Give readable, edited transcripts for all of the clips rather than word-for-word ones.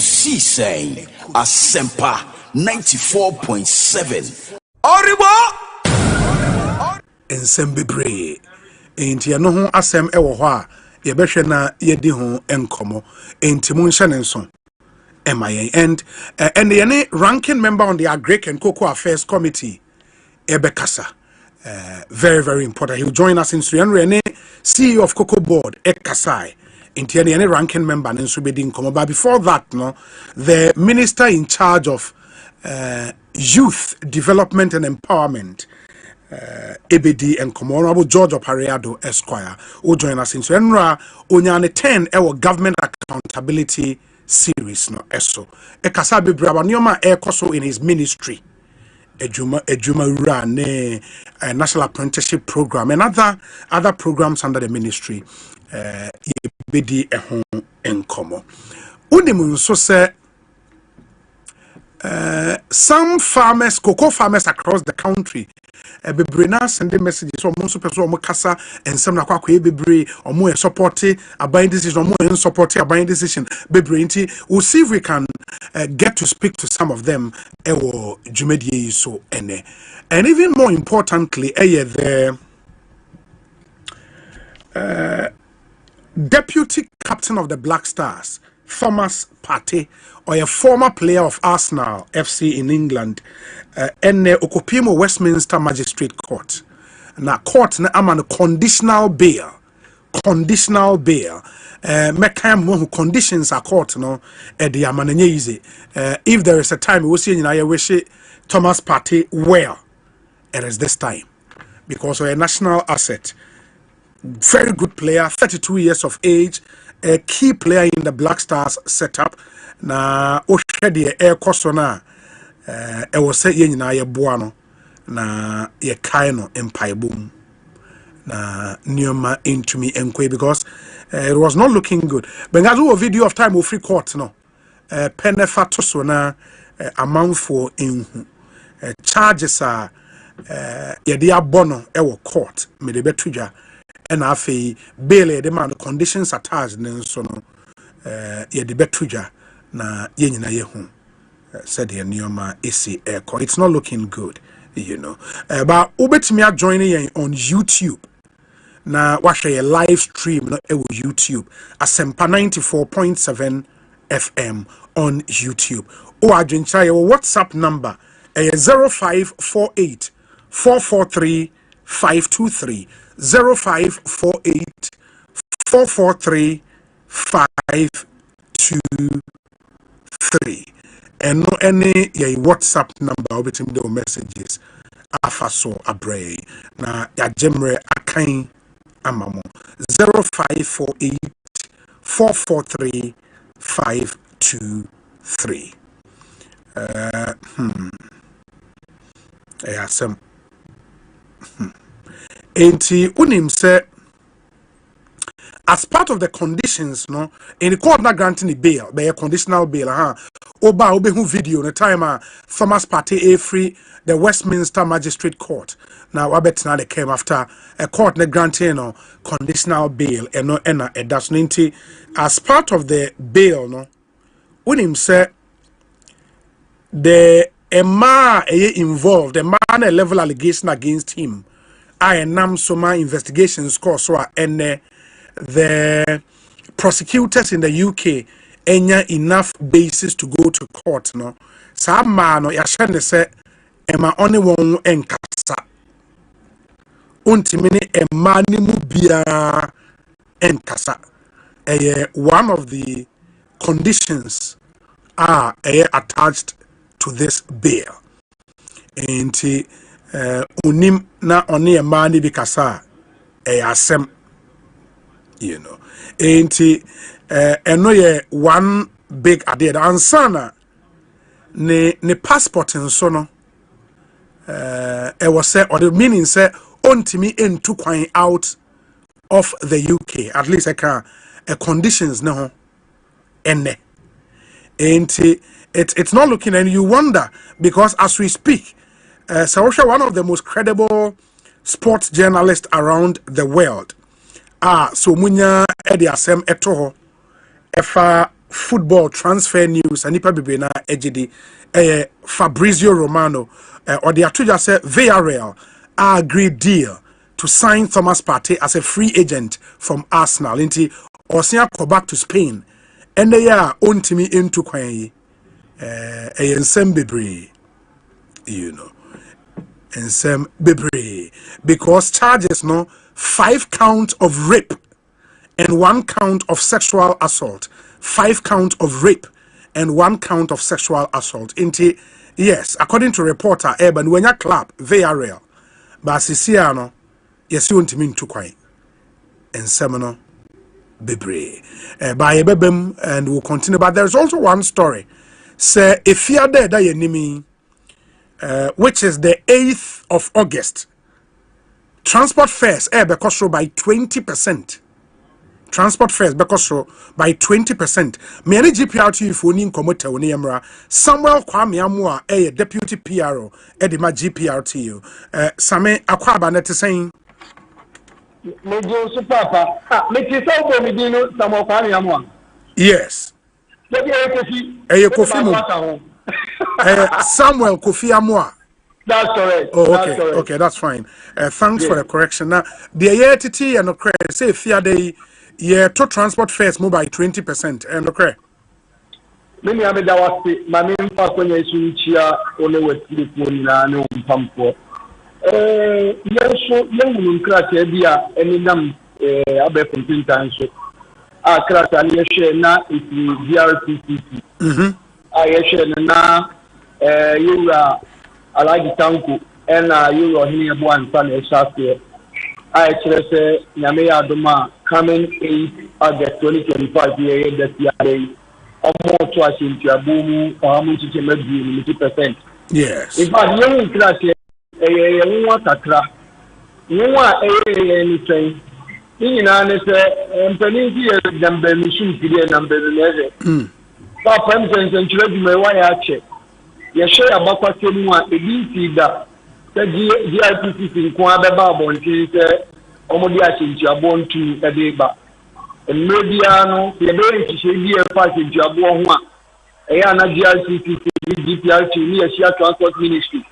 Ekosiisen, Asempa 94.7. Oribo! Ensembebre. Enti no ho asem ewo ho a yebehwe na yedi ho enkomo. Enti munhye nenso. And the ranking member on the Agric and Cocoa Affairs Committee, Ebekasa. Very, very important. He'll join us in Srian CEO of Cocoa Board, Ekasai. In the ranking member in Subedin Komo. But before that, no, the minister in charge of youth development and empowerment, ABD and Honorable George Opareado Esquire, will join us in Srian Onyane 10 our government accountability series no eso ekasa bebraba nioma ekoso in his ministry ejuma ura ne national apprenticeship program and other programs under the ministry bedi ehon enkomo unimu nso se some farmers, cocoa farmers across the country, bebrena send messages so mo person mo kasa ensem na kwakwa bebre omo support a buying decision omo support a buying decision bebre nti we'll see if we can get to speak to some of them ewo dwumadie so ene. And even more importantly the deputy captain of the Black Stars, Thomas Partey, or a former player of Arsenal FC in England, and Okopimo Westminster Magistrate Court. Now, court na aman conditional bail. Conditional bail. Who conditions are court no the amanenye easy. If there is a time we will see I wish Thomas Partey well, it is this time because we're a national asset. Very good player, 32 years of age, a key player in the Black Stars setup. Na oshede ekoso na was say nyina ye boa no na ye kai no empaibom na nioma into me enkwe because it was not looking good. But ngazo a video of time of free court no penefa to so na amount for in charges are ye de abono ewo court me de betuja and afi bail the man conditions attached so no ye de betuja na yenyina yehu said the nioma AC airco. It's not looking good, you know. But ubetimi joining on YouTube. Na watch a live stream no YouTube. Asempa 94.7 FM on YouTube. O adwencha your WhatsApp number 0548 443 523 0548 443 523 and no any your WhatsApp number or between the messages afaso abre na ya jemre akan amamo 0548 443 523 some enti unim se as part of the conditions, no, in the court not granting the bail, by a conditional bail, Oba who video the time Thomas Partey free the Westminster Magistrate Court. Now I bet now they came after a court not granting no conditional bail and no a dash 90 as part of the bail, no, when him say the man involved, the man a level allegation against him. I am soma investigations course so and the prosecutors in the UK enya enough basis to go to court no sa man no ya hye say ema only one enkasa ontimi ne ema ni mu bia enkasa one of the conditions are attached to this bail and unim na oni ema ni bikasa asem, you know, ain't eno one big idea. Ansana ne passport and so no was say or the meaning say ontimi entu kwan out of the UK. At least I can conditions no ene. Ain't it's not looking, and you wonder because as we speak, Sawosha, one of the most credible sports journalists around the world. So munya edi asem etoho efa football transfer news and nipa bebre na ejidi Fabrizio Romano or the atuja say Villarreal agreed deal to sign Thomas Partey as a free agent from Arsenal inti Osia go back to Spain and they are ontimi into kwan yi ensem bebre you know ensem bebre because charges no 5 counts of rape and 1 count of sexual assault. 5 count of rape and 1 count of sexual assault. Inti, yes, according to reporter Eben, when you clap, Villarreal, but Siciano, yes, you want to mean to quite. And Semino, Bebre. By Ebebem, and we'll continue. But there's also one story. Say, if you are there, which is the 8th of August, transport fares, because by 20%. Transport fares because so by 20%. Many GPRT for nin commuter Emra Samuel Kwame Amua a deputy PRO Edima GPRT. Same Akwaba net saying yes. Samuel Kofi Amua. That's correct. Oh, okay, that's okay, that's fine. Thanks for the correction. Now, the ATT and okay, say fear day. Yeah, to transport fares move by 20%. And okay. Many of the was my main person is here on the West Philippines no pampo. Yes, so young crack idea any num abe from times. Crack and yes, na is the VRTC. Yes, na you are like Tanku and you are here one son is here. I say Yamea Doma coming 8 August 2025 year that year almost twice into a boom or how much you can be 50%. Yes. If I young class here, you want a crack. You want anything. In an answer, Penny number machine number 11. Papa and children may wire check. You share about what you want, a DC that. The GIPC in Kwada Babon is Omodia in Jabon to Adeba. And Mediano, the ability to be a part in Jabon, Ayana GIPC, DPR to near Shia Transport Ministry.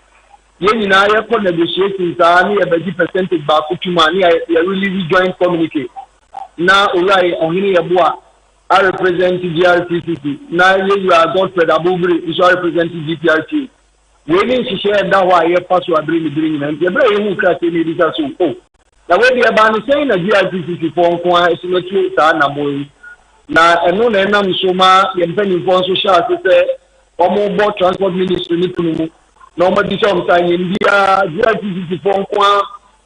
Yen in I upon negotiations are near a percentage back to money. I really rejoined communicate. Now, Ulai on Abua, I represent GIPC. Now you are Godfred Abubri, is representing GPRT. We need to share that why you pass your bring and the brain who crack in the so. Oh, now when the ban saying a GIPC for Kwa is not true, Boy. Now, and no name Soma, and penny for social or more transport ministry, normally sometime in India, GIPC for Kwa,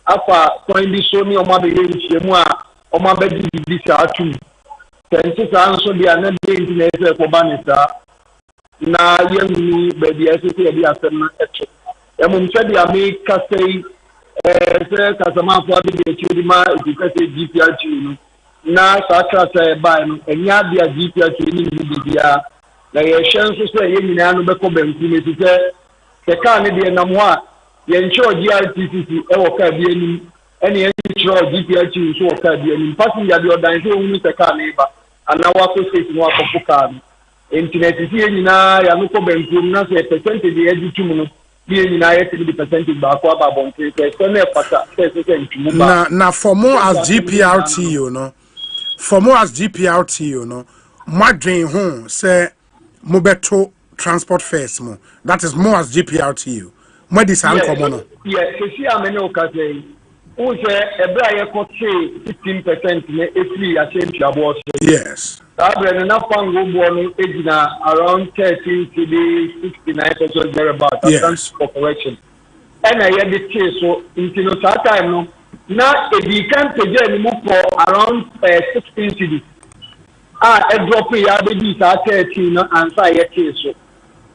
Alpha, coin this Sony or Mabby Shemua, or Mabby this are two. Tenses answer the another internet for Bannister. Na yenu baby asese bi asem eto emum se dia make say se kasama for the chidima edukase GPRT no na sakra say buy no enya dia GPRT ni bibia na ye hyen so say ye nyina no beko banku ne se ka ne de nam ho a ye ncho GRTCC e wo ka bi anim ene ye ncho GPRT so wo ka bi anim passenger de odan se wo se ka ne ba ana wa ko state no akofo ka no internet is here na ya no ko benkum na say percentage e ditum no bi nyina ya 30% ba ko aba bon say na fata say ntumu ba na for more as GPRT you know for more as GPRT you know madwen ho say mobeto transport fares mo that is more as GPRT you mo dis an komo no yes see amene o ka say o say ebra ye ko say 15% ne free Asempa abo yes Abraham na pango bono ejina around 13 to the 69% thereabout. Yes. For correction. And I had the case so in that time no now if you can pay anymore for around 16 cities. A drop ya be 13 no answer your case so.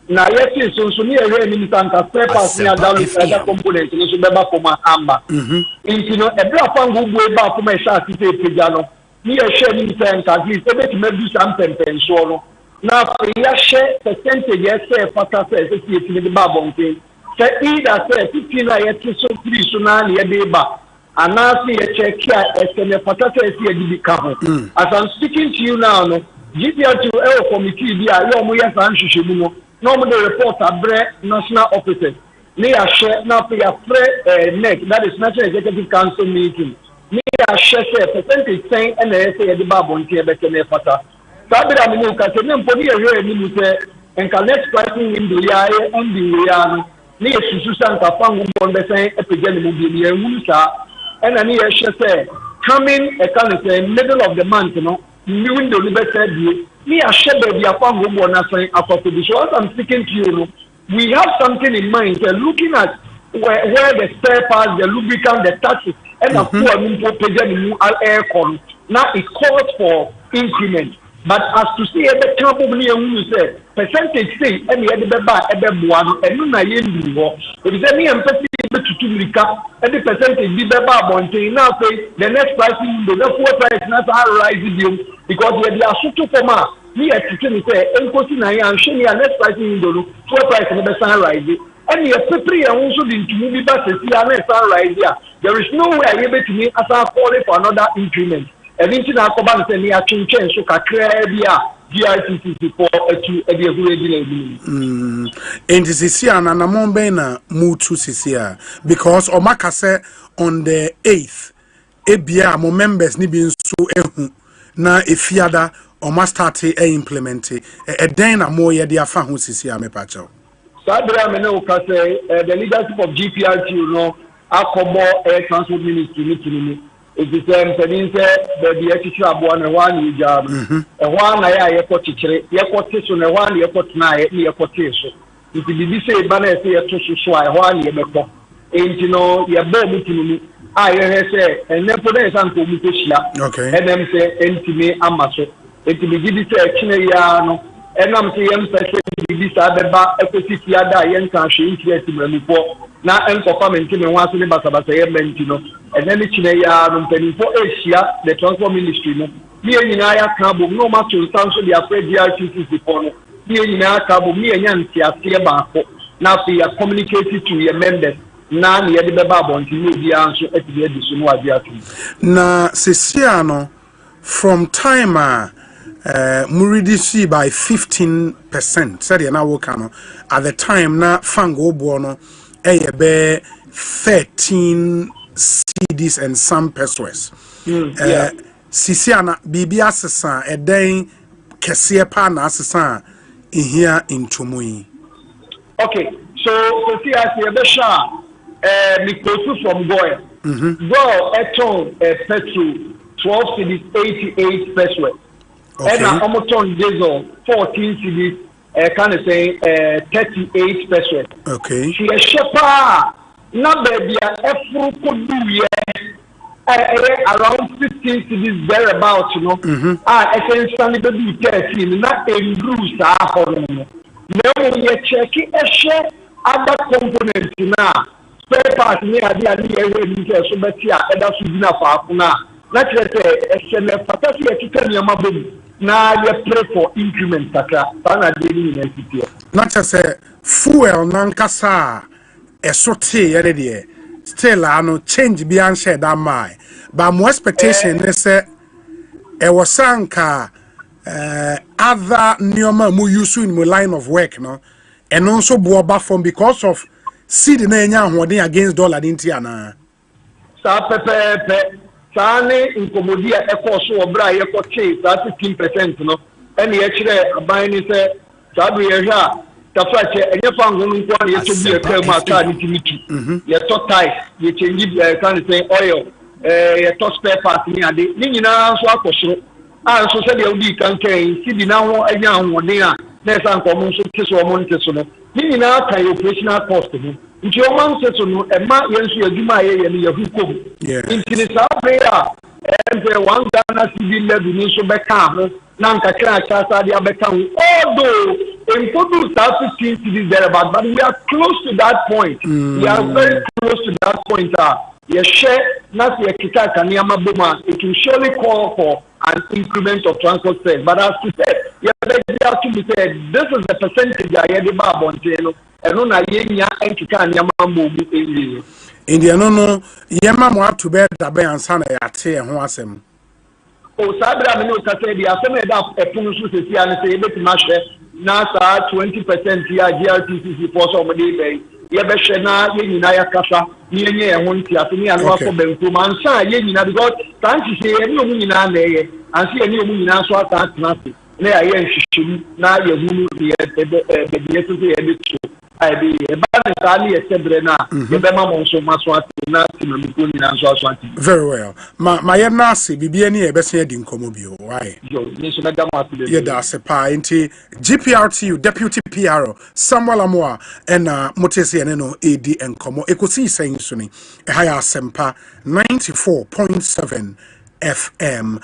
Now your case so near any Santa Pepas near down component no so beba for my amba. A drop pango go back for my shot to say pejano. Near sharing time at least maybe something so now we share percentage yes say the babon thing say either say 15 so 3 so na ye deba and now see a check here as the patata is here the cover as I'm speaking to you now no GPR2 committee bi a yo mo yes an hwehwemu no no mo the report abre national officers me a share na pe ya NEC, that is National Executive Council meeting me a share percentage saying and say the babonti e be ke na fata sabi da me no ka se me mponi ehwe ni mu se enka next pricing window ya e on the way an ni esusu sanka fangu bon be say e pege ni mu bi ni ehunu sa and ani e share say coming a kind of middle of the month, you know, new the liberty view. Me a share baby upon who want to say so as I'm speaking to you, we have something in mind. We're looking at where the spare parts, the lubricant, the taxes, and the poor air con. Now it calls for increment. But as to see the top of me and say percentage say any other one and no if it's any empathy to recap any percentage be now say the next pricing the four price not rise because they are so for ma me at say Ekosiisen and shiny next pricing window four price never rise and you prepare and also into movie buses rise there is no way able to me as I call for another increment. Eventually, I come back and say, "I change so kakreabia GITC for to a regular." And this is here, and I'm na mutu sisia because Omaka said on the 8th, ebia mo members ni bin so ehu na efiada Oma start implement e den na mo ye de afa ho sisia me pacho. Sadra me no ka say the leadership of GPRT no akobo air transport ministry meeting. It is saying the teacher aboa one you job. A one I ekotire, yekote so na one yekot na yekote so. It be say banner say to so one yemeko. Enti no ye bo mutinu I say and nepo dey san ko mutoshia. Okay. And them say enti me amaso. Enti be give say kine ya no. Enam say yem say be sa beba ekosisi ada yen kan hwe interest mramupo. Na enkofa menti me wan so ne basabasa ye menti no. And then it's for Asia, the transport ministry. Me and I cabo no much to council the afraid GRTC for me and I cabo me and Yancy are here back. Now we are communicated to your members. Now we are the Babon to the answer at the edition of the Na Siciano from timer Muridisi by 15%. Said you now at the time na Fango Buono a 13 CDs and some pesos. Sisiana bibi asesa eden kese pa na asesa here in Tumui. Okay, so see as you be sure because from Goya. Go eton petrol 12 CDs 88 pesos. And Amoton diesel 14 CDs kind of say 38 pesos. Okay. She a shepa na baby every could do around 15 cities thereabouts, you know. Essentially baby 13 not a bruise no we check a share other components now. Spare parts near the so betia and that's enough for now. Let's say a fantasy to tell you about now you pray for increment not just a fuel nankasa a sortie yet still I no change beyond share that my but more expectation is a was sanka other neoma mu use in my line of work no and also boba from because of seed na enya hoden against dollar intiana sa pepe sane incomodia ekoso obra yekoche 15% no and ye kire aban ni se sabu ye hwa tafache enye fango nko ye to bi e ka ma ka ni timiti ye to ties ye change can say oil ye to spare parts ni ade ni nyina so akosoro a so se de odi kan kan si di na ho anya hoden a na san ko mo so tiso mo ntiso no ni nyina ka operational cost ni nti o man se so no e ma ye nso adwuma ye ye ni ye hukom nti ni sa prayer and one Ghana civil level ni so beka ho na nkakra chasa dia beka ho although in total 15 cities thereabout but we are close to that point. We are very close to that point. Yes, share not the kita kaniama boma. It will surely call for an increment of transport fares. But as you said, you have to be said, this is the percentage I had about Bonteno. And on a yenya and kaniama mbu India no yema mo to bed da be ansa na yate ho asem. o sabra me no kase dia asem e da epunu so sesi an say betima hwe na sa 20% ya GRTC for so many day ye be hwe na ye nyina ya kasa ni enye e ho ntia so ni anu akọ benku man sa ye nyina because tanti say ye ni omu nyina na ye ansi ye ni omu nyina so ata traffic na ya ye nhwehwem na ye hunu ye be so ye be so I be very well. My nasi bibiani ebesi edi nkomo bio. Why? Yeah, that's a pa inti GPRTU Deputy PRO Samuel Amoa and Motesi Eneno AD nkomo Ekosiisen suni ehaya Asempa 94.7 FM.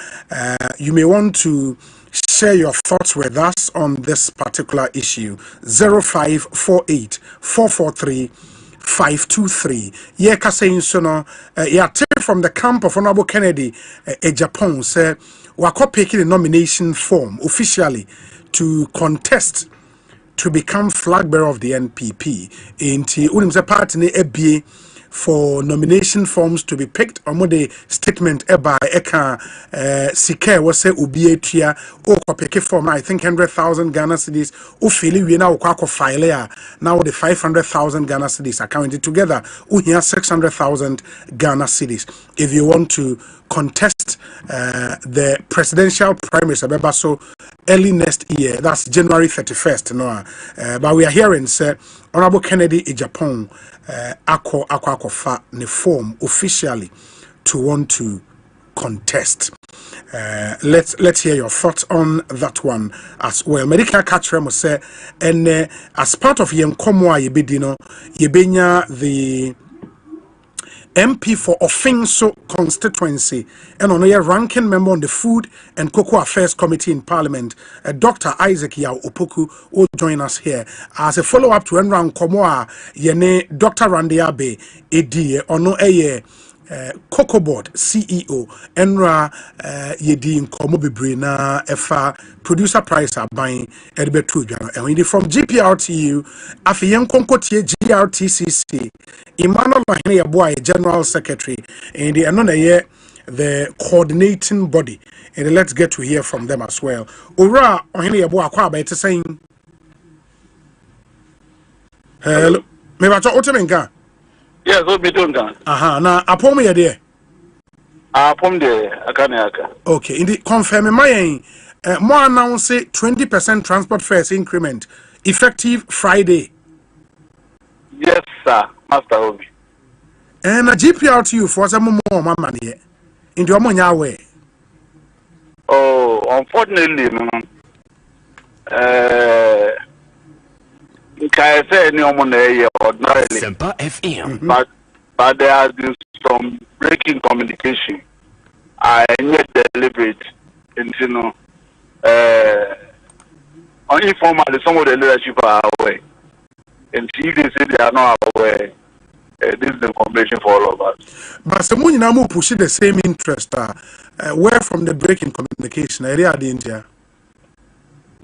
You may want to share your thoughts with us on this particular issue. 0548 443 523. Yeah, saying so yeah, from the camp of Honorable Kennedy, Japan, say, wako picking the nomination form officially to contest to become flag bearer of the NPP. Inti unimse party ne EBA for nomination forms to be picked. Omode statement by Eka Sike was say Ubietia or pick form. I think 100,000 Ghana cedis. Ufili we now kwako file now the 500,000 Ghana cedis are counted together. Uhia 600,000 Ghana cedis. If you want to contest the presidential primaries, so early next year, that's January 31st. No, but we are hearing say Honorable Kennedy in Japan. Ako fa ne form officially to want to contest. Let's hear your thoughts on that one as well. Medical catcher must say, and as part of Yenkomoa Yebedino, Yebenya the MP for Offenso constituency and on a ranking member on the Food and Cocoa Affairs Committee in Parliament, Dr. Isaac Yao Opoku will join us here as a follow-up to Enran Komoa Yene Dr. Randy Abe Edi ono eye Cocoa Board CEO Enra Yedi Nkomo Bebre na efa producer price are buying Edbetu and from GPRTU Afiyen Konkotie GRTCC Emmanuel Mahene Boy General Secretary and the coordinating body, and let's get to hear from them as well. Ura Ohene Boy Akwa it's saying hello me ba to otemenka. Yes, what be doing that? Aha, na apom ye de. Apom de akane. Okay, in the confirm my more announce 20% transport fares increment effective Friday. Yes, sir, Master Obi. And a GPRTU for some more money in the Omonia way. Oh, unfortunately, I say any ordinarily, Asempa FM. But there has been some breaking communication. I need deliberate, and informally some of the leadership are away, and if they say they are not aware, this is the confirmation for all of us. But some money now push the same interest. Where from the breaking communication? Area the India.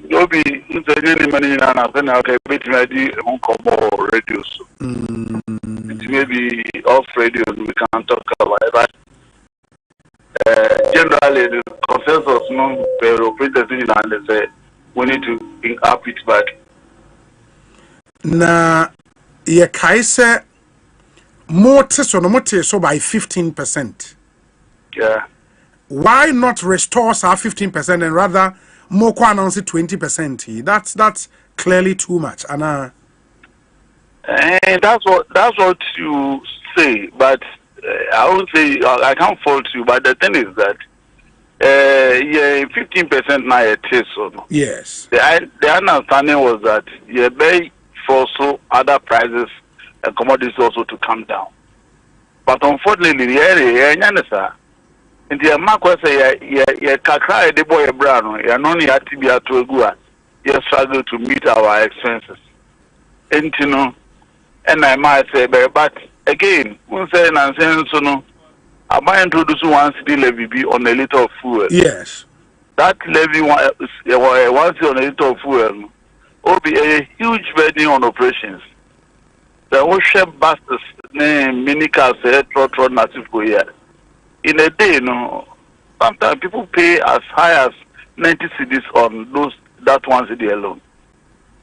No be any money in an okay, but maybe on radio. It may be off radio, we can talk about it. But generally, the consensus no operators in and say we need to up it back. Na ye kaise more so no more so by 15%. Yeah. Why not restore our 15% and rather more announce 20%? That's clearly too much. And that's what you say, but I won't say I can't fault you. But the thing is that 15% now it is so. Yes. The understanding was that you pay for so other prices and commodities also to come down. But unfortunately, the area, in the market say ye kakra de boy brano ye no ni atibia to agua ye struggle to meet our expenses entino and I might say but again we say nonsense so no I might introduce one city levy be on a liter of fuel. Yes, that levy once on a liter of fuel will be a huge burden on operations. The ocean buses mini cars trot massive here. In a day, no, sometimes people pay as high as 90 cedis on that 1 cedi alone,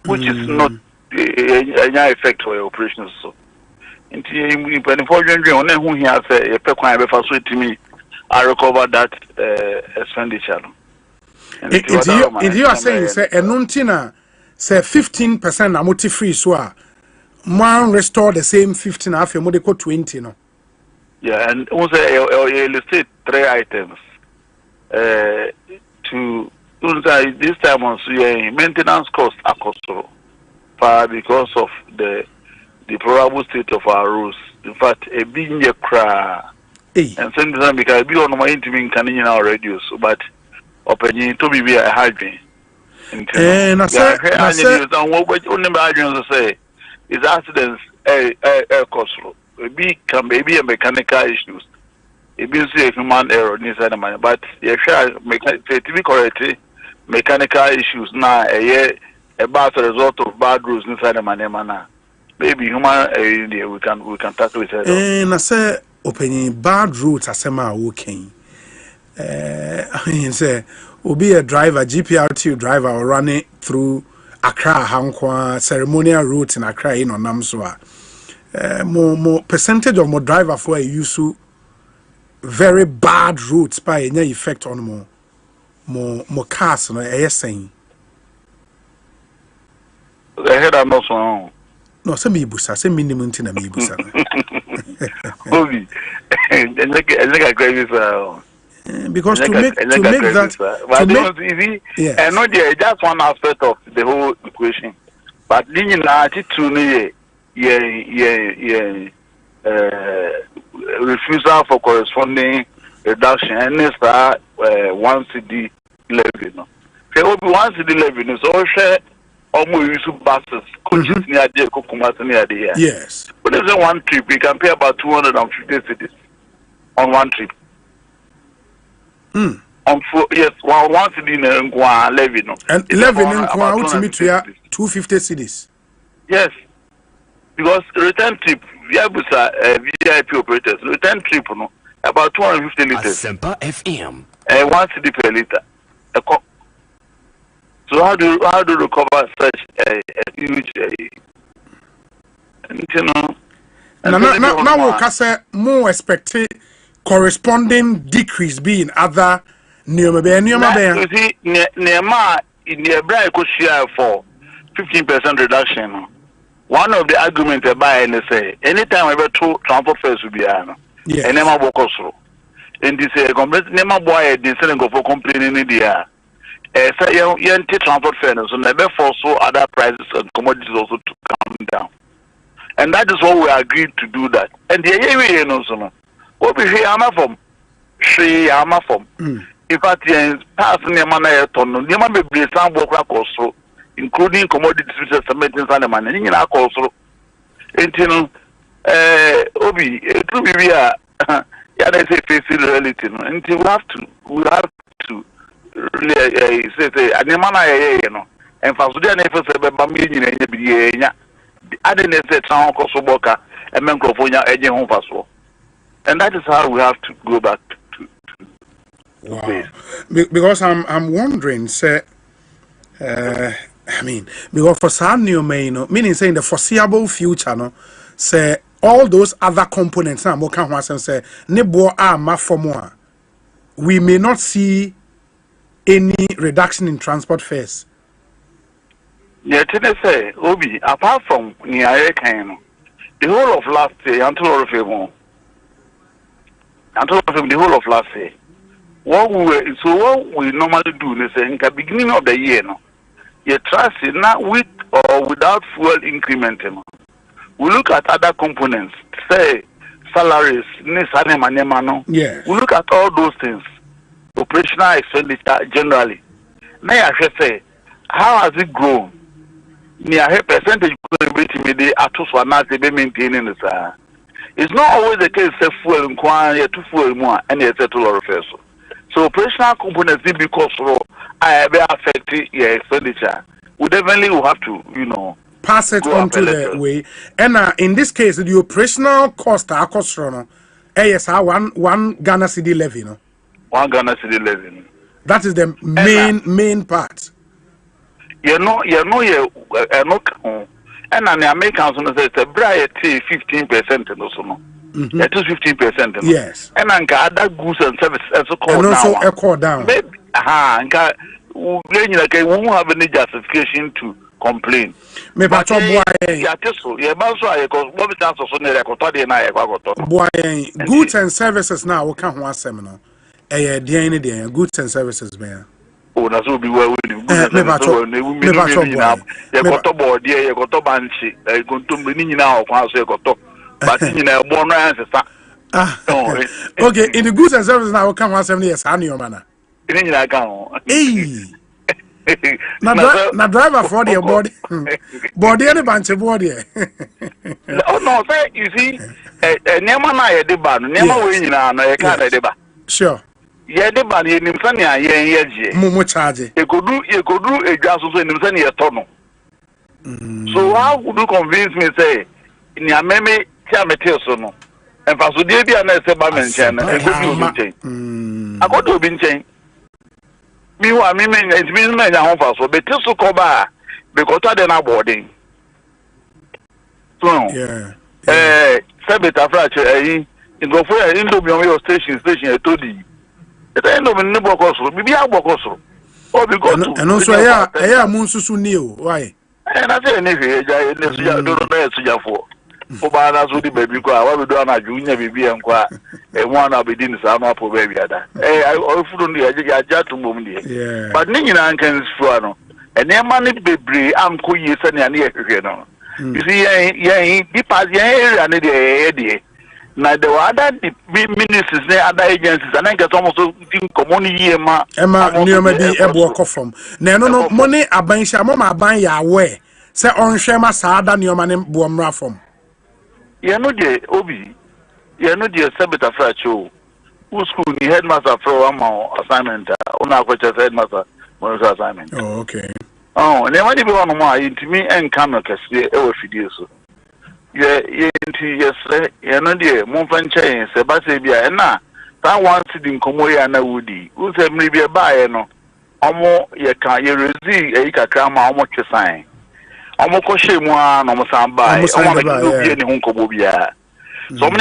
which is not any effect for your operations. So, in who he has a pequine before to me, I recover that expenditure. If you are saying, say, a nuntina, say 15% amount free, so man restore the same 15 after Modico 20, no? Yeah, and also illustrate 3 items. To this time on maintenance costs are costly because of the deplorable state of our roads. In fact, a being a cry, and sometimes because be on my intimate canning in our radios, but opening to be a hygiene. And I said, say is accidents a costly. It can be a mechanical issues. It means a human error inside the money, but if to be correct, mechanical issues now about a result of bad rules inside the money. Maybe human error we can tackle it. And I say, opening bad routes as a walking. I mean, say, will be a driver, GPRT driver, or running through Accra, Hankwa, ceremonial routes in Accra, in or Namswa. More percentage of more driver for a use very bad routes by any effect on more cars. No, I saying. I heard I'm not so. No, some mibusa, some minimum tina mibusa. Obi, and like I agree because to make that, and not just one aspect of the whole equation, but then attitude, refusal for corresponding reduction and this 1 cedi levy. No, there will be 1 cedi levy. So share almost use buses, coaches near the Kokumas near the yes. But there's a one trip, we can pay about 250 cedis on one trip. On 4 yes, 1 cedi levy. No, and levy ultimately 250 cedis. Yes. Because return trip, VIP operators, return trip, no, about 250 liters. Asempa FM. 1 cedi per liter. So how do you recover such a huge, you know? Now we'll say more expected corresponding decrease being other Nema. You see, Nema in the Hebraic share for 15% reduction. One of the arguments by and say anytime ever two transport fares will be and never walk us through. And this complete never boy the selling go for complaining in the air. Say young transport fares so never force other prices and commodities also to come down. And that is what we agreed to do that. And the area no so what we hear from if at the pass Nema ton Nema be some work also. Including commodities which are submitting and money in our also. Until Obi, it will be a facing reality. Until we have to really say, Anemana, you know, and for Sudan, if it's a million, I didn't say town Kosoboka and Mencrofonia agent home fast. And that is how we have to go back to wow. Because I'm wondering, say, I mean, because for some new main, meaning saying the foreseeable future, no, say all those other components, now more can say, nebo for more. We may not see any reduction in transport fares. Yeah, today say, Obi, apart from near Kano, the whole of last year, until the whole of last year, what we normally do is in the beginning of the year, no. You trust it not with or without fuel increment. We look at other components, say salaries, yeah. We look at all those things, operational expenditure generally. Now I should say, how has it grown? Near a percentage maintaining this. It's not always the case that fuel inquiry to fuel more and yet to lot of so operational components need because I be affected your expenditure. We definitely will have to, you know, pass it on to the way. And in this case, the operational cost are cost yes, one Ghana cedi levy, no. 1 Ghana cedi levy. That is the main part. You know, and the Americans say the bright 15% and also no. It is 15%. Yes. And other goods and services also call and also down. Call down. Maybe, we won't have any justification to complain. Me but boy, goods and services now we can't want seminar. Goods and services man. Oh, that's will be well with you. You got to board, dear, you got to banshee, I go to Benin now, once you got to, but in a born answer. Okay, in the goods and services now, we can't want 7 years, I knew manner. In I can. Now, driver for the body any bunch of body. Oh, no, you see, Nemana, the ban, never winning on a car. Sure. Yeah, the ban in Insania, yeah, Mumu charge. You could do a gas in Insania tunnel. So, how would you convince me, say, in your memory, Chamatilson, and Pasudibia and Sebamen, and I go to Binchain. Meanwhile, it's been made a home for so, but this will come back because I didn't boarding. So, Sabbath after in go for an Indo station, I told you. At the end of the number cost, maybe I'll walk also. Or because and also, yeah, Munsusu knew why. And I say, I don't know for. For Banas with the baby, I will do a junior baby and qua, and one I'll be dinner, some up for baby. I often just to move here. But Nina can swallow. And their money baby, I'm cool, you send an ear. You see, yeah, deep as the area and the idea. Now, the other ministers, the other agencies, and I get almost in community. Emma, near maybe a walk off from. No, money, a bunch of mamma buying your way. Say on Shema Sada, your man, Boomra from. You know the Obi, you know the Sabbath after show. Who school the headmaster for 1 more assignment? On our headmaster, one assignment. Oh, okay. Oh, and then when you go on more into me and come a video. Yeah, yes, you know the Monfan chain, Sebastia, and now that one sitting Comoya and Woody, who said maybe a buyer no. Omo, you can't receive a cacama, how much you sign. Almost one almost by so many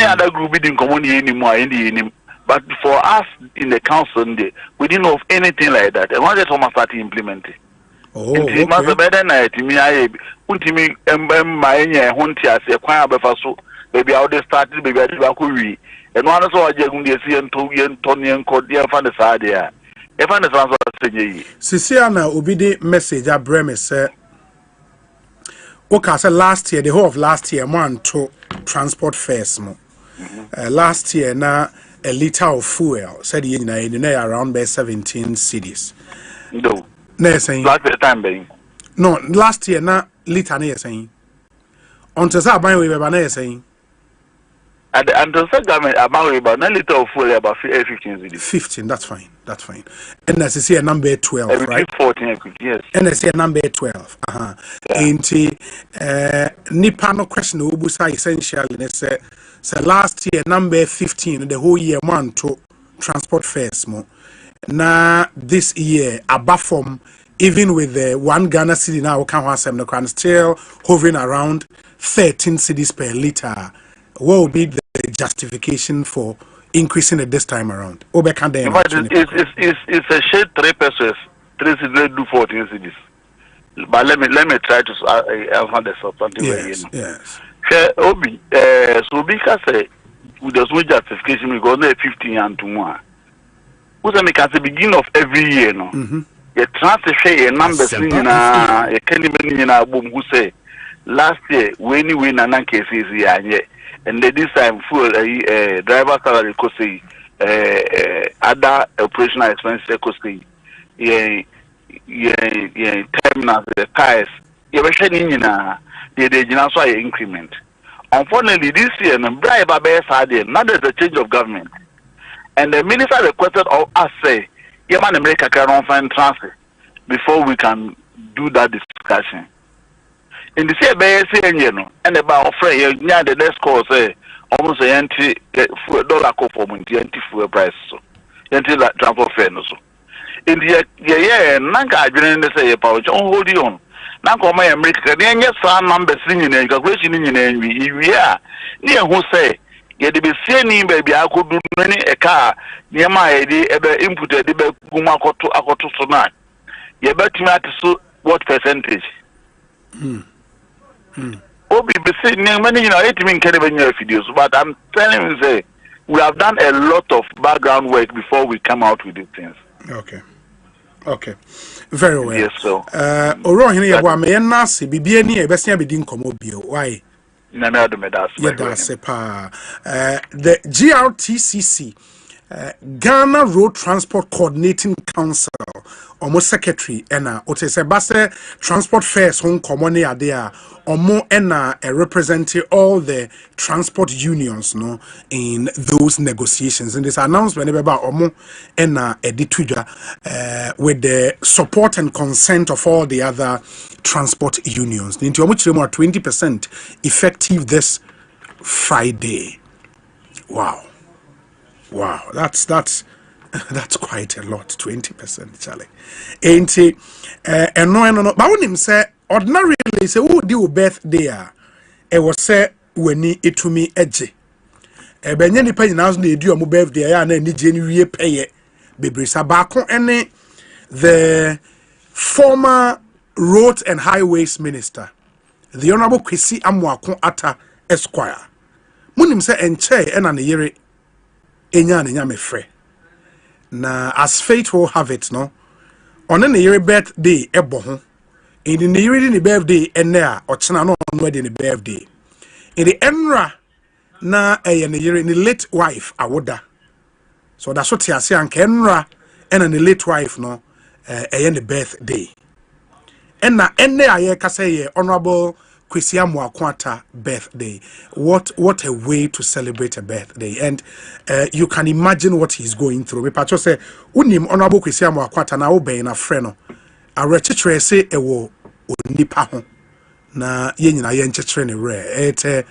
other group didn't come anymore in the but for us in the council we didn't know of anything like that and once Thomas started implementing. Oh, okay. Better night me I me my hunter say kwa befaso baby I started baby I could and one so I just see and Tony and Cordia fan the side there. If I understand Sisiana obidi message a breme say okay, so last year, the whole of last year, man to transport fares. Last year, na a liter of fuel said you know around by 17 cities. No, last time being. No, last year, na liter near saying. Until that, by way, by saying. And the government about about a liter of fuel about 15 cities. 15, that's fine. That's fine. And as I say, number 12, right? 14, yes. And I say number 12. Into Nipano question, Ubusa essentially, and say, last year, number 15, the whole year, man to transport fares more. Now, this year, above from, even with the 1 Ghana cedi now, we can't have still hovering around 13 cedis per liter. What will be the justification for increasing it this time around? It's a shade 3 pesos, 3 cities do 14 cities. But let me try to answer the something. Yes. Obi, so because there's no justification because they're 15 and 2 more. Who's at the beginning of every year, no? You transfer a number in a candy in a boom who say last year when you win an cases here. And this time, full driver salary cost, other operational expenses cost, terminals, the tires, you're showing in the increment. Unfortunately, this year, the bribe now there's a change of government. And the minister requested of us say, you man America can find transfer before we can do that discussion. In the same way, and about friend, the next call say almost $1 for fuel price. until that transport fair no so in the nanka adwene say ye power hold on nanka o my America dey nya sa numbers ni nyina calculation ni nyina wi a ne ho say ye de be see ni ba bia akodu ni e ka ne ma ye de e be input de be gum akoto so na ye betumi atiso what percentage Obi be saying many it mean can videos, but I'm telling you say we have done a lot of background work before we come out with these things. Okay. Very well. Yes, so Oro hini ya wa me na se bibie ni e besia be di nkomo bio. Why? Na me ado me das. The GRTCC Ghana Road Transport Coordinating Council almost secretary ena otese base transport fares hon common ade a omo ena representing all the transport unions no in those negotiations. And this announcement about omo ena edituja with the support and consent of all the other transport unions. Into omo chire more 20% effective this Friday. Wow, that's quite a lot, 20%, Charlie. Ain't it? No. But when him say ordinarily say who do birthday it was say when it to me edge. Benye ni pa nyina so na edu omo birthday ya na ni je ni wie peye bebrisa baako ene the former roads and highways minister, the honorable Kwesi Amoako Atta Esquire. Munim say enche ena ne yere enya ne nya me frɛ na as fate will have it no on ne yere birthday ebo ho in the yere ni birthday ene a ochena no no de ne birthday in the enra na eye ne yere ni late wife awoda so da so tiase anka enra ena ne late wife no eye ne birthday ena ene aye ka say ye honorable Kwesi Amoako Atta birthday. What a way to celebrate a birthday. And you can imagine what he's going through. We pacho say unim honorable Kwesi Amoako Atta na obey na freno. A rechitre say ewo onipa ho. Na ye nyina ye nchitre ne re. It's a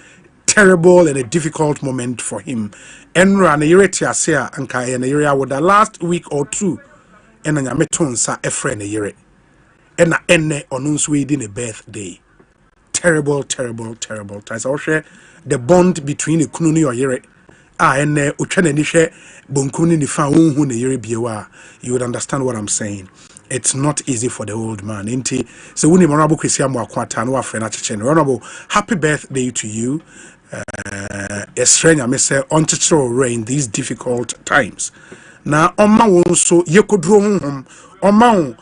terrible and a difficult moment for him. Enra na yere ti ase a anka ye na yere awo the last week or two ena nyame tonsa efre na yere. Ena enne onu nso we di ne birthday. Terrible. Ties all share the bond between the kununi or yere and uchene nishe bonkuni ni fa unhu ne yere biewa. You would understand what I'm saying. It's not easy for the old man. Inti so uni honorable Kwesi Amoako Atta no afre na cheche. Honorable, happy birthday to you. Estrenya me say on chichiro in these difficult times. Na oma won so yekodro honhom oma won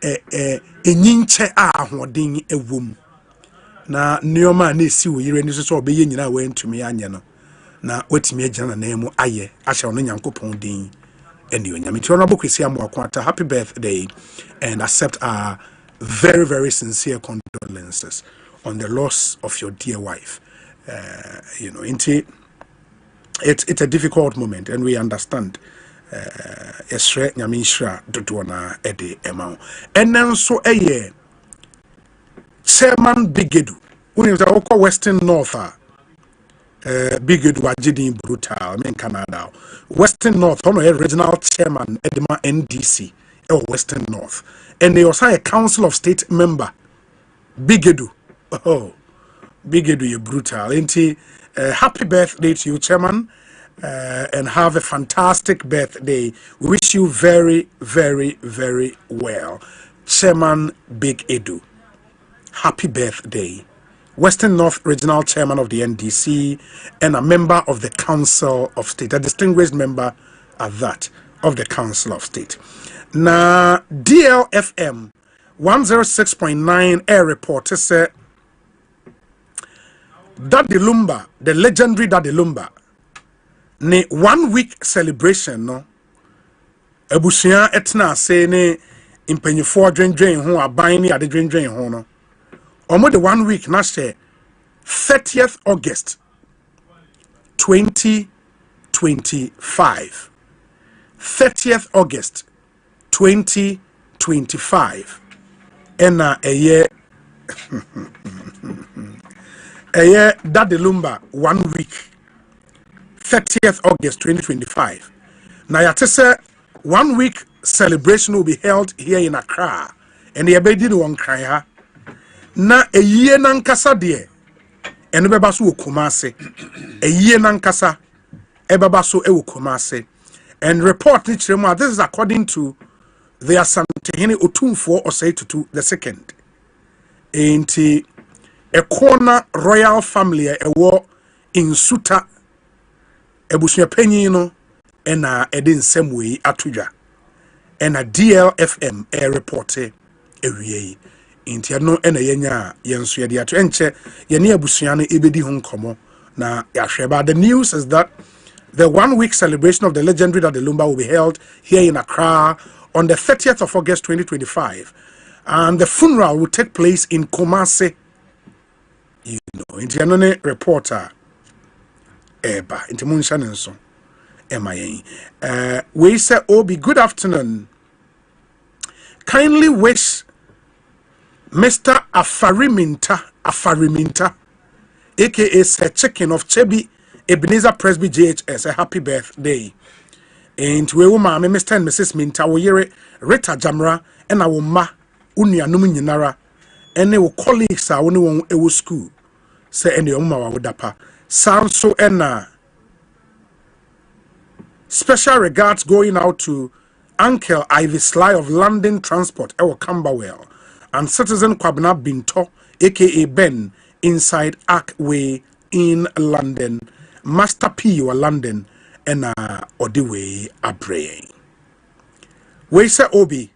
enyinche a ahoden ewom. Na nioma na esi wo yire ni so obeye nyina we ntumi anye no na watimi agina na emu aye ahya ono nyankopon din eni onyame ti honorable Kwesi Amoako Atta, happy birthday and accept our very sincere condolences on the loss of your dear wife. It's a difficult moment and we understand. Esre nyame nhira dodo na ede ema enenso eye Chairman Bigedu, when you talk Western North, Bigedu Wajidin Brutal, in Canada. Western North, on a regional chairman, Edema NDC, or Western North. And they also a Council of State member, Bigedu. Oh, Bigedu, you brutal. Happy birthday to you, Chairman, and have a fantastic birthday. We wish you very well. Chairman Big Edu. Happy birthday. Western North Regional Chairman of the NDC and a member of the Council of State, a distinguished member at that of the Council of State. Na DLFM 106.9 air report said Daddy Lumba, the legendary Daddy Lumba, ne 1 week celebration no ebusia etna say ne impanyifo dwendwen ho aban ne ade dwendwen ho no omo the 1 week na say 30th August 2025 30th August 2025 ena eye Daddy Lumba 1 week 30th August 2025 Now, yate 1 week celebration will be held here in Accra, and the abedi no one cry ha. Na a year nankasa de, and bebaso kumase, a year nankasa, ebabaso e kumase, and report this is according to the Asante Otumfo or say to the second. Ain't a corner royal family a war in Suta, a bushia penino, and a din same way atuja, and a DLFM a reporter a way. Inti no ena yenya yenso ye dia to enche ye ne abusua no ebedi ho nkomo na yahweba. The news is that the 1 week celebration of the legendary Daddy Lumba will be held here in Accra on the 30th of August 2025, and the funeral will take place in Kumasi. You know, inti no ne reporter eba inti munsha nenso emayen we say Obi, good afternoon, kindly wish Mr. Afariminta, aka Sir Chicken of Chebi Ebenezer Presby JHS, a happy birthday. And we will ma Mr. and Mrs. Minta wo yere Rita Jamra and our ma unia num nyinara and our colleagues are only one ewo school. Say any oma wa wodapa. Sound so ena. Special regards going out to Uncle Ivy Sly of London Transport, our Camberwell, and citizen Kwabna Binto, aka Ben, inside Arkway in London, Master P or London, and Odiwe Abre. We say Obi,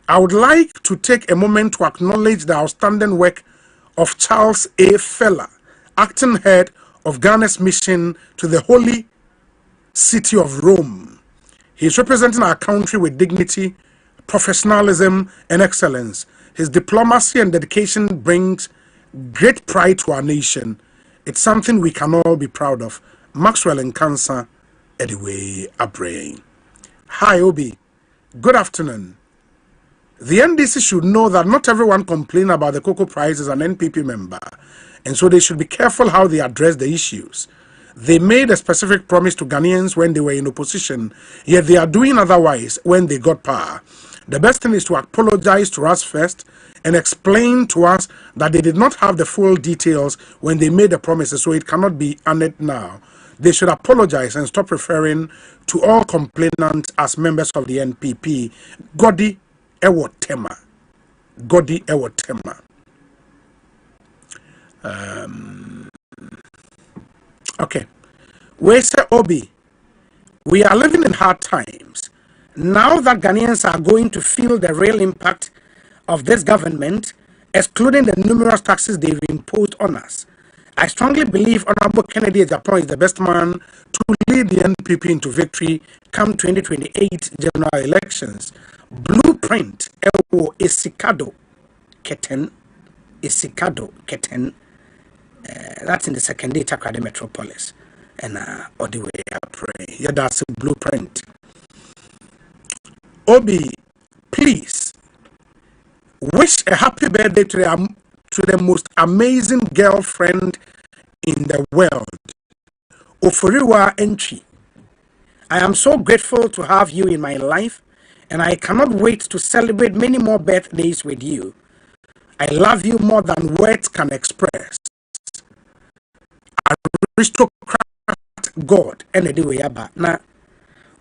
I would like to take a moment to acknowledge the outstanding work of Charles A. Feller, acting head of Ghana's mission to the Holy City of Rome. He is representing our country with dignity, professionalism, and excellence. His diplomacy and dedication brings great pride to our nation. It's something we can all be proud of. Maxwell and Cancer, anyway, Abraham. Hi, Obi. Good afternoon. The NDC should know that not everyone complains about the cocoa price as an NPP member, and so they should be careful how they address the issues. They made a specific promise to Ghanaians when they were in opposition, yet they are doing otherwise when they got power. The best thing is to apologize to us first and explain to us that they did not have the full details when they made the promises, so it cannot be honored now. They should apologize and stop referring to all complainants as members of the NPP. Godi Ewo Tema. Godi Ewo Tema. Okay. We say Obi, we are living in hard times. Now that Ghanaians are going to feel the real impact of this government, excluding the numerous taxes they've imposed on us, I strongly believe Honorable Kennedy Japan is the best man to lead the NPP into victory come 2028 general elections. Blueprint Ewo Esikado Keten. That's in the second day Takrade Metropolis. And all the way I pray. Yeah, that's a blueprint. Obi, please wish a happy birthday to the most amazing girlfriend in the world, Oforiwa Entry. I am so grateful to have you in my life, and I cannot wait to celebrate many more birthdays with you. I love you more than words can express. Aristocrat God, and the way about now.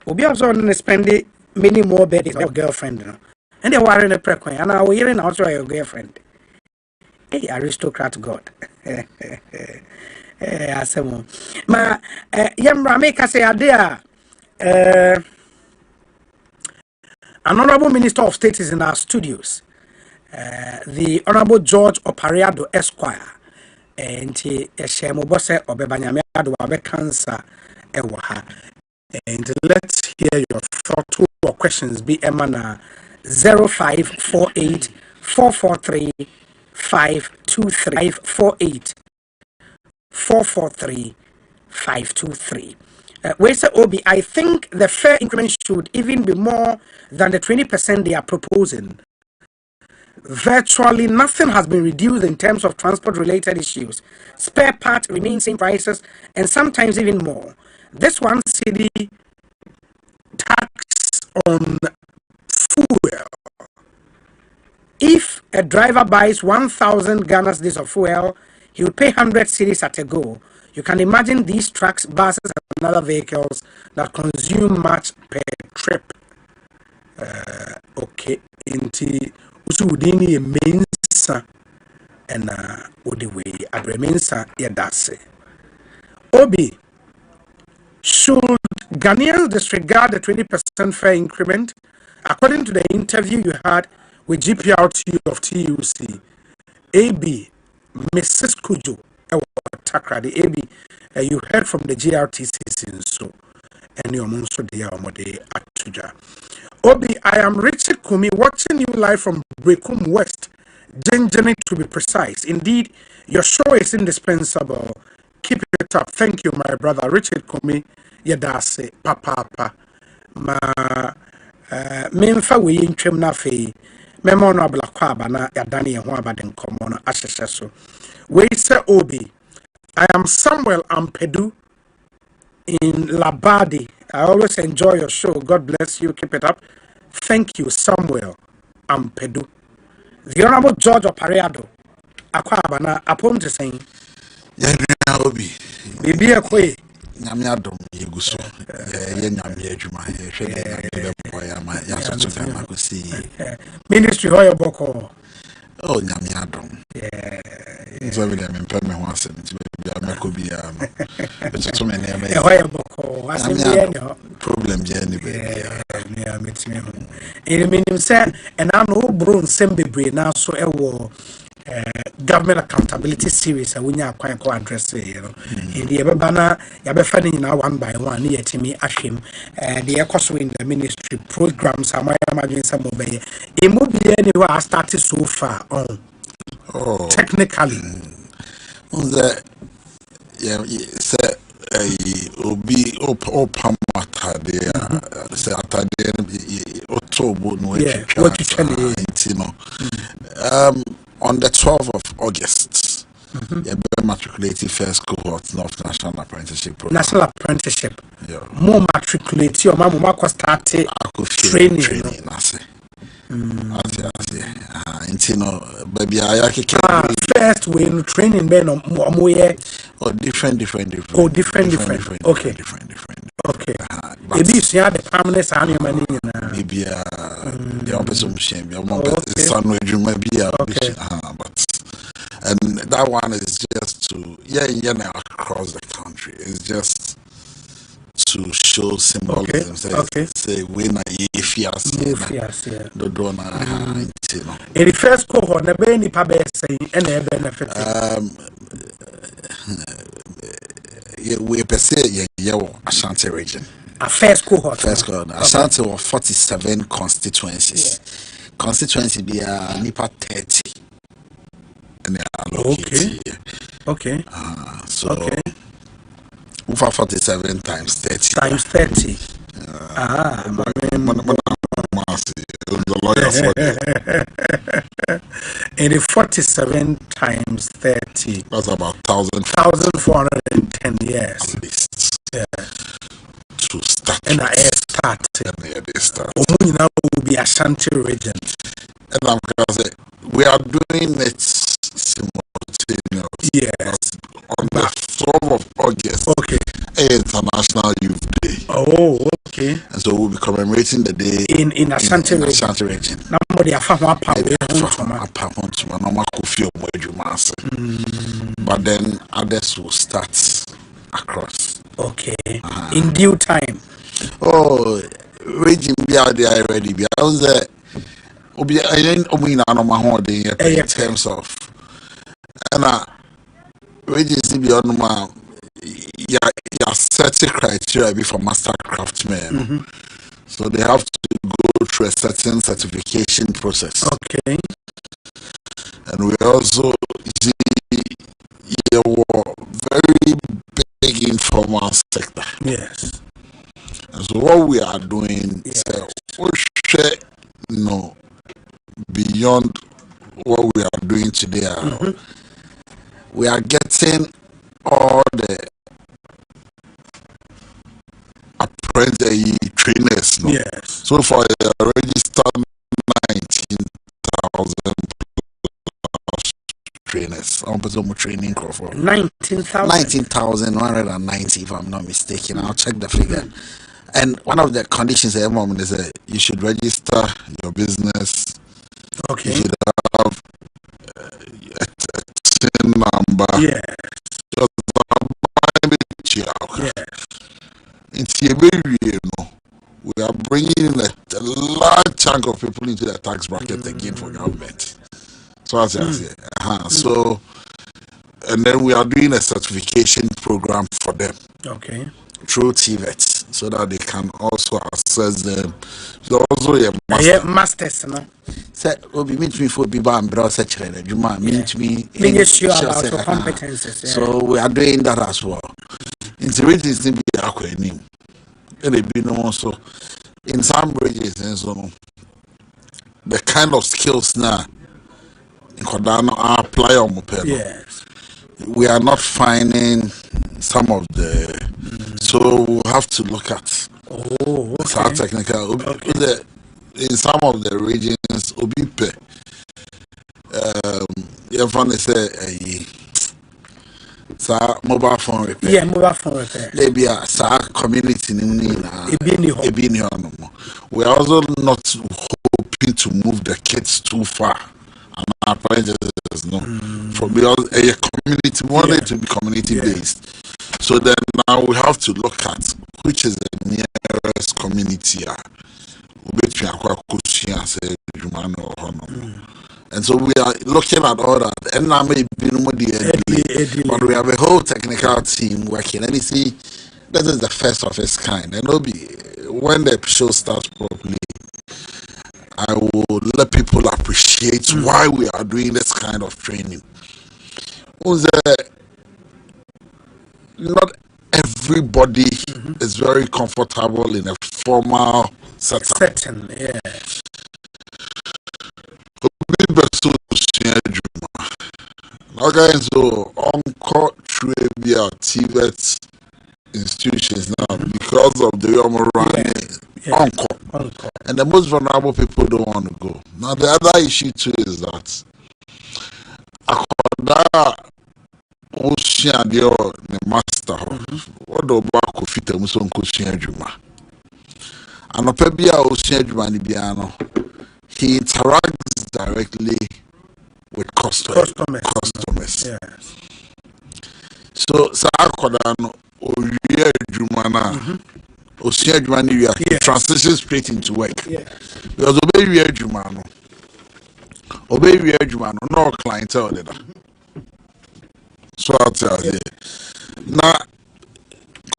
Obi also spend many more birthdays with your girlfriend, and they were in a prequel, and I will hear also your girlfriend. Hey, aristocrat God. Asemo. Ma, Yamra make us say idea. An Honorable Minister of State is in our studios. The Honorable George Opariado Esquire. And he Shemobose Obebanyamiado Abe Cancer Ewaha. And let's hear your thoughts or questions. Be Emana 0548 443 523 548 443 523. We say Obi, I think the fare increment should even be more than the 20% they are proposing. Virtually nothing has been reduced in terms of transport-related issues. Spare parts remain same prices and sometimes even more. This one city on fuel. If a driver buys 1,000 Ghana cedis of fuel, he will pay 100 cedis at a go. You can imagine these trucks, buses, and other vehicles that consume much per trip. Okay, inti usudini mensa and odiwe adremensa yadase. Obi, should Ghanaians disregard the 20% fare increment? According to the interview you had with GPRT of TUC, AB, Mrs. Kujo, Takra, the AB, you heard from the GRTC, so, and you're also there, Mode Atuja. Obi, I am Richard Kumi, watching you live from Brekum West, Jenjani to be precise. Indeed, your show is indispensable. Keep it up. Thank you, my brother. Richard Kumi, Yadase, Papa, ma, Memfa we in Trim Nafe, Memono Blaquabana, Yadani and Wabaden Comono, Asheso. We say Obi, I am Samuel Ampedu in Labadi. I always enjoy your show. God bless you. Keep it up. Thank you, Samuel Ampedu. The Honorable George Opareado, Aquabana, upon the saying, Obi, Bibi a quay. Yamiadom, Yaguso, Yamiajuma, Ministry Hoya Boko. Oh, Yamiadom. It's already an impairment once and to be a Macobia. But so many Hoya Boko, I say, problems anyway. In meaning, sir, and I know Brun Sembe now so a war. Government accountability series and we are quite address in the Ebana Yabefani now one by one near to me Ashim the Ekosiisen in the ministry programs I might imagine some of it would be anywhere I started so far on technically the obi opamata there say atade October no on the 12th of August, matriculated first cohort North National Apprenticeship Program. National Apprenticeship. Yeah. More matriculate your mama started training. Baby, first way no training ben different. Oh, different. Okay. Okay. Maybe you see the permanent animal. Maybe the opposite shame. Your mom is son with you, maybe but and that one is just to across the country. It's just to show symbolism. Say when if you the donor. In the first cohort, the Benny Pabe saying any benefit. We per se Ashanti region. A first cohort. Ashanti were 47 constituencies. Constituency be Nipa 30. And they are located here. Okay. So over 47 times 30. Times 30. The lawyer for and the 47 times 30. That's about 1,410 years. At least. Yeah. To start. And I start. They start. Now will be Ashanti region. And I'm gonna say we are doing it simultaneously. Yes. On the 12th of August. Okay. International Youth Day. Oh, okay. And so we'll be commemorating the day in Ashanti region. But then others will start across. Okay. In due time. Oh, region be out there already. Be out there. In terms of and regions be on my certain criteria before master craftsmen. So they have to go through a certain certification process. Okay. And we also see a very big informal sector. Yes. And so what we are doing is beyond what we are doing today. We are getting all the apprentice trainers So far, I registered 19,000 trainers. I'm training for 19,190, if I'm not mistaken. I'll check the figure. And one of the conditions at the moment is that you should register your business. Okay. You should have a TIN number. Yes. We are bringing in a large chunk of people into the tax bracket again for government. So as I say, so, and then we are doing a certification program for them. Okay. Through TVET, so that they can also access them. So also a master. Masters, no. Say, we meet me for people and browse such a you meet me. Being sure about your competences. So we are doing that as well. Integrating is to be a name. And it be also in some bridges and so on. The kind of skills now in Kodano are apply on Moped. Yes. We are not finding some of the, so we'll have to look at our technical. Okay. In some of the regions, Obipe, you find mobile phone repair. Yeah, mobile phone repair. Maybe a community we are also not hoping to move the kids too far. And our appliances, no, from because a community wanted to be community based. So then now we have to look at which is the nearest community. And so we are looking at all that. And now maybe but we have a whole technical team working. And you see, this is the first of its kind. And it'll be when the show starts properly, I will let people appreciate why we are doing this kind of training. Not everybody is very comfortable in a formal setup. Yes. Okay, so on-court TVET institutions now because of the on-court. And the most vulnerable people don't want to go. Now the other issue too is that Ocean the master what the back of it and Ocean he interacts directly with customers. Yes. So Sakodano Oria Jumana Ocean Jumani transition straight into work. Because obey Jumano. Obey Jumano, no clientele. So I'll tell you. Now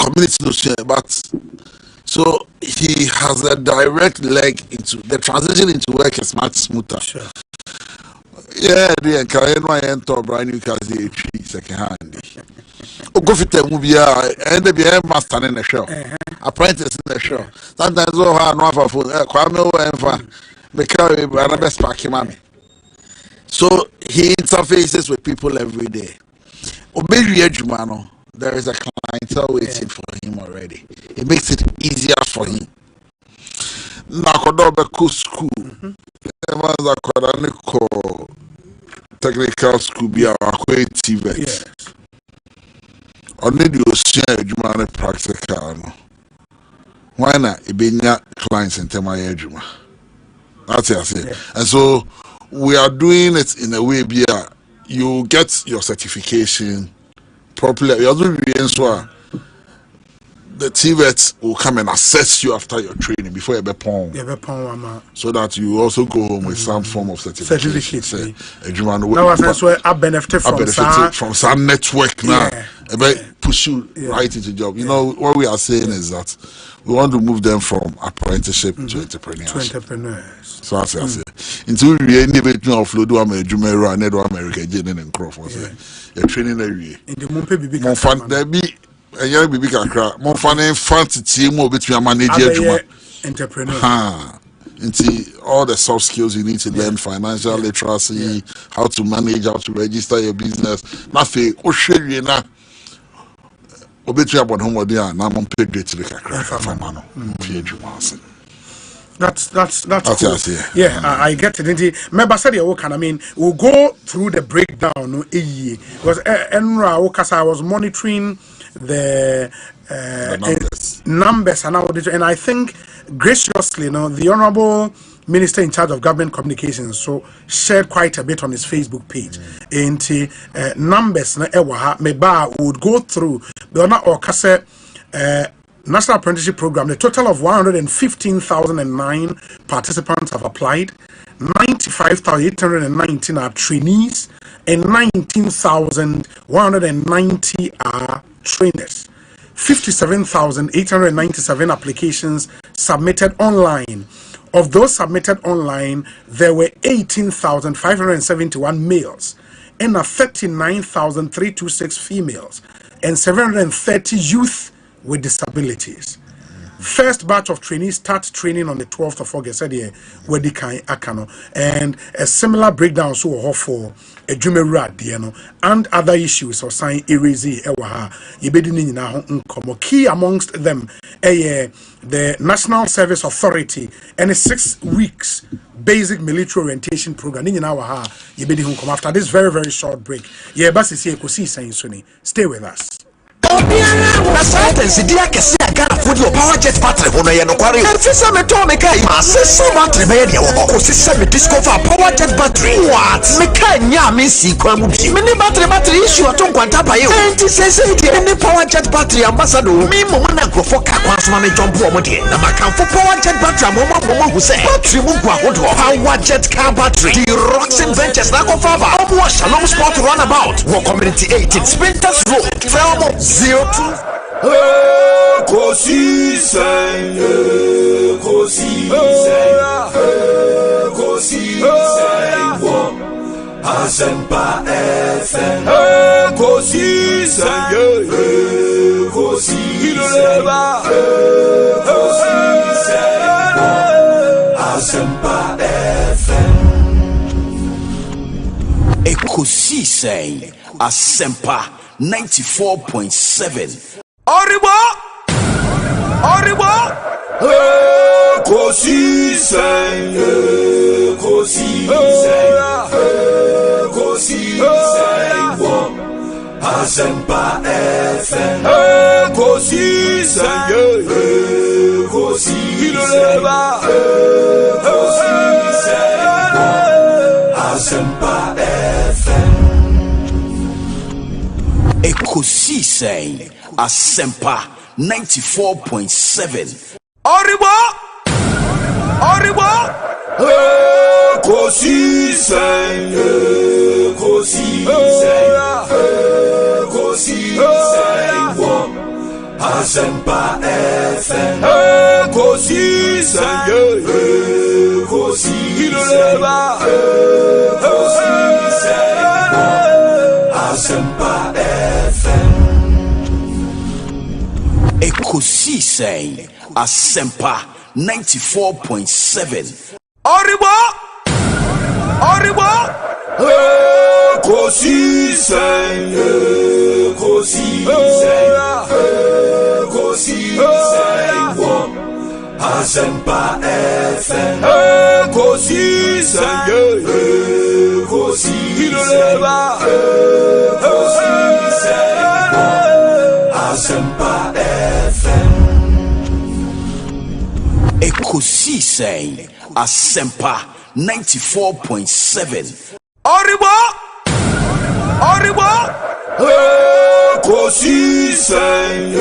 community no share, but so he has a direct leg into the transition into work is much smoother. Sure. Yeah, the Ghanaian enter brand new cars the second hand. Go fit the movie and the master in the show. Apprentice in the show. Sometimes no have for Kwame Enfa because another spark him. So he interfaces with people every day. Obey Jumano. There is a clientele waiting for him already. It makes it easier for him. Nakodobe school. Technical school be our TVET. Yes. Only the Ocean Jumane practical. Why not? Ibenya clients in Temaya Juma. That's what I say. And so we are doing it in a way where you get your certification properly. The TVET will come and assess you after your training before you be pong. So that you also go home with some form of certification. Now, I benefit from some network now. Push you right into job. You know what we are saying is that we want to move them from apprenticeship to entrepreneurship. So I say, until we innovate now, offload America, and Crawford. You're training every year. And young baby can cry. More fun and fancy more between manager entrepreneur. Into all the soft skills you need to learn, financial literacy, how to manage, how to register your business. Nothing. Oshirina. Obetri about home there. Now I'm paid to the cry. That's okay, cool. Yeah, I get it. Remember, said I mean, we'll go through the breakdown. Because I was monitoring the numbers and I think graciously, the Honorable Minister in charge of government communications shared quite a bit on his Facebook page. Numbers would go through the National Apprenticeship Program. The total of 115,009 participants have applied. 95,819 are trainees, and 19,190 are trainers. 57,897 applications submitted online. Of those submitted online, there were 18,571 males and 39,326 females and 730 youth with disabilities. First batch of trainees start training on the 12th of August. And a similar breakdown for a Jumerad, and other issues or sign erase key amongst them the National Service Authority and a 6 weeks basic military orientation program. After this very, very short break. Stay with us. Na science dia kese aga for the power jet battery hono ye no kware efisa me to me kai ma sese battery be de wo ko sese me discover power jet battery what me kai nya me si kwa mu bi me ni battery issue to kwanta pa ye enti sese di me power jet battery ambassador me mo na grofo ka kwa so ma me jump wo mo de na maka for power jet battery mo hu se battery mu gwa hodo power jet car battery the Roxin Ventures na go fava omo Shalom Sport runabout wo community 18 Sprinters Road Felmo 02 Ekosiisen wo Asempa FM Ekosiisen Asempa FM Ekosiisen Asempa 94.7 Oribo Ekosiisen wo Asempa FM Ekosiisen Asempa FM Ekosiisen Asempa 94.7 Oribo Ekosiisen wo Asempa FM Ekosiisen Asempa FM Ekosiisen Asempa 94.7 Oribo Ekosiisen wo Asempa FM Ekosiisen Asempa FM Ekosiisen Asempa 94.7 Oribo Ekosiisen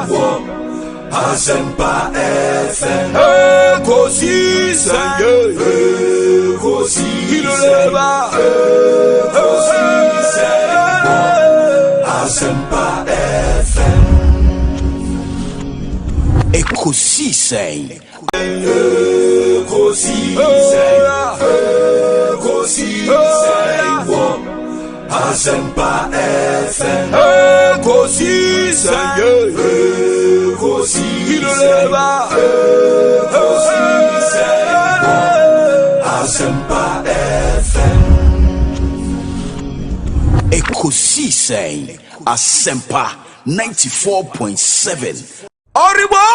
wo Asempa FM Ekosiisen Asempa FM Ekosiisen wo Asempa FM Ekosiisen Asempa FM Ekosiisen Asempa 94.7. Oriwa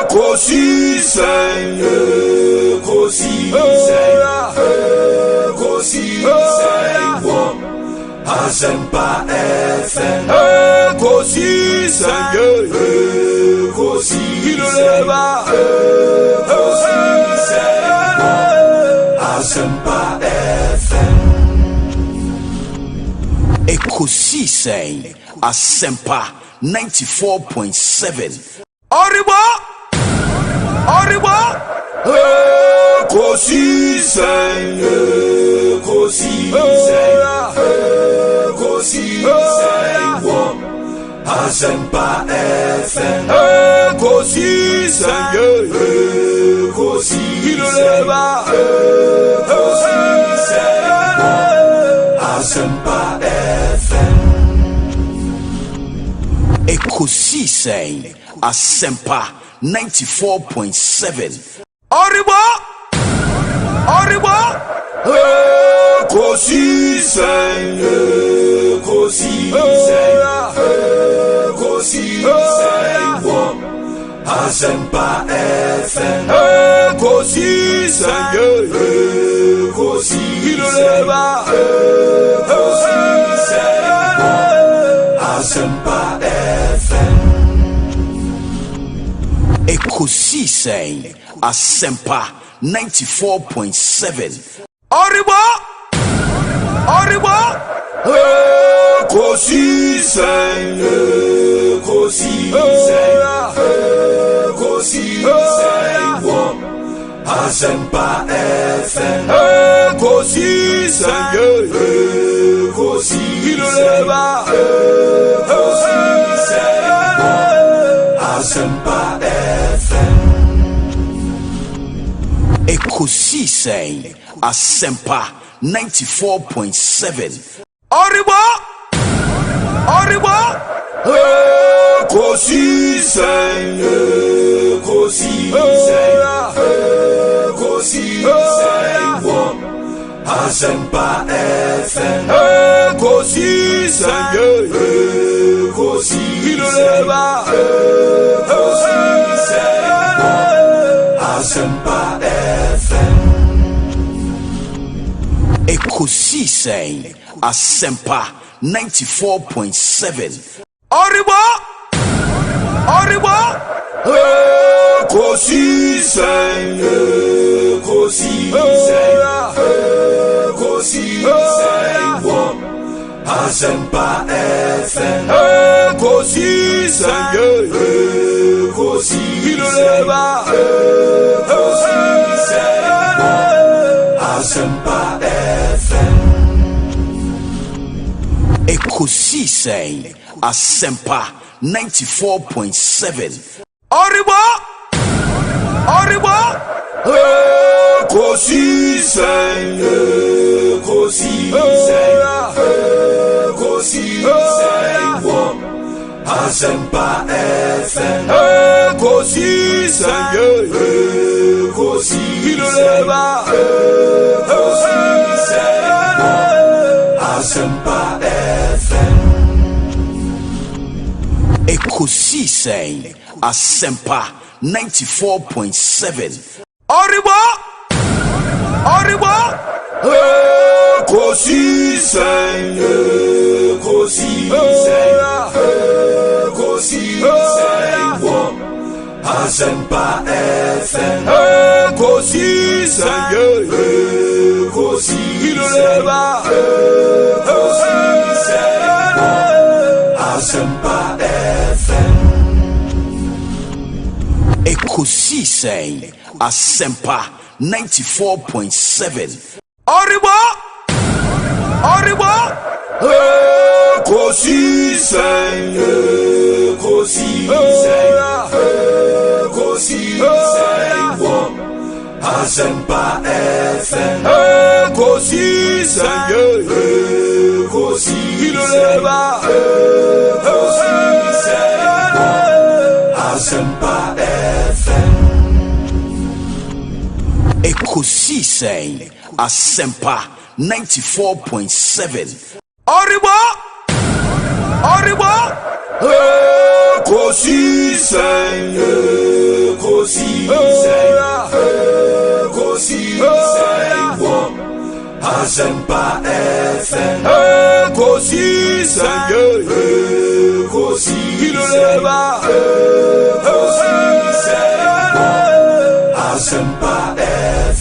Ekosiisen Asempa FM Ekosiisen Asempa FM Ekosiisen Asempa 94.7. Oriwa Ekosiisen Asempa FM Ekosiisen Asempa FM Ekosiisen Asempa 94.7. Oriwa Ekosiisen Asempa FM Ekosiisen Asempa FM Ekosiisen Asempa 94.7. Oriwa Ekosiisen Asempa FM Ekosiisen Asempa FM Ekosiisen Asempa 94.7. Oriwa Ekosiisen Asempa FM Ekosiisen Asempa FM Ekosiisen Asempa 94.7. Oriwa Ekosiisen Asempa FM Ekosiisen Asempa FM Ekosiisen Asempa 94.7. Oriwa Ekosiisen Asempa FM Ekosiisen Asempa FM Ekosiisen Asempa 94.7. Oriwa Ekosiisen Asempa FM Ekosiisen Asempa FM Ekosiisen Asempa 94.7. Oriwa Ekosiisen Asempa FM Ekosiisen Asempa FM Ekosiisen Asempa 94.7. Oribo. Ekosiisen. Asempa FM. Ekosiisen. Asempa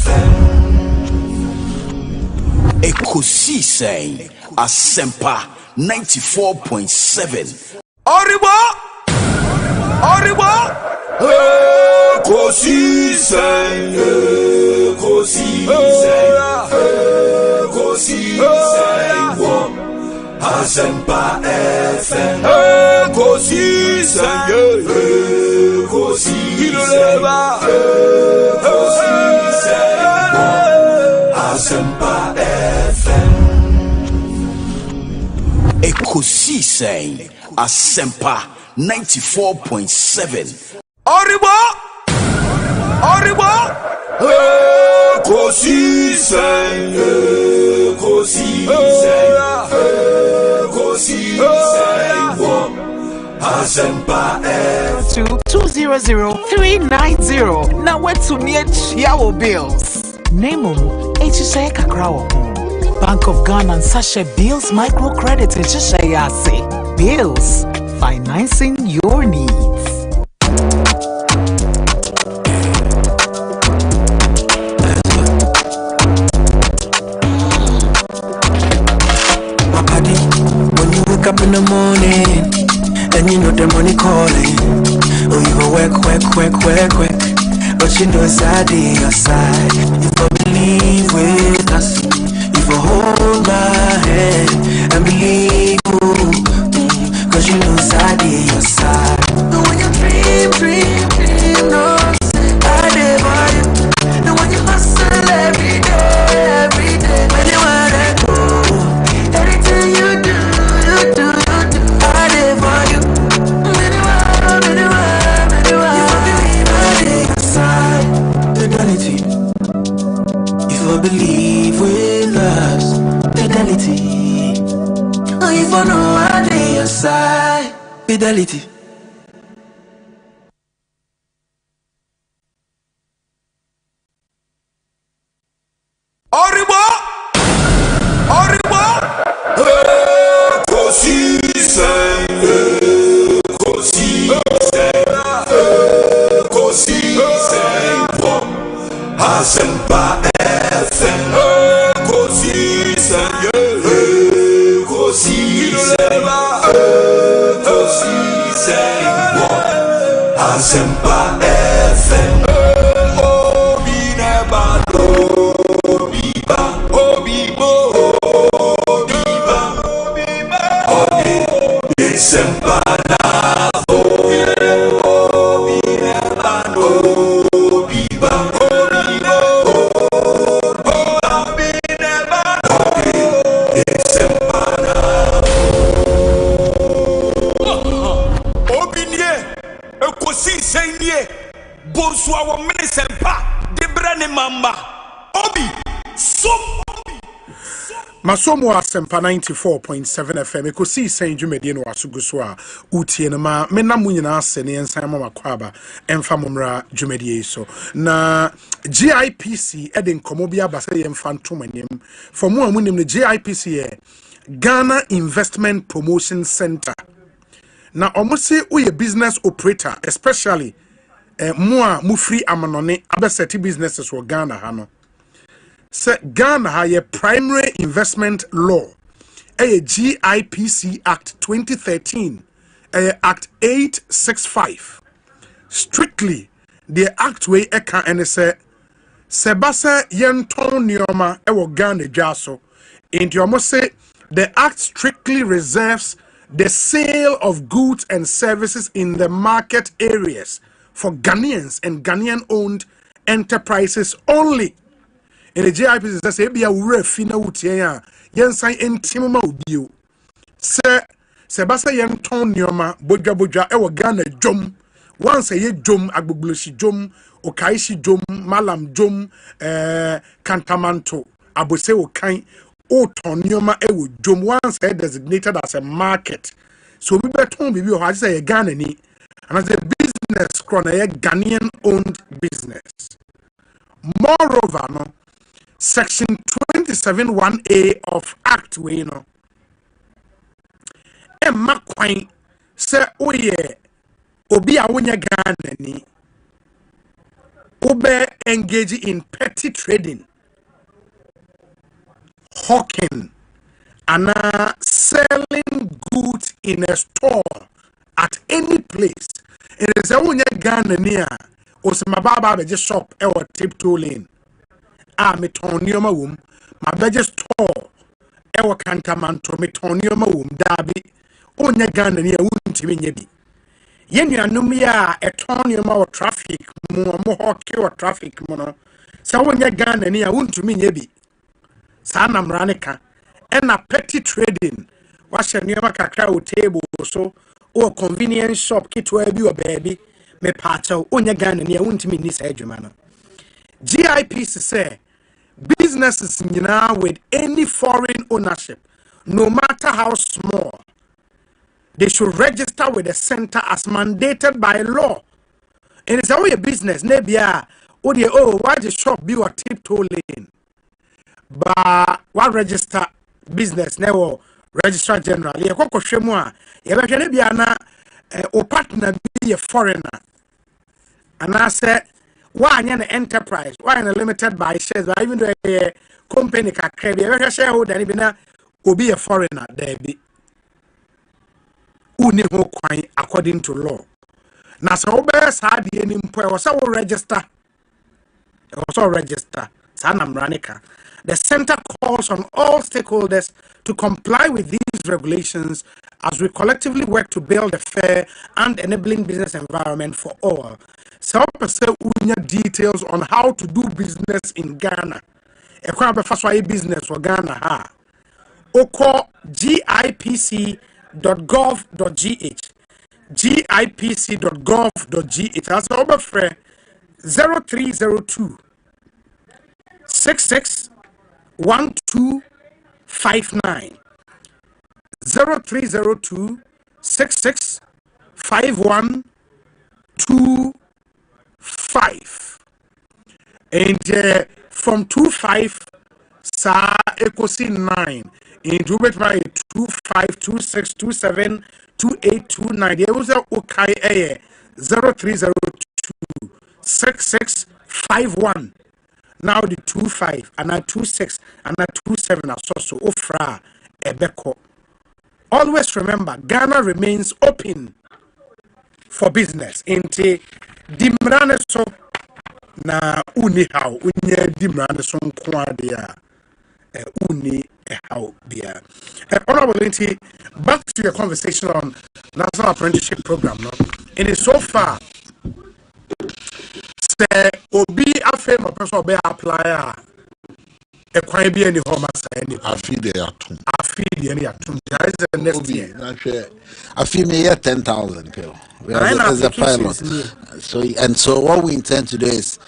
FM. Ekosiisen. Asempa 94.7. Oribo. Ekosiisen. Asempa FM. Ekosiisen. Asempa FM. Ekosiisen. Asempa 94.7. Oribo. Ekosiisen. Asempa FM. 200-390. Now where to near Chiao bills. Name Echisha Kakrawo. Bank of Ghana and Sasha Bills Microcredit Echisha Bills, financing your needs. When you wake up in the morning and you know the money calling, oh you go work, but you know it's out of your side. You go believe with us, you go hold my hand and believe, cause you know it's out of your side. And when you dream, no, I never you. And when you hustle every day, when you wanna go, anything you do, I never you. Fidelity. If I believe with us, fidelity. Oh, if I know I lay your side, fidelity. Oribo. Ekosiisen. Asempa FM. Ekosiisen. Asempa FM. Obi nebado. Obiba. Asempa navo. Obi nebado. Borsuawo Minisempa, Debrane Mamba, Obi, Masomo Asempa 94.7 FM. Ekosiisen Jumedino Asuguswa, Utienema, Menamuina Sene and Sama Kwaba, and Famumra Jumedie so. Na GIPC Eden Komobia Basay and Fantomanium. For more winning the GIPC, Ghana Investment Promotion Center. Now, almost say we a business operator, especially more mufri amanone abeseti businesses for Ghana hano. Se Ghana ha ye primary investment law, a GIPC Act 2013, Act 865. Strictly, the act way eka and say sebasa yenton nioma ewo Ghana jaso. Into almost say the act strictly reserves the sale of goods and services in the market areas for Ghanaians and Ghanaian-owned enterprises only. In the GIPC says, "Ebia ure fina utia yensan entimama ubio." Sebasa yenton nioma boja ewo Ghana jom. Once a ye jom agbuglushi jom, okaishi jom, malam jom, kantamanto, abose okai. Otonioma ewu jom once designated as a market. So we beton be or say a Ghanaian and as a business crown a Ghanaian owned business. Moreover, no, section 27(1)(a) of Act we know. Emma Quine say oye obi a wonya Ghanaian obe engage in petty trading, hawking, and selling goods in a store at any place. It is a wonya Ghanaian or some baba just shop or tiptoe lane. Me tonioma womb, my beje store ewa kantamanto me tonioma womb dabi wonya Ghanaian wouldn't be. Yenu anumia etonioma or traffic mo hockey or traffic mono. Sa wonya Ghanaian wouldn't mean yebi. Sana mranika. And a petty trading. Wash a near cacao table so or convenience shop kit where you a baby. Me pacho unya Ghanaian wouldn't mean this edgemana. GIPC say businesses now with any foreign ownership, no matter how small, they should register with the center as mandated by law. And it's our business, maybe why the shop be a tiptoe lane. But what register business now registrar general? Yeah, koko shemwa. Yeah, but maybe o partner be a foreigner. And I said, why an enterprise? Why an limited by shares? Why even though a company can carry a shareholder and even will be a foreigner? There be uniho coin according to law. Now, so best had the employer was our register. It was all register. Sanam Ranika. The center calls on all stakeholders to comply with these regulations as we collectively work to build a fair and enabling business environment for all. So, details on how to do business in Ghana. A business for Ghana. Ha. Oko gipc.gov.gh. gipc.gov.gh. That's over for 0302 66 1259 0302 66 5125 and from 25 sa Ekosiisen 9 into which by 25 26 27 28 29 there was a okay 0302 66 51. Now the 25 and a 26 and a 27 are so ofra ebeko. Always remember, Ghana remains open for business. Inte dimrane so na uni how unye dimrane so nkwa dia uni how dia. Honorable Linty, back to your conversation on National Apprenticeship Program. No, it is so far. Say obi afe mo person be apply e kwan bi any home assign afi de atum that is the next year afi me 10,000 people as a pilot. So what we intend to do is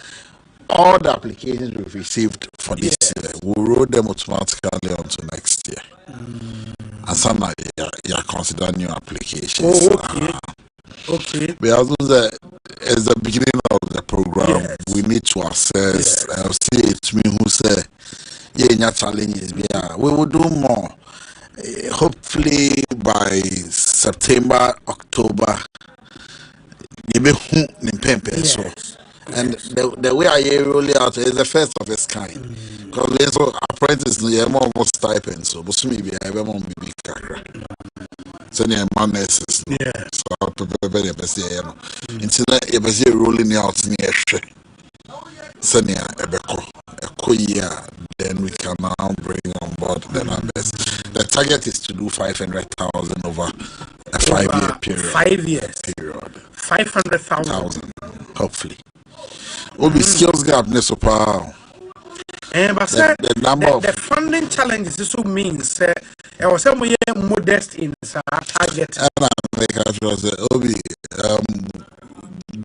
all the applications we've received for this year, we'll roll them automatically onto next year. And some you consider new applications. Okay. But as the beginning of the program, we need to assess. See, it's me who say, yeah, challenges. Yeah, we will do more. Hopefully by September, October, and the way I roll it out is the first of its kind. Because we also apprentices, we have more stipend, so maybe I have more big career. So near madness, so very best year. Until a best rolling out near Shek. So near a year, then we can now bring on board the numbers. The target is to do 500,000 over a 5-year period. 5 years. Period. 500,000. Hopefully. Will be skills gap nesopa. But the number of the funding challenges also means I was some modest in target.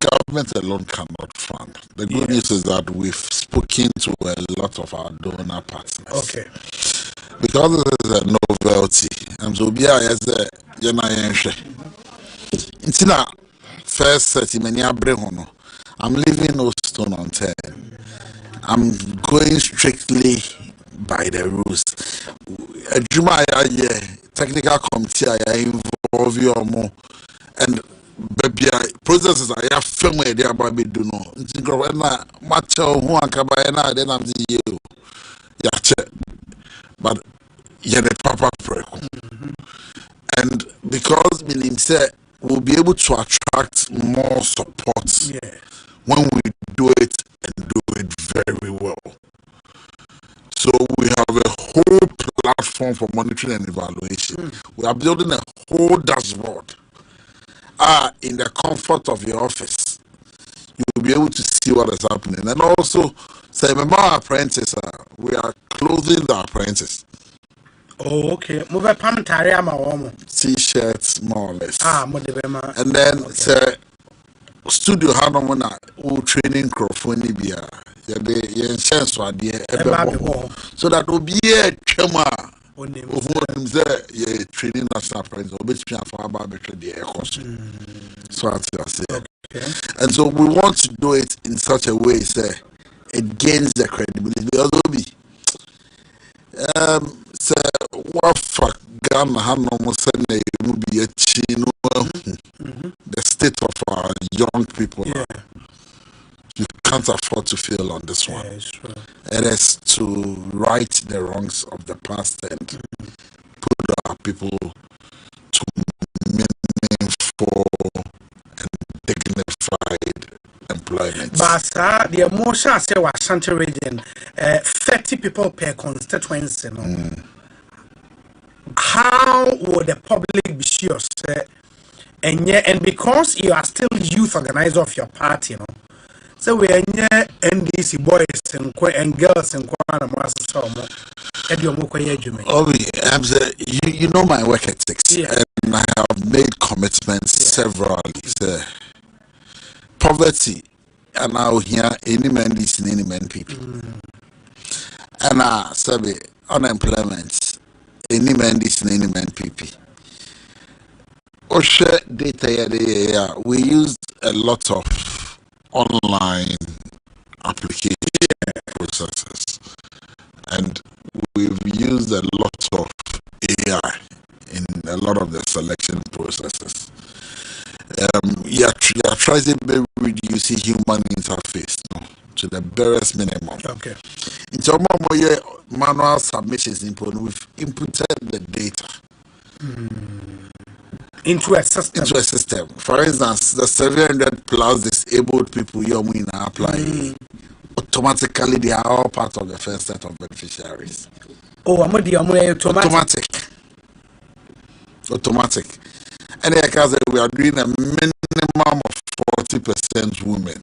Government alone cannot fund. The good news is that we've spoken to a lot of our donor partners. Okay. because it is a novelty, and so be as a it's not first set in many abrehono. I'm leaving no stone unturned. I'm going strictly by the rules. A Juma technical committee I involve you more, and baby processes I have film where they are baby do no. It's incredible. Much who are kabayana then I'm the you. Yeah, but the proper prayer. And because Minim said we'll be able to attract more support when we do it and do it very well. So we have a whole platform for monitoring and evaluation. We are building a whole dashboard. In the comfort of your office, you will be able to see what is happening. And also, say, remember our apprentices, we are clothing the apprentices. Oh, okay. Move a pantarea, my T-shirts, more or less. And then, okay. Say, studio had on training crowdfunding so that will be a chema of what training national president or between the Ekosiisen. So I say, and so we want to do it in such a way, say, it gains the credibility. So what for Ghana almost will be a chino. The state of our young people. You can't afford to fail on this one. It is to right the wrongs of the past and put our people to meaningful and dignified employment. But the emotion I say was Ashanti region, 30 people per constituency. How would the public be sure? And because you are still youth organizer of your party, so we are NDC boys and girls and you know my work ethics, and I have made commitments severally. Poverty, and now here any man is any man people, and unemployment, any man is any man people. OSHA data, we used a lot of online application processes, and we've used a lot of AI in a lot of the selection processes. Trying to reduce human interface to the barest minimum. Okay. In terms of manual submissions, we've inputted the data. Into a system. For instance, the 700 plus disabled people you're applying, automatically they are all part of the first set of beneficiaries. Oh, I'm automatic. And we are doing a minimum of 40% women.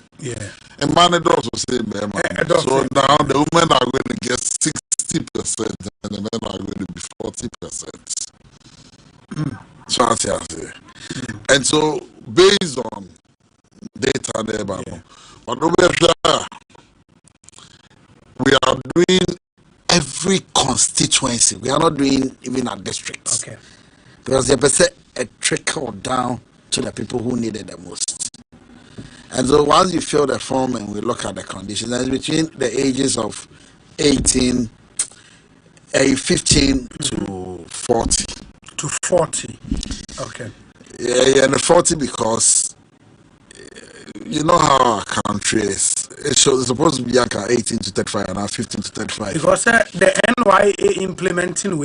And man, it also say, so now the women are going to get 60% and the men are going to be 40%. So I say. And so based on data there, but we are doing every constituency. We are not doing even our districts. Okay. Because there's a trickle down to the people who need it the most. And so once you fill the form and we look at the conditions, and between the ages of 15 to 40. To 40. Okay. Yeah, and 40 because you know how our country is. It's supposed to be like 18 to 35 and now 15 to 35. Because the NYA implementing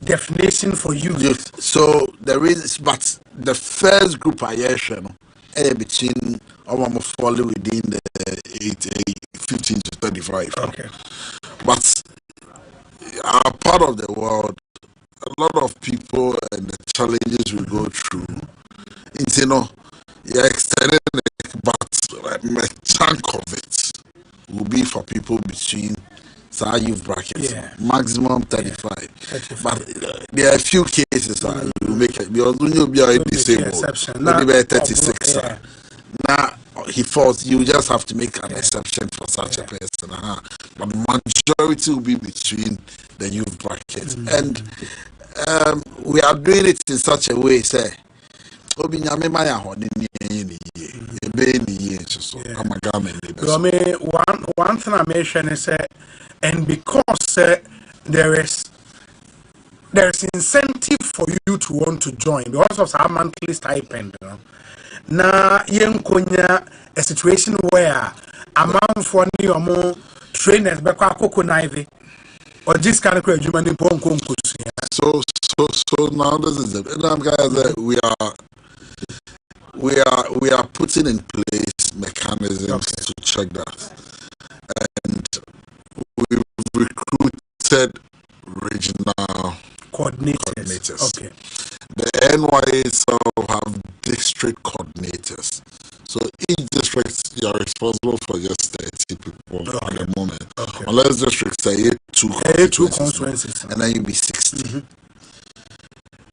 definition for youth. So there is, but the first group I between almost falling within the 15 to 35. Okay. But our part of the world, a lot of people and the challenges we go through, you're extending it, but a chunk of it will be for people between youth brackets, maximum 35. But there are a few cases you make it because when you'll be disabled, maybe 36. Now he falls, you just have to make an exception for such a person. but the majority will be between the youth bracket. And we are doing it in such a way, say, one thing I mentioned is, and because there is incentive for you to want to join because of our monthly stipend. Na yenkonya a situation where a man for new more trainers back naive or this kind of human in So now this is it. And guys, we are putting in place mechanisms to check that, and we've recruited regional coordinators. Okay. The NYAs have district coordinators. So each district, you are responsible for just 30 people at the moment. Okay. Unless districts say two constituencies, and then you'll be 60.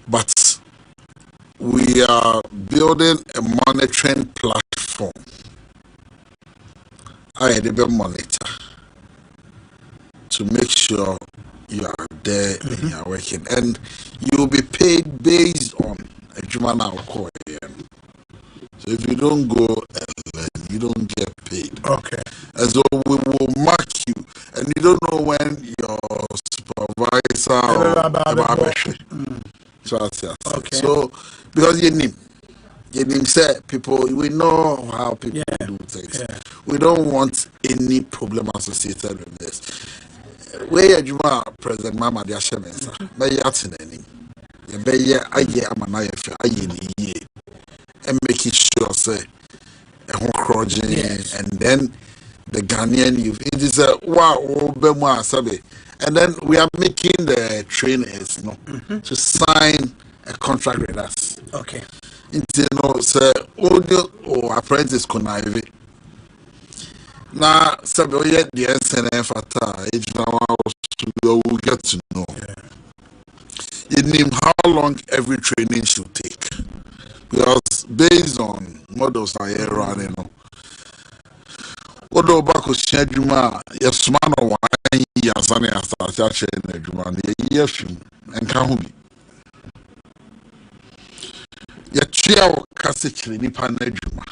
But we are building a monitoring platform. I monitor to make sure you are there and you are working, and you will be paid based on a Jumana call. So if you don't go and you don't get paid. Okay. And so we will mark you, and you don't know when your supervisor okay. So because you name say people, we know how people do things. Yeah. We don't want any problem associated with this. Where you are, President Mama Diashemensa, may yatineni, you may and make it sure, say, and then the Ghanaian youth. It is a and then we are making the trainers to sign a contract with us. Okay. Say, audio or apprentice connive. Now, yet the SNF will get to know. In him how long every training should take. Because based on models I hear running, although back with Sheduma, yes, man, or 1 year, Sunny, I started the Juma, the year film, and Kahubi. Yet, chair cassette, Nipan Juma.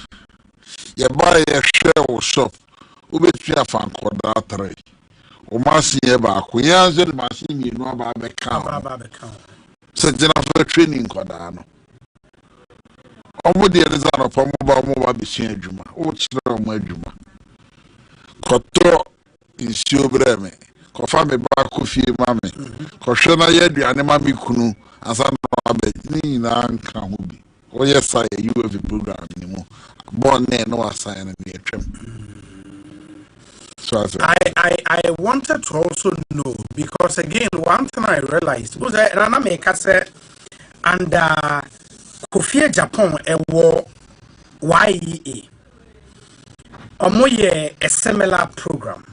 You buy a shell shop. Ubetria fan quadratre. O machine back. We answer the machine, you know about the count. Said Jennifer training quadrano. Omo the result of mobile machine Juma. O children, Juma. Coto in Siobreme. Confirm back coffee, mammy. Coshona yet the animami kunu, as I know Nina and Kamubi. Oh, yes, I you have a program anymore. Born there, no assign and the trim. So I wanted to also know, because again, one thing I realized was that Ranameka said, and Kofi Japan a war YEA. Omoye a similar program.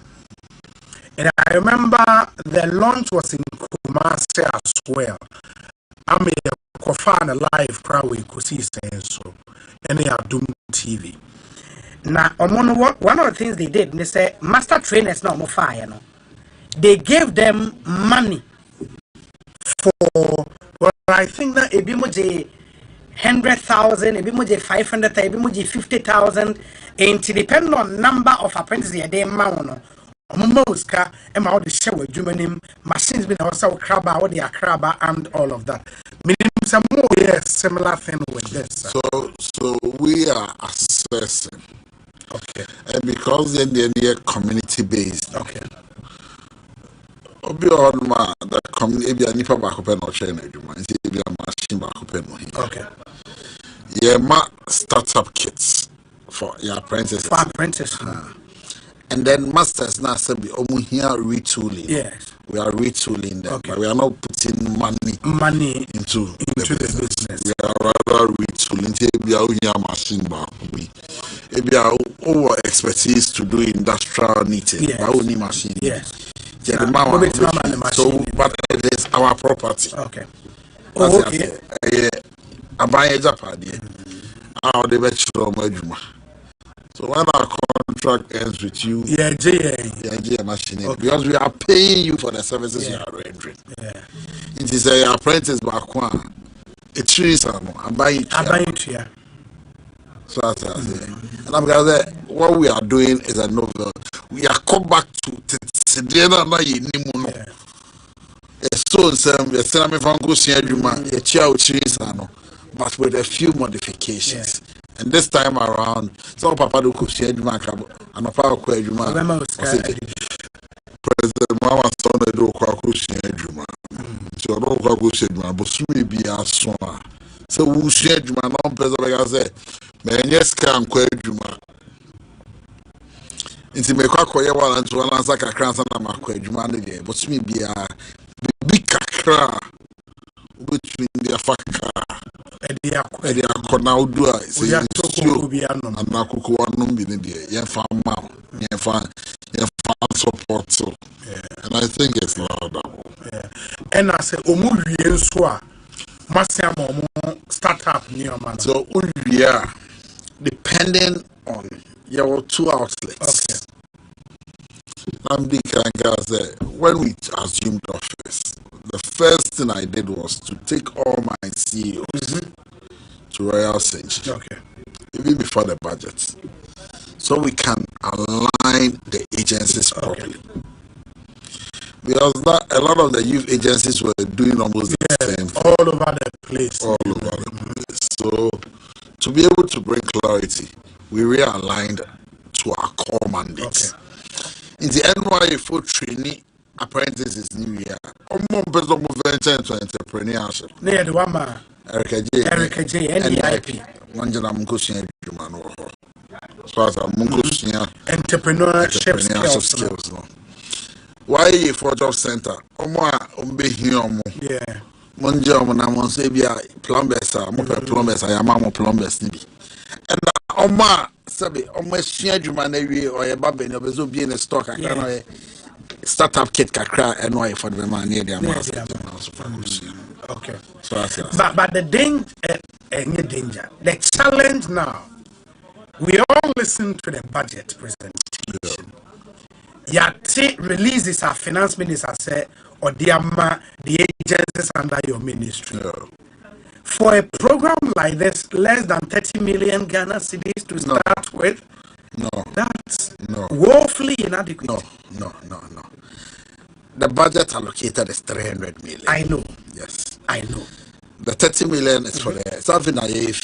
And I remember the launch was in Kumasi as well. I mean, Kofana live crowd with Ekosiisen so and they are Doom TV. Now, one of the things they did, they said master trainers not more fire. No, they gave them money for I think that a bimoji 100,000, a bimoji 500,000, a bimoji 50,000, and to depend on number of apprentices they mount. Moska and all the shower German machines been also crabba or the crabba and all of that. Meaning some more similar thing with this. So we are assessing. Okay. And because then they're community based. Okay. The community nipa back open or chain machine back open. Okay. Yeah, startup kits for your apprentices. For apprentices. And then masters now say we here retooling. Yes. We are retooling them. Okay. But we are not putting money into the business. We are rather retooling. We are here machine back. We are over expertise to do industrial knitting. Yes. Only machine. Yes. So, but it is our property. Okay. Oh, okay. I buy a Japan. How the bachelor. So when our contract ends with you. Yeah, machine. Okay. Because we are paying you for the services you are rendering. Yeah. It is a apprentice back one. It's reason I'm buying it. So that's and I'm gonna say what we are doing is a novel. We are come back to Sedena na Yenimuno. So we are from but with a few modifications. And this time around, some Papa do Kushia and a power President Mama son do Kushia Juma. So I don't go Kushia, but soon be a son. So we share Juma, non president, I say, Yes, can Juma. Into me Kakoya and to an answer Kakran and Makwe Juma, but soon be a big kakra between the Afaka. Edia kona udua se and na kuku wanum bi ne de ye fa ma ye fa support so and I think it's laudable. And I say omu wie nso a masiam omu startup ni o man. So we are depending on your two outlets. Okay. When we assumed office, the first thing I did was to take all my CEOs to Royal Cinch. Okay. Even before the budget. So we can align the agencies properly. Okay. Because a lot of the youth agencies were doing almost the same thing. All over the place. All over the place. So to be able to bring clarity, we realigned to our core mandates. Okay. In the NYA for training apprentices new year, person venture into entrepreneurship. Near the Wama Erica J, NEIP. Manjana Munkusia Jumano. So as a Munkusia entrepreneurship skills. Why a for job center? Oma Umbe Hiomo. Yeah. Monja Monamon Sabia plumbers are plumbers, I am plumbers. And Oma Sabi, almost share Jumanery or a baby, and there will be in a stock. I can startup kit kakra and why for the man near their master. Okay. So but the danger, the challenge now, we all listen to the budget presentation. Yati releases our finance minister say or the agencies under your ministry. Yeah. For a program like this, less than 30 million Ghana cedis to start with, that's woefully inadequate. No. The budget allocated is 300 million. I know. Yes. I know. The 30 million is for the something I yes.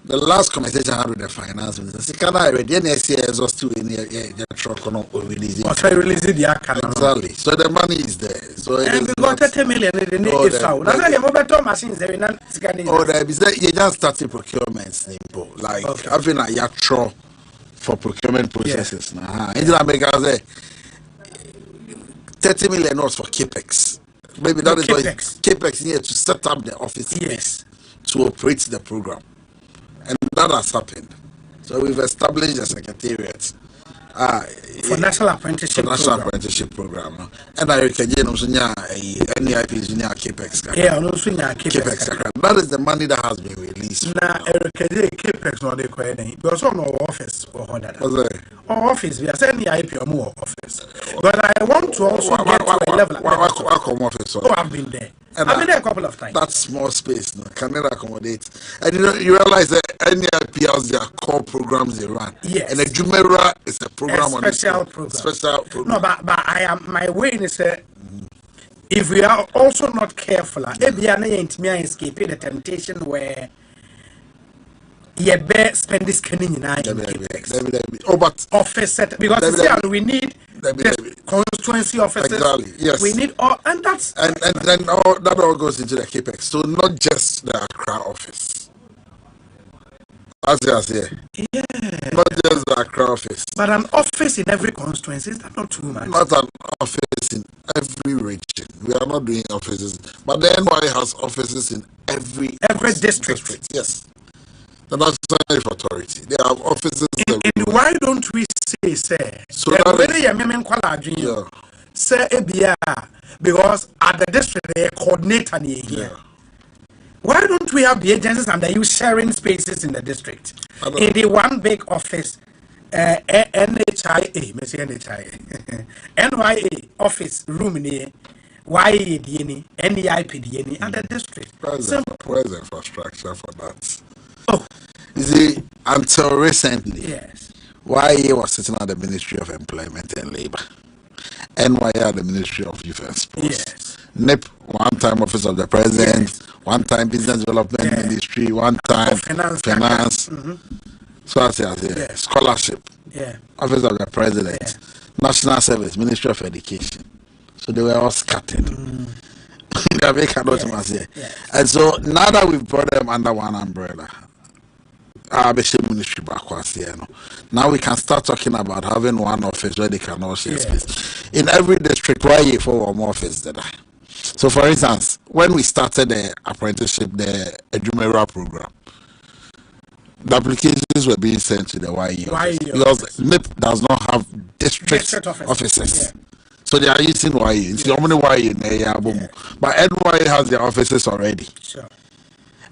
The last conversation I had with the finance minister, can I read any SCS or still in the truck or releasing? Exactly. So the money is there. So and we got 30 million in the native south. That's why the mobile machines there. You just started procurement, like having a yatro for procurement processes. In America, 30 million was for capex. Maybe that is why capex here to set up the office space to operate the program. And that has happened. So we've established a secretariat for National Apprenticeship Program. And I reckon NEIP is Capex. Yeah, also Capex. That is the money that has been released. Now, Capex not the because on our office or our office, we are saying NEIP or more office. But I want to also get to a level. I've been there. I've been there a couple of times. That small space can never accommodate. And you realize that NEIP has their core programs they run. Yes. And the Jumera is a program special program. No, but my way is if we are also not careful, maybe I escape the temptation where you better spend this canning in but office set because we need constituency offices. Exactly. Yes. We need all, and that's and then that all goes into the capex. So not just the Accra office. As I say, not just the Accra office, but an office in every constituency. Is that not too much? Not an office in every region. We are not doing offices, but the NY has offices in every district. Yes. The National Health Authority. They have offices. Why don't we say, so because at the district they coordinate and here. Why don't we have the agencies under you sharing spaces in the district? In the one big office, NHIA, Monsieur NHIA, NYA office room near YA DNA, NEIP DNA, and the district. Where's the infrastructure for that? Oh, you see, until recently, yes, YA was sitting at the Ministry of Employment and Labor, NYA at the Ministry of Youth and Sports. Yes. NIP, one time Office of the President, yes. One time Business Development Ministry, one time Finance. So I say, yes. Scholarship, Office of the President, National Service, Ministry of Education. So they were all scattered. They make a lot of say. And so now that we've brought them under one umbrella, ministry backwards here. Now we can start talking about having one office where they can all share space. In every district, why you for one office that I. So for instance, when we started the apprenticeship, the Ejumera program, the applications were being sent to the YE office because NIP does not have district offices. So they are using YE. It's the only YE in the area. But NYE has their offices already. Sure.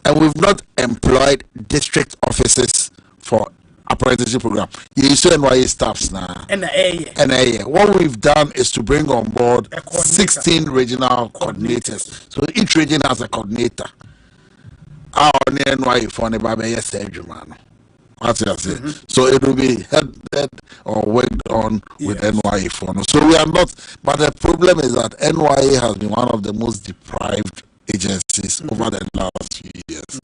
And we've not employed district offices for apprenticeship program. You see NYE staffs now. NAA. What we've done is to bring on board 16 regional coordinators. So each region has a coordinator. Our NYE for so it will be headed or worked on with NYE for. So we are not, but the problem is that NYE has been one of the most deprived agencies over the last few years.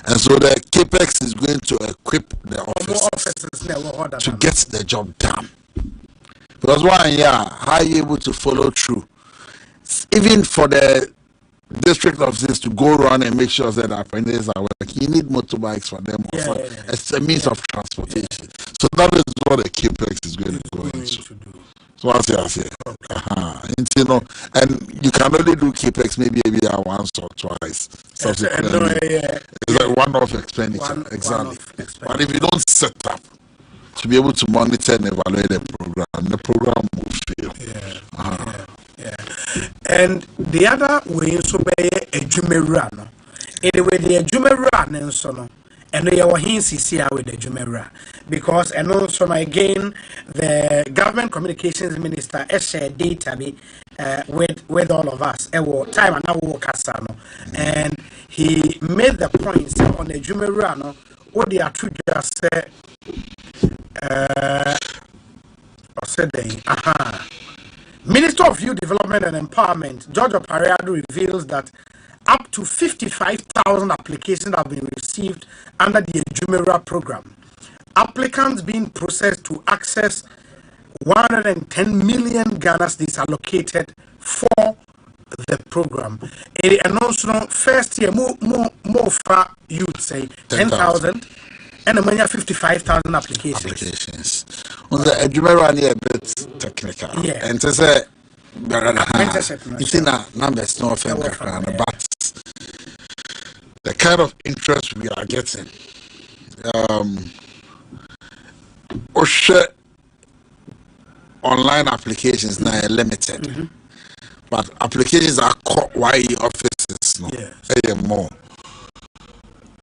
And so the CAPEX is going to equip the officers to get the job done. Because how are you able to follow through? Even for the district offices to go around and make sure that apprentices are working, you need motorbikes for them. It's a means of transportation. So that is what the CAPEX is going to go into. So I say, and you can only do CAPEX maybe once or twice. It's like one-off expenditure, exactly. But if you don't set up to be able to monitor and evaluate the program will fail. And the other way so be a Jumerano. Anyway, the Jumeran and so on. And they are here with the Jumera because and also again the government communications minister shared data with all of us time and now and he made the points on the Jumera what they are to just say Minister of Youth Development and Empowerment George Opariado reveals that up to 55,000 applications have been received under the Jumera program. Applicants being processed to access 110 million Ghana cedis allocated for the program. And also, first year, more for youth say 10,000 and a many 55,000 applications. On the Jumera, a bit technical. And to say, it's in a numbers no but the kind of interest we are getting, online applications now are limited, but applications are caught YE offices more.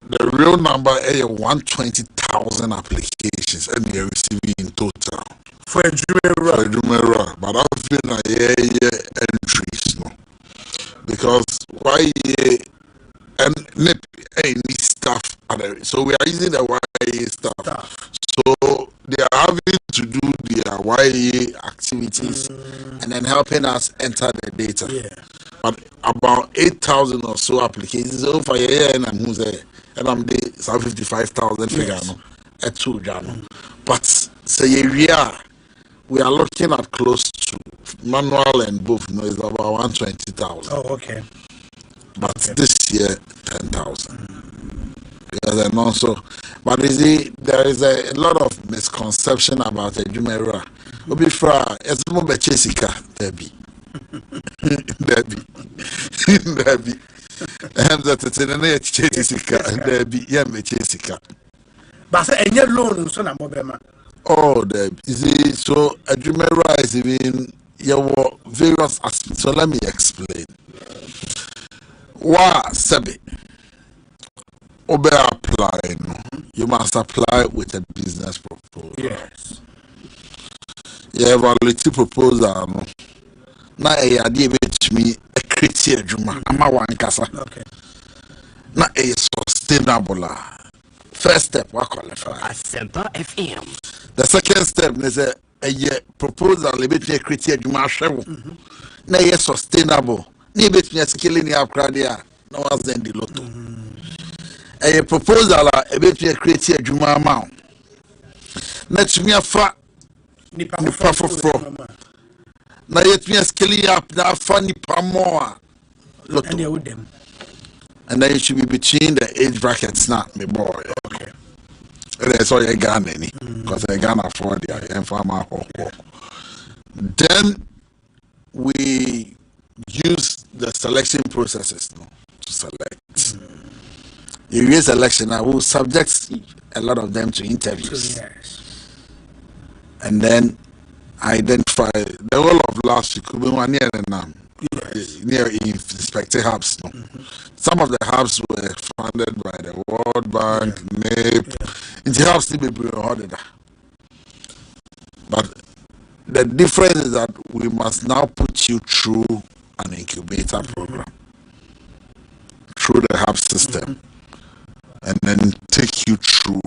The real number is 120,000 applications and they are receiving in total. For a Jumera, but I feel like entries, no, because YA and NIP any staff, so we are using the YA staff. So they are having to do their YA activities and then helping us enter the data. But about 8,000 or so applications over here, and I'm there, and I'm there, some 55,000 figure, no, at 2 Jano. But say we are looking at close to manual and both, is about 120,000. Oh, okay. But this year, 10,000. Because and also, but you see, there is a lot of misconception about a Jumera. Obifra, it's more Jessica, Debbie. Debbie. And that it's in a Jessica, Debbie, Jessica. But any loan, so I'm Obama. Oh, so a Jumera is even various aspects. So let me explain. Wa Sebi obe apply no. You must apply with a business proposal. Yes. Yeah, evaluate proposal no. Na idea bet me a criteria juma. Ama one kasa. Okay. Na sustainable. First step, what qualify? Asempa FM. The second step is a proposal about a criteria juma show. Na sustainable. Ni bet me scaling up crowd. No was then the lotto. A proposal about a criteria juma amount. Let me a fa nipa for. Na yet me scaling up na funny pa more lotto. And then you should be between the age brackets now, my boy. Okay. That's all you Ghanaian, because I can't afford the informal. Then we use the selection processes to select. You use selection, I will subject a lot of them to interviews. Yes. And then identify the whole of last week, we were near near inspecting hubs. Some of the hubs were funded by the World Bank, NAP. The hubs still be ordered. But the difference is that we must now put you through an incubator program, through the hub system, and then take you through.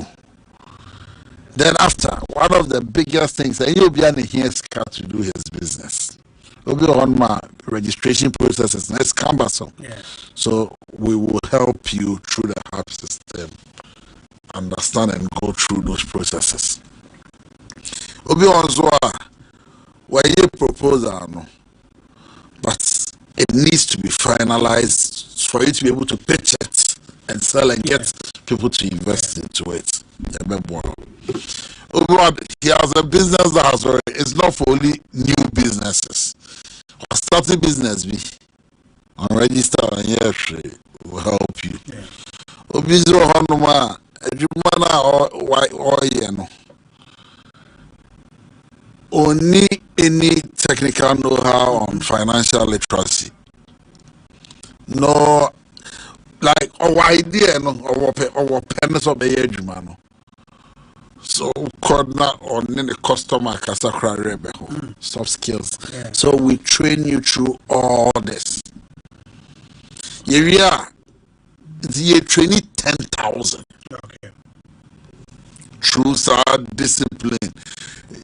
Then after, one of the biggest things, and you'll be here to do his business. We'll be on my registration processes. It's cumbersome. So we will help you through the hub system, understand and go through those processes. We'll be on where you proposal, no, but it needs to be finalized for you to be able to pitch it and sell and get people to invest into it. He has a business that it's not for only new businesses. Starting business be on register and will help you. Only any technical know-how on financial literacy. No, like our idea, no, our penance of the edge, so could not on the customer soft skills. So we train you through all this. You training 10,000. Okay. Through our discipline.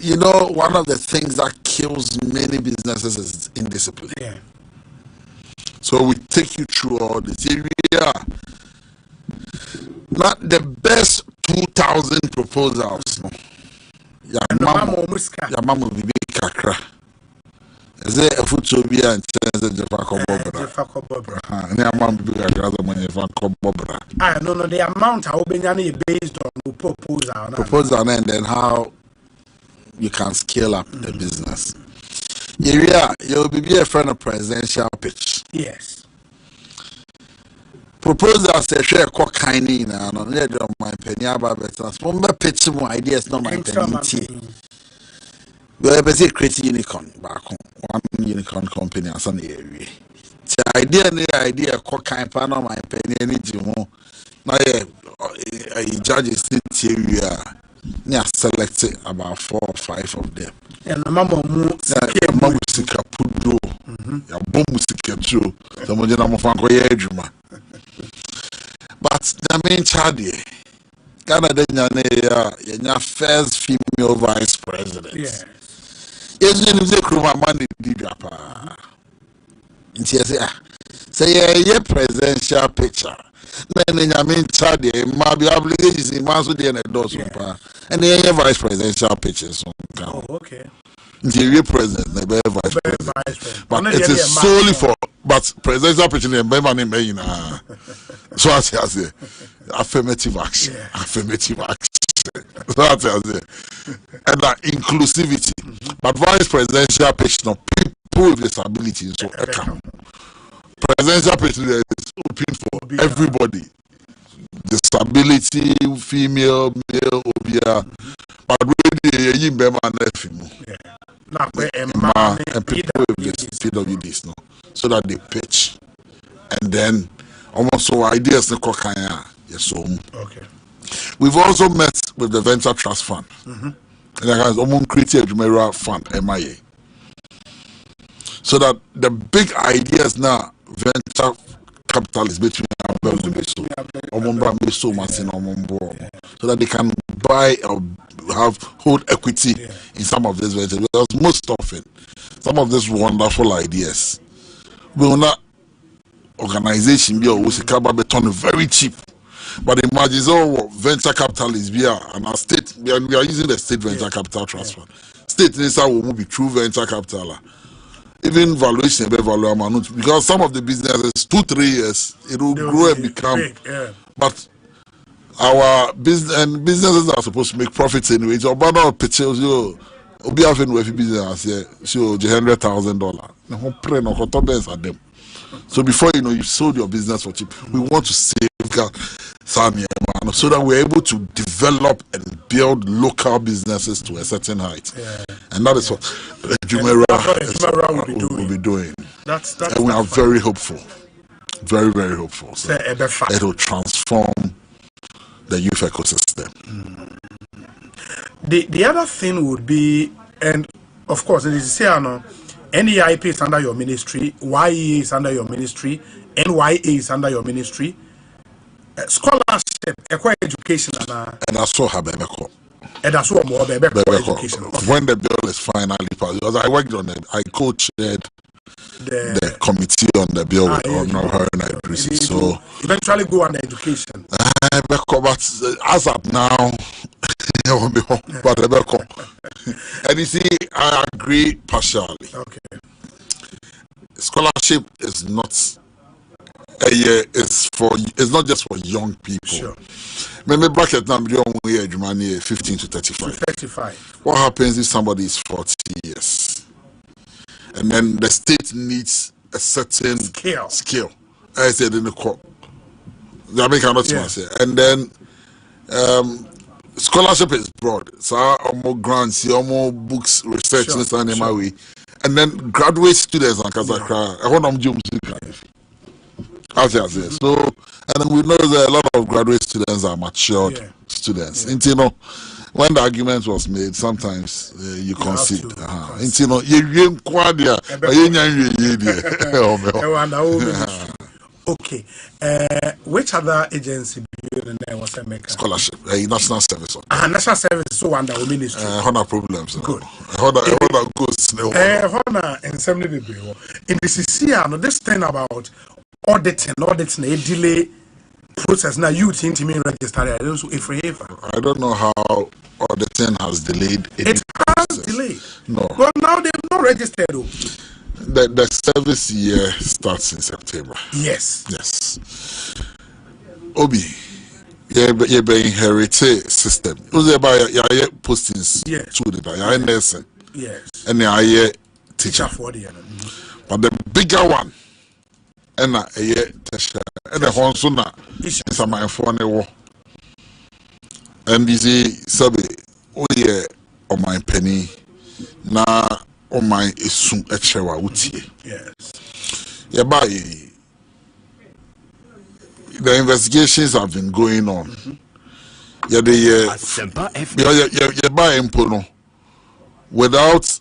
You know, one of the things that kills many businesses is indiscipline. So we take you through all this. Not the best 2,000 proposals. Your mom will be kakra. Is there a food to be and chance the Jaffa? No, the amount I will be based on the proposal. Proposal and then how you can scale up the business. You'll be a friend of presidential pitch. Yes. Proposal say share what kind in and on the my penny about better. Remember pitch more ideas, not my penny. We have a create unicorn back home. One unicorn company as an area. The idea what kind panel my penny energy more. Now a judge is area. They selected about 4 or 5 of them. And the mama musika pudo. Ya bomb musika too. The Mojana Mofanko Yejuma. But the main child, Ghana Denya first female vice president. Yes. Yes, you say Kruma Mani Dijapa. And she say, yeah, presidential picture. Then in your main child, might be obligations in Masu and Dosupa. And then vice presidential pictures. Oh, okay. The president, the vice president. But it is solely for, but presidential picture and Beman in so I say, affirmative action. Affirmative action. So I say, and that inclusivity. But vice presidential picture, people with disabilities, so presidential picture is open for everybody. Disability, female, male, obia. But really, you be man and people with PWDs, no, so that they pitch, and then almost so ideas the kokanya, So Okay. we've also met with the Venture Trust Fund. And there has almost created a Jumeirah Fund, MIA. So that the big ideas now, venture capital is between so that they can buy or hold equity in some of these ventures. Because most often, some of these wonderful ideas will not organization be or turn very cheap. But imagine venture capitalists and our state we are using the state venture capital trust fund. State will be true venture capital. Even valuation because some of the businesses 2-3 years it will grow and become big, but our businesses are supposed to make profits anyway. So about pictures you be having with business here show $100,000. So before you know you sold your business for cheap, we want to safeguard so that we're able to develop and build local businesses to a certain height. And that is what Jumeirah will be doing. And we are very hopeful. Very, very hopeful. So it will transform the youth ecosystem. The other thing would be, and of course, it is NEIP is under your ministry, YEA is under your ministry, NYA is under your ministry. Scholarship, education, and that's what happened. And that's what more education. When the bill is finally passed, because I worked on it, I co-chaired the committee on the bill with Honorable Idrisi. So eventually go on education. But as of now, but and you see, I agree partially. Okay. Scholarship is not. It's not just for young people. Sure. Maybe bracket number 15 to 35. What happens if somebody is 40 years? And then the state needs a certain skill. I said in the court. And then scholarship is broad. So more grants, more books, research, and then graduate students and Kazakra. So, and then we know that a lot of graduate students are matured students. And you know, when the argument was made, sometimes you concede. You know, okay. Which other agency was making scholarship? National Service. National Service. So under our ministry. Honor problems. Good. Honor goes. Honor and assembly people. In the CCR, this thing about auditing a delay process. Now you think to me register. I don't know how auditing has delayed. It has delayed. No. Well, now they've not registered. The service year starts in September. Yes. Obi, you be inherited system. Who's about your postings? To the nursing. Yes. And the teacher for the but the bigger one. And a and the Honsuna is a man for an war. And this is Sabi, oh yeah, on my penny, na on my soon at Shewa Uti. Yes. Yeah, by the investigations have been going on. Yeah, the Asempa FM. Yeah, by Impono without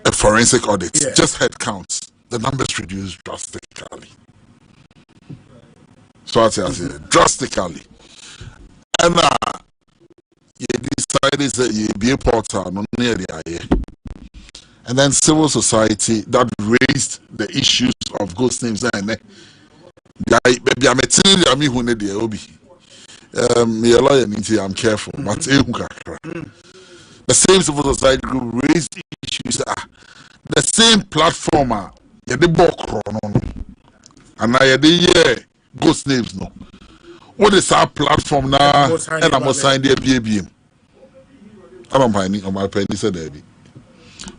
a forensic audit, just head counts. The numbers reduced drastically. So I say drastically. And you decided that you be a portal no near the eye. And then civil society that raised the issues of ghost names and baby I'm a tell me who need the obi. Me a lawyer I'm careful, but the same civil society group raised issues. The same platform the book and I the ghost names no. What is our platform now? And I'm sign the BBM. I don't mind on my penny said Eddie.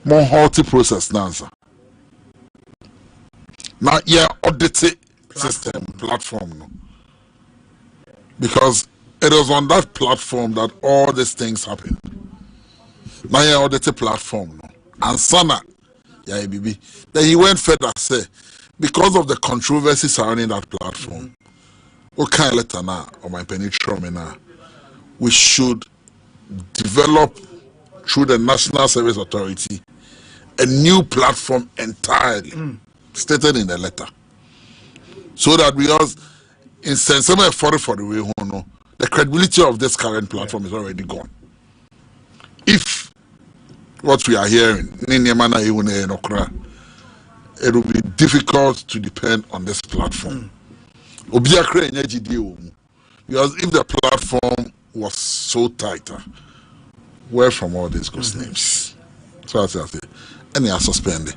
More halty process now, sir. Now audited system platform no. Because it was on that platform that all these things happened. Now audited platform no. And Sana BB. Then he went further, say, because of the controversy surrounding that platform, what kind of letter now, or my penetration now, we should develop through the National Service Authority a new platform entirely stated in the letter. So that because in Sensema for the way home, the credibility of this current platform is already gone. If what we are hearing, it will be difficult to depend on this platform. Because if the platform was so tighter, where from all these ghost names? So I say, and they are suspended.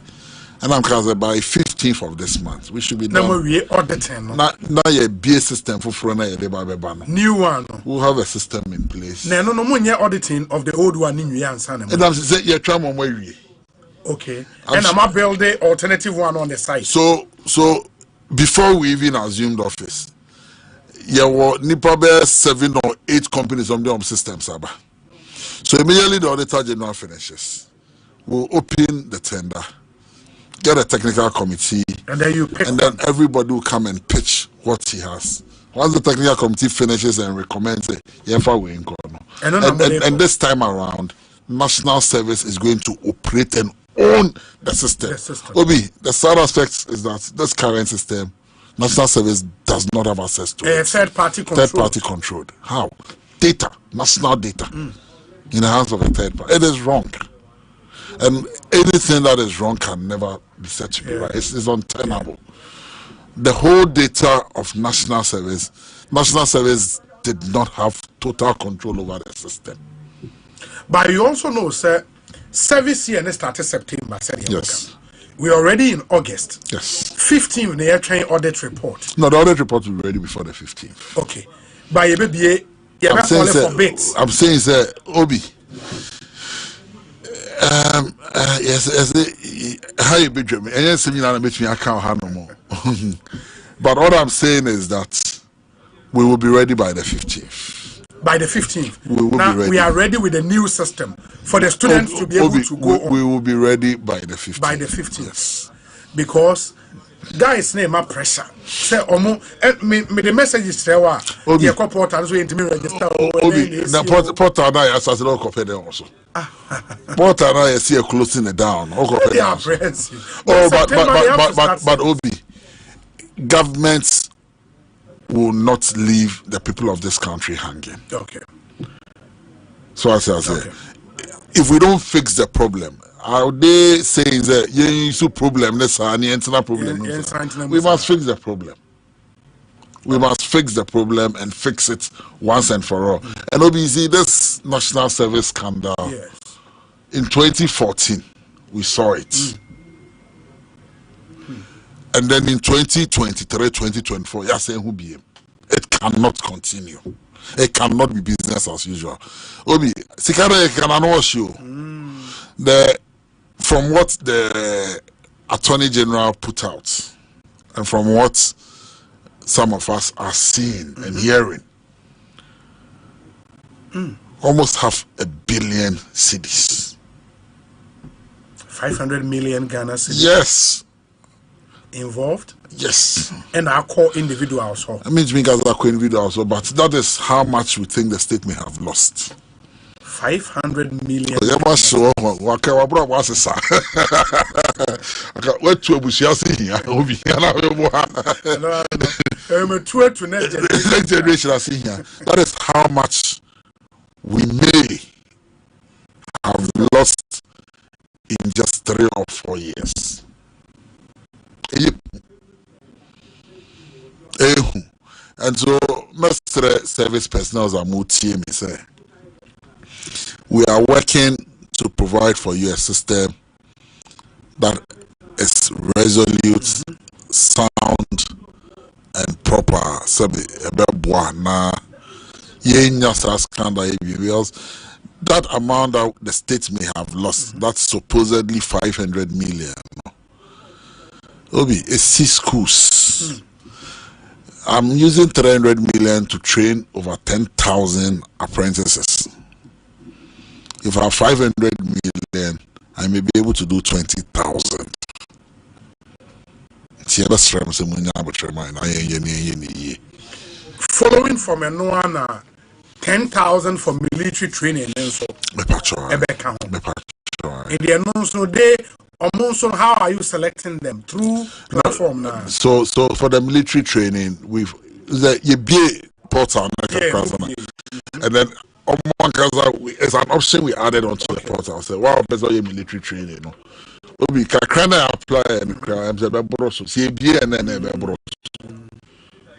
And I'm saying by 15th of this month, we should be done. Now we auditing. Now a BA system for new one. We'll have a system in place. No more auditing of the old one in Yansan. And I'm saying, you're trying to way. Okay. And I'm building alternative one on the site. So before we even assumed office, there were probably 7 or 8 companies on the system, Saba. So immediately the Auditor General finishes, we'll open the tender, get a technical committee, and then you pick then everybody will come and pitch what he has. Once the technical committee finishes and recommends it, and this time around, National Service is going to operate and own the system. Obi, the sad aspect is that this current system, National Service does not have access to it. Third party controlled. How? Data, national data, in the hands of a third party. It is wrong. And anything that is wrong can never be said to be right. It's untenable. The whole data of National Service did not have total control over the system. But you also know, sir, service here started September. Yes. We're already in August. Yes. 15th, the airtrain audit report. No, the audit report will be ready before the 15th. Okay. But you be I'm saying, sir, Obi. Yes, how you be dreaming? And yes, I can't have no more. But what I'm saying is that we will be ready by the 15th. By the 15th. We will be ready. We are ready with a new system for the students to be able to go on. We will be ready by the 15th. By the 15th. Yes. Because guys name my pressure. Say me the message is say wa the portal so intimi register the portal na ya say no copy them also. Portal na ya see closing it down. They are apprehensive. But Obi, governments will not leave the people of this country hanging. Okay. So I say, if we don't fix the problem, are they saying that you problem? We must fix the problem. We must fix the problem and fix it once and for all. And obviously, this National Service scandal in 2014, we saw it. And then in 2023, 2024, you're saying who be him? It cannot continue. It cannot be business as usual. Obi, Sikara can wash you. From what the Attorney General put out, and from what some of us are seeing and hearing, almost 500 million cedis. 500 million Ghana cedis. Yes. Involved? Yes. And our core individuals. I mean, our core individuals, but that is how much we think the state may have lost. 500 million. What to next generation are seeing here. That is how much we may have lost in just 3 or 4 years. And so, Master Service personnel are more team say. We are working to provide for you a system that is resolute, sound, and proper. Because that amount that the state may have lost, that's supposedly 500 million. Obi, it's 6 schools. I'm using 300 million to train over 10,000 apprentices. If I have 500 million, I may be able to do 20,000. following from a Noana 10,000 for military training and so in the announced no day almost how are you selecting them through platform now? So for the military training we've you be portal and then it's an option we added onto the portal. So wow, better military training, no. We can apply and crime the broso. See be and then broso.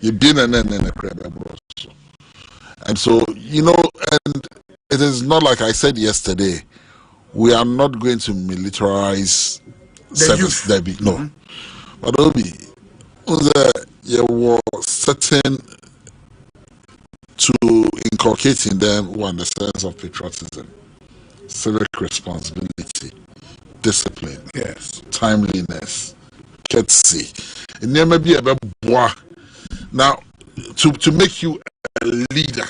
You been and then broso. And so and it is not like I said yesterday, we are not going to militarize service Debbie. No. But there was certain to inculcate in them one the sense of patriotism, civic responsibility, discipline, timeliness, courtesy. It never be a boy. Now, to make you a leader,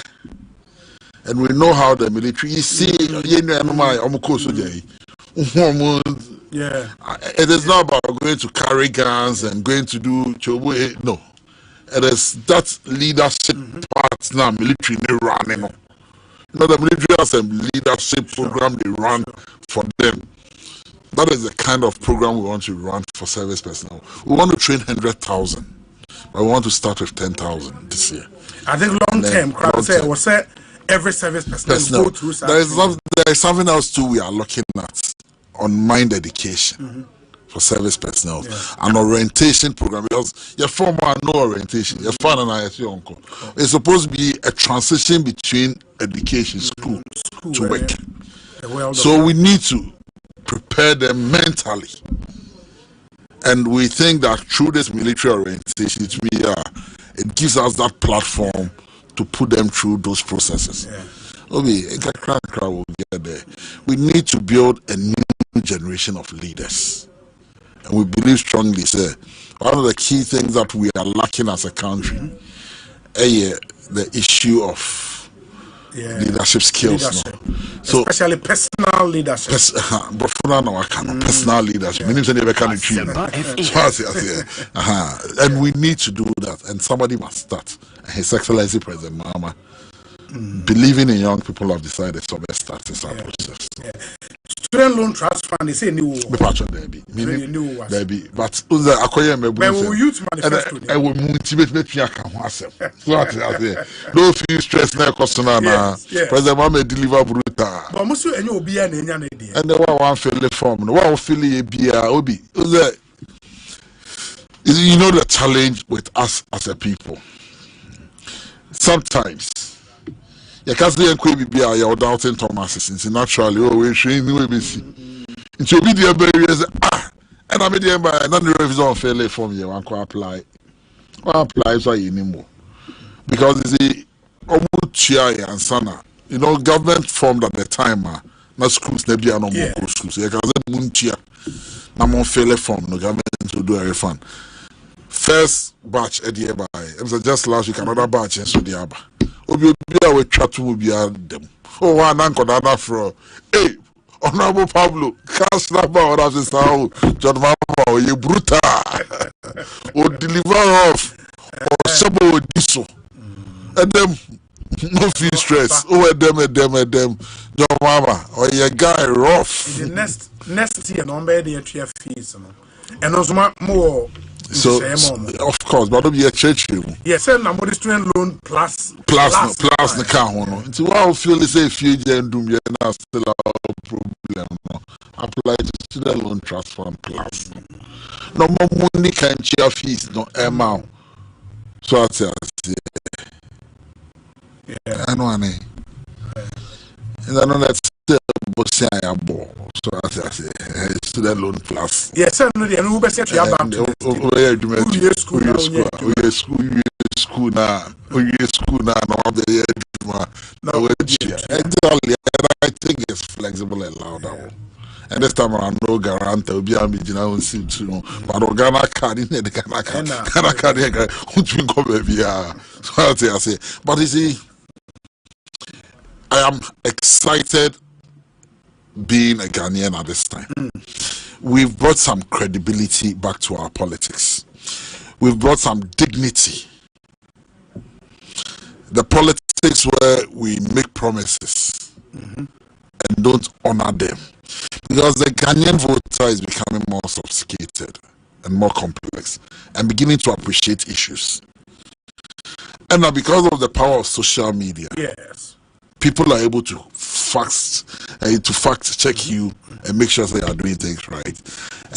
and we know how the military. You see, it is not about going to carry guns and going to do no. It is that leadership part now, military running. The military has a leadership program they run for them. That is the kind of program we want to run for service personnel. We want to train 100,000, but we want to start with 10,000 this year. I think long term, was every service personnel go through. There is something else too we are looking at on mind education. For service personnel, an orientation program, because your former no orientation, your father and I uncle. It's supposed to be a transition between education, school to work. So we need to prepare them mentally, and we think that through this military orientation, it gives us that platform to put them through those processes. We'll get there. We need to build a new generation of leaders. And we believe strongly, sir, one of the key things that we are lacking as a country, the issue of leadership skills. So, especially personal leadership. Personal leadership. And we need to do that. And somebody must start. His Excellency President Mahama, believing in young people, have decided to start this process. Student loan trust fund, they say new. But but youth manifesto. I will motivate me to no feel stress now, President Mama deliver brutal. But most of you be an and the one feel the form. One feel obi. The challenge with us as a people. Sometimes. You can't say you're doubting Thomas since naturally we're showing you ABC. It's be the barriers and I made the revision fairly from you and can apply. So anymore. Because it's a and Sana. Government formed at the time, not schools, maybe no more schools. You can say Muntia. No more fairly formed, no government to do a refund. First batch at the by. It was just last week, another batch in Sudiaba. We try to be them. Oh, one uncle, another fro. Hey, Honorable Pablo, cast number or as how John Mama, you brutal. Or deliver off or somebody this so. And them no feel stress. Oh, them. John Mama, or your guy rough. The next year, no the fees. And also more. So, of course, but don't be a church. Yes, and I'm student loan plus the car. So, I feel the same future and doom, you're still a problem. Apply to student loan trust fund plus. No more money can share fees, no amount. So, I say, I know, and I know that's still so I say, student loan plus. Yes, sir. No, the best yet. School now. I think it's flexible and loud. And this time around, no guarantee will be a median sim too. But Ghana card in the Ghana card, which will come every year. So I say, but you see, I am excited being a Ghanaian at this time. We've brought some credibility back to our politics. We've brought some dignity. the politics where we make promises and don't honor them. Because the Ghanaian voter is becoming more sophisticated and more complex and beginning to appreciate issues. And now because of the power of social media, yes, people are able to fact check you and make sure they are doing things right.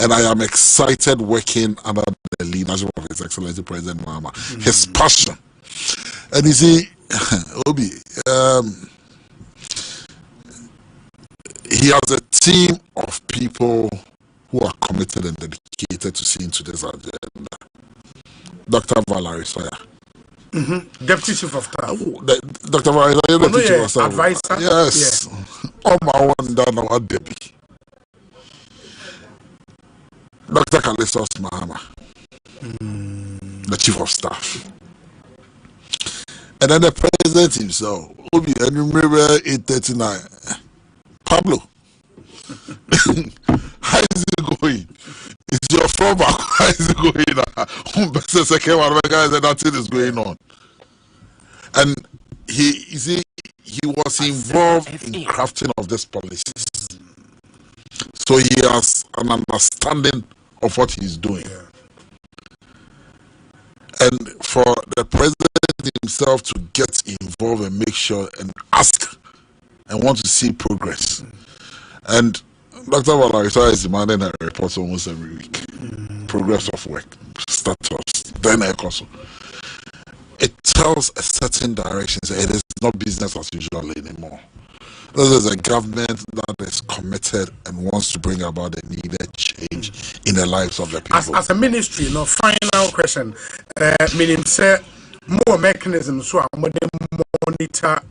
And I am excited working under the leadership of His Excellency President Mahama. His passion. And you see, Obi, he has a team of people who are committed and dedicated to seeing to this agenda. Dr. Valerie Sawyer. Deputy Chief of Staff. Dr. Valerie Sawyer, Deputy Chief of Staff. Advisor. Yes. Oh, my one down our Debbie. Dr. Kalistos Mahama, the Chief of Staff. And then the President himself, Obi, and remember 839. Pablo, how is it going? It's your fallback. How is it going? The second one, guys, and nothing is going on. And he was involved in crafting of these policies. So he has an understanding of what he's doing. And for the President himself to get involved and make sure and ask and want to see progress. And Dr. Valarisa is demanding a report almost every week. Progress of work, status, then Ekosiisen. It tells a certain direction. So it is not business as usual anymore. This is a government that is committed and wants to bring about the needed change in the lives of the people. As a ministry, final question. Meaning, say, more mechanisms so monitor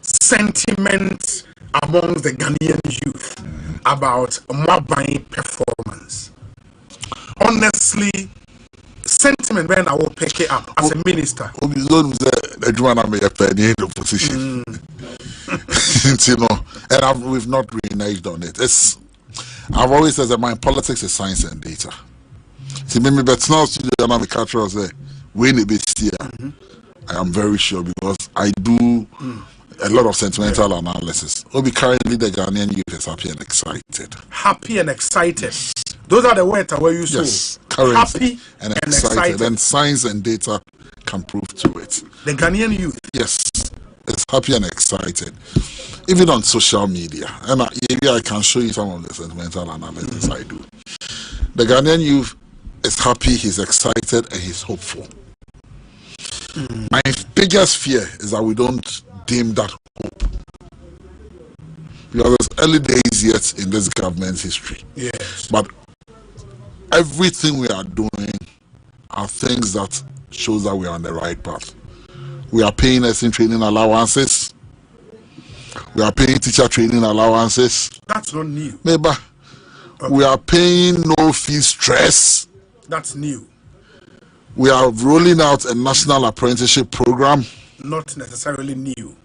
sentiment amongst the Ghanaian youth about mobile performance. Honestly, sentiment when I will pick it up as a minister. Position. You know, and we've not reneged on it. I've always said that my politics is science and data. See, maybe but now the culture say when it be here. I am very sure because I do a lot of sentimental analysis. Obi, currently the Ghanaian youth is happy and excited. Happy and excited. Those are the words that were used. Yes, happy and excited. And science and data can prove to it. The Ghanaian youth. Yes, is happy and excited. Even on social media. And maybe I can show you some of the sentimental analysis I do. The Ghanaian youth is happy, he's excited, and he's hopeful. My biggest fear is that we don't dim that hope. Because it's early days yet in this government's history. Yes. But everything we are doing are things that shows that we are on the right path. We are paying nursing training allowances. We are paying teacher training allowances. That's not new. Maybe. Okay. We are paying no fee stress. That's new. We are rolling out a national apprenticeship program. Not necessarily new.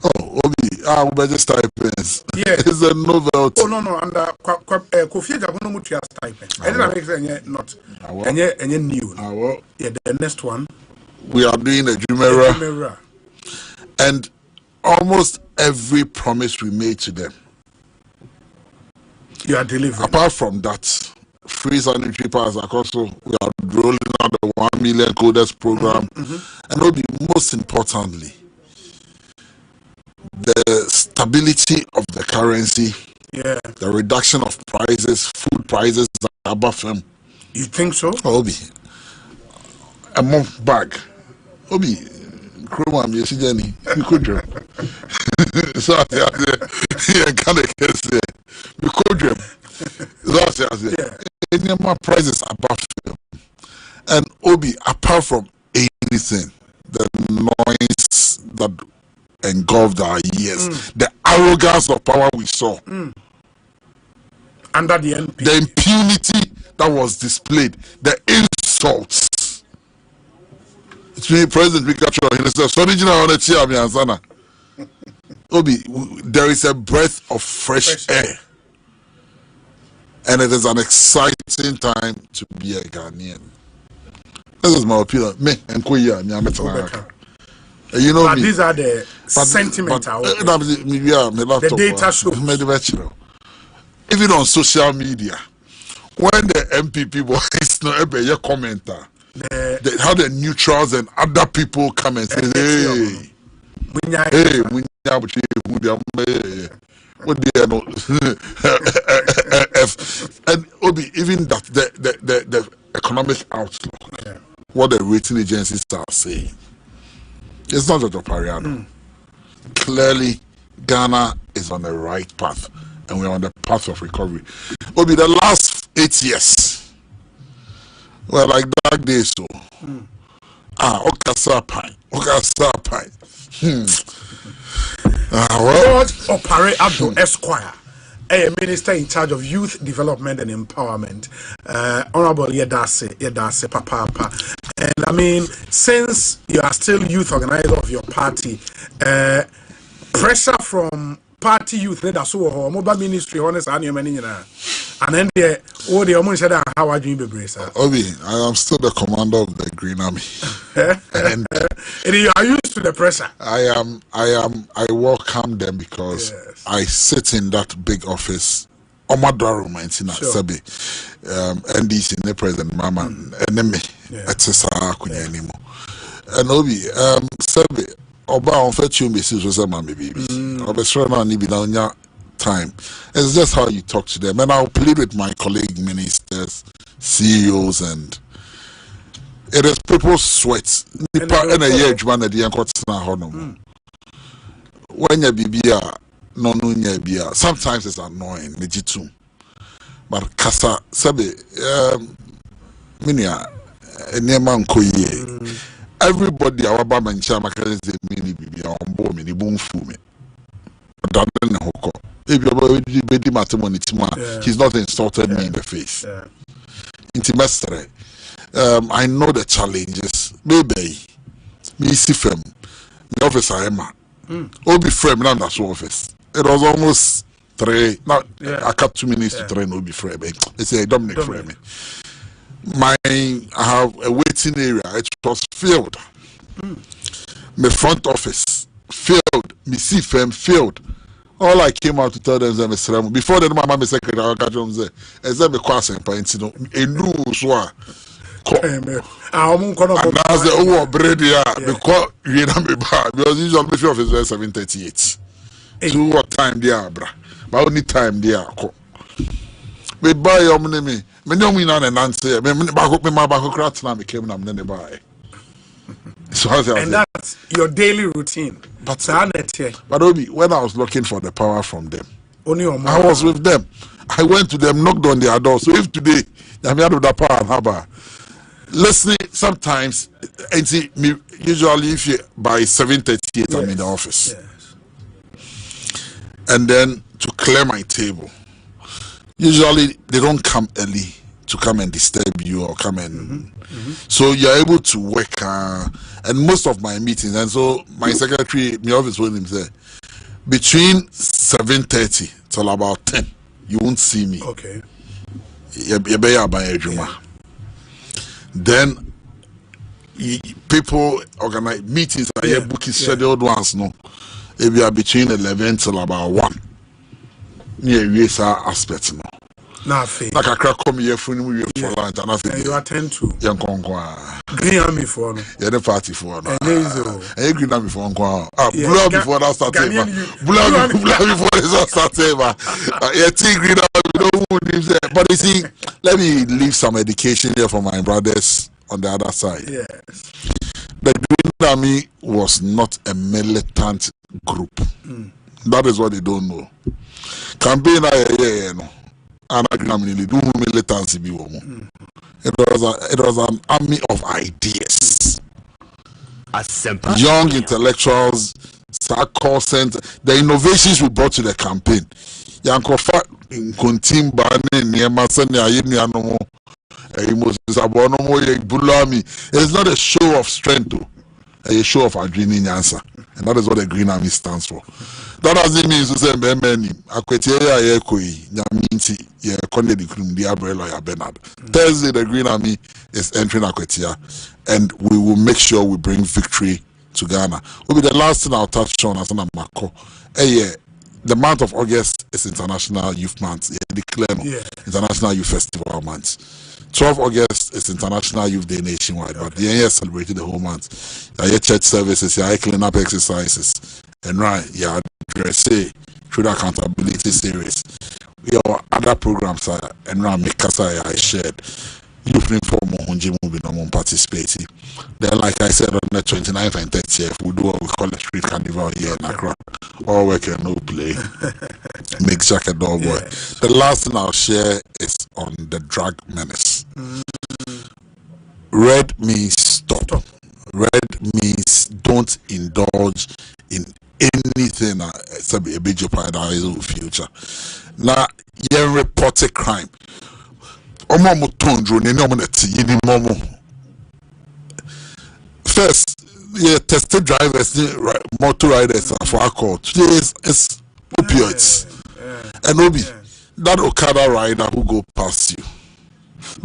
Oh, Obi, we just stipends. Yeah. It's a novelty. Oh, no. And Kofi Jabono stipend. I didn't make sense. Not. And new. Yeah, the next one. We are doing a Jumera. And almost every promise we made to them, you are delivering. Apart from that, free sanitary pads are also, we are rolling out the 1 million coders program. And will be most importantly, the stability of the currency, the reduction of prices, food prices above them. You think so? Obi, a month back. Obi, Chroma, I'm just Jenny. You could dream. So I can't say, you could dream. So I say, any more prices above them. And Obi, apart from anything, the noise that engulfed our ears, the arrogance of power we saw, under the NP, the impunity that was displayed, the insults. It's me, President Pikachu. He says, Obi, there is a breath of fresh air. And it is an exciting time to be a Ghanaian. This is my opinion. Me and Kuya, You know, but these are the sentimental. The data shows. Even on social media, when the MPP boys no ever your commenter, how the neutrals and other people come and say, hey, what they are not, and Obi, even that the economic outlook, what the rating agencies are saying, it's not Dr. Pariano. Clearly, Ghana is on the right path, and we're on the path of recovery. Obi, the last 8 years were like dark days, so. Okasa Pine. George Opare Abdul Esquire, a minister in charge of youth development and empowerment. Honorable Yedase Papa. And I mean, since you are still youth organizer of your party, pressure from party youth leaders who mobile ministry honest and and then the almost said how are you be Obi, I am still the commander of the Green Army. And you are used to the pressure. I welcome them because I sit in that big office. Omadaro Maintina Sabi, NDC in the president Mama enemy at Sasa Kunyanimo. And Obi, Sabi, Oba on fetching basis was a mammy baby. Obesrana Nibi Danya time. It's just how you talk to them. And I'll plead with my colleague ministers, CEOs, and it is people's sweat. When you be sometimes it's annoying, but Kasa Sabi Minia Neman Koye. Everybody our Baba and Chama can say mini be on board mini boom fume. If he's not insulted me in the face. Intimestre. I know the challenges. Maybe me see firm. The office I am. Obi frame now that's office. It was almost 3. Now I cut 2 minutes to train Obi frame. It's a Dominic frame. I have a waiting area. It was filled. My front office filled. Me see firm filled. All I came out to tell them is before the mama secretary I got them say me kwase Asempa enu so a and as the over bread because you know me bad because usually my office is 7:38 so what time there bra but only time there me buy your money me no me na answer me back crack na me came na me buy. So and that's your daily routine. But Obi, when I was looking for the power from them, I was with them. I went to them, knocked on their door. So if today I'm out of the power and harbor, listening sometimes, and see me usually if you by 7:38 I'm in the office, and then to clear my table. Usually they don't come early to come and disturb you or come and so you're able to work and most of my meetings, and so my secretary, my office told him say between 7:30 till about 10 you won't see me. Okay. Then people organize meetings and booking scheduled ones no if you are between 11 till about 1 near aspect no. Like a crack come here for lunch and nothing. You attend to young Kongwa. Green Army for no. Yeah, the party for no. And Green Army for Kongwa. Blood before that started. Blood before that started. Yeah, Green Army. But you see, let me leave some education here for my brothers on the other side. Yes. The Green Army was not a militant group. That is what they don't know. Campaign no. And militancy it was an army of ideas. Young intellectuals, call center, the innovations we brought to the campaign. It's not a show of strength, though. A show of adrenaline, and that is what the Green Army stands for. That doesn't mean to say many. Thursday, the Green Army is entering Akwetia, and we will make sure we bring victory to Ghana. Will be the last thing I'll touch on as an Amako. The month of August is International Youth Month. International Youth Festival Month. 12 August is International Youth Day nationwide, but the year celebrated the whole month. Your church services, your clean up exercises, and your address through the accountability series. Your other programs are and Mikasa I shared. Youth inform Honji moving on participating. Then, like I said, on the 29th and 30th, we do what we call a street carnival here in Accra. All work and no play. Make jacket dog boy. The last thing I'll share is on the drug menace. Red means stop. Red means don't indulge in anything that's a big jeopardize your future. Now, you report a crime. First, tested drivers, motor riders for alcohol. Today is opioids. And Obi, that Okada rider who go past you,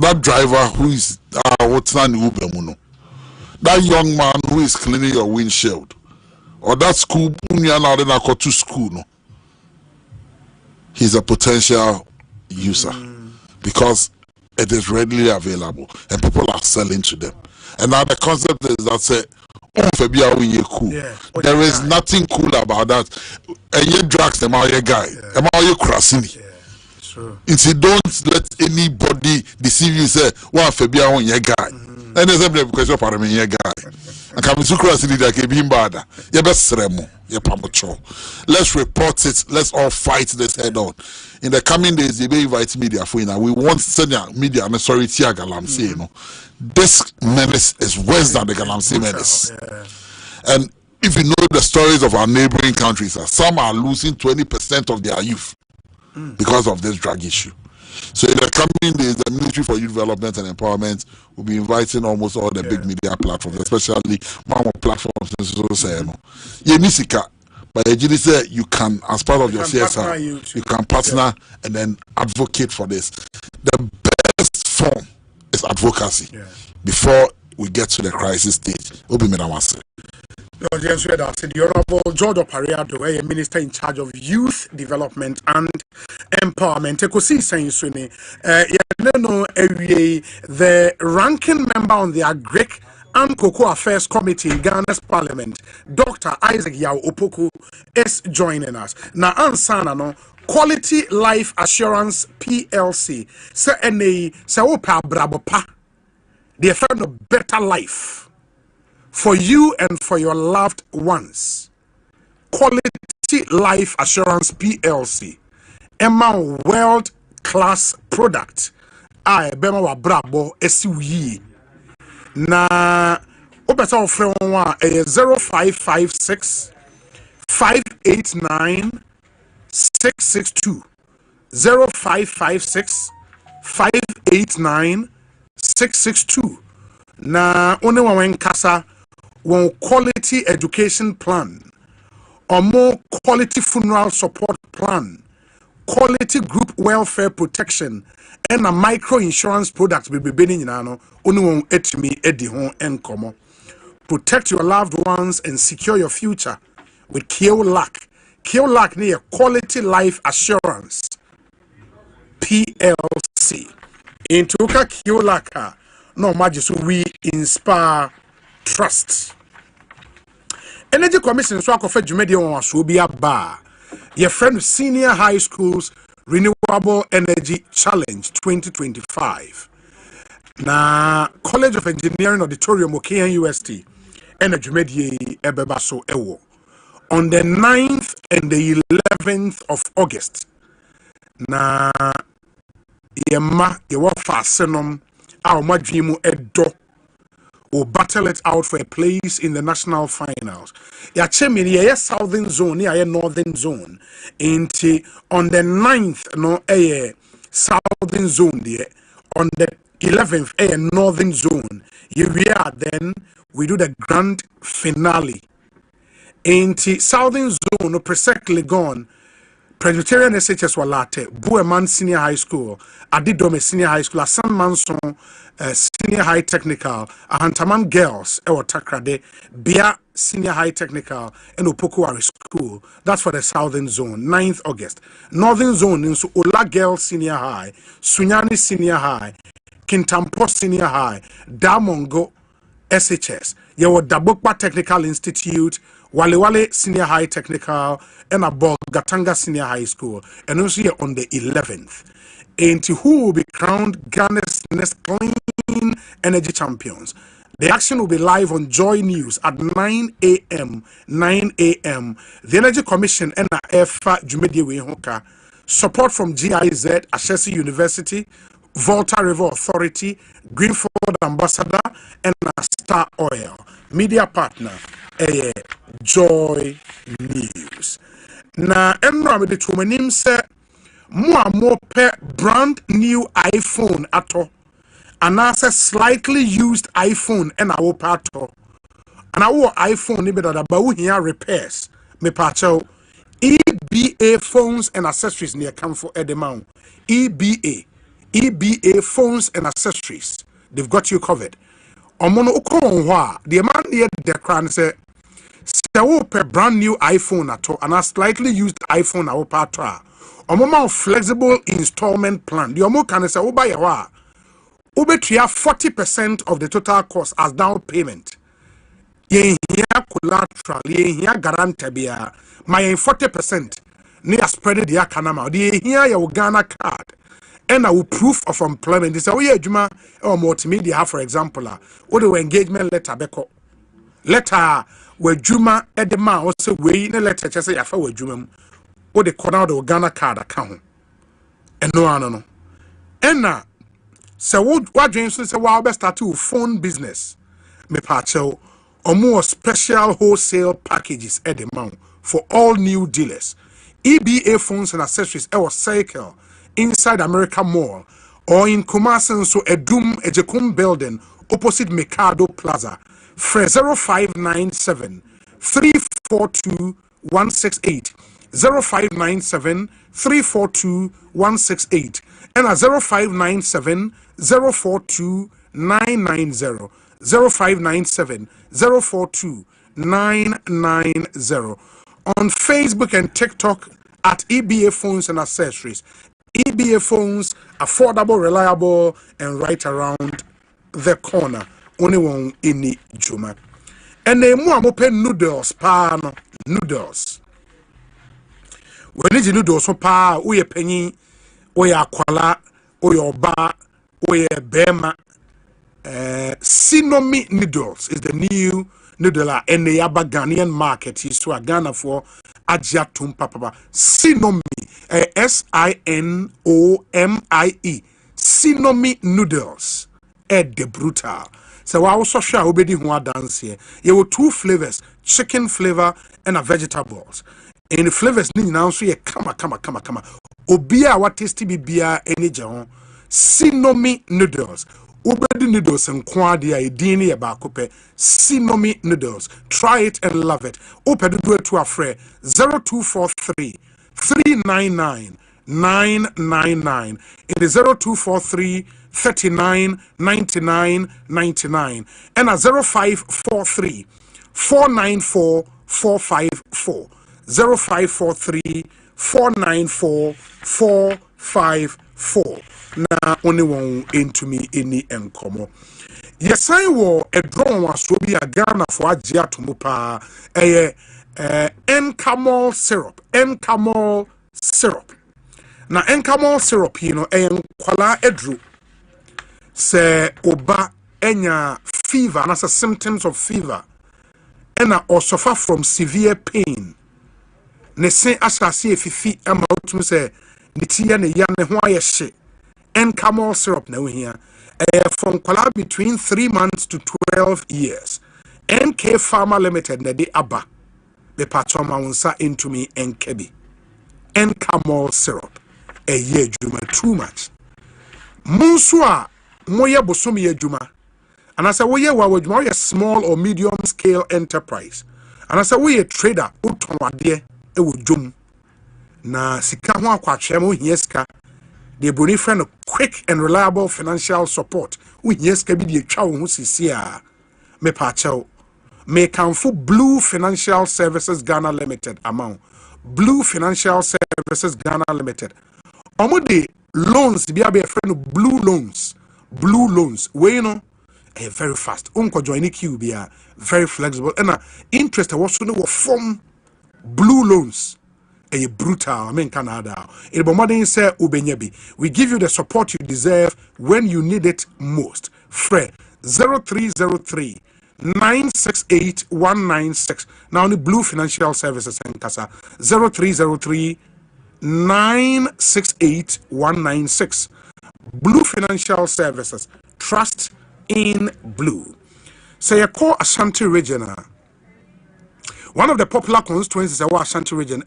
that driver who is that young man who is cleaning your windshield, or that school to school, no, he's a potential user because it is readily available and people are selling to them. And now the concept is that say, there is nothing cool about that. And you drugs them are your guy, am I your crossing? If you don't let anybody deceive you, say, well, Fabia on your guy. And there's a because you're part of your guy. And come to cross it like a beam bada. Your best remo, your pamacho. Let's report it. Let's all fight this head on. In the coming days, they may invite media for you now. We want senior media and sorry, Tia Galamsey, you know. This menace is worse than the Galamsey menace. And if you know the stories of our neighboring countries, some are losing 20% of their youth because of this drug issue. So in the coming days, the Ministry for Youth Development and Empowerment will be inviting almost all the big media platforms, especially mama platforms. But you say you can, as part of your CSR, you can partner and then advocate for this. The best form is advocacy before we get to the crisis stage. The Honorable George Opariado, a minister in charge of youth development and empowerment. Ekosiisen the ranking member on the Agric and Cocoa Affairs Committee in Ghana's Parliament, Dr. Isaac Yao Opoku, is joining us. Now, ansana no Quality Life Assurance PLC. Se ene se opa brabopa. The found a better life for you and for your loved ones. Quality Life Assurance PLC. Emma world class product. Bema wa brabo esiwi. Na obeta ofre wa 0556 589 662 0556 589 662. Na one wa kasa one quality education plan or more quality funeral support plan, quality group welfare protection, and a micro insurance product will be bidding in ano only one etimi edi hon enkomo. Protect your loved ones and secure your future with Kiolak. Kiolak near Quality Life Assurance PLC. In Tuka Kiolaka, no majisu we inspire trust. Energy Commission so akofa dwumedi won aso bi aba. Your friend Senior High Schools Renewable Energy Challenge 2025. Na College of Engineering Auditorium Okean UST Energy Media ebeba so ewo on the 9th and the 11th of August. Na yema yewo fa senom a o madwimu edo will battle it out for a place in the national finals. Yachemi ye southern zone, ye northern zone. Inti on the 9th no southern zone there. On the 11th northern zone. Then we do the grand finale. Inti southern zone no precisely gone. Presbyterian SHS Walate, Bueman Senior High School, Adidome Senior High School, San Manson Senior High Technical, Ahantaman Girls, Ewa Takrade, Bia Senior High Technical, and Opokuwari School. That's for the Southern Zone, 9th August. Northern Zone, in Ola Girls Senior High, Sunyani Senior High, Kintampo Senior High, Damongo SHS. Yewo Dabokpa Technical Institute, Wale Senior High Technical, and Abog Gatanga Senior High School. And also here on the 11th. And who will be crowned Ghana's next clean energy champions. The action will be live on Joy News at 9 a.m. 9 a.m. The Energy Commission and EFA Jumedi Hoka. Support from GIZ, Ashesi University, Volta River Authority, Greenfield Ambassador, and Star Oil. Media partner, Joy News. Na Emra me de tumanim se more per brand new iPhone ato. And as a slightly used iPhone and our pato. And our iPhone ni better about here repairs. Me pacho EBA phones and accessories near come for Edemount. EBA phones and accessories. They've got you covered. Omono ukonwa the man near the crown say per brand new iPhone ato and a slightly used iPhone our pato. Omoma flexible installment plan. The omo can say oba yawa. Ubetria 40% of the total cost as down payment. Ye here collateral, ye here guarantee bia. My 40% near spread the kanama. The here your Ghana card. And our proof of employment. This is how juma or multimedia, for example. What the engagement letter beko. Letter where Juma edema also way in a letter just say afa we Juma. What the corner the Ghana card account. And no. And now so what James say wow best start to phone business. Me pacho or more special wholesale packages at the amount for all new dealers. EBA phones and accessories or cycle inside America Mall or in Kumasi so Edum Ejekum building opposite Mikado Plaza. For 0597 342 168 0597 342 168 and a 0597 042 990 0597 042 990 on Facebook and TikTok at EBA Phones and Accessories. EBA Phones, affordable, reliable, and right around the corner. Only one in the Juma. And then more open noodles, pan noodles. When you noodles so pa, we penny, we akwala, we oba, we bema. Sinomi noodles is the new noodle and the Ghanaian market is to a Ghana for Ajatum Papa. Sinomi, SINOMIE. Sinomi noodles. Ed de brutal. So I also share obedi who dance here. You have two flavors, chicken flavor and a vegetables. And the flavors need now so you kama. Obia what tasty bibia any jan. Sinomi noodles. Ubedi noodles and quadia idini abakope. Sinomi noodles. Try it and love it. Open do it to a friend. 0243 399 999. It is 0243 39 99 99 and a 0543 494 454 0543 494 454. Na only one into me any encomo. Yes, I wore a drone was to be a Ghana for Ajia Tumupa, Encamol syrup. Na Encamol syrup, you know, kwala edru. Se oba enya fever, and as a symptoms of fever, and or suffer from severe pain. Ne say asasi fifi ama utum se nitiya ne ya ne ho ayehye. Encamol syrup na here. From kwala between 3 months to 12 years. NK Pharma Limited na de aba. The patoma unsa into me NKB. Encamol syrup. A year juma too much. Munsua moye bosomi ye juma. And as a way we a small or medium scale enterprise. And as a way a trader utonwade e wo jum. Na sika ho akwatwe mo hieska the Bruni friend quick and reliable financial support. We yes can be the chow who see me pacho. May come for Blue Financial Services Ghana Limited amount. Blue Financial Services Ghana Limited. The loans be a friend of blue loans. Blue loans. Where you know very fast. Unko join queue be very flexible. And interest was to know form blue loans. A brutal, I mean Canada. In Bomadin say Ubenyebi. We give you the support you deserve when you need it most. Fre 0303 968 196. Now only Blue Financial Services in Casa 0303 968 196. Blue Financial Services. Trust in Blue. Say a call Ashanti region. One of the popular constituencies is our Ashanti region,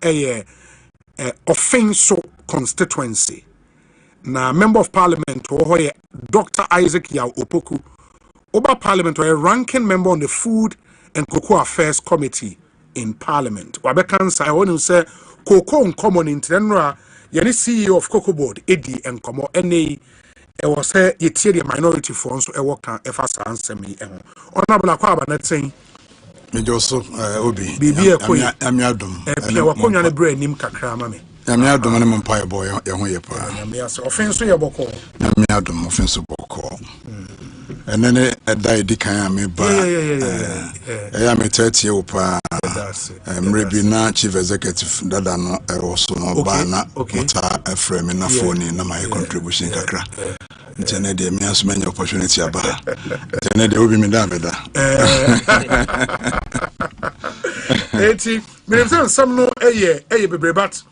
Offenso constituency. Now, member of parliament, Dr. Isaac Yaw Opoku, Oba Parliament, a ranking member on the Food and Cocoa Affairs Committee in Parliament. Wabekan I want to say Cocoa in common in Tenra, Yanni CEO of Cocoa Board, Eddie and Como, NA. I was say the minority funds to work on FSA answer me. Honorable Aquaba, not saying. Mejoso obi amiadum wakonya ne bre nim kakra ma me amiadum ne mpae boy ye ho ye pa amiaso offense ye boko amiadum offense boko enene edai dikan ame ba ya me 30 ye pa mrebi na chief executive dada no eroso no ba na mota efrem na phone na my contribution kakra internet de me aso many opportunity aba internet de obi me da beda eti me say some no eye bebrebat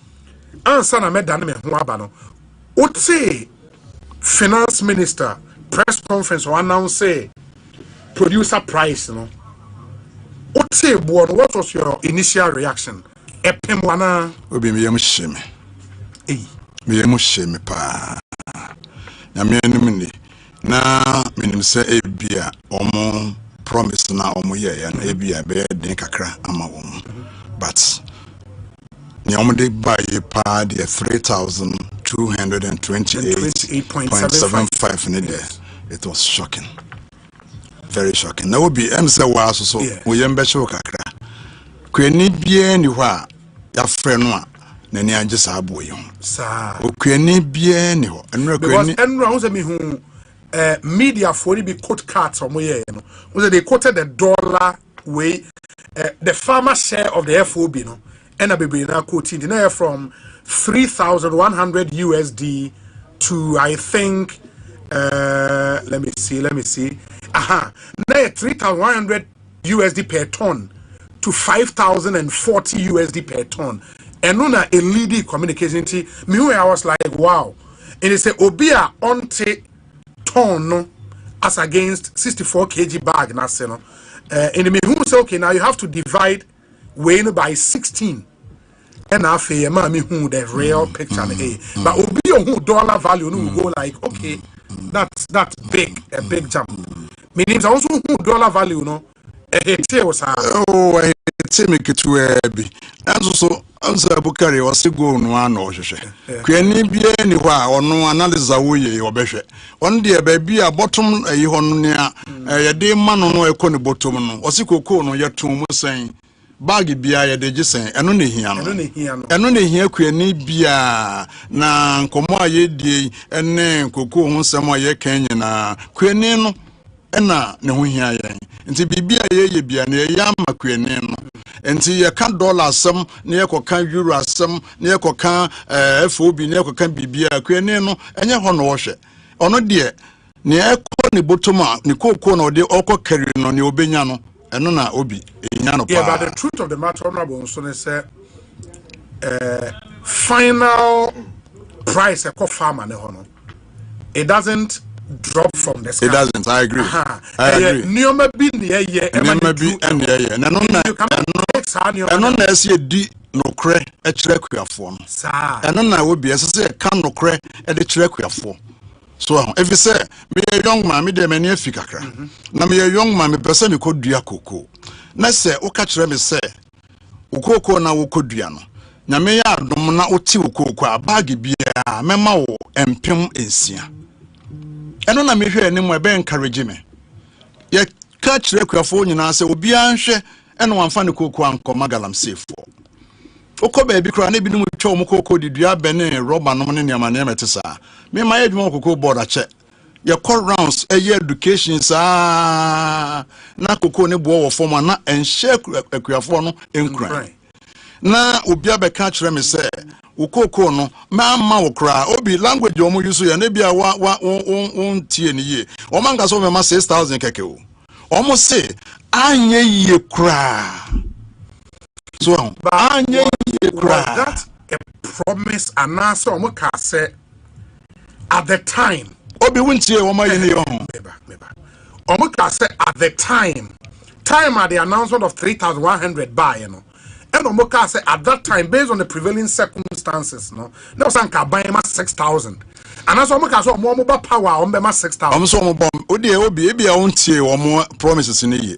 ansa na me da na me ho aba no oti finance minister press conference or announce say producer price no oti board what was your initial reaction epem wana obi me yam sheme me yam sheme pa na me enum na minim say ebia omo promise na omo ye ya na ebia be den kakra ama won but ni omo de buy pa de 3,228.75 in there. It was shocking, very shocking. Now be say was so we yembe show kakra kweni bia ni hwa ya frɛ no a na ni age sa aboyo sa okweni bia ni ho enra kweni enra ho se me hu media for be quote cards or moye no was they quoted the dollar way the farmer share of the FOB no and a baby na quoting now from 3,100 USD to I think let me see now 3,100 USD per ton to 5,040 USD per ton and on a leading communication team me I was like wow and they say obia onte ton as against 64 kg bag na say no and me who say okay now you have to divide weight by 16 and after ma me who the real picture but obi who dollar value no go like okay that's big a big jump means also who dollar value no it's me to be so answer Bukari was go no an or kweni bia ni hwa ono analysis awoye obehwe on de baby a bottom ayi hono ne a ye de ma no no ekọ ne bottom no osikoko no yeton mu sen bag bia ye de gisen eno ne hia kweni bia na nkomo aye die ene nkoko ho nsem aye kan nyina kweni no ena ne ho hia ye nti bibia ye bia na ye ama kweni no enti ye ka dollar asem na ye koka euro asem na ye koka FOB na ye koka bibia kweni no enye ho no wo hwe ono de ne ekọ ne botoma ne kokko na ode okọ carry no ne obenya no eno na obi enya no pa yeah but the truth of the matter honorable so they say final price ekọ farmer ne ho no it doesn't drop from the sky. It doesn't. I agree. I agree. Nioma bi ne ye Nioma bi ene ye na no na ese di nokre e kire kuafo no sa eno na obi ese ka nokre e de kire kuafo so if you say me a young man me de mani afikakra na me a young man me pese me kodua koko na se o ka kire me se ukoko na wo kodua no nyame ya adom na oti okoko a bag bia mema wo empem ensia eno na mehwe anim e be encourage me ye ka kire kwafo nyina se obi anhwe eno wamfa ne koko ankoma galamsey fo oko ba bi kra na bi no twa o koko didua be ne rubber no ne niamane emetesa me ma yedwuma koko board ache ye call rounds education sa na koko ne bo wo form na enhye akwafo no enkran na obi abeka kire me se ukoko no ma wo kra obi language o mo use ya na bia wa tie ni ye o manga so me ma 6000 keke o mo se anye ye kra so anye ye kra that a promise and answer o mo ka say at the time obi wuntie wo ma ye ne yo o mo ka say at the time at the announcement of 3,100 buy you know. And Omoka said at that time, based on the prevailing circumstances, no, there was a buy 6,000. And as Omoka saw more mobile power on Bema 6,000. I'm so bomb. Obi I won't see or more promises in a year.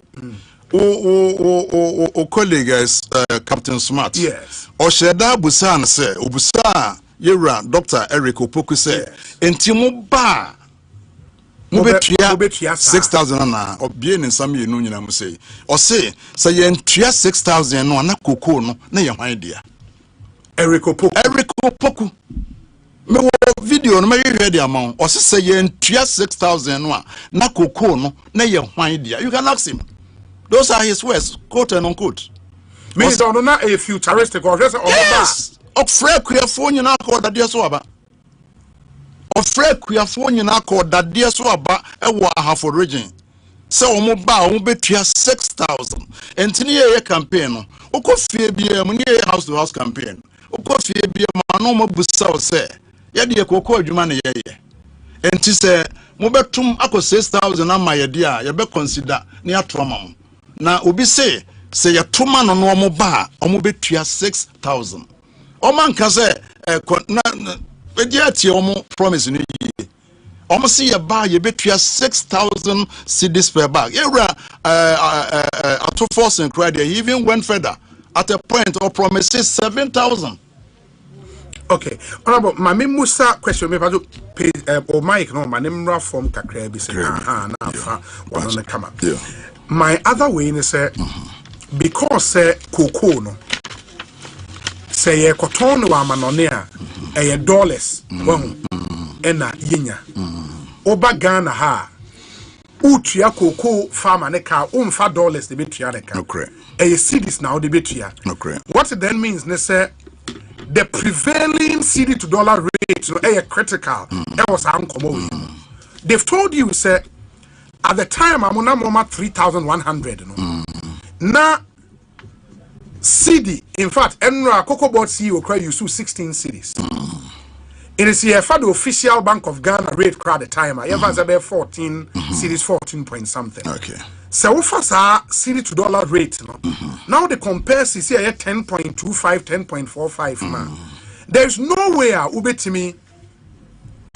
Colleagues, Captain Smart. Yes. Or Sheda Busan say, Obusa, Yera, Dr. Eric Opoku say, Intimo Ba. Mubetria 6,000 na obie ne nsam ye no nyina mu sei o say ye ntua 6,000 no na koko no na ye hwan dia Eric Opoku me wo video no me hwe dia ma o say ye ntua 6,000 no na koko no na ye hwan dia. You can ask him. Those are his words, quote and unquote. Me don't know a futuristic or just yes of free kwafo nyina ko da dia so aba ofre kwafo nyina ko dade so aba ewo ahafo region se omo ba omo betua 6,000 entini ye campaign no okofie bia mu ne house to house campaign okofie bia ma no mo busa o se ye de kokko adwuma ne ye enti se mo betum akọ 6,000 ama ye de a ye be consider ne atroma mo na obi se ye toma no no omo ba omo betua 6,000 o man ka se Eti omo promise ni ye. Omo see ye buy ye betua 6,000 cedis per bag. Era at force and credit he even went further at a point or promises 7,000. Okay. Honorable Mami Musa question me page or Mike no my name from kakra bi say na fa one come up. My other way is say because cocoa no say ye cotton wa manone a dollars ena yinya oba Ghana ha utua cocoa farmer ne ka umfa dollars de betua ne ka a cities now de betua what it then means ne say the prevailing cedi to dollar rate no a critical that was uncommon. They've told you say at the time amona mama 3,100 no na CD, in fact, Enra Cocoa Board CEO cry you 16 cities. It is here for the official Bank of Ghana rate crowd the time. I ever about 14 cities, 14 point something. Okay. So fast our cedi to dollar rate. No? Now the compare CC at 10.25, 10.45 man. There's no way ubetimi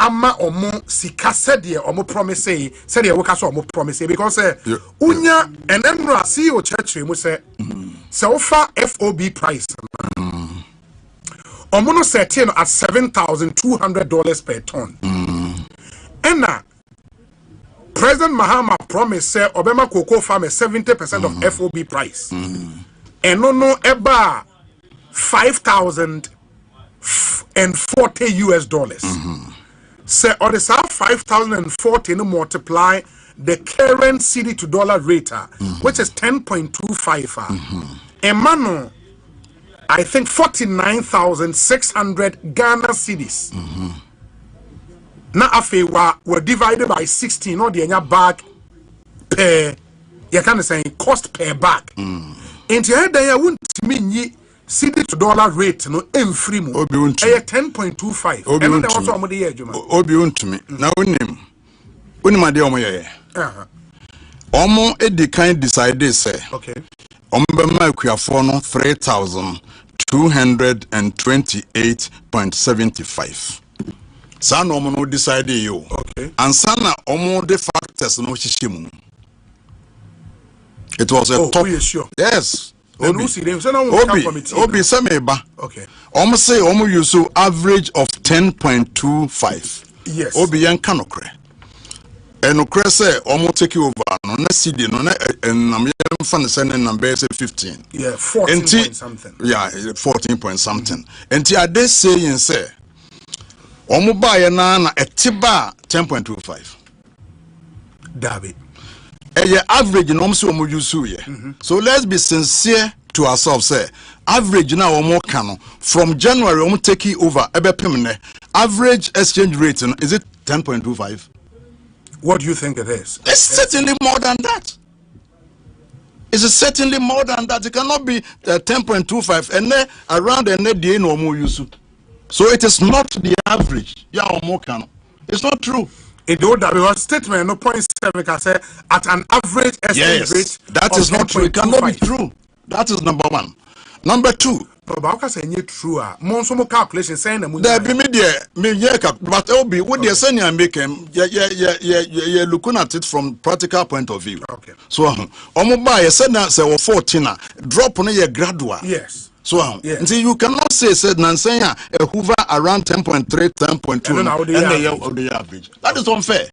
ama omo sika said omo promise say the workers omo promise because unya and Enra CEO church mu say so far FOB price omono setting at $7,200 per ton. And President Mahama promised say Obama cocoa farm 70% of FOB price. And no eba $5,040 Say or the 5,040 no multiply the current cedi to dollar rate, which is 10.25. Emano, I think 49,600 Ghana cedis. Now afe were divided by 16, or the bag per you can say cost per bag. Into head there won't mean cedi to dollar rate no free mo. 10.25. And there was some of the year, Obi to me. Now unim ade omo ye. Omo edi kan decide say. Okay. Omo be ma akuafo no 3,228.75. Sa no omo no decide yo. Okay. And sana omo the factors no hihye mu. It was a top. Sure. Yes. Obi Sameba. Okay. Almost say use average of 10.25. Yes. Obi yan kanokre. Enokre say almost take you over no na CD no na nam yan fan send number say 15. Yeah, 14 point something. Yeah, 14 point something. Enti ade saying say omo ba ye na etiba 10.25. Dabi. Average no so omo use ye. So let's be sincere to ourselves. Say average now omo can from January omo take it over ebe pemne. Average exchange rate is it 10.25? What do you think it is? It's certainly more than that. It's certainly more than that. It cannot be 10.25 and then around and then the no more use. So it is not the average. Yeah, omo can. It's not true. It would have been statement no 0.7 can say at an average exchange rate. That is not true. It cannot be true. That is number one. Number two. But how can say true? Monsomo calculation saying there be media but Obi what they saying and make you're looking at it from practical point of view. Okay. So omo buy said na say 14 drop on your gradual. Yes. So until you cannot say Nansenya a hoover around 10.3, 10.2 and the average. That is unfair.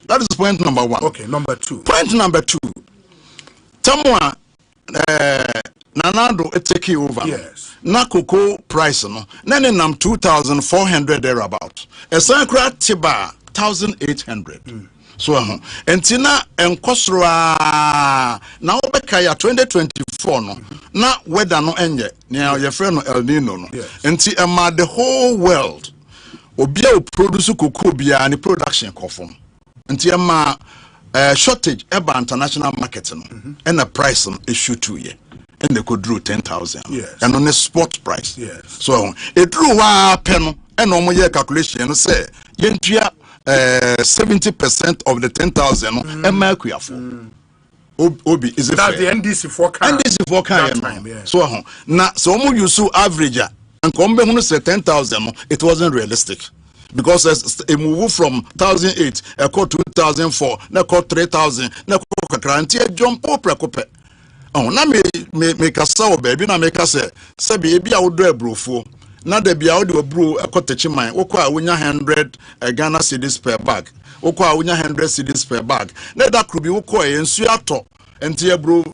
That is point number one. Okay, number two. Point number two. Tamwa Nanado take over. Yes. Na cocoa price no. Nene nam 2,400 thereabout. A sankra tiba 1,800. So entina enkosra na obeka ya 2024 no na weather no enye na your friend no El Nino no enti ema the whole world obia o produce cocoa bia ni production kofom enti ema shortage eba international market no and the price no issue 2 year and they could drew 10,000 and on the spot price so it drew wa pen and omo ye calculation say yentua 70% of the 10,000 Obi is it that the NDC forecast so now so omo use average and come be say 10,000 it wasn't realistic because a move from 1,008 a call 2004 na call 3,000 na call granty jump up prekope na me kasa baby na me kasa say be a wodo abrofo na da bia wo de bro ekotechi man wo kwa wonya 100 Ghana cedis per bag wo kwa wonya 100 cedis per bag na da krubi wo kwa ensu ato enti bro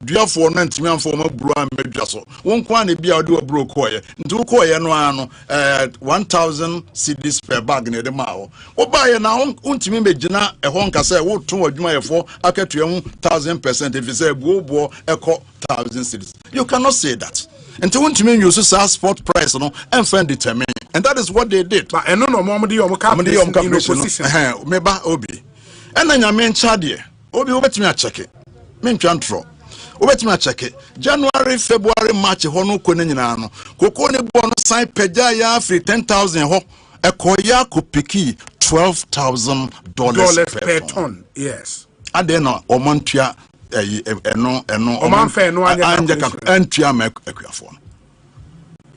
duafo na ntimi amfo ma bro amedwa so wo kwa na bia wo de bro kwa ye nti wo kwa ye no ano 1,000 cedis per bag na de ma wo ba ye na untimi megina ehon nkasa wo to adwuma ye fo akatua 1,000% if say bo eko 1,000 cedis. You cannot say that. And to want to mean you spot price no and find determine, and that is what they did. But no calculation. Meba Obi. And then your main chadie. Obi obet me a check it. Main chantro. Obet me a check it. January, February, March, hono konenano. Kokone bono sign peja ya free 10,000 ho. A koya kupiki $12,000 per ton. Yes. Adeno omontia. No man fair no antia make equiafo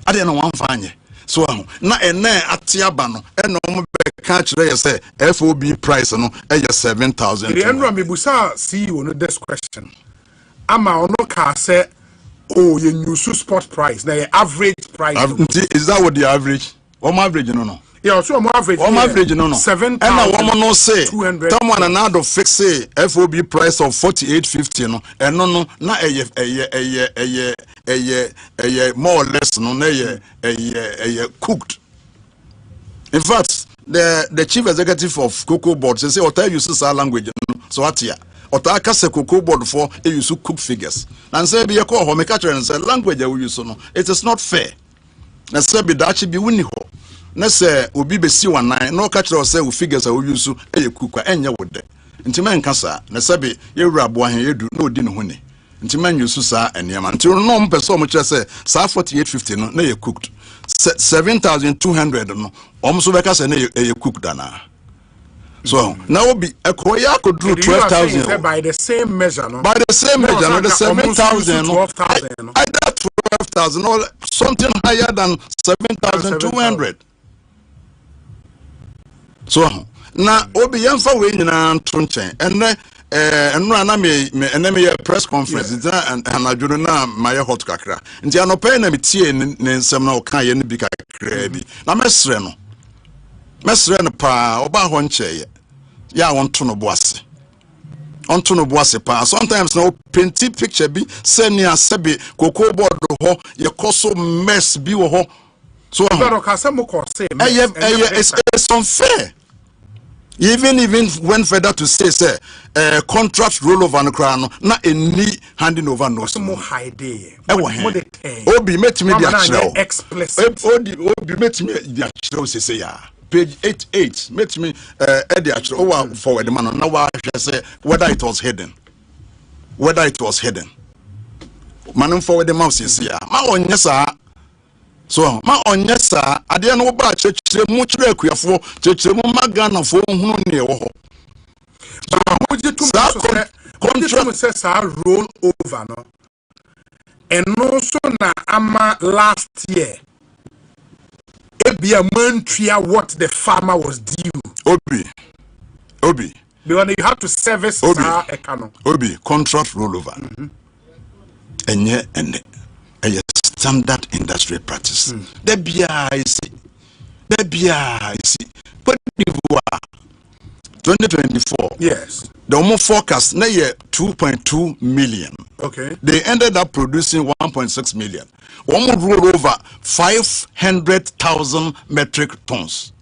ade no wan fanye so na ene atiaba no eno mo be ka kire say FOB price no e 7,000 the enro me busa CEO no this question ama ono ka say oh you use spot price na average price is that what the average average no yeah, so average. Average no. 7,000. And woman no say. Someone another fix say FOB price of 48.50 no. And no na more or less no na cooked. In fact, the chief executive of Cocoa Board say Ota uses our language no. So atia. Ota ka say Cocoa Board for use cook figures. And say be call ho me catch and say language we use no. It is not fair. Na say be that be wini ho. Na say obi be si wanan no catch say we figures we use kukwa enye wode nti man kasa na say be yewura abo ahen yedu na odi ne ho ne nti man use sa enema nti no mpese omo kire say sa 48.50 no na ye cooked 7,200 no omo so be kasa na ye cooked ana so now obi ekoya could do 12,000 by the same measure no by the same measure no the 7,000 no 12,000 or something higher than 7,200. So na obi yemfa we nyina nto nchen enne and me press conference and I do na my hot kakra. Nti anopa na metie ne nsem na oka ye ne bi kakra bi. Na mesre no pa oba ho nche ya won to no boase. Onto no boase pa. Sometimes no painty picture bi senia sebe cocoa board ho ye koso mess bi wo ho. So it's unfair. Even went further to say contract rollover no crown na any handing over no more high day. Obi met me the explicit. Obi met me the actual say ya. Page 88 met me the actual forward the man now I say whether it was hidden. Man forward the mouse is ya. Ma on yes so ma onye sa ade no ba chechire mu chire akuafo chechire mu magana fo hunu ne wo ho so woje to contract say sa roll over no eno so na ama last year ebia mantria what the farmer was due obi because you have to service sa ekano obi contract rollover enye ene standard industry practice. The BIC. But 2024. Yes. The Omo forecast na year 2.2 million. Okay. They ended up producing 1.6 million. Omo roll over 500,000 metric tons.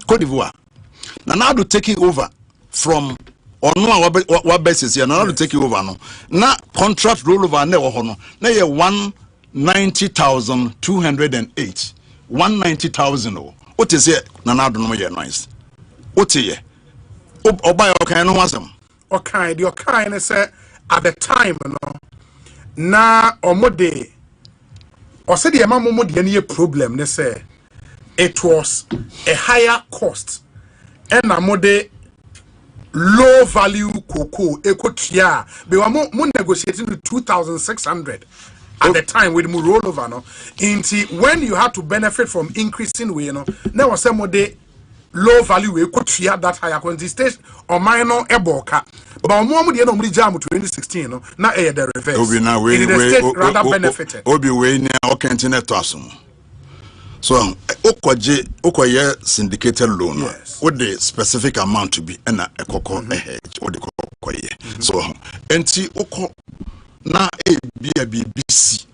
Cote d'Ivoire. Now to take it over from what basis here? Now to take it over no. Now contract rollover na wo no. Na year 190,208. 190,000. What is it? Nana don't know your noise. What is it? Oba okay no wasem. Okay, the okay say at the time no. Na omode or say the amamo de any problem they say it was a higher cost and amode low value cocoa ekotria be wa mo negotiating to 2,600 at the time with mu rollover no into when you had to benefit from increasing we no now was some de low value we ekotria that higher quantity stage or minor eboka but mo de no mu jam 2016 no na e the reverse obi na we rather benefited obi we na o continue to asum so okoye syndicated loan with the specific amount to be na ekoko hedge or the kokoye so enti oko na BBC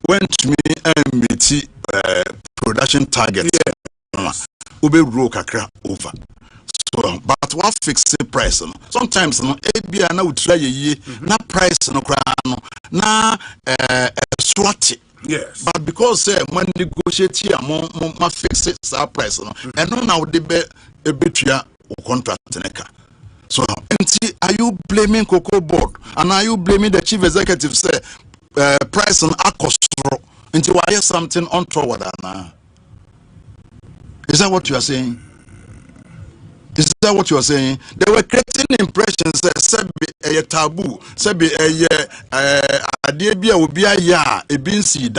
went to me and meet production target ube roll kakra over so but what fixed price no sometimes no ebia na utira ye na price no kra no na swati. Yes. But because when negotiate here, ma fix it price no. And now they be a bit contract neka. So, are you blaming Cocoa Board and are you blaming the chief executive say price on Akostro until why something untoward? Is that what you are saying? Is that what you are saying? They were creating impressions that said a taboo, said a debia will be a ya, a bin seed.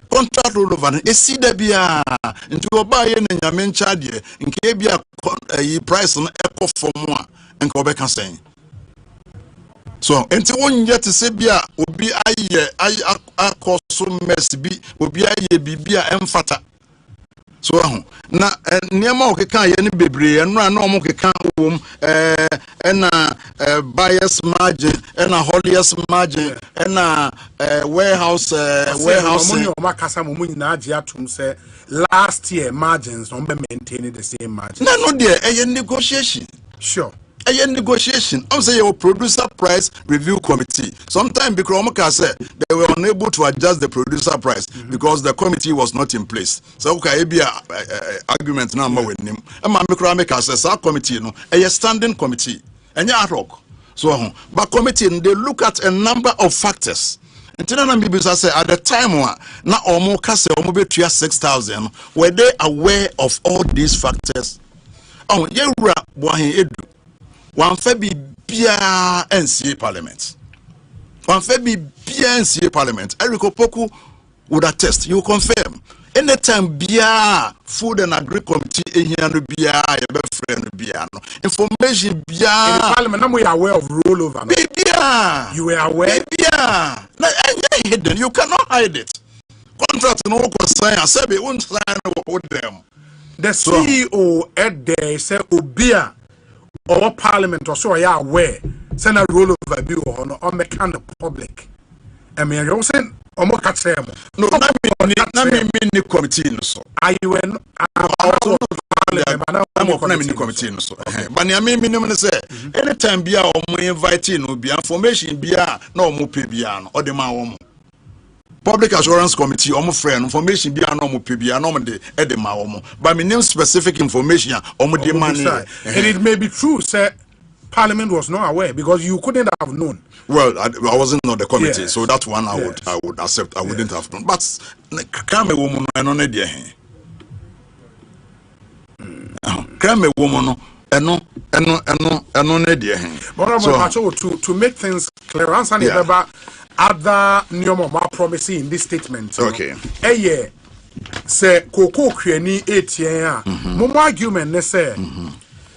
Contract all over a seed bia into a buy in your main charge in Kabia a price on echo for more and Quebec saying. So, until 1 year to say bia will be a year, I cost so mess be will be a year, be emphata. So na niema okeka ye ne bebre enu na omo keka wom buyers margin na holiest margin na warehouse money o makasa mo nyina age atum say last year margins no be maintain the same margin no there a negotiation sure a negotiation. I'm saying your producer price review committee. Sometimes because they were unable to adjust the producer price because the committee was not in place. So okay, be argument number with him. And my says our committee, a standing committee, and ad hoc. So, but committee they look at a number of factors. And say at the time na omo kase omo betua 6,000. Were they aware of all these factors? Oh, yewura boahin edu. One Fabi Bia NCA Parliament. One Fabi Bia NCA Parliament. Eric Opoku would attest. You confirm. anytime bia food and agri committee ehiano bia ye be friend bia no information bia in the parliament we are aware of rollover bia you were aware bia na hidden you cannot hide it contract no go sign say won sign with them the CEO at there say obia or parliament or so are aware send a rollover bill on the kind of public I mean you say omo ka tell no na me ni committee no so are you in also parliament committee no so but na me minimum say anytime bia omo invite no bia information bia na omo pe bia no o de ma omo public assurance committee omo friend information bia na omo pe bia na omo de e de ma omo but me name specific information omo de man and it may be true say Parliament was not aware because you couldn't have known. Well, I wasn't on the committee, yes. So that one I would accept. I wouldn't have known. But come a woman and on idea. Come a woman and no idea. So to make things clear, answer about other new promising in this statement. Okay. Yeah. Say Coco Creani 8 year. More argument they say.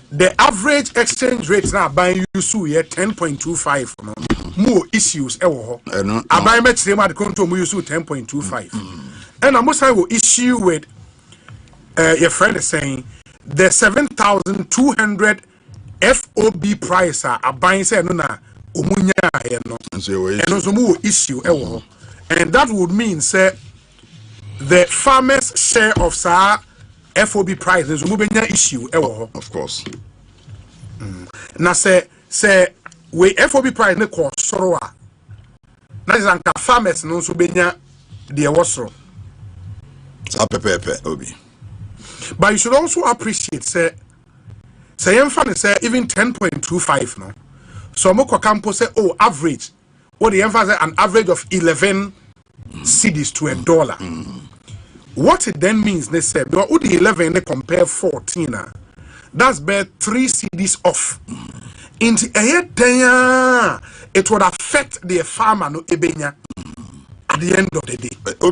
The average exchange rate now buying you here 10.25 no more issues I buy much same at control mu use 10.25 and I must have issue with your friend is saying the 7,200 FOB price are buying say no na omunya no and also more issue and that would mean say the farmers share of sa FOB price is moving issue of course. Now say we FOB price ne cost soro a. Na is anka farmers no so benya the wasoro. Obi. But you should also appreciate say emfa say even 10.25 no. So mo kwa campo say average. What the emphasize an average of 11 cedis to $1. What it then means, they say, but would the 11 they compare 14? That's about 3 cedis off. In the it would affect the farmer no ebenya at the end of the day. But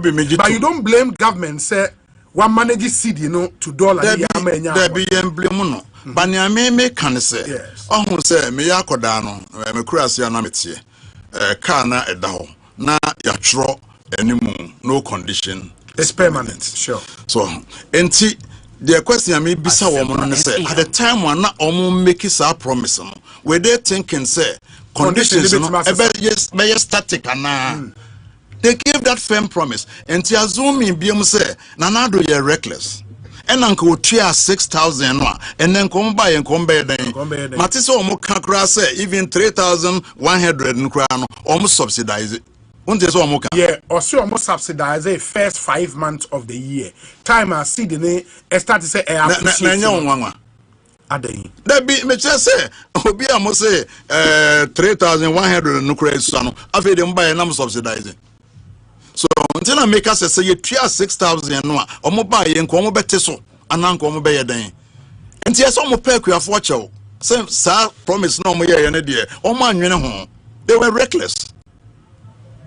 you don't blame government. Say one manages CD no to dollar. There be blame no. But me can say. Oh, say me yakodano me kurasi anametie. Car na edaho na yatro anymore no condition. It's permanent, sure. So, the question I may be so woman say at the time when not make it a promise, were they thinking say conditions yes static and they gave that firm promise and to assume in BM say Nanado you're reckless. And uncle tria 6,000 and then come by and come by then. Matiso Mokakra say even 3,100 in crown almost subsidize it. Yeah, also almost subsidize the first 5 months of the year. Time I see the name, I start to say, that be me just say, Obi almost say 3,100 no credit son. I've them buy and subsidizing. So until I make us say you 6,000 no, or mobile and come better so, and uncle mobile day. And yes, almost perk you have watched out. Same sir promise no more year and a dear. Oh man, you know, they were reckless.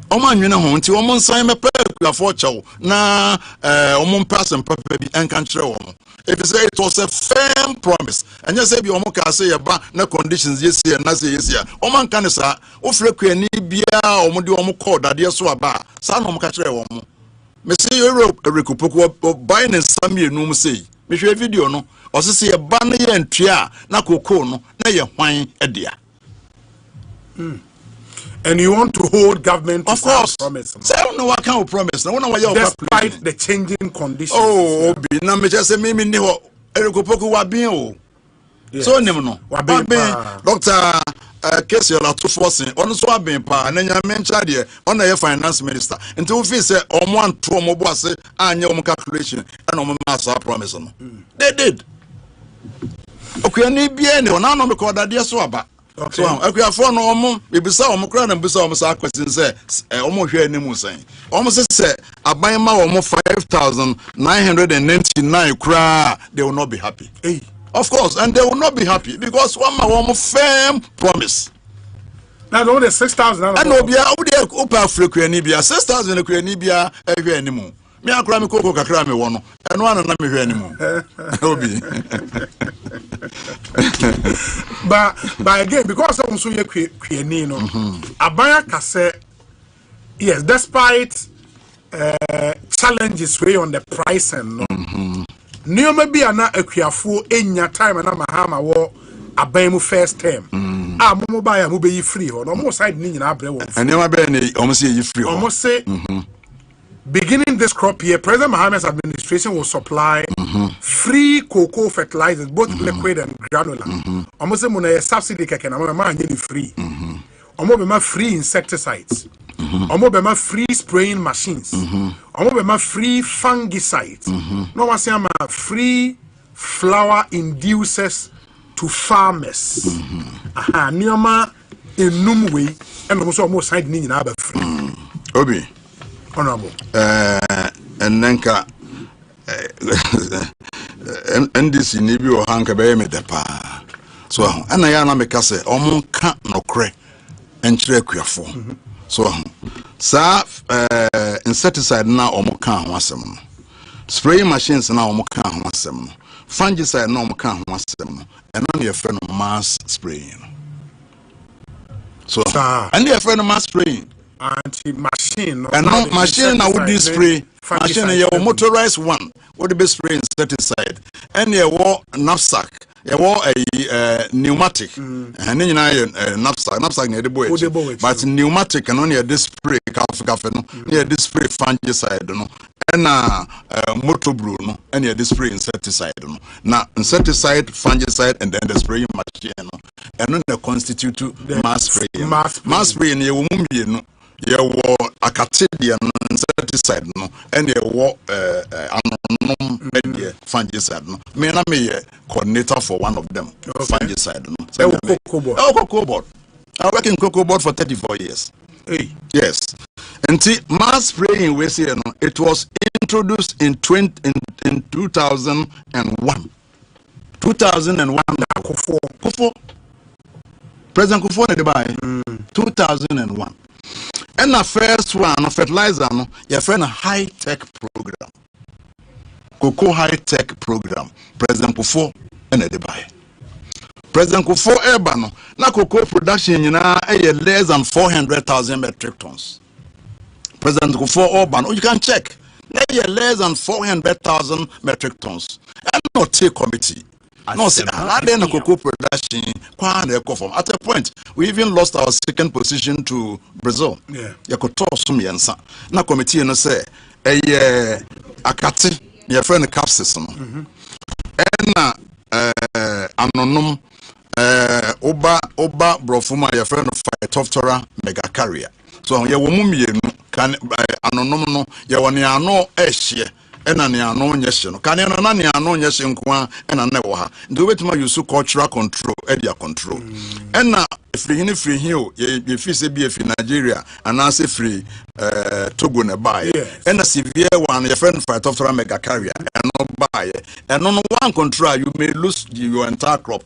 Oman you know until Oman sign me per for chow na Oman person papa bi and country woman. If you say it was a firm promise, and you say be Oman can say about no conditions yes here, na say yes here. Oman can say o freku ani bia Oman di Oman call that yes so aba. Sa no Oman country woman. Me say you rekupoko buying and some no say. Me show video no. O say e ba na ye ntua na koko no na ye hwan e dia. And you want to hold government to of course promise. So I don't know what kind of promise. No one despite the changing conditions. Oh, be na me just say me ni ho erikopoku wa bin o. So nim no. Wa bin Dr. Case la to force on so abin pa na nya mencha de on na finance minister. Until we feel say omo anto omo bo ase anya omo calculation and omo mass promise no. They did. Okay, ni bia ne ona no me call that so aba. Okay. So, I for no omo be say omo kra na be say omo sa question say omo hwe animu say. Omo say aban ma omo 5,999 kra, they will not be happy. Hey. Of course, and they will not be happy because one ma omo firm promise. Now only 6,000 and no bia wo dey opa freku ani bia 6,000 kra ni bia ehwe animu. me akra me koko kakra me wo no eno ana na me hwe animu obi but again because of so ye kwiani no abaya kase yes despite challenges way on the price and no nioma bia na akuafo enya time na mahama wo aban mu first term mo buy am be free ho no mo side ni nyina abre wo nioma be ni omo say yi free ho omo say beginning this crop year President Mohammed's administration will supply free cocoa fertilizers both liquid and granular omo say mo na subsidy keke na ma anya ni free omo be ma free insecticides omo be ma free spraying machines omo be ma free fungicides no one say ma free flower inducers to farmers aha nioma enum we and omo so omo side ni nyina ba free obi honorable and nenka NDC ni bi o hanka be me de pa so ana ya na me ka se omo ka nokre enchire akuafo so sa insecticide na omo ka ho asem no spraying machines na omo ka ho asem no fungicide na omo ka ho asem no eno na ye fe no mass spraying so and ye fe no mass spraying anti machine no and no machine na would spray machine ye motorized one would be spray insecticide and ye wo knapsack ye wo a pneumatic and nyina knapsack na dey boy but pneumatic and on ye spray cafe no ye spray fungicide no and motor brew no and ye spray insecticide no na insecticide fungicide and then the spraying machine no and no they constitute mass spraying mass spraying ye wo mumie ye wo akatedie no insecticide no and ye wo anonom media fungicide no me na me ye coordinator for one of them fungicide no cocoa board I work in cocoa board for 34 years yes and mass spraying we say no it was introduced in 2001 Kufo President Kufo na buy 2001 and the first one fertilizer no your friend a high tech program cocoa high tech program President Kufo and the buy President Kufo eba no na cocoa production nyina less than 400,000 metric tons President Kufo Orban you can check less than 400,000 metric tons and not take committee no, say that cocoa production at a point we even lost our second position to Brazil. Yeah, you could talk some yansa. Na committee no say akati your friend capsis no. And anonom oba brofuma your friend Phytophthora megacarya. So ye wo mumienu kan anonom no ye woni ano ehye ena ne ano nyehye no kan na ne ano nyehye nko ena ne wo ha ndo betuma use cultural control area control ena free here ye fi se bi fi Nigeria ana se free Togo ne bae ena severe one your friend Phytophthora megacarya eno bae eno no one control you may lose your entire crop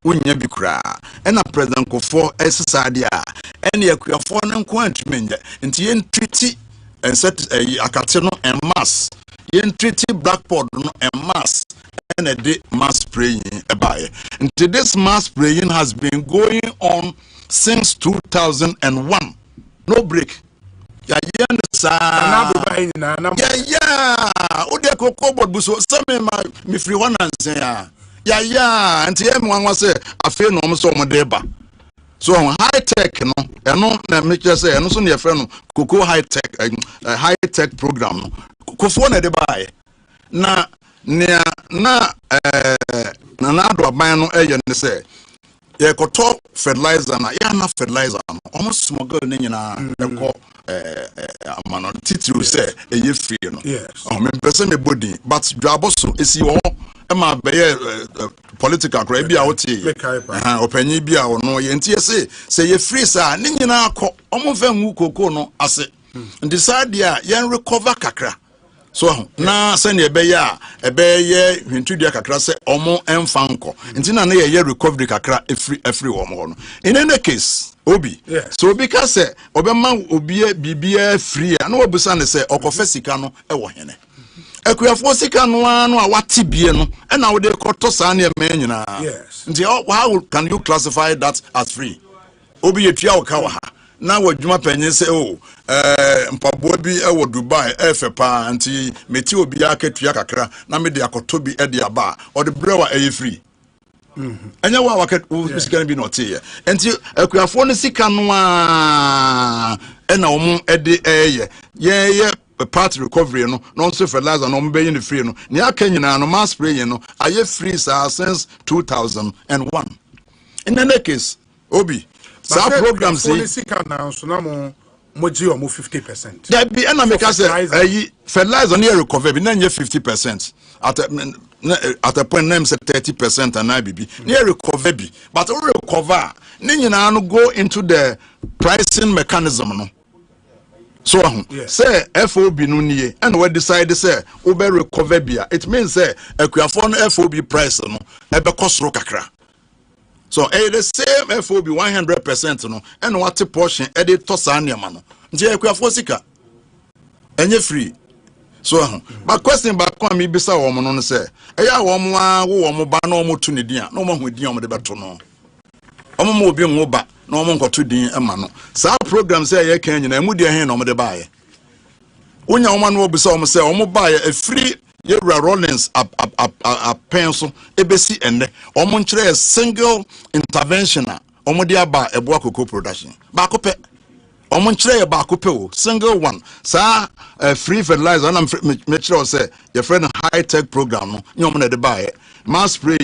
unya bikura ena President Kufo esisade a ena yakuafo no nko antumenye nti ye treaty and set akate no en mass yen treaty blackboard no en mass and a day mass spraying about and this mass spraying has been going on since 2001 no break ya ode cocoa board buso some me free one and ya anti em wan say afi no mo so mo deba so high tech no eno na me say eno so ne yefre no cocoa high tech program no Kufo na de bae na do aban no eye ne say ye koto fertilizer na ya na fertilizer no almost smuggle ne nyina enko amano titru say eye free no me person me body but dwaboso esi ho e ma be political cry bia wote opanyi bia no ye ntie say ye free sa ne nyina akọ omo fa nwu koko no ase decide ya yen recover kakra so na se ne ebe ye hwintudia kakra se omo emfa nko nti na ye recovery kakra every omo no in any case Obi. Yes. So because obema obi bibia free no obusa ne se okofa sika no e wo hene. Ekuyafo sika no anu a wate bie no e na wo de koto sa na ema nyina. Yes. Nti how can you classify that as free? Obi yetua wo ka wa ha. Na wadwuma panyin se mpabo bi e wo Dubai efepa nti meti obi akatua kakra na me de akoto bi e de aba o de brewa e free. Anya wa waket sika bi no tie enti akuafo no sika no a e na omo e de ye part recovery no so fertilizer no mbe yin free no ne aka nyina no mass spray no aye free since 2001 in the case obi sa program say sika na so na mo moji o mo 50%. There be na make say fertilizer no recover bi na nye 50% at a point name say 30% and IBB near recover bi but recover ni nyina no go into the pricing mechanism no so say FOB no nie and we decide say we be recover bia it means say akuafo no FOB price no e be kosoro kakra. So the same FOB 100% no and what portion edit to saniama no nje akuafo sika enye free. So but question back come me bisa wo no say eya wo mo a wo mo ba na mo tu ne din a na mo ho din o mo de beto no omo mo obi ngo ba na omo nkoto din ema no sa program say ye kan nyina emu de hen na omo de baaye onya omo na obisa omo say omo baaye a free ye Rollins a penso ebesi enne omo nkyere a single intervention a omo de aba ebo akoko production ba kope omo nkyere ba kope o single one sa free fertilizer na me kire say your friend high tech program no nyom na de baaye mass spray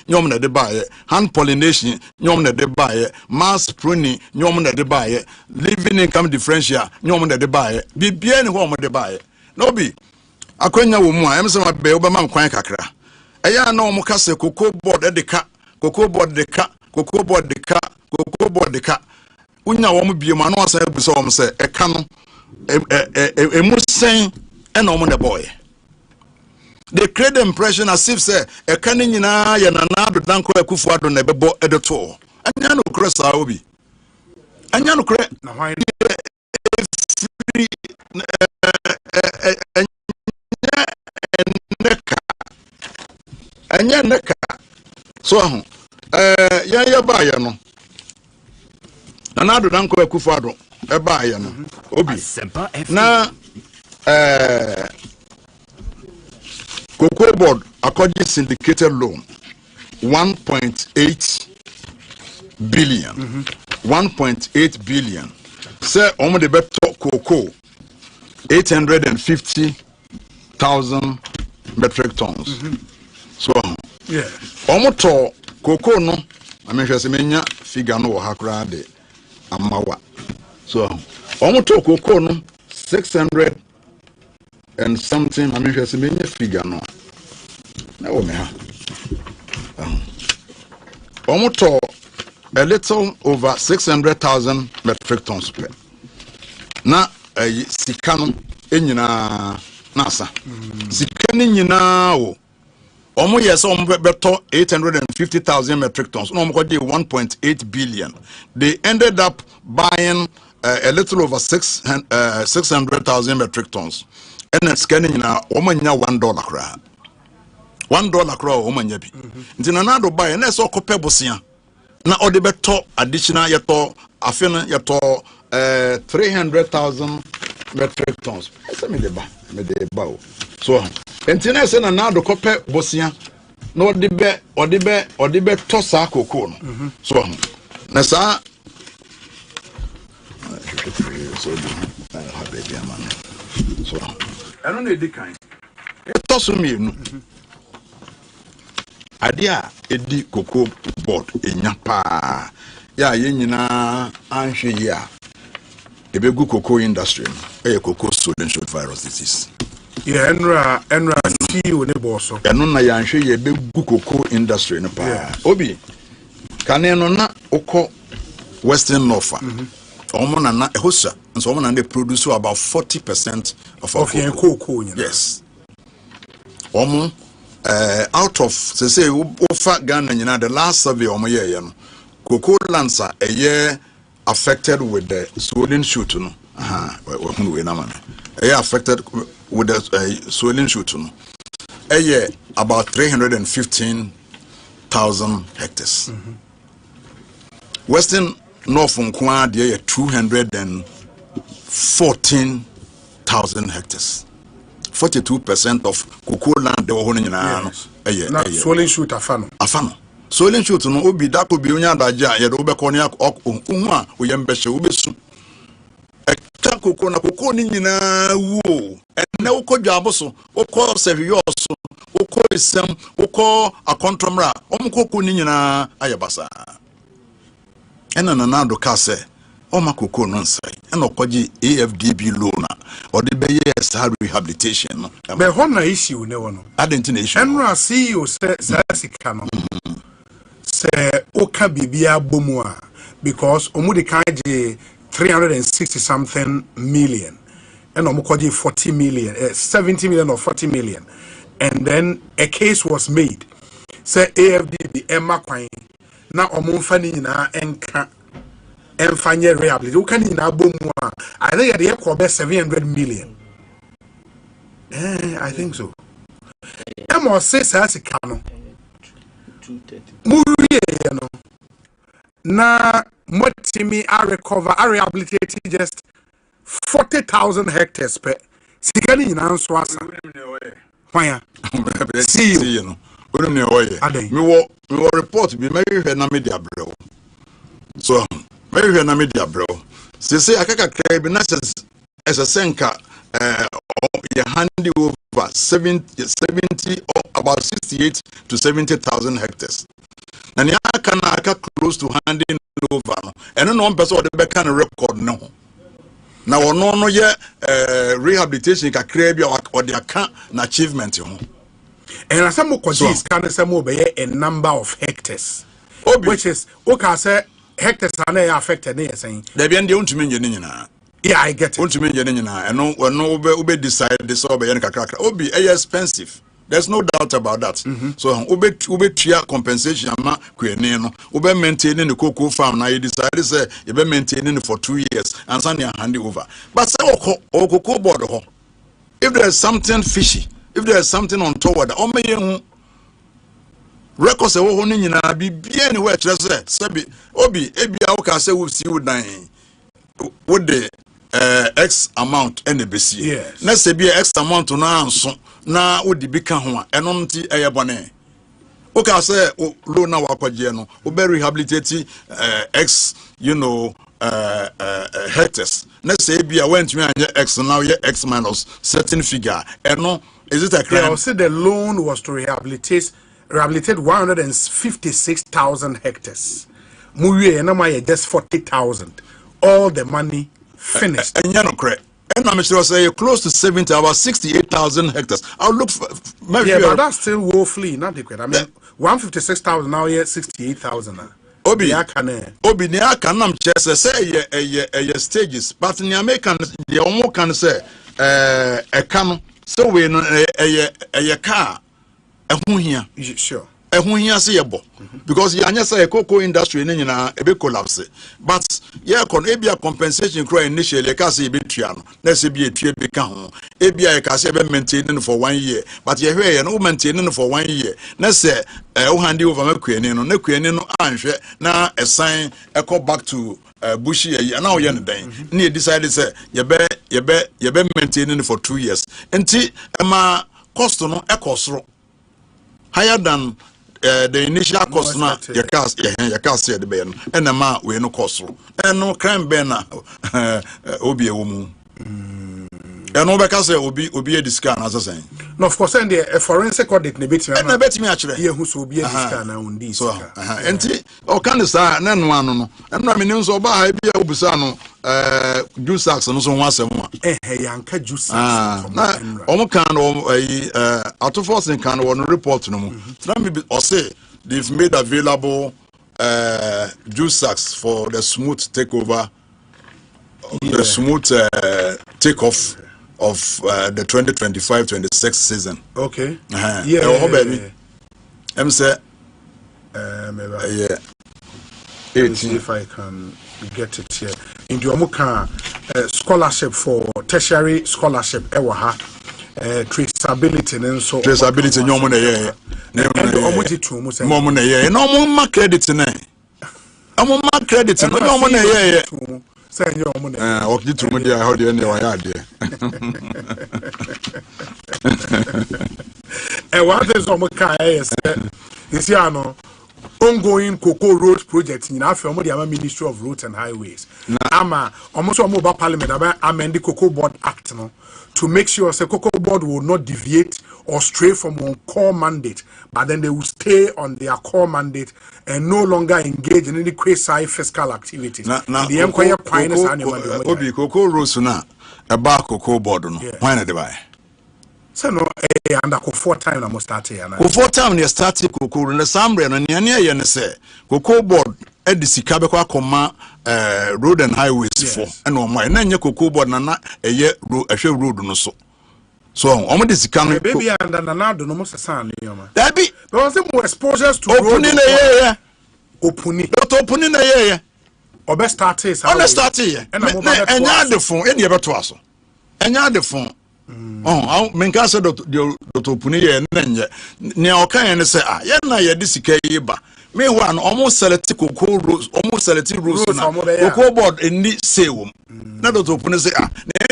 nyom na de baaye hand pollination nyom na de baaye mass pruning nyom na de baaye living income differential nyom na de baaye bibia ni ho omo de baaye no bi akwanya wo mu a em se ma be obama nkwan kakra eya na omo kase cocoa board de ka unya wo mu bie ma na osan ebuso omo se eka no emusen e na omo de boy. They create the impression as if say eka ni nyina ya na do danko akufu ado na bebo edeto anya no kre sa obi anya no kre na why anya neka so ya ba ya no na do danko akufu ado e ba ya no obi na Cocoa Board according syndicated loan 1.8 billion 1.8 billion say omo de beto cocoa 850,000 metric tons so omo to cocoa no amehwese menya figure no wo hakra de amawa so omo to cocoa no 600 and something amehwese menya figure no na wo me ha omo to a little over 600,000 metric tons per na sika no enyina nasa sika ni nyina wo omo yes omo beto 850,000 metric tons no omo ko dey 1.8 billion. They ended up buying a little over 600,000 metric tons and scanning nyina omo nya $1 kra $1 kra omo nya bi nti na do buy na so kope bosia na ode beto additional yeto afena yeto 300,000 metric tons. Me de ba so entina se na do kope bosia na ode be tosa cocoa no so na sa so I don't need the kind it toss me no adia edi cocoa board enya pa ya ye nyina anhwe ya ebegu cocoa industry no cocoa solution virus disease enra ti one boso eno na ya anhwe ye ebegu cocoa industry no pa obi kane no na ukọ western north omo na ehosa nso omo na dey produce about 40% of our cocoa yes omo out of say Ghana nyina the last survey omo ye no cocoa lands a year affected with the swollen shoot, no. Affected with the swollen shoot, no. About 315,000 hectares. Western North Nkwa, there are 214,000 hectares. 42% of cocoa land they were holding in swollen shoot afano. Swollen shoot no obi that could be unya daja ye do be konia unwa we yembeshe ubesu. Ekta cocoa na cocoa ni nyina wo. Enne ukọ aboso, ukọ serioso, ukọ isem, ukọ akontromra, omukoko ni nyina ayabasa. Ena na do ka se cocoa no nsai. Ena okoji AFDB loan or the be yes rehabilitation no. But one issue ne wono. Identity issue. Enra CEO say no. Say oka bibia bomua because omudi kaje 360 something million. And omukoji 40 million, 70 million or 40 million. And then a case was made. Say AFDB Emma Quine. Now omumfani na enka enfanye rehabilitation. Ukani na bomua. I think at the airport 700 million. I think so. Emma says as a canon. Murie, you know. Na Motimi I recover, I rehabilitate just 40,000 hectares per. Sigani in Answasa. Why? See you know. We will report be maybe na media bro. So maybe na media bro. Say akaka crab na as a senka you handy over 70 or about 68 to 70,000 hectares. And you can close to handing over. And no one person the back can record no. Now no rehabilitation can create or the account achievement. And as some is can some a number of hectares. Which is okay say hectares are affected saying. They be the mean. Yeah, I get it. And no decide this over Obi expensive. There's no doubt about that. So ube tria compensation ama kweneno. Ube maintaining the cocoa farm. Now you decide say you be maintaining it for 2 years and send you hand over. But say cocoa board if there's something fishy, if there's something untoward, records say oh ni na be anywhere say obi ebi ka say we see you dying. What the X amount and the BC. Yes. Let's say be X amount to now would the big one and on tea a bone. Okay, say low now no be rehabilitate X hectares. Let's say be I went to me and X now X minus certain figure. And no, is it a crime? Yeah, I'll say the loan was to rehabilitate 156,000 hectares. Muye and just 40,000. All the money finished. And you know, correct. And I'm sure say close to 70, about 68,000 hectares. I'll look for maybe. Yeah, but that's still woefully not adequate. I mean, 156,000 now, yeah, 68,000. Obi niaka nam chese say a stages, but in American the omo can say a can so we no a car a here. Sure. Because you say a cocoa industry a bit collapse. But yeah, be a compensation cry initially, a bit triano. Let's be a tree become a maintaining for 1 year. But you hear no maintaining for 1 year. Let's say handy over no answer now a sign a call back to bushy and now you're near decided say you be maintaining for 2 years. And ma cost no a cost higher than the initial cost na your cast the ben and the ma we no cost and no crime ben obi ewumu and no because obi a discount as I say no of course and the forensic audit na bet me actually here who so obi a discount na undi so enti o kan say na no ano no and no me nso ba ha bia obusa no juice sacks no so ho asem yanka juice sacks na o mo kan auto force kan no report no mo na me o say they've made available juice sacks for the smooth takeover the smooth takeoff of the 2025-26 season. Okay. Yeah. Baby. I'm say. Yeah. 18. See if I can. You get it here. In the Omuka scholarship for tertiary scholarship, ewaha traceability and so. Traceability, no money, yeah. No money, yeah. No more credit in it. I'm on my credit, no money, yeah. Say your money. Okay, to me, I heard you in your yard. And what is Omuka is Yano. Ongoing cocoa road project in Africa, Ministry of Roads and Highways. Ama almost a mobile parliament amend the Cocoa Board Act to make sure the Cocoa Board will not deviate or stray from one core mandate, but then they will stay on their core mandate and no longer engage in any quasi fiscal activities. The Empire Pines and Cocoa Roads now about Cocoa Board. Why not buy? So no, and I 4 times I must start here. 4 times you started Cocoa in the summer and near say Cocoa Board at the Sicabaqua Coma road and highways for and on my name Cocoa Board nana a year a show road no so. So on this coming baby and another no most son. That be there was more exposures to open in a year. Open in a year. Or best start is on the start here and yard the phone any ever to us. And yard the phone. Oh, menka se do opuni ye nenye ne okan ne se ye na ye disika ye ba me ho an almost select cocoa rose almost select rose na cocoa board eni say wo na do opuni se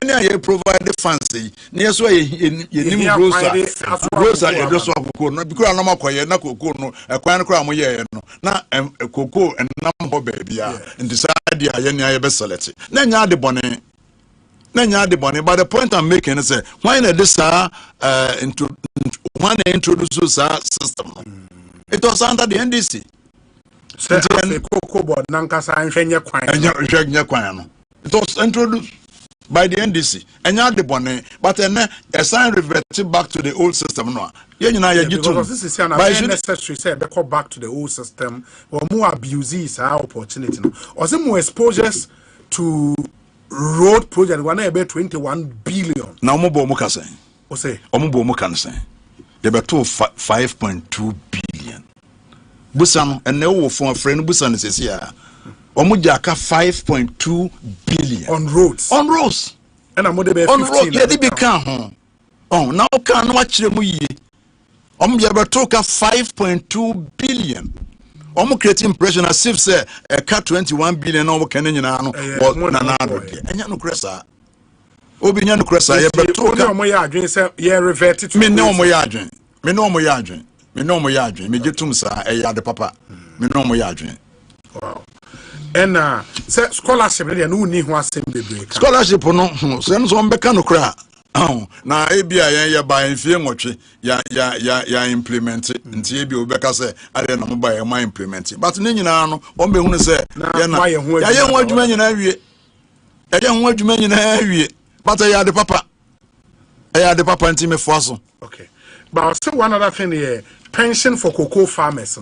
na ye provide fancy ne so ye nim rose ye do so cocoa no because na makoye na cocoa no ekwan no kra mo ye no na cocoa enam ho ba bia decide ye ne ye be select na nya de bone but the point I'm making is why not this introduce this system? It was under the NDC. It was introduced by the NDC. And you the bonnet, but then a sign reverted back to the old system. No, because this is necessary. Say they go back to the old system or more abuses our opportunity. Or some more exposures to road project one about 21 billion. Now Mobo Muka say. O say Omubo Muka say. They were to 5.2 billion. Busan and no for a friend Busan says here. Omujaka 5.2 billion on roads. On roads. And I'm on road. Yeah, they become. Oh, now can watch the movie. Omujabatoka 5.2 billion. Omo create impression as if say a cat 21 billion over Canadian or Nanado. And you know, Cressa. Obian Cressa, yeah, but no more yarding, say, yeah, reverted. Me no more yarding. Me no more yarding. Me no more yarding. Me get to a yard papa. Me no more yarding. Wow. And scholarship, and no need one same baby. Scholarship, no, send some becano cry. Oh, now ABI ya by fear much ya implement it until you be say I don't know by my implementing. But Nina on be who say ya what you mean in every I don't want you mean in every but I had the papa and team fossil. Okay, but I'll say one other thing here pension for cocoa farmers.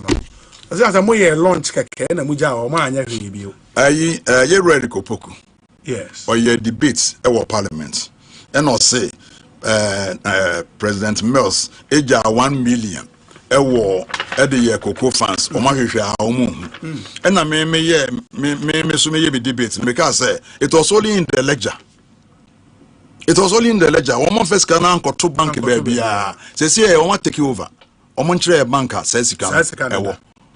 As a more launch keke and a muja or man you ready Kopoku. Yes, or your debates our parliament. And I'll say, President Mills, Eja 1 million, a war at the year cocoa funds, or Mahisha, and I may be debates because it was only in the ledger. It was only in the ledger. One more first can uncle 2 bank baby. Says, yeah, I want to take you over. Omontre banker says he can.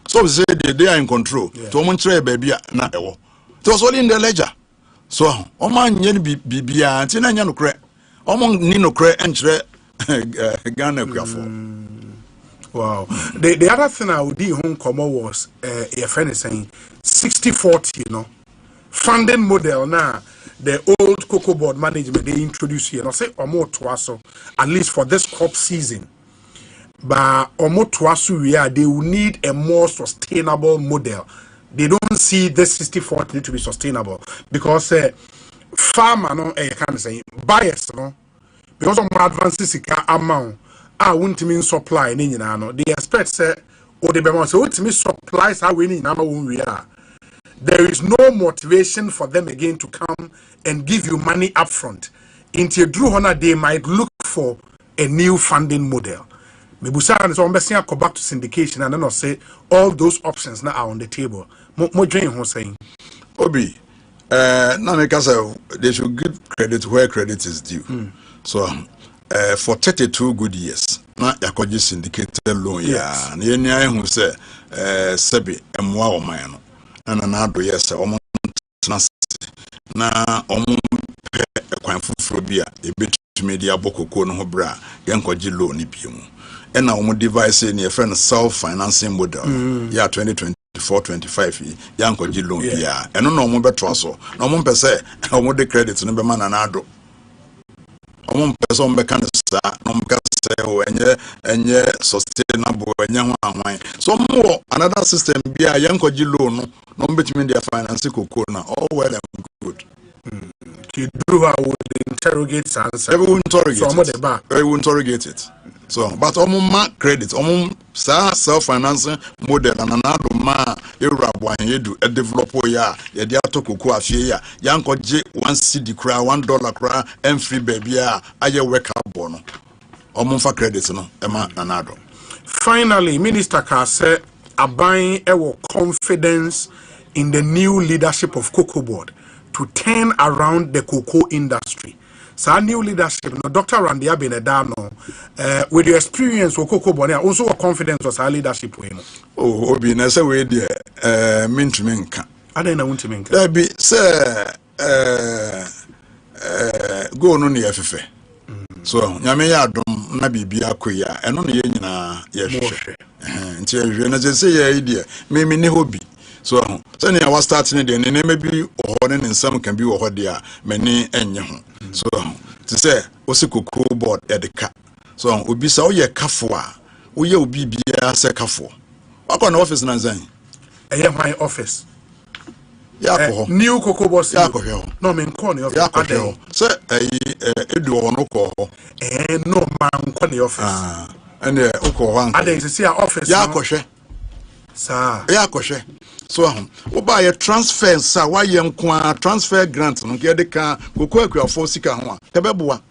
So say they are in control. To Omontre baby, not a war. It was only in the ledger. So, Oman yen be antina no cre. Omong Nino Cre entre Ghana. Wow. The other thing I would do home come was a friend is saying 60-40, you know. Funding model now, the old cocoa board management they introduce here. I say more twaso, at least for this crop season. But more twaso they will need a more sustainable model. They don't see this 60-40 to be sustainable because farmer no can say bias no because of more advances amount won't mean supply ni nyina no they expect say or the be say won't mean supplies how we need na we are. There is no motivation for them again to come and give you money up front. Into Drew Honor they might look for a new funding model. Mebusa and so go back to syndication and then I'll say all those options now are on the table. Mo dream who saying Obi, now because they should give credit where credit is due. So, for 32 good years, now Yakoji syndicated loan, yeah, and any who say, Sebi, and wow, man, and another yes, almost na phobia e betumi dia bokoko no hobra yankoji loan ni biemu e na omo device ni friend self financing model ya 2024-25 yankoji loan bia eno na omo beto so na omo pese omo de credit no be mana na ado omo pese omo be kan sa na omo ka se o enye sustainable enye ho anwan so mo another system bia yankoji loan no omo betumi dia finance koko na all well and good. You drew I would interrogate answer. Everyone interrogate so it. Everyone interrogate it. So, but mark credit, self-financing model and another ma you do a developer ya to cocoa afia yanko J 1 cedi cry $1 cry and free baby ya aye work up bono. For credit no ema another. Finally, Minister Ka said buying our confidence in the new leadership of Cocoa Board to turn around the cocoa industry. So new leadership, no, Dr. Randy Abenedano, with your experience with Cocoa Board, also a confidence was our leadership. Oh, Obi, na say we there, mint minka. I don't know to minka. There be say, go no ni FF. So, nyame ya dom na bibia koya, eno ne ye nyina ye hwehwe. Nti ye hwehwe na say ye idea, me ni hobby. So I was starting the name maybe or in some can be or dear many and so to say what's a cocoa board at the cat. So would be so ye kafua, we will be a secafo. What on office Nanzan? I have my office. New cocoa board, no man corner of Yako. Sir, a do no call. No man corner office. And the Oko one. I didn't see our office. Yakoshe. Sir, Yakoshe. So, we buy a transfer, sir. Why young transfer grant? No get the car. Go quick your 4 sika one. Tebebua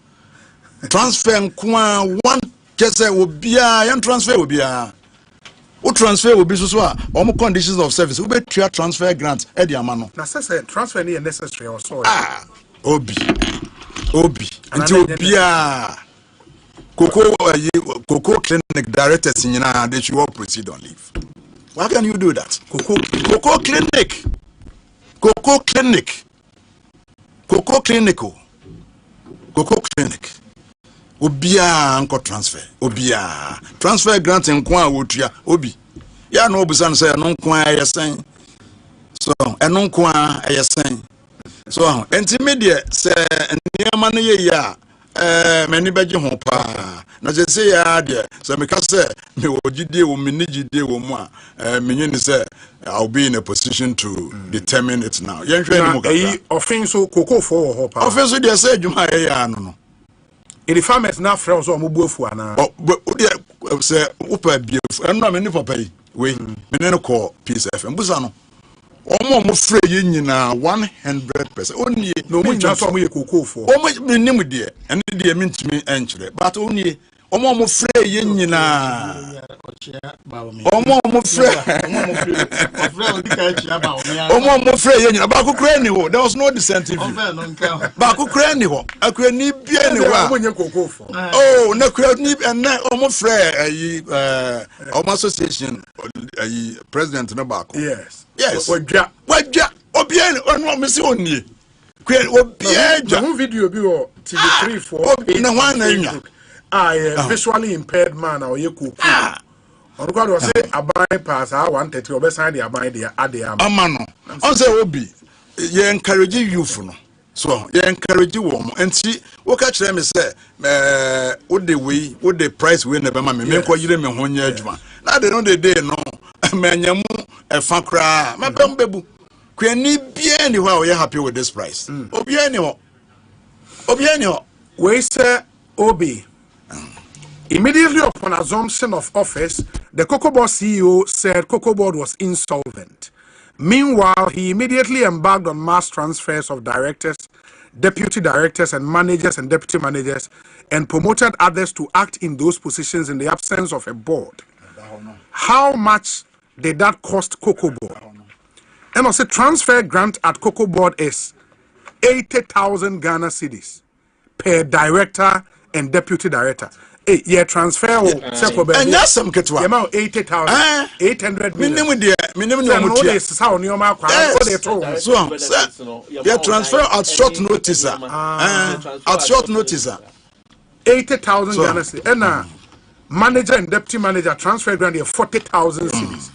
transfer one. Just say will be a transfer will be a. What transfer will be so? All conditions of service. We be transfer grant. Eddie Amano. Now, say transfer is necessary or so. Obi. Until be a cocoa clinic directors in United. They should all proceed on leave. Why can you do that? Cocoa clinic. Obia anko transfer. Obia transfer grant in kwa wotua obi. Ya no obusan say no kwa ayesen. So eno kwa ayesen. So intermediate say niam no ye ya many beji ho pa na je say ya de so me ka say me ogide wo me nigide wo mu a me yin say I'll be in a position to determine it now. Yen hwe ni mo ka offense cocoa for ho pa offense de say adwuma ya no the farmers now friends or mubuafu ana o say upa biefu eno me ni papa yi we me ne call peace FM busa no omo frɛ ye nyina 100% onnie no mo nyina so mo ye kokofo omo menim de ene de mentimi enkyere but onnie omo frɛ ye nyina omo frɛ ye nyina ba ko kra ni ho there was no dissenting ba ko kra ni ho akra ni bia ni wa mo nye kokofo oh na kra ni na omo frɛ ayi omo association ayi president na ba ko yes wajja obian ono mesi onnie kwe obian one video bi o TV3 4 na wan na nya visually impaired man or ye kuku on go say abai pass 130 obesan dey abai dey ade amano on say obi ye encourage youth no so ye encourage wo enti wo ka kire me say wo the price we na be ma me nko yire me ho nya adwuma na de no dey no manyamu efa kra mabem bebu kwani bia ni ho we happy with this price obi ani ho we say obi immediately upon assumption of office the Cocoa Board CEO said Cocoa Board was insolvent. Meanwhile, he immediately embarked on mass transfers of directors, deputy directors and managers and deputy managers and promoted others to act in those positions in the absence of a board. How much did that cost Cocoa Board? And also transfer grant at Cocoa Board is 80,000 Ghana cedis per director and deputy director. Yeah, transfer and yes, some get one. Amount 80,000, 800 million. Minimum. So, yeah, transfer at short notice. At short notice. 80,000 Ghana cedis. And manager and deputy manager transfer grant here 40,000 cedis.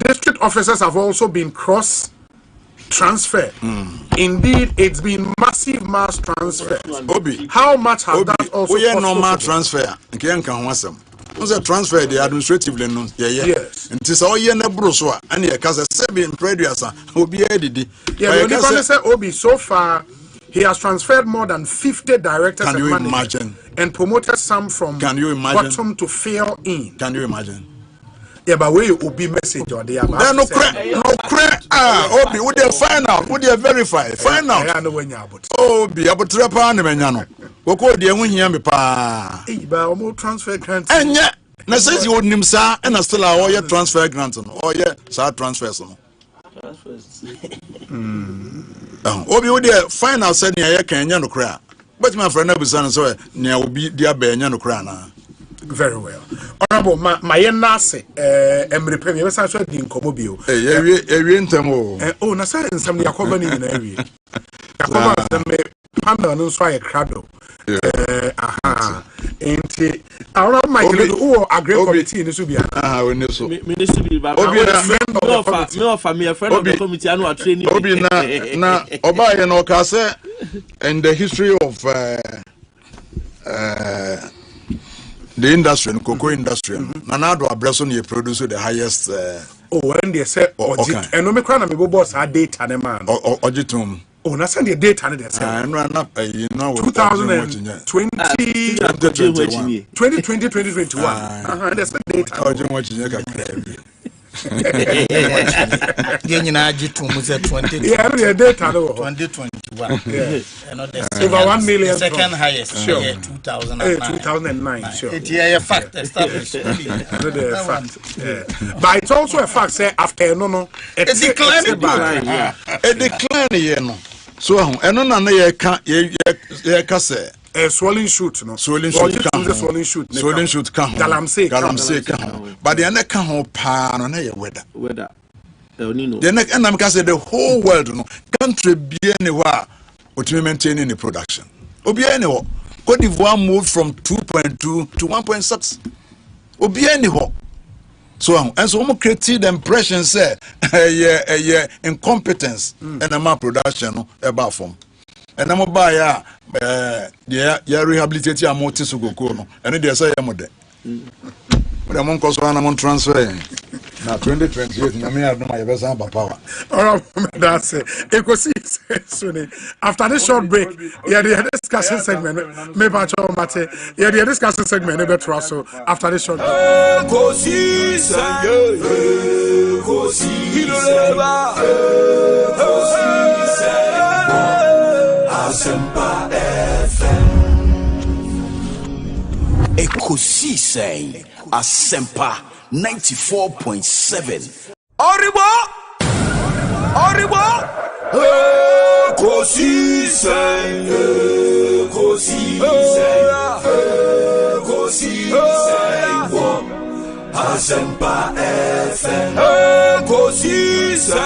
District officers have also been cross transfer. Indeed, it's been massive mass transfer. Obi, how much has that also cost? Normal transfer. Can't once a transfer the administratively no. Yes. And this all year na broswa and your casa seven previous Obi edidi. Yeah, when you say Obi so far he has transferred more than 50 directors and managers imagine? And promoted some from bottom to fill in. Can you imagine? Yeah, but we will be message or they are no crack. Obi, would you find out? Would you verify? Find out. I know when you're about. Oh, be able to repair the menano. What could you win here? Pa, but transfer grants. And yet, na says you wouldn't sir, and I still all your transfer grants or your sir transfers. Obi, would you find out? Said near Kenya no crack. But my friend Abusan so near will be dear Benya no crana. Very well. Honorable, my nase, repair me. I said, in Comobio. Oh, Nasa and some Yakoban in an area. Yakoban, Panda, no swire crado. Ain't around my little agriculture in the Subia. When you so, Minister, a friend of the committee, I know training. Now, Obaya no Casa and the history of the industry, cocoa industry, Nanado Abreson, you produce the highest. When they say, and no Macron, I'm a boss, I date and a man. Ojitum. Oh, not send your date and it's and run up, 2020, 2021. That's the date. Yeah, data 2021. Over 1 million. Second highest. Sure. 2009. Sure. It's a fact established. But it's also a fact. Say after no, it's decline. A decline. So, and no, you say. Swollen shoot, no. Swollen shoot, swollen shoot. Swollen shoot, galamsey. But the neck can hold pan on a weather. The neck, and I'm going to say the whole world, no country be anywhere, but we maintaining the production. Obi anywhere. Cote d'Ivoire moved from 2.2 to 1.6. Obi anywhere. So, and so, we created the impression, say, incompetence and a man production about from. And I'm buy yeah, rehabilitate your motor to go, and it is a mode. But I'm on cost one, I'm on transfer. Now 2028, I may have my best power. All right, that's it. Ekosiisen. After this short break, yeah, the discussion segment, maybe I show Mate. Yeah, the discussion segment, maybe so after this short break. Asempa FM. Ekosiisen. Asempa 94.7. Oribo. Ekosiisen. Asempa FM. Ekosiisen.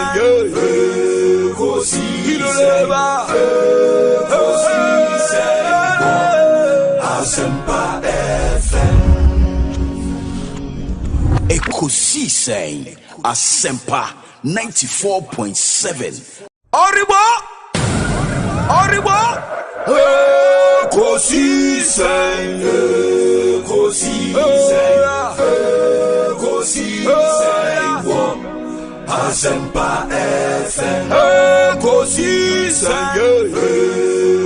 Asempa FM. Ekosiisen. Asempa 94.7. Oribo. Ekosiisen. Asempa FM.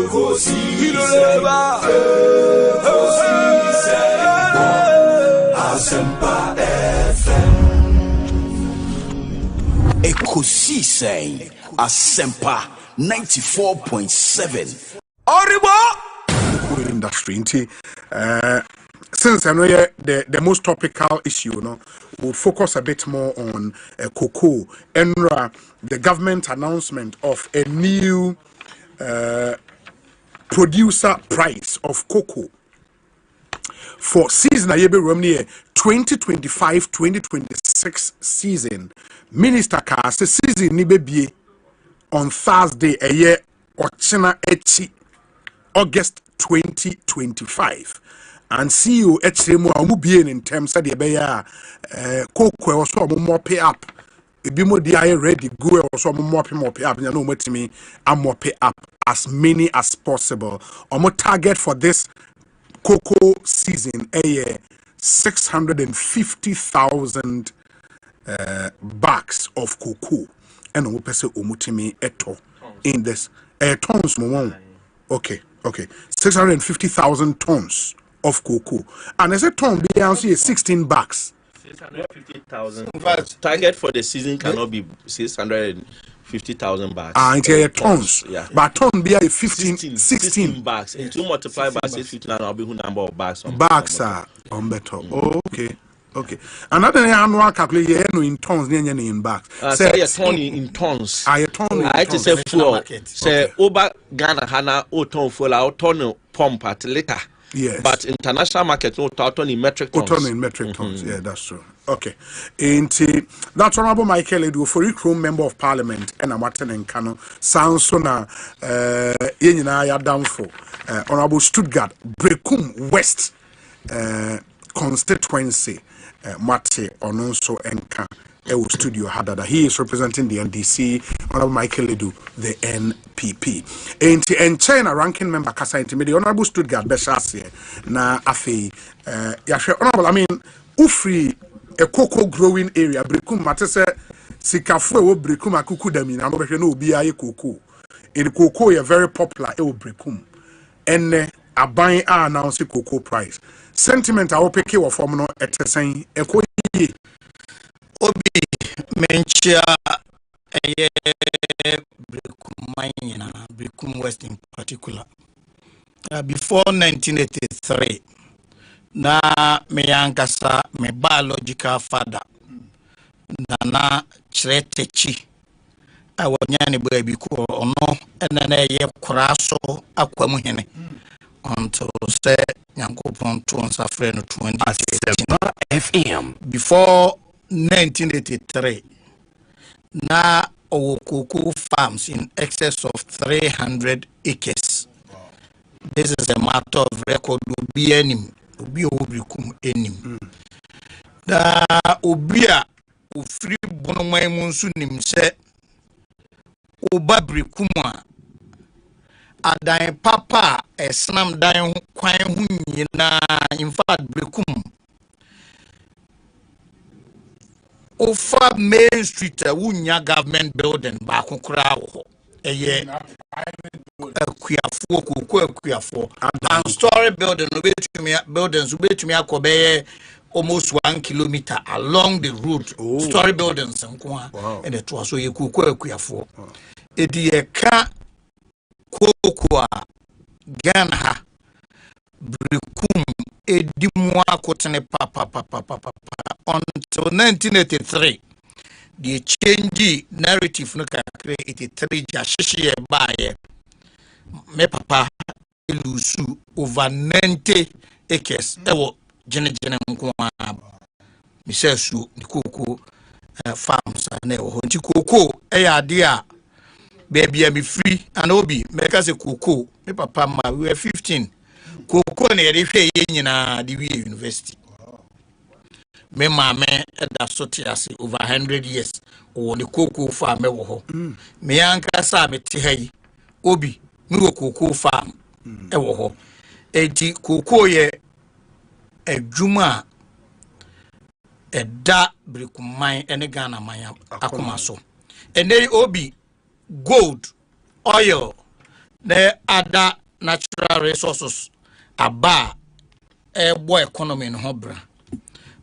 Ekosiisen. Asempa FM. Ekosiisen. Asempa 94.7. Oribo. Industry. since I know the most topical issue, we'll focus a bit more on cocoa. ENRA, the government announcement of a new producer price of cocoa for season 2025-2026 season. Minister ka say season ni be on Thursday a year Ochina Echi August 2025. And CEO HMO Amubien in terms of the Beya cocoa or so more pay up. It be more DI ready, go or so more pay up. You know what to me, I'm more pay up as many as possible. Or more target for this cocoa season a year 650,000 bags of cocoa. And we pese umutimi eto in this tons mo. Okay. 650,000 tons of cocoa. And as a ton be answer 16 bags. 650,000. Target for the season cannot be 650,000 bags. It's tons. Yeah. But ton be 16 bags. And to multiply by 650, I'll be who number of bags. Bags are on better. Okay. Another annual calculation in tons, in bags. Say a ton in tons. I just say fuel. Say over Ghana Hana o ton fuel out ton pump at later. Yes. But international market no ton in metric tons. Ton in metric tons. Yeah, that's true. Okay. That's Honorable Michael Edu for Chrome Member of Parliament and Amaten and Kano. Sounds so na yenina down for Honorable Stuttgart Brekum West constituency. Mate Ononso Enka Ewo Studio Hadada. He is representing the NDC. Honorable Michael Edu, the NPP. And China ranking member Kasa Intimidi, Honorable Stuttgart Beshase na Afi Honorable, I mean Ufri a cocoa growing area, Brekum Matese Sikafu Brekum Akuku Dami, and over no BI cocoa. In cocoa are very popular, Ewo Brekum. And a buying announce cocoa price. Sentiment I open or form no etesen eko ye obi menchia Brekum West in particular before 1983 na me yankasa me biological father nana Chiretechi awonyane baby ko ono ena na ye kuraso akwamu hene until say Yankopon to Assafuah FM before 1983 na cocoa farms in excess of 300 acres. This is a matter of record. Obi Brekum enim da obia ofri bonomai munsu nim se oba Brekum a adan papa esnam dan kwan hu nyina. In fact Brekum ofa Main Street wunya government building ba kokura ho eye akuafo and story building buildings akobeye almost 1 kilometer along the road. Story buildings and it was so ye akuafo ediyeka cocoa Ghana Brekum edimwa kotene papa until 1983 the change narrative no kakre 83 jashishi baye me papa elusu over 90 acres ewo jene nkoa misesu ni cocoa farms na ewo nti cocoa ade a baby I'm free and obi make us a cocoa. Me papa ma we were 15. Cocoa na yere hwe ye nyina the university. Me mama da sotiase over 100 years o the cocoa farm me wo ho. Me anka sa me te hayi obi me wo cocoa farm e wo ho. Enti cocoa ye adwuma da Brekum man ene Ghana man akoma so. Ene obi gold, oil, the other natural resources aba boy economy in Hobra.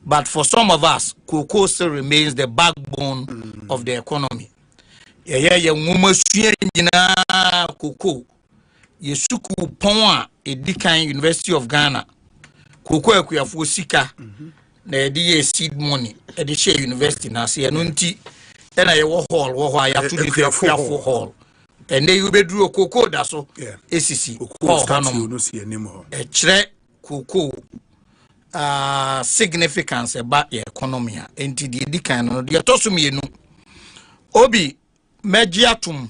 But for some of us, cocoa still remains the backbone of the economy. Cocoa. Yesuku Ponwa, Edikan University of Ghana. koko akuafo sika na edi seed money edi share university na se eno nti na ye wo hall wo ho ya to the akuafo hall and you bedru koko da so esisi hall no si anim ho e kire koko significance about the economy enti de edi kan no de to so mienu obi magiatum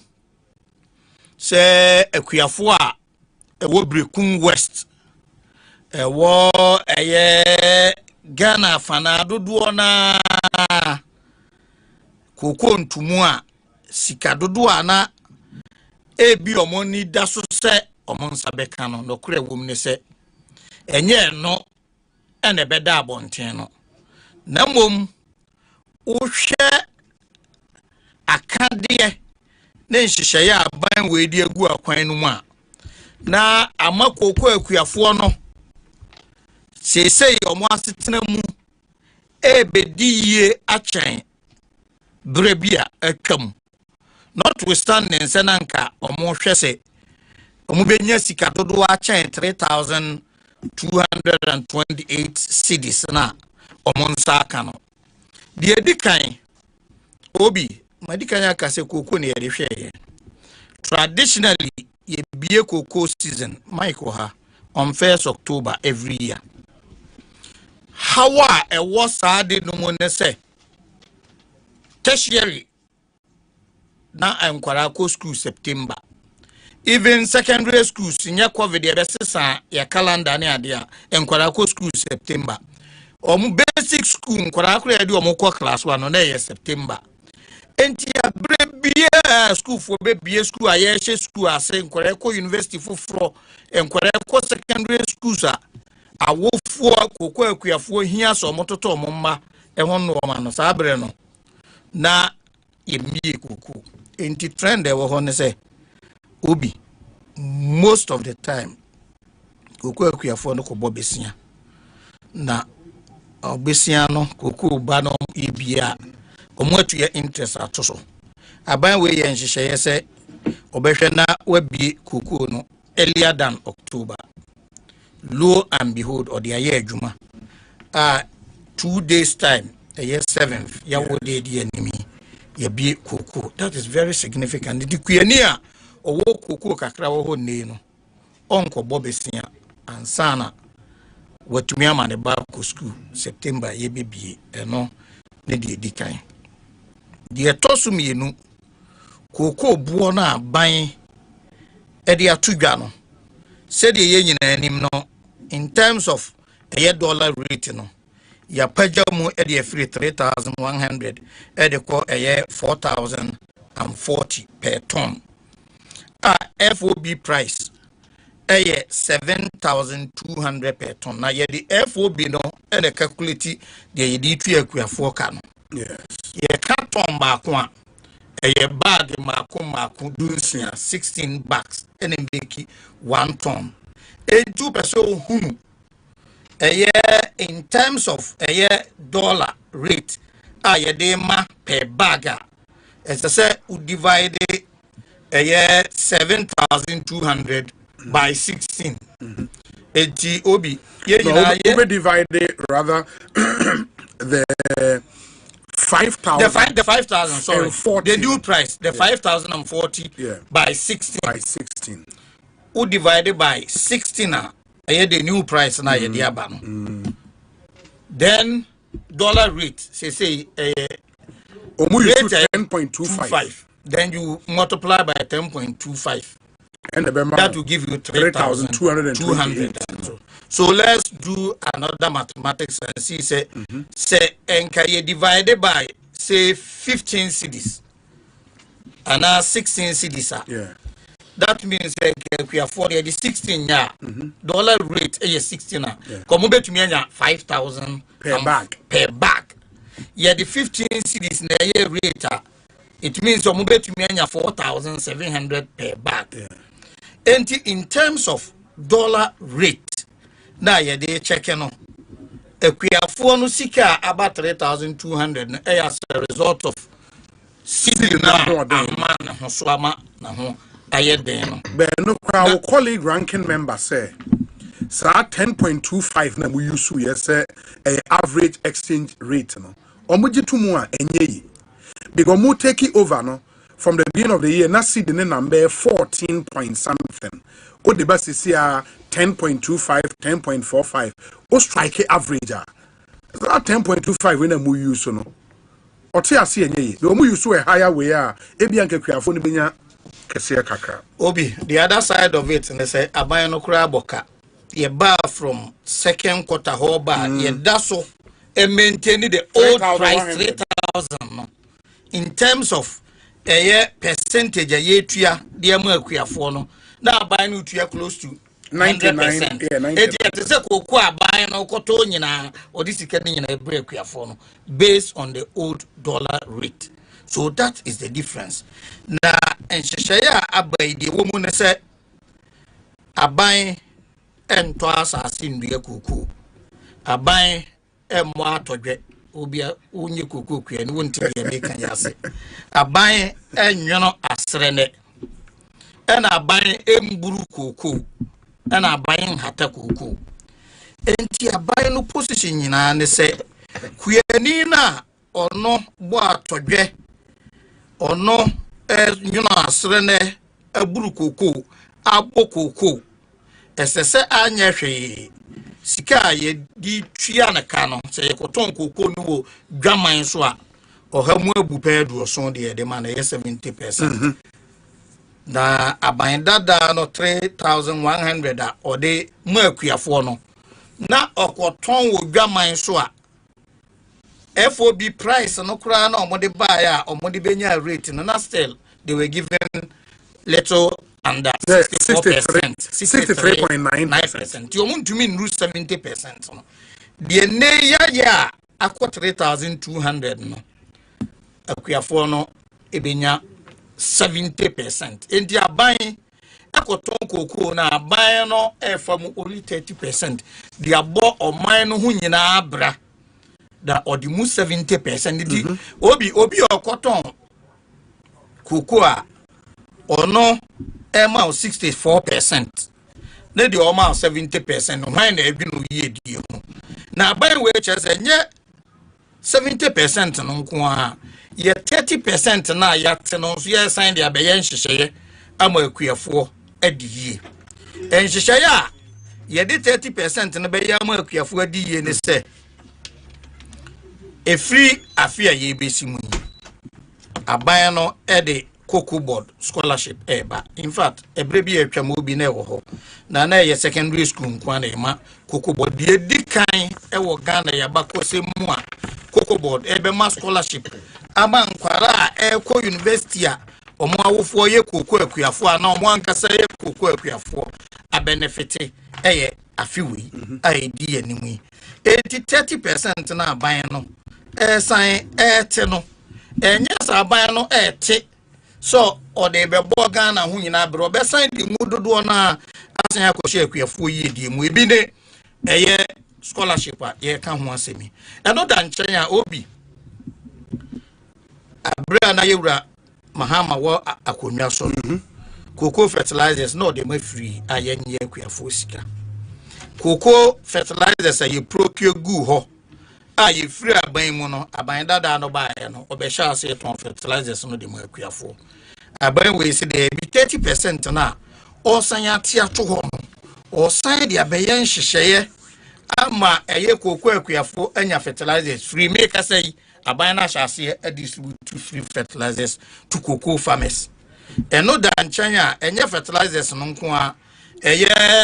se akuafo a ewo Brekun West ewo Ghana fana dodo na koko ntumu a sika dodo ana ebi omoni da so se omonsa beka no nokure wom ne se enye no ene beda abonten no na mom uhwe akade ne nhihye ya ban we di agu akwan no mu a na amakoko akuafo no sesei omo asetena mu ebediye achen brebia akam notwithstanding senanka omo hwese omo benya sika dodo achen 3228 cedis na omo nsaka no de edikan obi madikan akase koko ne yede hweye traditionally ye bie koko season Michael ha on 1st October every year. How a was ade no mo ne se tertiary na enkwara ko school September, even secondary schools nya covid e besesa ya calendar ne ade a enkwara ko school September, basic school enkwara ko ya di ko class 1 no na ye September. Enti abrebia school for baby school ayeshe school ase enkwara ko university foforo enkwara ko secondary schools a awofo koko akuafo hia so mototo momma ehon no ma no sabre no na yemie koko enti trend e wo ho ne se obi most of the time koko akuafo no ko bobesia na obesia no koko ba no ibia omoatu ya interest atoso aban we ye nhihye se obehwe na wabie koko no earlier than October. Lo and behold, or the year Juma. 2 days time, a year 7th, ya wode the enemy, ya be koko. That is very significant. The Kuania or wo koko kakra ho neno. Uncle Bobesia and Sana what to me am the Babco school September ye be no lady decay. The atosumi no koko buona buying Edia Tugano. Said ye yen anim no. In terms of a dollar rate, no, ya pajamu edi free 3,100, edi ko a year 4,040 per ton. FOB price a year 7,200 per ton. Na ye the FOB no, edi calculate the editri akuafo kano. Yes. Ye carton bakwa a year bag maku dunsia 16 bags, edi make 1 ton. A 2% hunu a year in terms of a year dollar rate a year ma per bagger as I said would divide a year 7,200 by 16. Obi we divide rather the 5,000 the 5,000 sorry 40. The new price the 5,040 by 16 who divided by 16 a the new price na ye dia ba no. Then dollar rate say rate 10.25. Then you multiply by 10.25 and that will give you 3,200. So let's do another mathematics and see say enka ye divided by say 15 cedis and now 16 cedis. That means we are 40 the 16 dollar rate is 16 come bet me 5,000 per bag. Yeah, the 15 cedis na year rate it means bet me 4,700 per bag. And in terms of dollar rate na ye dey check no akuafo no sika about 3,200 as a result of season na amana ho so ama na ho. But no, our colleague ranking member say Sa 10.25 na mu use yes average exchange rate no. Omuji tumu a enye yi. Because mu take it over no from the beginning of the year na see the number 14 point something. O the best is here 10.25, 10.45. O strike average a. So 10.25 when mu use no. Oti ase enye yi. The mu use a higher way a ebi anke kuafo ni benya kese kakra. Obi, the other side of it, and they say abayan no kura boka. Ye bar from second quarter whole bar. Ye daso and maintaining the old price 3,000. No. In terms of a year percentage, a year tuya, dear Mercury for no. Now buying you close to 90%. Yeah, 90%. It is a cocoa buying no cotton or this is getting in a break for no, based on the old dollar rate. So that is the difference. Na ensheshaya abai the woman said abai en to assassin duya kuku. Abai mwa toje obia unye kuku kwe ni wonti be make yase. Abai nyono asrene. En abai mburu kuku. En abai hata kuku. Enti abai no position nyina ne se kuyani na ono bo atoje ono nyuna asrene aburu koko abo koko esese anya hwe sika ye di twa na ka no se yekoton koko no wo dwaman so a ohamu abu pedu so de ma na 70%. Na abandada no 3,100 a ode mu akuafo no na okoton wo dwaman so a FOB price no kura na omode buy a omode benya rate no na still they were given little under 64%, 63.9%. You want to mean 70% no. The ne ya akwa 3,200 no. Akuafo no ebenya 70%. Enti aban akoton koko na aban no efam only 30%. The abo oman no hu nyina abra. Da odimu 70%. Obi okoton koko ono ema 64%. Ne di oma 70%. No man na edwinu ye die ho. Na aban we chese nye 70% no nko a ye 30% na ya te no so ye sign dia be ye nhyehyeye ama akuafo adiyie. Nhyehyeye a ye di 30% no be ye ama akuafo adiyie ne se a free affair ye besi mu aban no ede cocoa board scholarship eba. In fact ebrebi atwa mo bi na ewo ho na ye secondary school nkwa na ema cocoa board de dikan ewo Ghana ya bakose mu a cocoa board ebe ma scholarship ama nkwara a eko university a omo awofo ye cocoa akuafo a na omo ankasa ye cocoa akuafo a benefit eye afiwi a edi animu 30% na aban no sign no yes aban no so or de be Ghana hu nyina bro be sign di mu dodo na asan akoshe akuafo yi di mu ebi ne scholarship a ye ka ho asemi eno da nchen a obi abra na yewura mahama wo akonwa so cocoa fertilizers no de ma free ayenye akuafo sika cocoa fertilizers a you procure gu ho you free aban mu no aban dada no ba ye no obesha ase ton fertilizers no de mu akuafo aban we se de bi 30% na osan ate ato ho no osan de abayen hyehyeye ama eye cocoa akuafo anya fertilizers free make say aban na shase distribute free fertilizers to cocoa farmers eno da nchanya enye fertilizers no nko a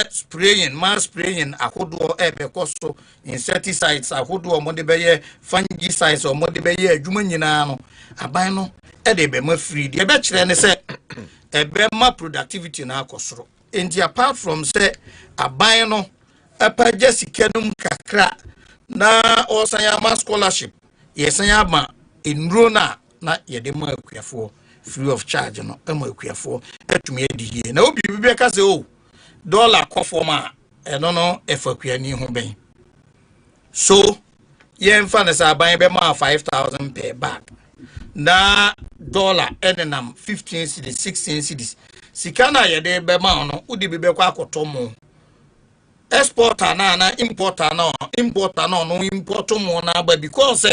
spraying, mass spraying, ahodo bekoso, insecticides, ahodo mo de beye fungicides or mo de beye adwuma nyina no aban no de be ma free de be kire ne se be ma productivity na akosoro. And apart from say aban no epaje sikenum kakra na osanya ma scholarship yesanya ma enro na ye de ma akuafo free of charge no ma akuafo atumi adie na obi bi ka se o dollar kofoma no efakuani ho ben so yen fa na sa ban be ma 5,000 per bag na dollar enenam 15 cedis 16 cedis sikana ye de be ma no udi bi be kwa akotomo exporter na importer no import more na, but because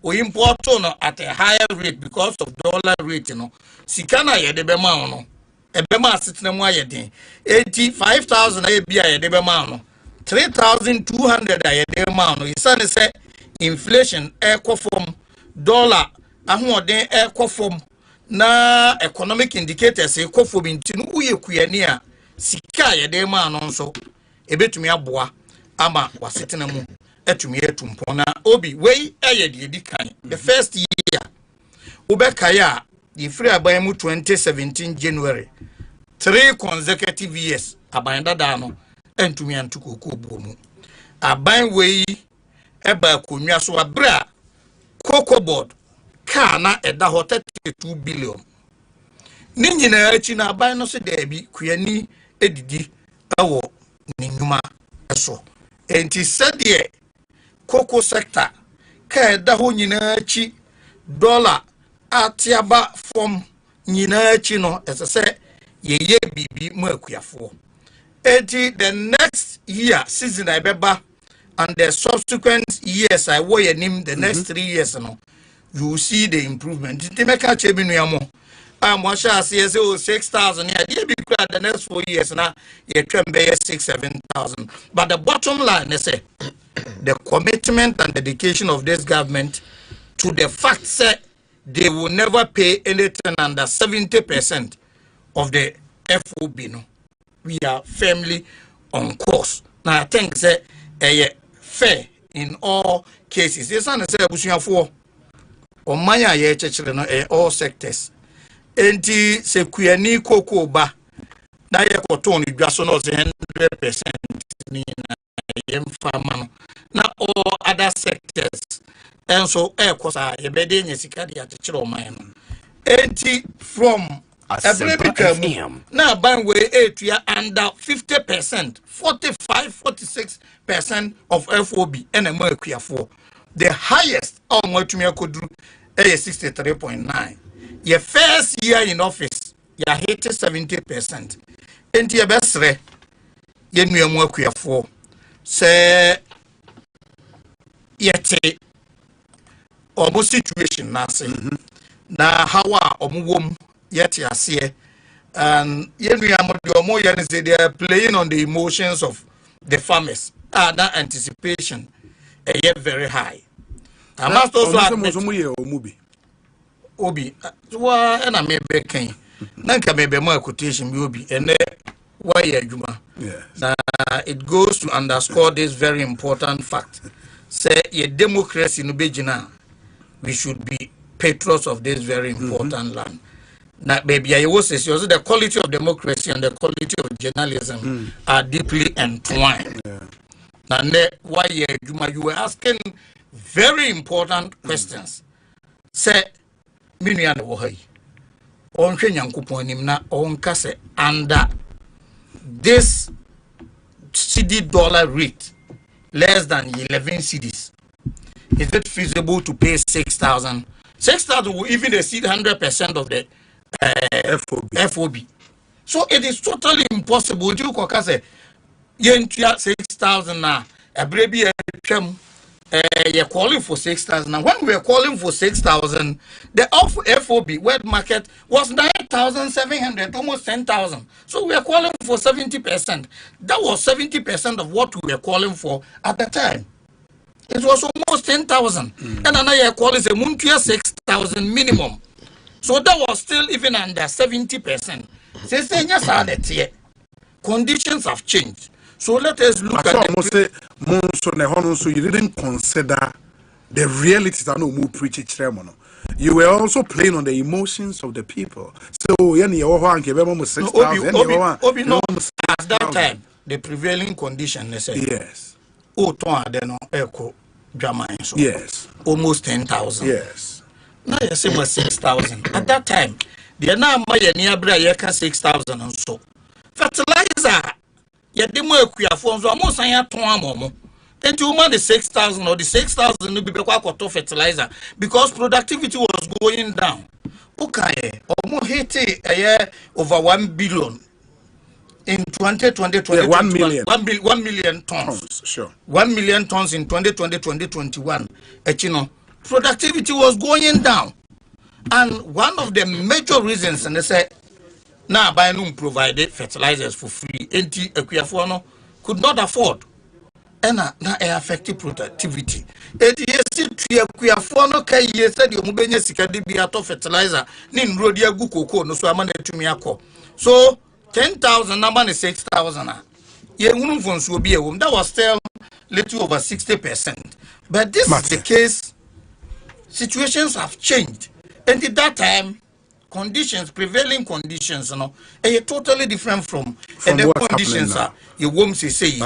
we import no at a higher rate because of dollar rate no sikana ye de be ma no e be ma sitna mu ayede 85,000 e bia ye de be ma no 3,200 ye de ma no isane say inflation ekofom dollar ahoden ekofom na economic indicators ekofom ntinu uye kuyani a sika ye de ma no nso ebetumi aboa ama wasitena mu etumi etumpon na obi wei eye de dikan the first year ubekaya the free aban mu 2017 January 3 consecutive years aban dada no entumi antukoko buo mu aban wei eba konwa so abra cocoa board ka na eda ho 32 billion ni nyina achi na aban no se da bi kuyani edidi awo ninyuma eso enti sadie cocoa sector ka eda ho nyina achi dollar atiaba from nyina achi no esese ye bibi mu akuafo enti the next year season I beba and the subsequent years I wo yanim the next 3 years no you will see the improvement enti meka chebi nuamo Mwasha says 6,000 yeah, be the next 4 years now, you can pay 6,000-7,000. But the bottom line is the commitment and dedication of this government to the fact that they will never pay anything under 70% of the FOB. No, we are firmly on course. Now I think that fair in all cases. This one is for Omanya ye all sectors. Enti se kuyani koko ba na ye koton ni dwaso no 100% ni na yemfa no na all other sectors and so kosa ye bede nya sika de atechire o man no enti from Asempa FM na ban we etua under 50% 45-46% of FOB and a akuafo the highest on watumi akoduru 63.9. Your first year in office, you hit 70%. And your best re, you know more queer for. Say, yet almost situation, Nancy. Now, how are womb yet you see, and you know more they are playing on the emotions of the farmers. That anticipation, yet very high. I must also admit, Obi, and I may be king. Nanka may be more quotation, Obi, and why Juma. It goes to underscore this very important fact. Say, a democracy in Ubejina, we should be patrons of this very important land. Now, baby, I was saying the quality of democracy and the quality of journalism are deeply entwined. Now, why Juma, you were asking very important questions. Say, Minian Wohai on Kenyankupon na on Kase under this CD dollar rate less than 11 CDs. Is it feasible to pay 6,000? 6,000 will even exceed 100% of the FOB. So it is totally impossible to Kokase Yentia 6,000 now. A baby you're calling for 6,000. Now, when we were calling for 6,000, the FOB wet market was 9,700, almost 10,000. So we are calling for 70%. That was 70% of what we were calling for at the time. It was almost 10,000. And another call is a Muntia 6,000 minimum. So that was still even under 70%. Conditions have changed. So let us look at so you didn't consider the realities that no more preach it. You were also playing on the emotions of the people. So at that time, the prevailing condition is yes. Yes. Almost 10,000. Yes. Now you say 6,000. At that time, they now near 6,000 and so. Fertilizer. Yet the more Kuyafon's almost I had 2 more. And you want the 6,000 or the 6,000 will be quite fertilizer because productivity was going down. Okay, almost 80 a year over 1 billion in 2020, 1 million. 1 million tons. Sure. 1 million tons in 2020, 2021. Productivity was going down. And one of the major reasons, and they say, now Bainum provided fertilizers for free. Enti Ekuyafo could not afford. And now it affected productivity. Enti yesi Ekuyafo no kai yesa di omubenye sikadi bi ato fertilizer ni nrodi agu koko no so amane tumi akọ. So 10,000 number is 6,000. That was still little over 60%. But this is the case. Situations have changed. And at that time, prevailing conditions, are totally different from the conditions you won't say.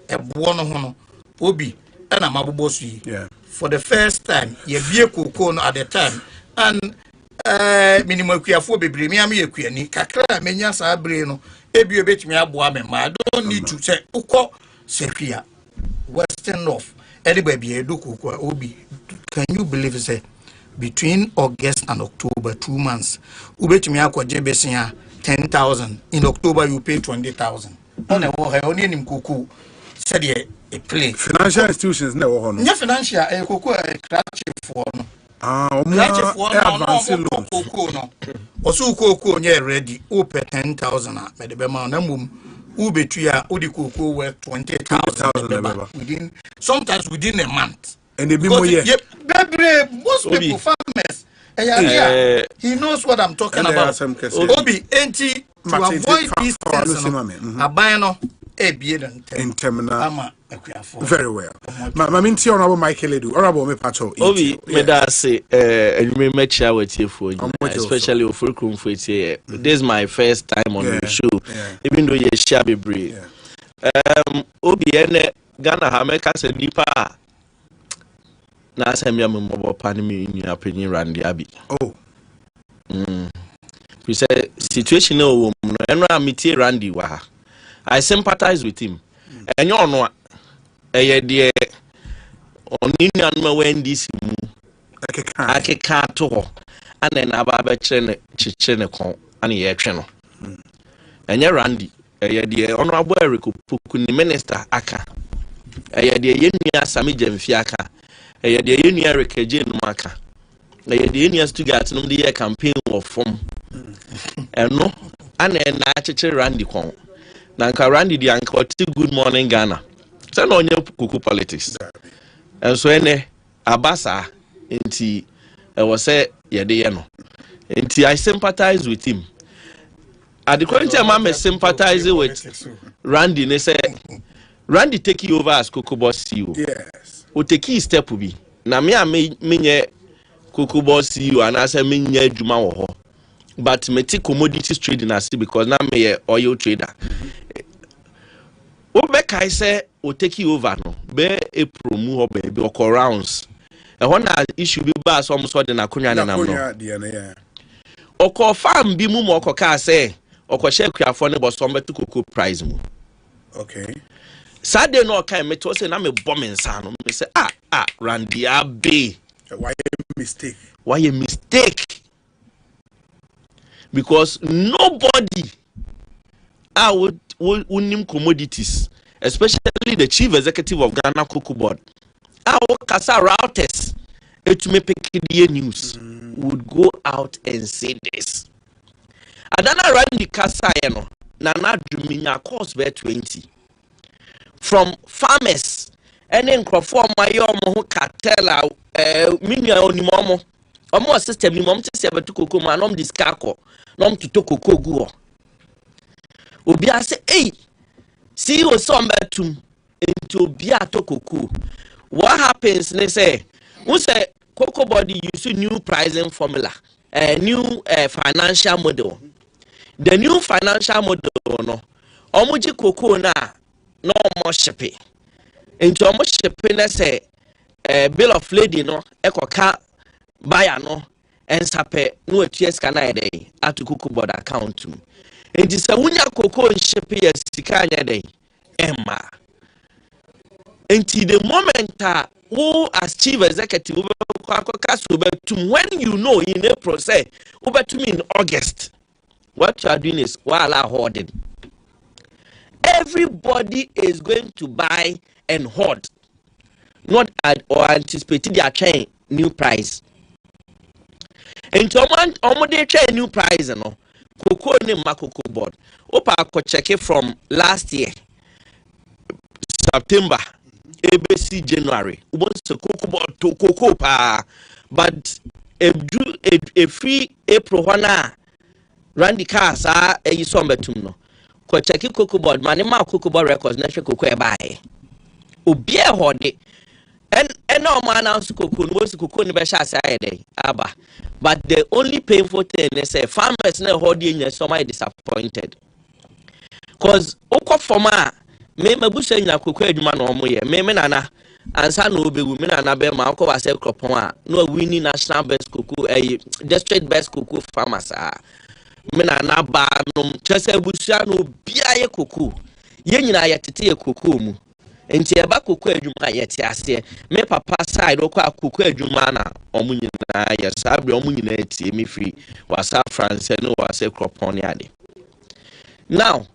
And normal, obi and a mabubosi. For the first time, ye be a cocoa at the time. And minimum Kuyafo be Brimiami Kuyani, Kakra, Menya Sabrino, Ebi bet me aboame. I don't need to say Uko Sekia, Western North. Anybody do Obi. Can you believe say between August and October 2 months, Ubet me akwa jebesia 10,000. In October you pay 20,000. On a war only in Kuku said a play. Financial institutions never on. Yeah, financial a Kuku a crash for no. Also Coco near ready, open 10,000 at the Bema Ubetuya Udi Coco worth 20,000 within sometimes within a month. And the most people farmers. He knows what I'm talking about. Obi enti to avoid these things. Abano very well. Maminti honorable Michael Edu, honorable me pacho. Obi me da say and you may share with you for especially of Fulcrum for it. This is my first time on the show. Even though you share be brave. Obi ene Ghana ha make us nipa na asem ya mobile pan me in your opinion Randy Abi. Oh. We say situation no enra meet Randy wa. I sympathize with him. And you know de oni nyanma when this mu akeka to and then aba chiche ne kon and ye twe no. Enye Randy de honorable Eric Puku ni minister aka. De yenua Sami Jemfi aka. De yenua Eric Eje no aka. De yenua Stuart no de campaign of form. Eno and na chiche Randy kon. Nanka Randy di anka good morning Ghana. Say no onye kuku politics. And so ene abasa enti was say yede ye no. Enti I sympathize with him. At the current time I sympathize with Randy ne say Randy take you over as Kuku boss CEO. Yes. O take step bi. Na me menye Kuku boss CEO and I say menye adwuma wo ho. But me take commodities trading as because na me oil trader. Obeka say o take you over no be a promo or baby or rounds. And when issue be ba so mo so de na konwa na nam no. Oko farm bi mu mo okoka say oko share Kuyafo ne bo so mbetu Cocoa price mu. Okay. Saturday no kan me to say na me bomb nsa no me say Randy Abe. Why a mistake? Why a mistake? Because nobody would name commodities, especially the chief executive of Ghana Cocoa Board. Our Kasa routers, it may pick the news, would go out and say this. Adana Randy Kasa, Nana Duminya cost bear 20 from farmers and then from my cartel, Minia Onimomo. Omo system ni mom tse be to Cocoa man nom discako nom to Cocoa go obi ase see o some betum into obi ato Cocoa. What happens ne say who say Cocoa body use new pricing formula, new financial model. The new financial model no omo ji Cocoa na no more shipping into omo shipping na say bill of lading no ekoka buyer no and sape no ats kana ede at Cocoa Board account to it is a wunya Cocoa ship here sika anya dey emma until the moment who as chief executive when you know in April say over to me in August what you are doing is while hoarding. Everybody is going to buy and hoard, not or anticipate their chain new price. And they chain new price, no. Cocoa name cocoa board. Opa ko check it from last year, September, ABC January. Once the cocoa board to cocoa pa, but a free April wana Randy cars are a sombetum. Ko check it cocoa board. Manima cocoa board records na cocoa buy. Obi e hode. And no man else cocoa was cocoa in the best Abba. But the only painful thing is say farmers na holding and somebody disappointed. Cause oko forma me busa nya cocoa adwuma no mo ye me nana ansa no be women na be ma ko wa say cropon a no winning national best cocoa district best cocoa farmers me nana ba no chese busa no bia ye cocoa ye nyina ye tete ye cocoa mu. Enti eba cocoa adwuma yete ase me papa side okwa cocoa adwuma na omunyina ya sabre omunyina etie me free wasa France no wasa cropon ade. Now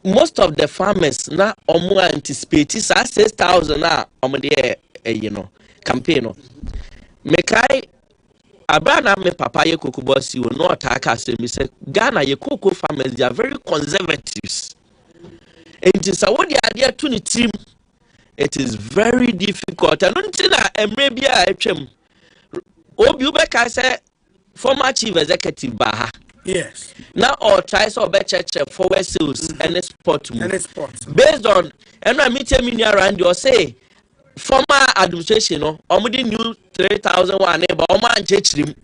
most of the farmers na omu anticipate 6,000 na omu de campaign no me kai abana me papa ye cocoa boss you no attack say me say Ghana ye cocoa farmers they are very conservative. And this what the idea to the team. It is very difficult. I don't think that maybe I chem. Obubeka say former chief executive Baha. Yes. Now all tries or better forward sales and export. Based on and I meet him around you say former administration no omudi new 3,001 but oman chechrim.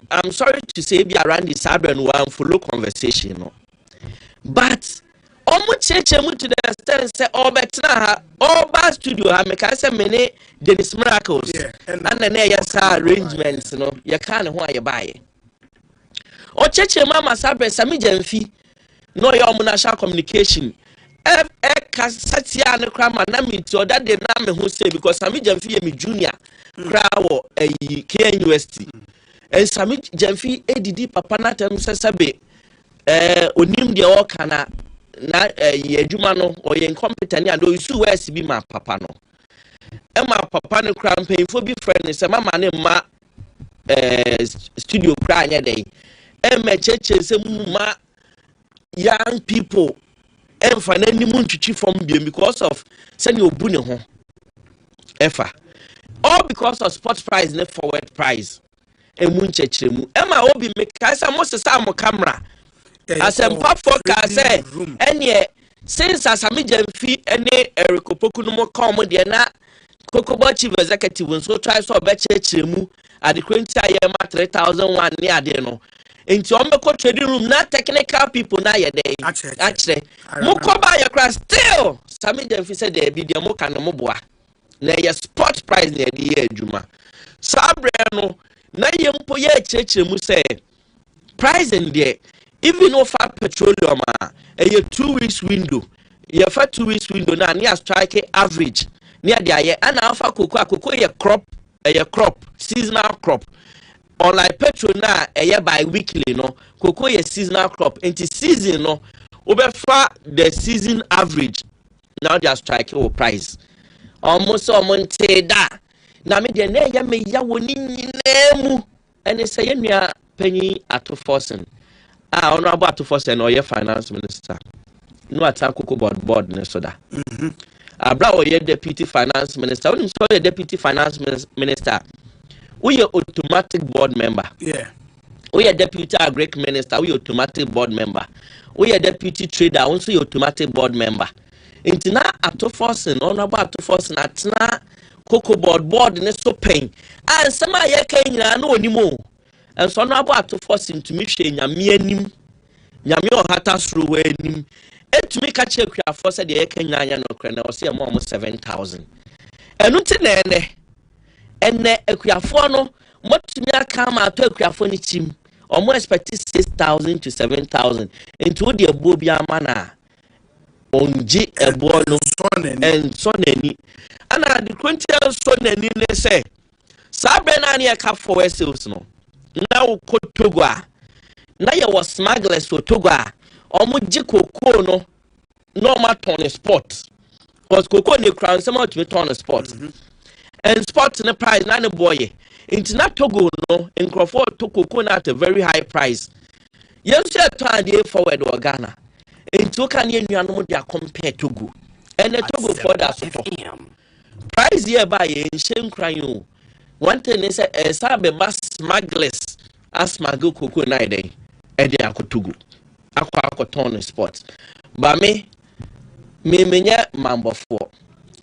I'm sorry to say be around the Sabran one follow conversation no. But cheche mu to the extent say all bad studio ha make say many Dennis Miracles and then yes arrangements no you can ho aye buy o cheche mama sabre sami jamfi no your national communication ka satia ne krama na me to that day na me ho say because sami jamfi me junior krawo KNUST and sami jamfi edidi papa na tem sabe onim de o kana na adwuma no o ye incompetent and o isu west bi ma papa no e ma papa no kra mpanyfo bi friend se mama ne ma studio kra anya dey e ma cheche se mu ma young people e fa na ni mu ntwitwi from bi because of se ne obu ne ho efa all because of spot price ne forward price e mu nchechire mu e ma obi make sa mo se sa mo camera Asempa forecast say any since Asami Jamfi any Erikopoku no more come there na Kokobo chief executive so try so be church mu at the current year 3,001 near there no into omeko trading room na technical people na ye dey actually mo ko ba ye crash still Sami Jamfi said there be there mo kan mo boa na ye spot price na ye adwuma sabre no na ye mpo ye church mu say price in there even if petroleum a 2 weeks window, you have 2 weeks window now near strike average near the year and alpha cocoa a crop seasonal crop or like petrol now a year by weekly no cocoa a seasonal crop into season no over far the season average now they are striking price almost so monte da na me de na ya me ya woni nyinemu and say ya penny at forcing honorable Assafuah and your finance minister. No attack board nesoda. Abra or your deputy finance minister. When you saw your deputy finance minister, we your automatic board member. Yeah. We your deputy agric minister, we automatic board member. We your deputy trader, also your automatic board member. Into na Assafuah and honorable Assafuah at na cocoa board neso pain. And some of your can no anymore. And so now about to force him to make sure Yamianim Yamio Hatas Ruenim and to make a check for said the Kenya no crenel or see almost 7,000. And Utinene and Equiafono, what to me come out to Equiafoni team or more expected 6,000 to 7,000 into the Bobia Mana on G. Ebono and Soneni. And I the Quintian Soneni say Sabrenania cap for West no. Now Kotogwa na ye was smugglers for Togo omo ji cocoa no normal ton spot because cocoa ne crown some to ton spot and spot in the price na ne boy into na Togo no in Crawford to cocoa at a very high price yes share turn dey forward or Ghana into can you no dey compare Togo and the Togo for that support price here by in shame crying one thing is sabe mass smugglers as smuggle cocoa na dey e dey akotogo akwa spot ba me nya mambofo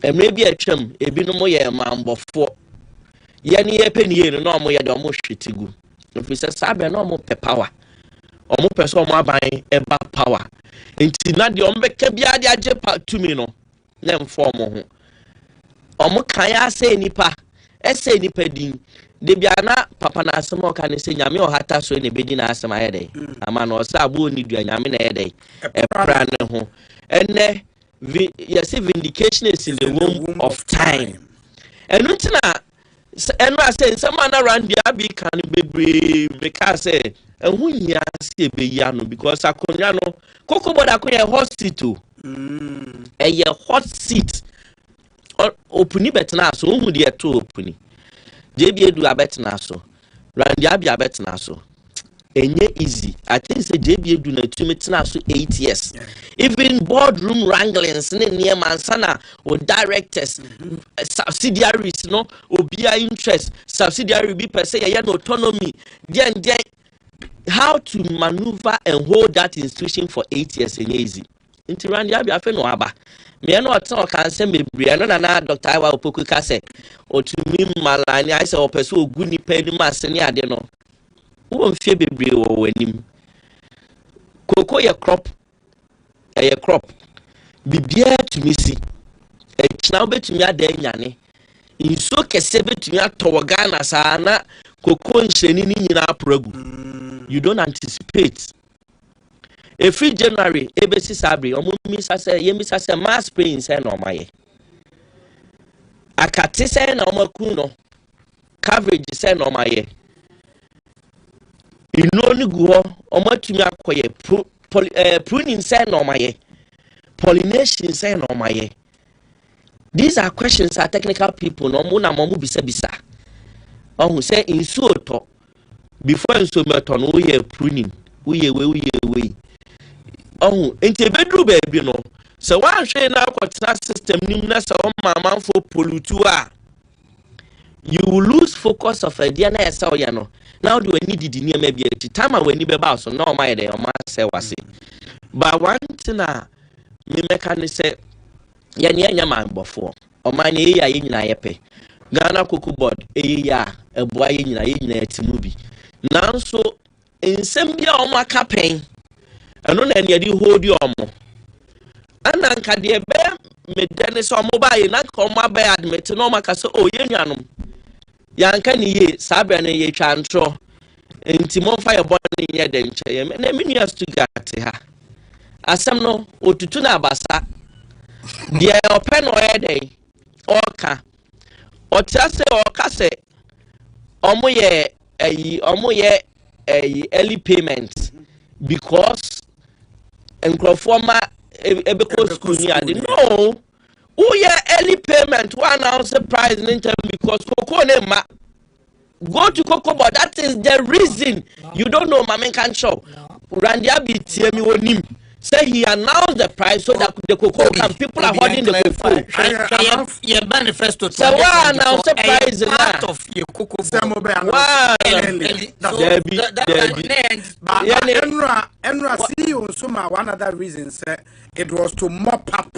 emre bi atwam ebinom ye mambofo ye ne ye penie no na omo ye de omo hwetigu ofisa sabe na omo pe power omo person omo aban eba power enti na de omo beka bia de age to me no na mfo omo ho omo kan ya se nipa ese nipa din de bia na papa na asemo ka ne se nyame o hata so ne bedi na asema ye dey ama no sa abo ni dua nyame na ye dey e pra ne ho ene yes vindication is in the womb of time and untina and I say someone around the abi can be because say hu nya se be ya no because akonya no koko boda akonya hot seat o ye hot seat opuni betna so hu de to opuni je bi edu abetna so randi abi abetna so enye easy I think say je bi edu na tumetna so 8 years even boardroom wranglings near mansana or directors subsidiaries no obia interest subsidiary be per se ya autonomy then how to maneuver and hold that institution for 8 years in easy inti randi abi afa no aba me no otan kan se mebre no na Dr. Iwa Opoku ka se otumi malani I say opeso ogu ni pa ni masene ade no wo mfie bebre wo wanim koko ye crop bibia tumi si echna obetumi ada nyane inso kese betumi atowo Ghana sa na koko nhyeni ni nyina apragu you don't anticipate every January ebesi sabre omo misa se mass paying say no maye akate say na omo ku no coverage say no maye ino ni guho omo tumi akoye pruning say no maye pollination say no maye these are questions are technical people no mo na mo bisa ohun say insuo to before insuo meto no we pruning we ohun enti bedru baby no so wan hwe na kwotena system nim na so mama fo pollutu a you will lose focus of idea na esa oya no now do we need the near maybe at time when you be boss so no my dey o ma say wase but one thing me mechanic say ya ne anya man bofo o ma ne ya ye nyina ye pe Ghana Cocoa Board ya eboa ye nyina atimu bi nanso ensem bia o ma kapen eno na ne di hold you omo ana nka de be me dane so mo ba ye na ko ma ba admit no ma ka so o ye nuanom yanka ni ye sabra na ye twa ntro enti mo fa ye bone ye de nche ye na me nua Stuttgart ha asem no otutu na abasa de open o ye dey oka otase oka se omo ye early payment because enkrofoma ebeko school ni ade no who ye early payment one ounce price in term because cocoa ne ma go to Cocoa Board that is the reason you don't know mama can show Randy abi tie mi wonim say he announced the price so that the cocoa can people are holding the cocoa your manifesto so why announce the price part of your cocoa Enra see also one other reason say it was to mop up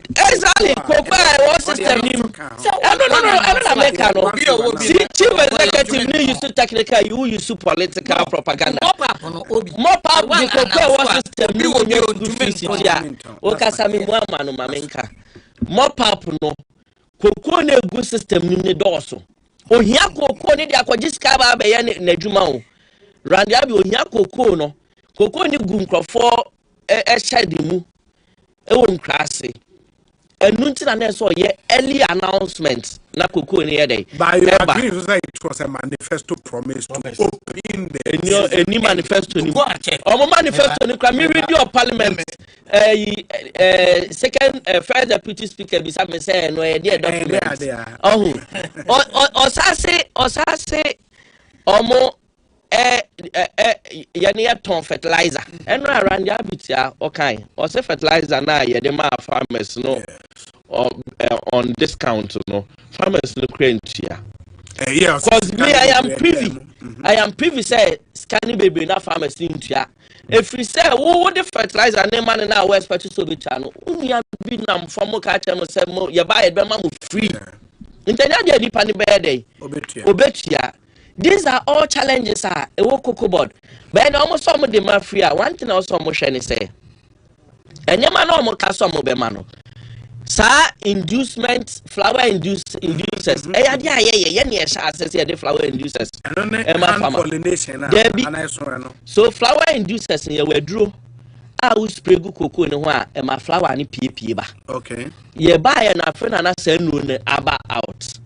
exactly cocoa was system no see chief executive used to technical you use to political propaganda mop up the cocoa was system okasami mama no mamenka mop up no cocoa na egu system nim ne doso ohia cocoa ne de akwajiska ba be ya na adwuma o randi abi ohia cocoa no cocoa ne gu nkrofo e shade mu e wo nkrase and nothing and so yeah early announcement na koko in here day. But you agree to say it was a manifesto promise to open the any manifesto ni omo manifesto ni kwa me radio of parliament second first deputy speaker bisa me say no e dey document osase omo yani ton fertilizer eno around ya bitia okay o say fertilizer na ye dey ma farmers no on discount no farmers no crane here. Yes, because me I am privy say scanning baby na farmers into ya. If we say who the fertilizer name man na we expect to be channel uni be nam from ka tell me say mo you buy it be ma free intenya dey di pani be dey obetua. These are all challenges e wo cocoa board but na almost some dey ma free one thing also mo hwe ni say enyema na mo ka so mo be ma no sa inducement flower inducers ya dia ye ne sha access the flower inducers pollination so flower inducers ye waduro we spray gu cocoa ne ho a ma flower ne pie ba okay ye ba ye na fe na sa nu ne aba out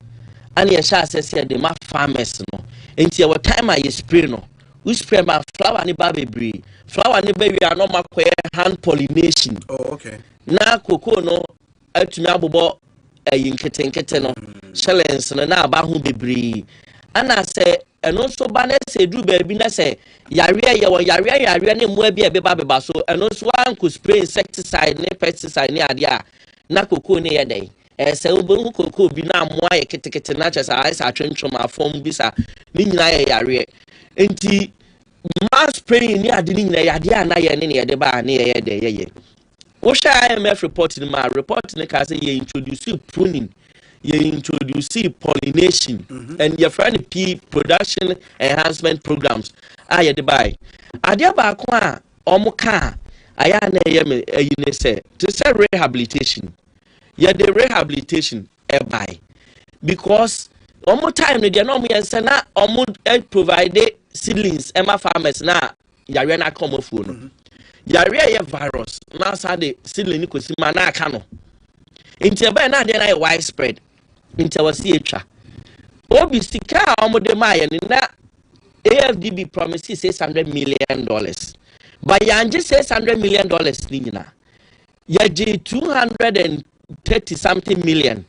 and ye sha access the ma farmers no enti ye time ye spray no we spray ma flower ne ba bebre flower ne be we are no makoye hand pollination okay na cocoa no atumi abobo nkete no challenge no na aba ho bebre ana se eno so ba na se du ba bi na se yare ne mu abi e beba so eno so an ko spray insecticide ne pesticide ne ade a na cocoa ne ye den se obo cocoa bi na mo aye kete na chesa ai sa twentwom afom bi sa ni nyina ye yare enti mass spray ni ade ni nyina ye ade a na ye ne ye de ba ne ye de ye Osha IMF report in my report in the you introduce pruning, you introduce pollination, and your friend P production enhancement programs. I buy. I dear Bakwa Omoka, I am say to say rehabilitation. Yeah, the rehabilitation buy because almost time the normal and sana almost provide seedlings, Emma farmers now, Yarena common phone. Yare ye virus na sa de seedling ko si ma na aka no nti ba na de na widespread nti wasi etwa obi sika omode ma ye na AFDB promises $600 million but yanje $600 million ni nyina yaje 230 something million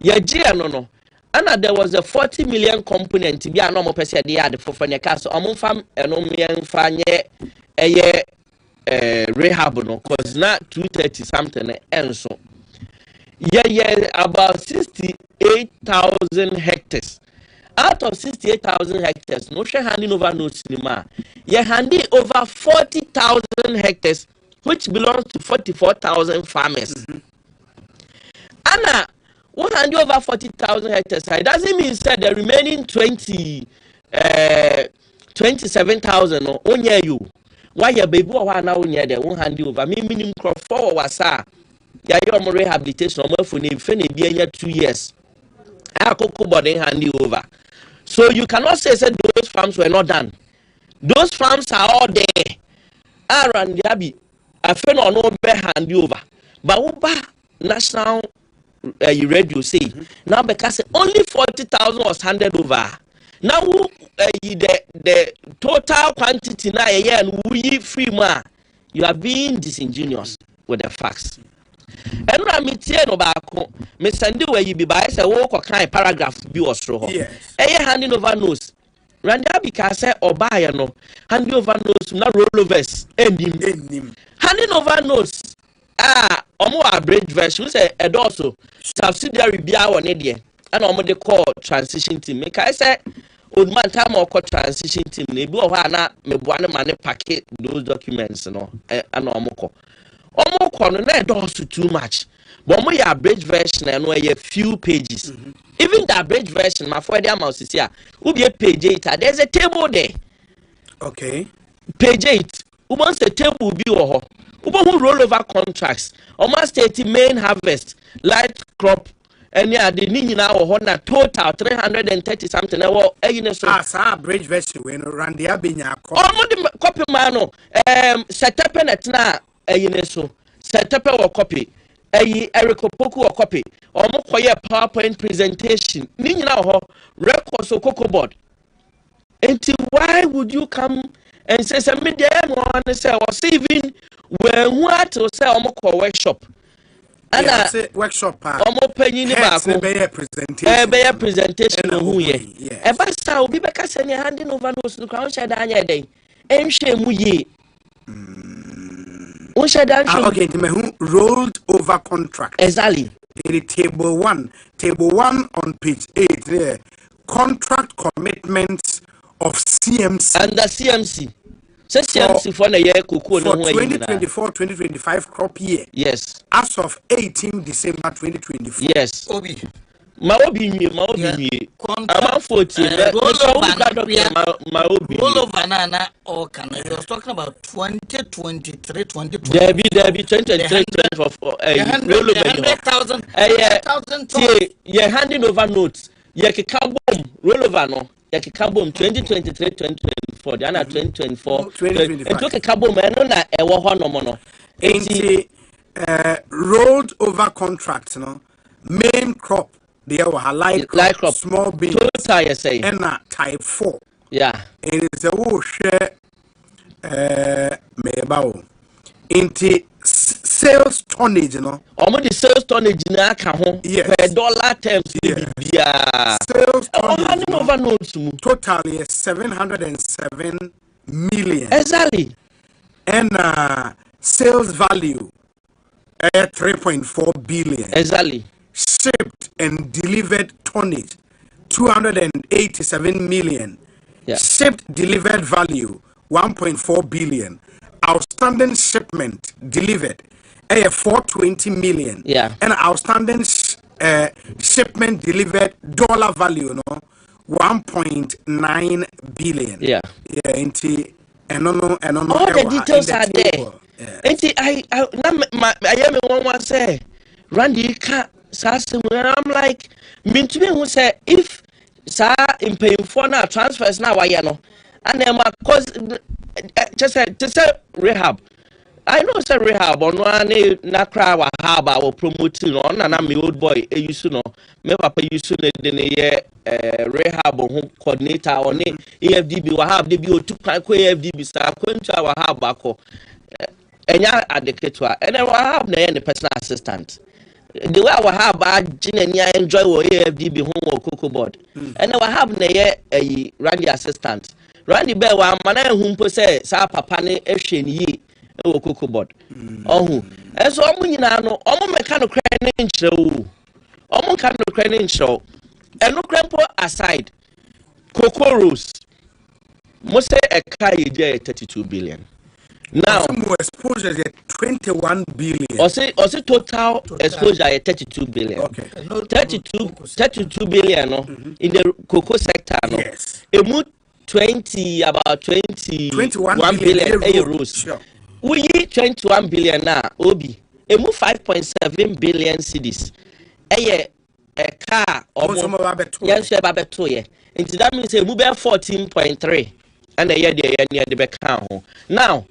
yaje no and there was a 40 million component bi ano mo pese de yade for ne ka so omo fam eno me mfanye eye rehab no cause na 230 something and so yeah about 68,000 hectares out of 68,000 hectares no share handing over no cinema yeah handing over 40,000 hectares which belongs to 44,000 farmers Anna 100 over 40,000 hectares it doesn't mean that the remaining 27,000 no onye you why your baby or now near the 100 over me minimum crop for wasa ya your rehabilitation or for be 2 years I cocoa body handy over so you cannot say those farms were not done. Those farms are all there around the abbey I feel no be handy over but uba national radio say now because only 40,000 was handed over. Now the total quantity na and we free ma you are being disingenuous with the facts. And Ramitie no baako me send where you be by say wo kwa kan paragraph bi osro ho. Handing over nose. Randa because say obaye no handing over nose na rollovers endim. Handing over nose omo abridged version say also subsidiary bia won de and omo de call transition team. Make I say old man time or transition team na bi o ha na me boane mane packet those documents no and omoko no na do too much but mo ya abridged version na no a few pages even the abridged version my for the mouse is here we be page 8 there's a table there okay page 8 we want a table bi wo ho we want roll over contracts almost 30 main harvest light crop and yeah, the Nina or Honda total 330 something. So bridge version when Randia Binya copy mano set up and at na so set up or copy Eric Opoku or copy or mokoye PowerPoint presentation ni nyina ho record so cocoa board. And why would you come and say some media one say or saving when what to say omoko workshop? And I workshop omo penyi ni ba ko be presentation who ye. E ba sa obi be ka se ne handing over notes no kwa sha da anya den. Enhwe mu ye. Okay, the rolled over contract. Exactly. Table 1 on page 8 there. Contract commitments of CMC. And the CMC. Say CMC for the year for 2024-2025 crop year. Yes. As of 18 December 2024. Yes. Obi. Ma obi mi. About 40. Rollover na or can I was talking about 2023, 2024. There be 2023 for 100,000. You're handing over notes. You're rollover no. You're 2023, 2024. They are 2024. 2025. It took a carbon man on a no. Rolled over contracts, no main crop. They are light crop, small beans, total, say, and type 4. Yeah, it is a share mebao into sales tonnage, you know. Almost the sales tonnage na per dollar terms. Yeah, sales tonnage over notes totally 707 million. Exactly, and sales value 3.4 billion. Exactly. Shipped and delivered tonnage 287 million. Yeah. Shipped delivered value 1.4 billion. Outstanding shipment delivered 420 million. Yeah. And outstanding shipment delivered dollar value 1.9 billion. Yeah. Yeah. And all the details are there. I am one say Randy can't. I'm like, mean to me who say if sir in paying for now transfers now why you know, and then my cause just say rehab. I know say rehab on one na cry wahab I will promote on and I'm old boy you know me papa you soon then rehab home coordinator on EFDB wahab they be to EFDB sir kwencha wahab bako enya adeketwa and then wahab na the personal assistant. The way I have I enjoy what AFDB home or cocoa board. And I have a Randy assistant. Randy Bear one man whom say sa papa ne ye or cocoa board. Oh, and so I'm no mechanical crying show. Mechanical crying show. And no grandpa aside. Cocoa Rose. Must say a car 32 billion. Now, exposure is 21 billion. Or say total exposure is 32 billion. Okay. 32 billion no, in the cocoa sector. No. Yes. It moved 21 billion euros. Sure. We 21 billion now, Obi. It moved 5.7 billion cedis. A car or yes, Babetoye. And that means it moved 14.3. And a year near the back now.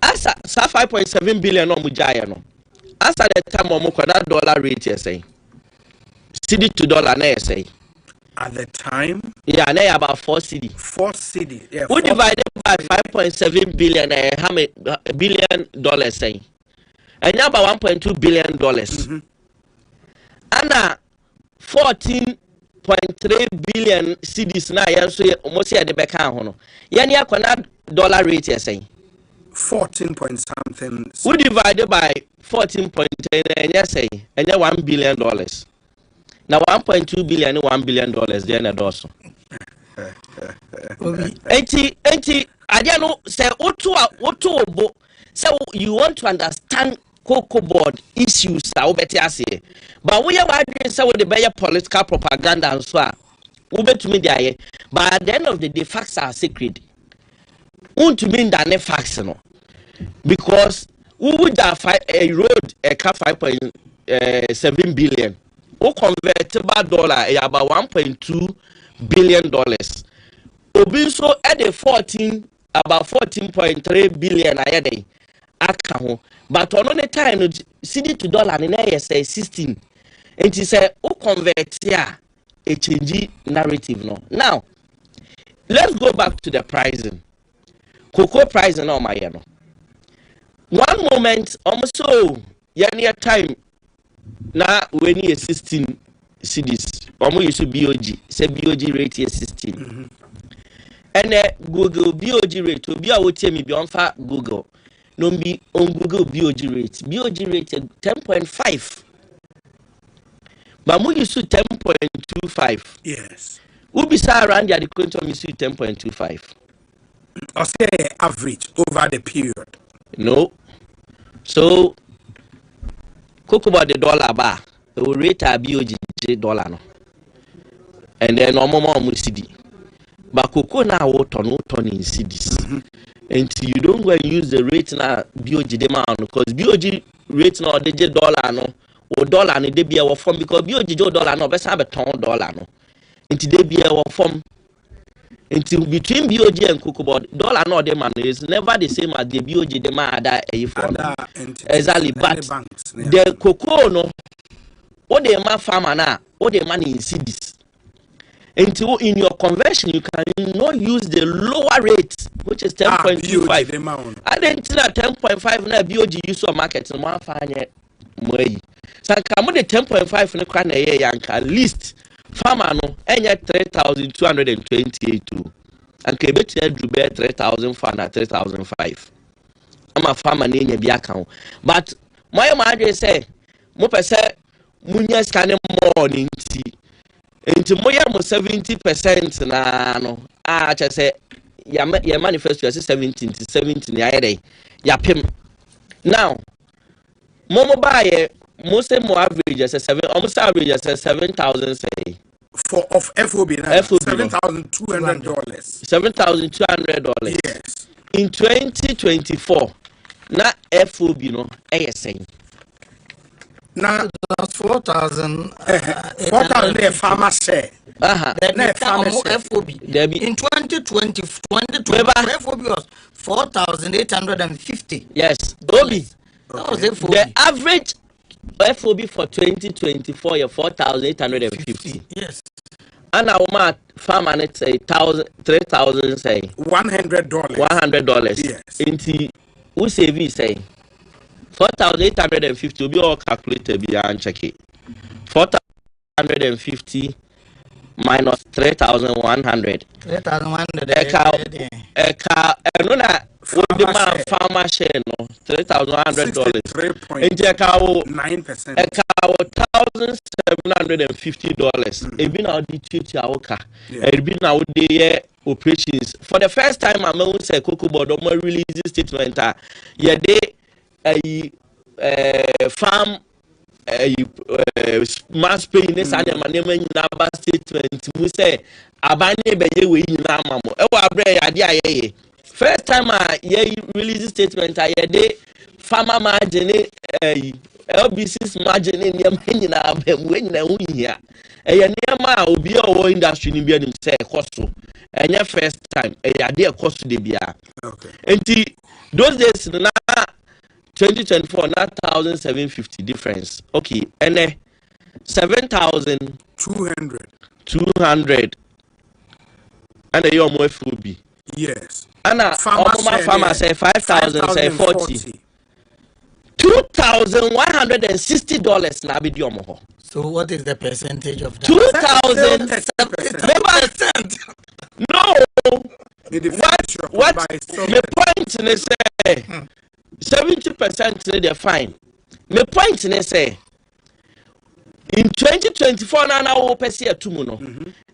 As 5.7 billion no mujaya no. As at the time that dollar rate you say. CD to dollar na say. At the time? Yeah, na about 4 CD. 4 CD. Yeah. We divided by 5.7 billion how many billion dollars say. And now about 1.2 billion dollars. And 14.3 billion CDs na so almost at the back no. Yani akona dollar rate you say. 14 point something. We divided by 14.10 and yes say and $1 billion. Now 1.2 billion $1 billion then a also. 80 I don't know say oto so you want to understand cocoa board issues but we are say with the better political propaganda and so to me there but at the end of the day facts are secret. To mean that ne facts no because we would have a road a car 5.7 billion o convertible dollar about 1.2 billion dollars obi so at the 14 about 14.3 billion ayede aka but on the time CD to dollar in say 16 and he say o convert here a change narrative no. Now let's go back to the pricing. Cocoa pricing on my no. One moment almost so near time now when you 16 CDs almost used to BOG say BOG rate is 16 and Google BOG rate to be able to me beyond far Google no be on Google BOG rate 10.5 but we used to 10.25 yes we be around the quantum is 10.25 or say average over the period. No. So cocoa about the dollar bar, it will rate a BOG dollar no. And then no more CD. But cocoa now what on in CDs. And you don't go and use the rate now BOG demand because BOG rate now the dollar no or dollar and they be our form because BOG dollar no best have a ton dollar no. And they be our form. Until between BOG and cocoa dollar no demand is never the same as the BOG demand that a form. Exactly, but the cocoa no what the man farmer now, what the money in CDs. Until in your conversion you can not use the lower rate, which is 10.25. I didn't know 10.5 now BOG use of market and one fine way. So come with the 10.5 in the crown at least. Farmer no enya 3,228 too and kebet ya drube 3,400 3,005 I'm a farmer na enya bi account but my address say mo pese munya scan more nti mo ya mo 70% na no cha say ya manifesto ya 70 ya ere ya pem now mo buy most average as a 7,000 say for of FOB now $7,200. $7,200. Yes. In 2024, na FOB no saying. Now that's 4,000. 4,000 a farmer share. FOB. In 2020, FOB was 4,850. Yes. Obi. That was FOB. The average FOB for 2024 is 4,850. Yes. And our farm and it's 3,000 say $100. $100. Yes. Into who say we say 4,850 will be all calculated be and check it. 4,850 minus 3,100. 3,100. Farmer share no $3,100. Into a cow 9%. A cow $1,750. It been out the teacher oka. It been out the operations. For the first time, I'm going to say Cocoa Board on my release statement. Yeah, they farm mass pay in this animal name number statement. We say Abane be ye we na mamo. E wa bre ade aye. First time I release statement I dey farmer margin LBC's margin in your money na abem we na hu hia. E ye niam obi o industry ni bia nim say cost so. Enye first time e ade cost de bia. Okay. Enti those days na 2024 na 1,750 difference. Okay, and 7,200 and your more FOB. Yes. And farmer say 5,000 say 40. $2,160 na bidi omo. So what is the percentage of that? 2,000%. No. What the point is say 70% they fine. My point is say in 2024 na wo pese atumu no.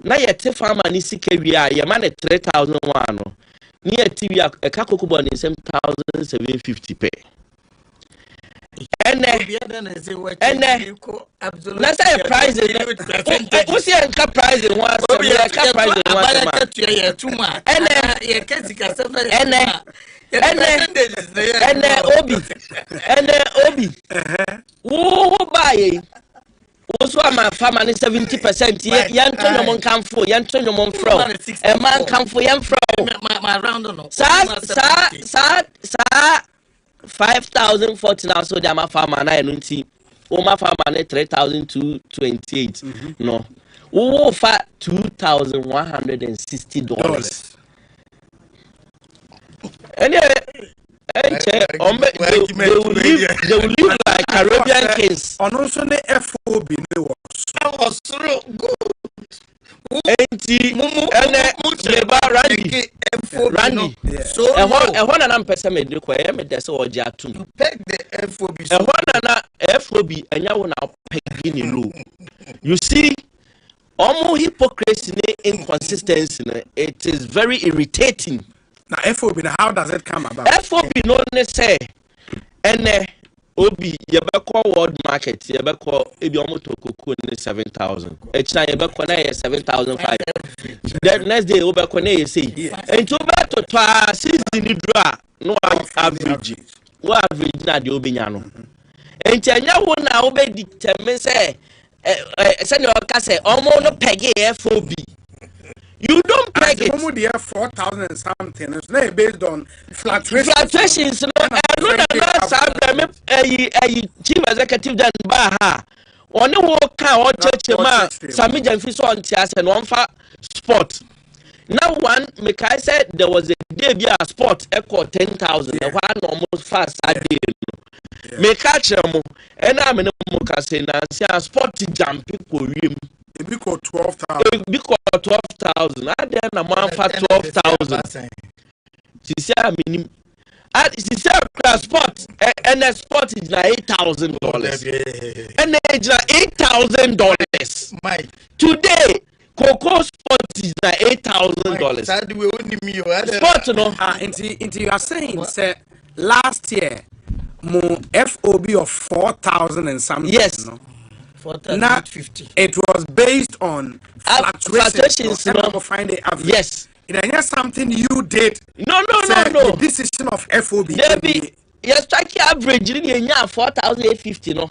Na yete farmer ni sika wi a ye ma na 3,001 no. Ni yete wi a ka kokubo ni 7,750 pay. And let's say price is what's the price in one Obi who buy also my family 70% yan mon come for yan mon from a man come for yan from my round no sa 5,040 now, so the farmer na enunti. Oma farmer 3,228. No. Who for $2,160. Anyway, they will live like Caribbean kings. On also the FOB was so good. Randy. So I want an person made the choir, made the so jatu. Peg the FOB. I want an FOB, and you will now peg in low. You see, almost hypocrisy, inconsistency, it is very irritating. Now, FOB, how does it come about? FOB, no, say, and Obi, Yabako world market, Yabako, Ebiomoto Cocoon 7,000. Each time Yabako 7,500. The next day, Obakone, say, and to better to season the draw, no average. What average not the Obiano. And Tanya won't now obey determine, say, send your casse, almost no peggy FOB. You don't peg it. 4,000 and something. It's not based on fluctuations. Fluctuations. No, chief executive done Baha. On the walk out, church, Sami Janfiso on Tias and one for sport. Now, one, Mekai said there was a day a sport echo 10,000. One almost fast. I did. Mekachamo, and I'm in a Mokasina, see a sport jump people. Because 12,000. Because 12,000. I then a month for 12,000. She said, I mean, she said, sport and a sport is like $8,000. And it's like $8,000. Today, Cocoa sport is like $8,000. Sport, no. Into you are saying, say, last year, more FOB of 4,000 and something. Yes. No? Now, it was based on fluctuations. No. Find the average. Yes. It is something you did. No. The decision of FOB. Debbie, you strike average in 4,850, no.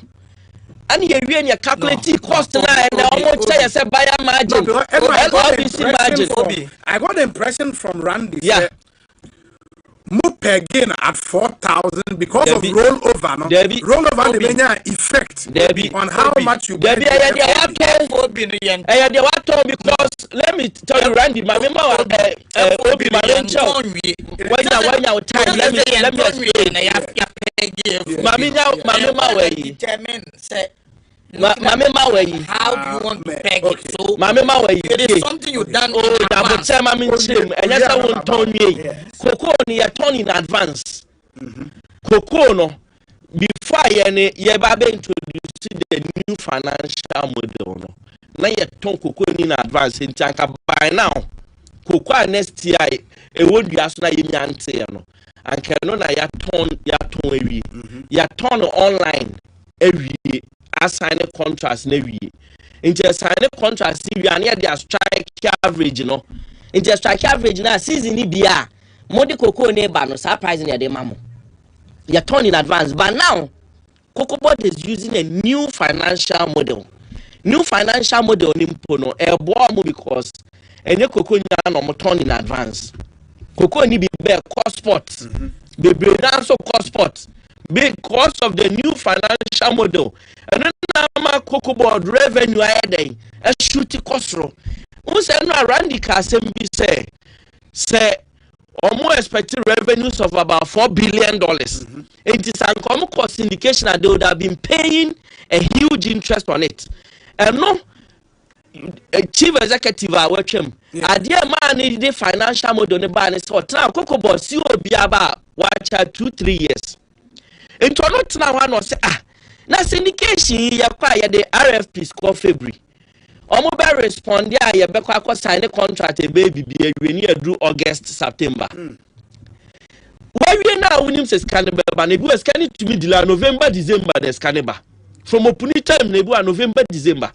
And you really calculate cost now, and I won't say I said buy a margin. I got the impression from Randy. Yeah. Move again at 4,000 because of rollover. No? Rollover the main effect on how much you get. Because let me tell you, Randy, my member how do you want to peg it? So it is something you done. And yes, I won't tell me. Cocoa ni a ton in advance. Cocoa no before ye babe introduce the new financial model no. Now ye ton cocoa in advance in tanka by now. Cocoa next year it won't be as na ye nyante no. And can no na ya ton every. Ya ton online every. Assign contrast never. Into assign contrast, we are near their strike average, no. Into strike average now, season Ibia, Modi Cocoa neighbor, no surprising the mamo. You're torn in advance, but now CocoaBoard is using a new financial model. New financial model in Pono, a boy because and your cocoa no torn in advance. Cocoa ni be cost spot, be dance cost spot. Because of the new financial model, and then CocoaBoard revenue adding a shooting cost. Who said no Randy Asempa say almost expected revenues of about $4 billion. It is a common cost indication that they would have been paying a huge interest on it. And no chief executive I watch him. Idea man need the financial model the ban is hot. Now CocoaBoard see will be about watch 2-3 years. Into not now one was na syndication ya kwa ya the RFPs called February. Omo be respond ya be kwa sign the contract e baby be we near do August September. Why we now win him say scanable but nebu scan to me delay November December the scanable. From opuni time nebu November December.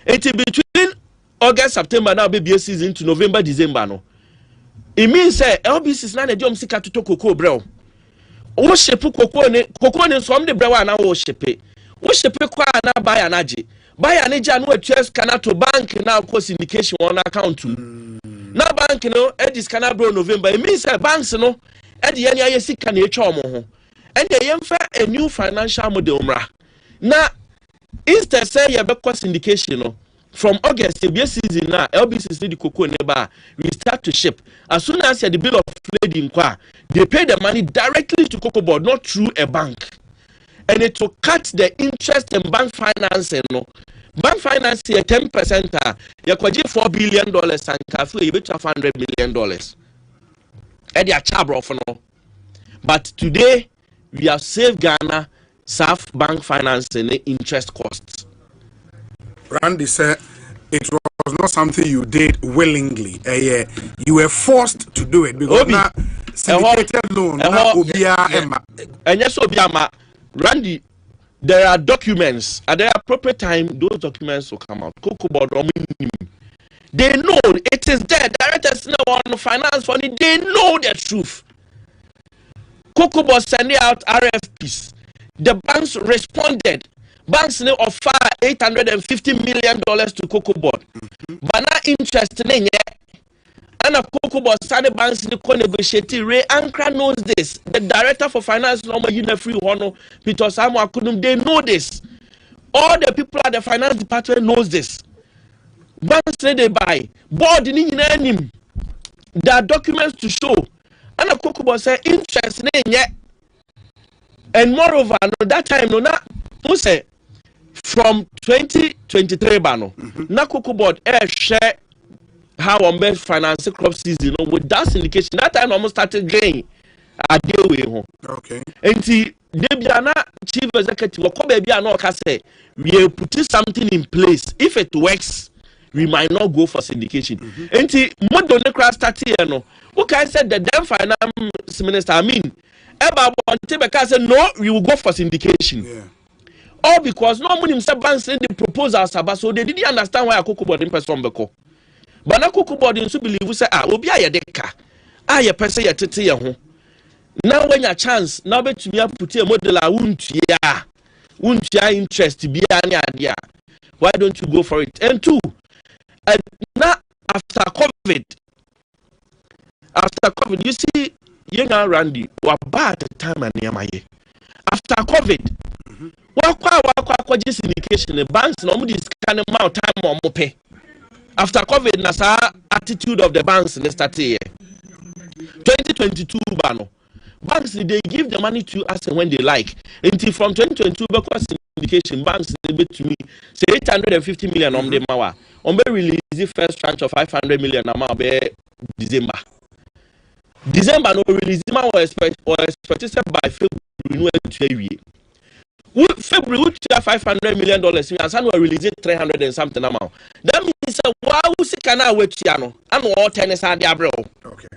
It between August September now be season to November December no. It means say LBC is na the jom sika to cocoa bro. Wo shepe cocoa ne some de brewa na wo shepe. Wo shepe kwa na buy anaje. Buy anaje anu atwes kana to bank na ko syndication on account. Na bank no e dis kana bro November. It means say banks no e de ye sika na etwa omo ho. and the yemfa a new financial model mra. Now, instead say you have syndication no. From August, the season now, LBC the cocoa neighbor, we start to ship. As soon as the bill of lading, they pay the money directly to Cocoa Board, not through a bank. And it will cut the interest in bank financing. No, bank financing 10%. You could give $4 billion and cafe you bet $500 million. And they are charged for no. But today we have saved Ghana SAF bank financing interest costs. Randy said it was not something you did willingly. You were forced to do it because now syndicated loan. And yes, Obiama, Randy, there are documents at the appropriate time. Those documents will come out. Cocoa Board, they know it is there. Directors know on finance funding. They know the truth. Cocoa Board sending out RFPs. The banks responded. Banks now offer $850 million to Cocoa Board. But now interest in it. And a Cocoa Board started banks in the negotiating. Ray Ankra knows this. The director for finance, normal Unifree Hono, Peter Samuel Akudum, they know this. All the people at the finance department knows this. Banks say they buy. Board in him. There are documents to show. And a Cocoa Board say interest in it. And moreover, no, that time, no, na, who say, from 2023, Bano, na Cocoa Board share how on best finance crop season with that syndication. That time almost started getting a deal with home. Okay. And see, Debiana chief executive, we put something in place. If it works, we might not go for syndication. And see, Modone Crash started here. No, who can say the damn finance minister? I mean, Eba Tebeka said no, we will go for syndication. Yeah. All because no money banks send the proposals about, so they didn't understand why a Cocoa Board in person beko. But na Cocoa Board in believe we say obi aye deka. Aye person ye tete ye ho. Now when your chance, now bet me put a model wuntia interest be any idea. Why don't you go for it? And two, now after COVID, you see young Randy were bad at the time and near my after COVID. What syndication? The banks normally scan amount time or more pay. After COVID, nasa attitude of the banks in the start here. 2022 bano. Banks they give the money to us when they like. Until from 2022, because syndication banks they bet to me say 850 million on the mawa. On be release the first tranche of 500 million amount be December. December no release ma or expected by February to February which $500 million and some were releasing 300 and something amount. That means wow can I wait piano and all tennis are the okay.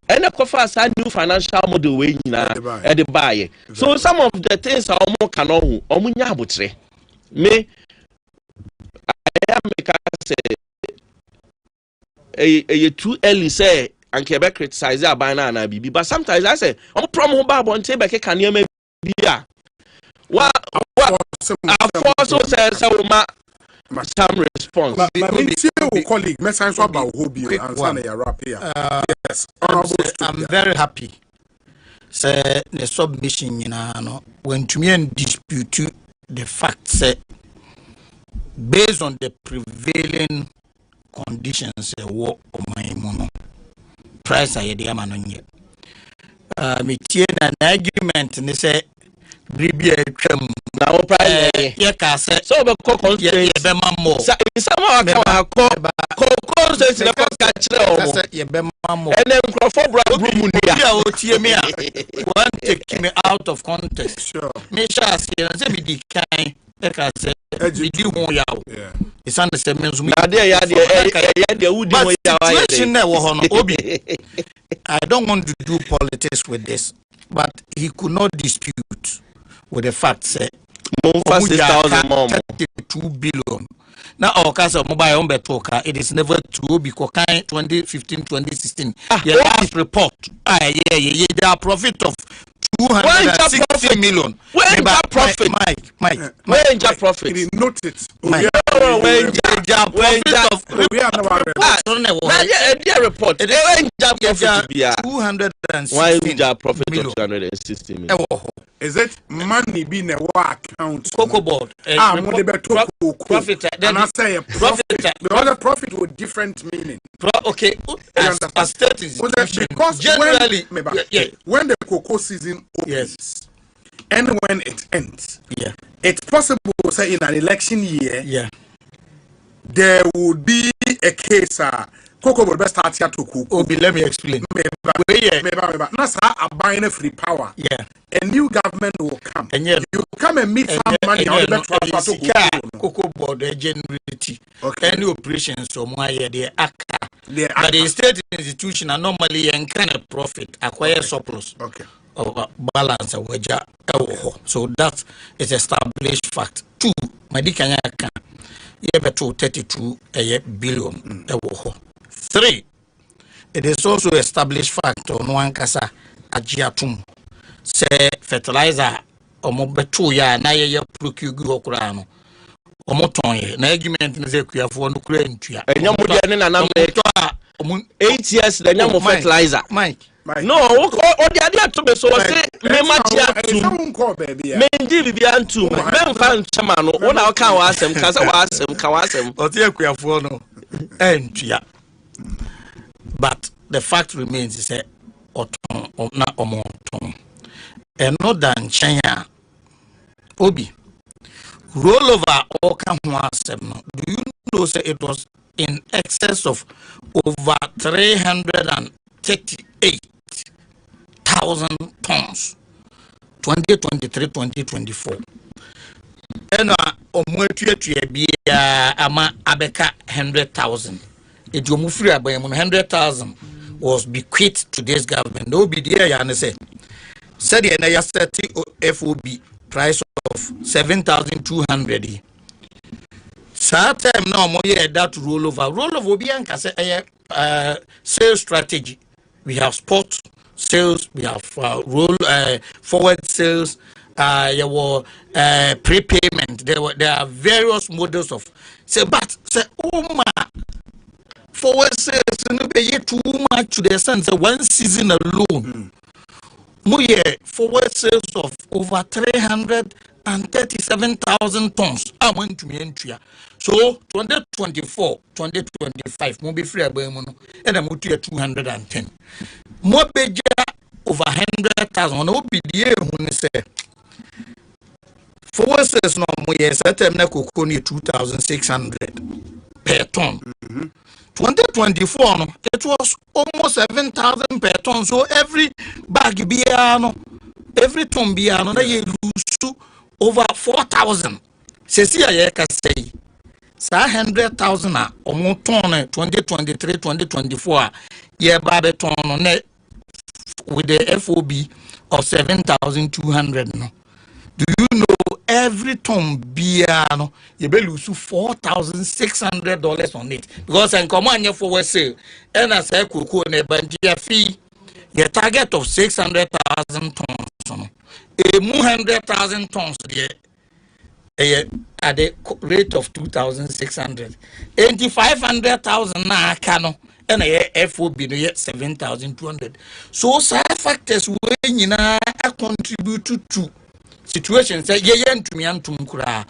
And the coffers a new financial model way at the buy. So some of the things are more canon or munyabutre. Me I am a too early say and Quebec criticize our banana BB, but sometimes I say, I'm promo babo and take can you maybe what also says some response. Colleague, about yes, I'm very happy. Say the submission, when to me and dispute the facts based on the prevailing conditions, war of my mono price. I had the me an argument and they say. Now, price, so the cocoa, and then take me out of context. Sure. Misha, it's under I don't want to do politics with this, but he could not dispute with the fact say 32 billion. Now our case of mobile home talker, it is never true because 2015, 2016. Last report. There are profit of 260 million. When profit, Mike. When profit. Note it. When report. When 260 million. Is it money being a account? Cocoa board. Profit. Then I say a profit. The other profit with different meaning. Okay. As state institution. Because generally, when the cocoa season opens and when it ends, it's possible, say, in an election year, there would be a case. Cocoa will best start here to cook. Let me explain. Nasa are buying a free power. A new government will come. And you come and meet some money on the transfer to cocoa board generality. Any operations so my they ACA. But the state institution are normally and kind of profit acquire surplus. Or balance a wager. So that is established fact. 2, my dikanyaka. You have 32 billion. 3, it is also established fact on one kasa ajiatum. Say fertilizer omobetu ya na ye procure okurano. Omoton na argument na say kuafo no kura ntua. Enyam de na na 8 years the nyam fertilizer. Mike. No, o de ade ato so say me machia tu. Me ndi bibia antu. Me mfa nchama no. Wo na o ka wa asem ka say wa asem. O te kuafo no. Entua. But the fact remains is a oton na omonton. And not than China. Obi. Rollover all can do you know say it was in excess of over 338,000 tons 2023-2024. And ama abeka 100,000. It you move free by 100,000 was bequeathed to this government. No be there and say said the NIA FOB price of 7,200. So time now more that rollover be and say sales strategy. We have spot sales, we have forward sales, prepayment. There are various models of say but say forward sales no be too much to the sense one season alone. Forward sales of over 337,000 tons. I went to me entry. So 2024, 2025, mo be free abayamuno, and I'm to 210. More beja over 100,000. No be the when say forward sales no mo certain na cocoa 2,600 per ton. 2024, it was almost 7,000 per ton. So every bag biano, every ton biano, they lose over 4,000. Say, I can say, 100,000 or more ton 2023-2024. Yeah, baby ton on it with the FOB of 7,200. No. Do you know every ton biano you be lose $4,600 on it because and come on for sale and as I could a bandia fee your target of 600,000 tons a 100,000 tons at the rate of 2,600 and 500,000 na cano and a FOB no yet 7,200 so side factors when you contribute to situation say to me and to mukura.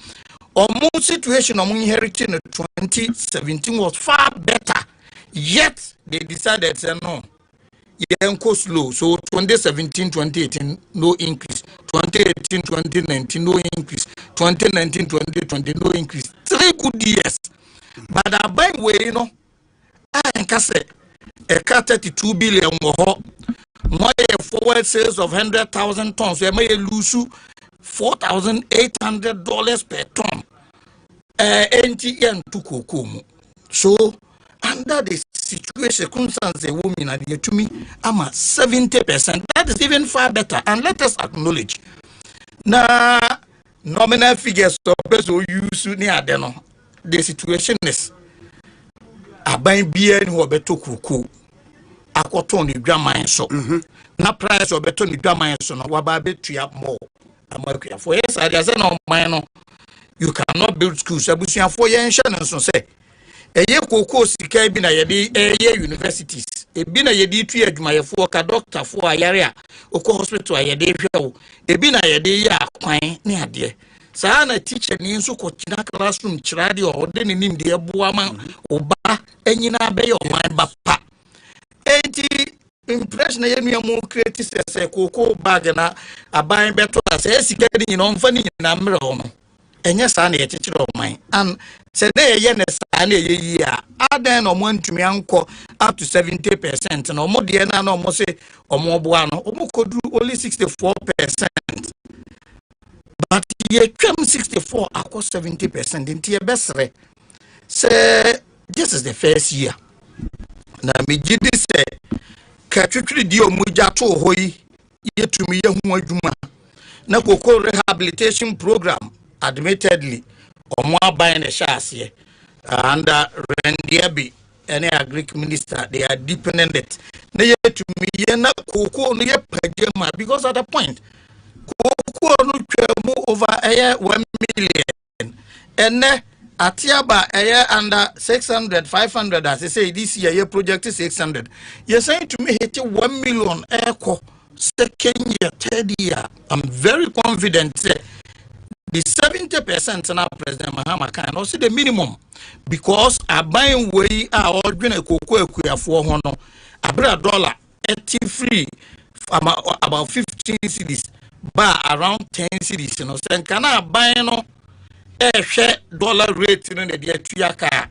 Almost situation inherited in 2017 was far better. Yet they decided say no. Go slow. So 2017-2018 no increase. 2018-2019 no increase. 2019-2020 no increase. 3 good years. But I buy way I can say a 32 billion more forward sales of 100,000 tons. We may lose $4,800 per ton. NTN to Kokomo. So, under the situation, circumstances, a woman at to me, I'm at 70%. That is even far better. And let us acknowledge. Now, nominal figures of people who use the situation is. I buy beer who are better Koko. akɔtɔ ne dwaman so na price obeto ne dwaman so no waba betua more amakuafo yes I say no man no you cannot build schools abusuafo yen hye no so say eye koko sika bi na yede eye universities ebi na yede tu adwumayefo ka doctor fo ayare a okɔ hospital ayede hwewo ebi na yede ya kwan ne ade saa na teacher ni nso kɔ kina classroom kyerade o de ne nim de eboa ma oba anyina be yo man ba pa enti impression ye nua mo create say koko bag na aban beto say sika ni nyina onfa ni nyina mre ho no enye saa na ye kyekere o man and say na ye ne saa na ye yi a adan no mo antumi anko up to 70% na mo de na mo say omo boa no omo kodu only 64%. But ye came 64 akọ 70% into your best re. Say this is the first year. Na me gidi say katwitwi di omuja to hoyi yetumi ye hu adwuma. Na koko rehabilitation program admittedly omo aban na shaase and Rendiabi any agric minister they are deepening it. Na yetumi ye na koko no ye pagema because at the point koko no twemu over 1 million and atiaba under 600 500 as they say this year your project is 600 you're saying to me hit 1 million echo second year third year I'm very confident the 70% now President Mahama can also the minimum because I buying way our ordinary koko ekuafo ho no abra dollar 80 free about 15 cedis bar around 10 cedis no sen kana buy no share dollar rate no dey tuaka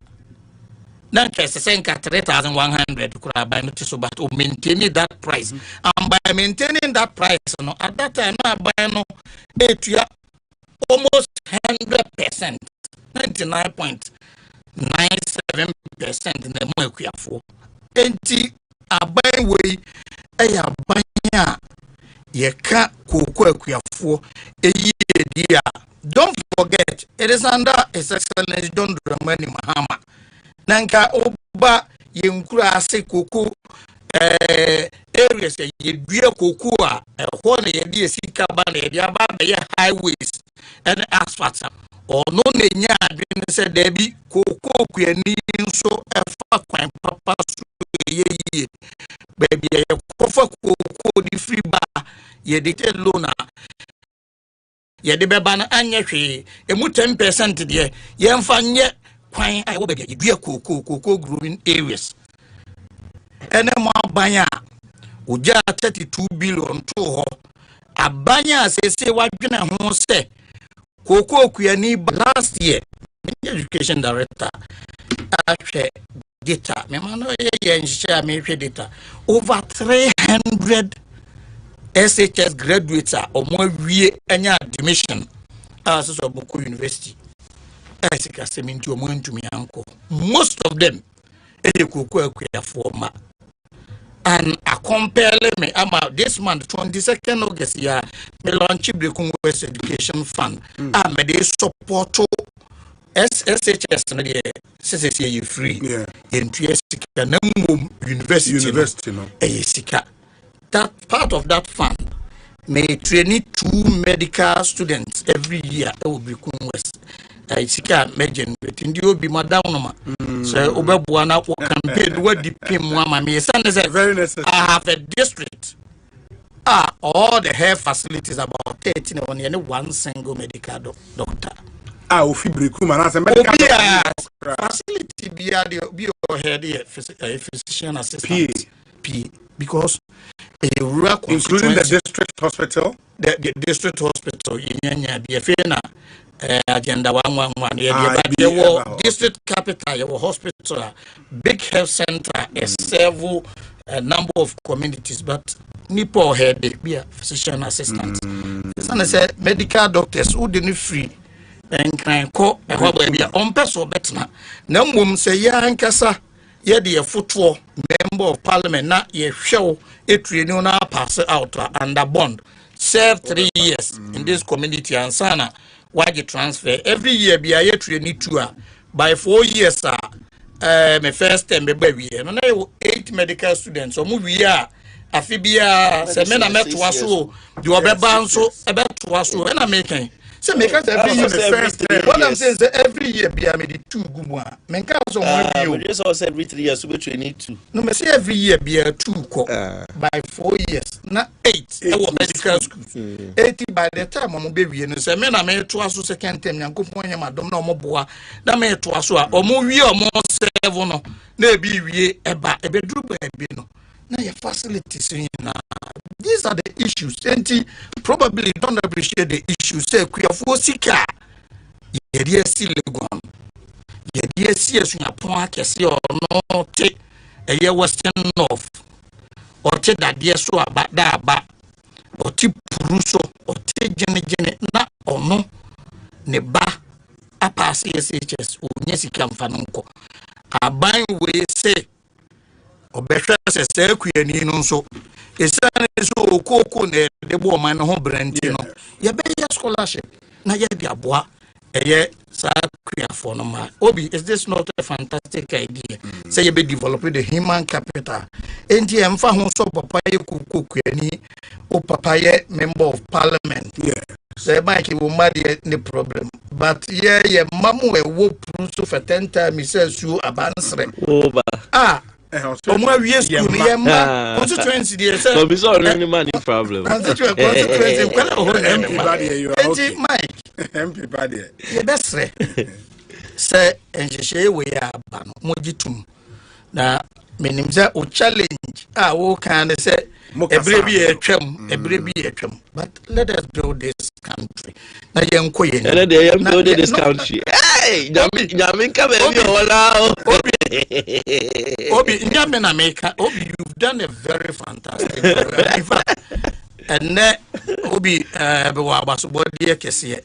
na kese sen ka 3100 kura buy no so but maintaining that price and by maintaining that price no at that time na buy no tuya almost 100% 99.97% in the mo ekuafo enti aban we aban a yeka koko ekuafo eyi dia don't forget it is under His Excellency John Dramani Mahama nanka oba yenkura ase koko areas ye dua koko a ho na ye die sika ba na ye aba be highways and asphalt or no nya adwene se da bi koko kuani nso efa kwan papa so ye baby ye kofa koko di free bar ye dictate loan ye de beba na anya hwe emu 10% de ye mfa nye kwan ai wo baby ye dua koko growing areas ene mo abanya uja 32 billion to ho abanya sese wadwena ho se koko kuani last year education director actually data me man ye share me data over 300 SHS graduates or more we any admission as so Boko University as I say into a to me uncle most of them former and a compare me about this month 22nd August year me launch the Congo West Education Fund and me they support SHS na dey say you free into sika na university no sika that part of that fund may train 2 medical students every year it will be West sika imagine but ndi obi madam no ma so obeboa na campaign what depend mo ama me say very necessary I have a district all the health facilities about 13 on any one single medical doctor facility be head physician assistant P because including the district hospital the district hospital in the agenda 111 district capital hospital big health center several number of communities but nipo head be a physician assistant and I said medical doctors who didn't free and can call a baby on person better na mum say ya ankasa ye de footfall member of parliament na ye show a training na pass out under bond serve 3 years in this community and sana why you transfer every year be a training tour by 4 years my first time baby no na 8 medical students so mu wi a afibia se me na meto aso de obeba nso ebeto aso na mekan say make us every year first what I'm saying is every year be me the 2 gumu a me kan so mo bi o just also every 3 years we train 2 no me say every year be 2 ko by 4 years na 8 e wo medical school 80 by the time mo be wi no say me na me to aso second term yankopon yam adom na mo boa na me to aso a o mo wi o mo 7 no na e bi wi eba e be duru ba bi no na your facilities na these are the issues and probably don't appreciate the issues say kuyafo sika ye dey si legon ye dey si esunya pon akese ono te eye western north o te dade so abada aba o ti puruso o te gene na ono ne ba apa CSHS o nyesika mfano nko aban we say obehwe se kuyani no nso esane so okoko ne de bo man no brandi no ye be scholarship na ye bi aboa eye sa kuyafo no ma obi is this not a fantastic idea say you be develop the human capital enti emfa ho so papa ye kuyani o papa ye member of parliament say Mike will marry any problem but ye mamu e wo pruso for 10 times say su abansre over omo awie school ni yema constituency dey say so be so any man in problem constituency kwala ho MP body you are okay Mike MP body ye besre say enhyehyɛ we ya aba no mogitum na menim say o challenge wo kan say every be atwam but let us build this country na yenko ye na dey build this country hey jamin ka be bi wala obi nyame na meka obi you've done a very fantastic job in fact and obi be wa baso body kese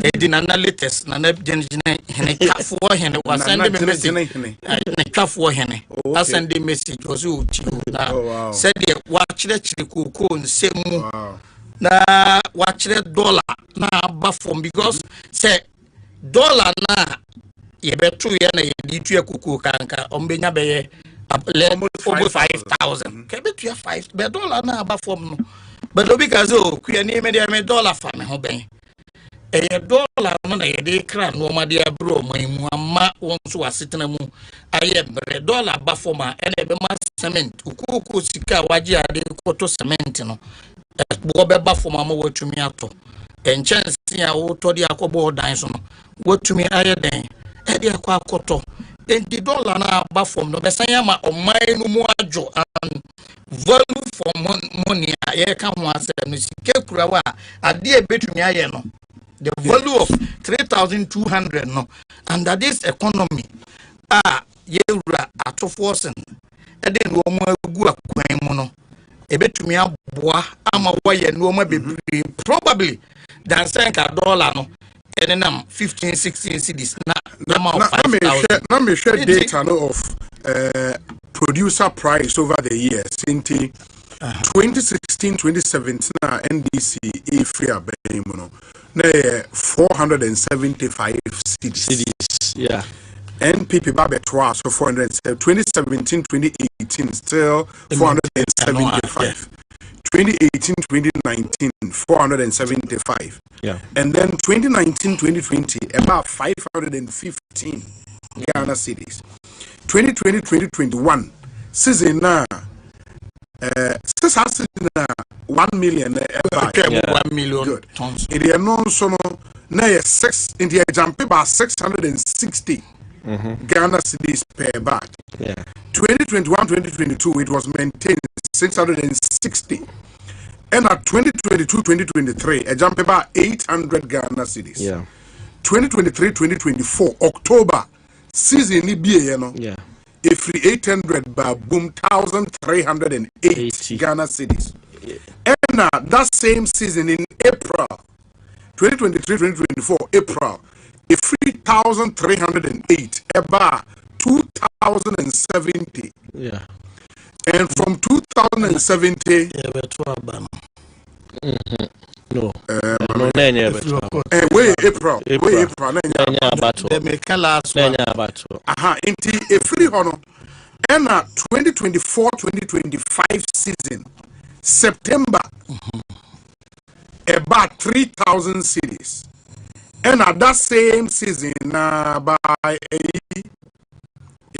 e di na latest na gen hene kafo hene wa send me message na kafo hene I send the message was you na said wa kire koko nsemu na wa kire dollar na ba from because say dollar na ye betu ye na ye ditu ya koko kanka ombenya be ye over 5,000 ke betu ya 5 be dollar na ba from no but because kuya ni me dollar fa me ho ben e dollar no na ye de kra no ma de abro mu amma won so asetena mu aye bre dollar ba from a e be ma cement koko sika waje ade koto cement no bo be ba from ma watumi ato enchance ya wo to de akobo dan so no watumi aye den e de akoto and the dollar na ba from no be san ma omai no mu ajo and value for money ye kan ho asem no sike kura wa ade e betumi aye no the value of 3,200 no and that is economy ye wura atofo sen e de no mu agu akwan mu no e betumi aboa ama wa ye no ma bebre probably than $5 dollar no and then 15-16 cities let me share data of producer price over the years in 2016-2017 NDC free abemuno na 475 cities yeah NPP Babetwa so 2017-2018 still 475 2018-2019 475 and then 2019-2020 about 515 Ghana cities 2020-2021 season na 1 million about 1 million good tons it is non so na 6 in the jump about 660 Ghana cities per bag 2021-2022 it was maintained 660 and at 2022-2023 a jump about 800 Ghana cities 2023-2024 October season ni be if 800 ba boom 1,308 Ghana cities and that same season in April 2023-2024 April a 3,308 about 2,070 and from 2070 no no nanya beto we April nanya abato the make last nanya abato aha inti e free hono ena 2024-2025 season September about 3,000 cities and at that same season by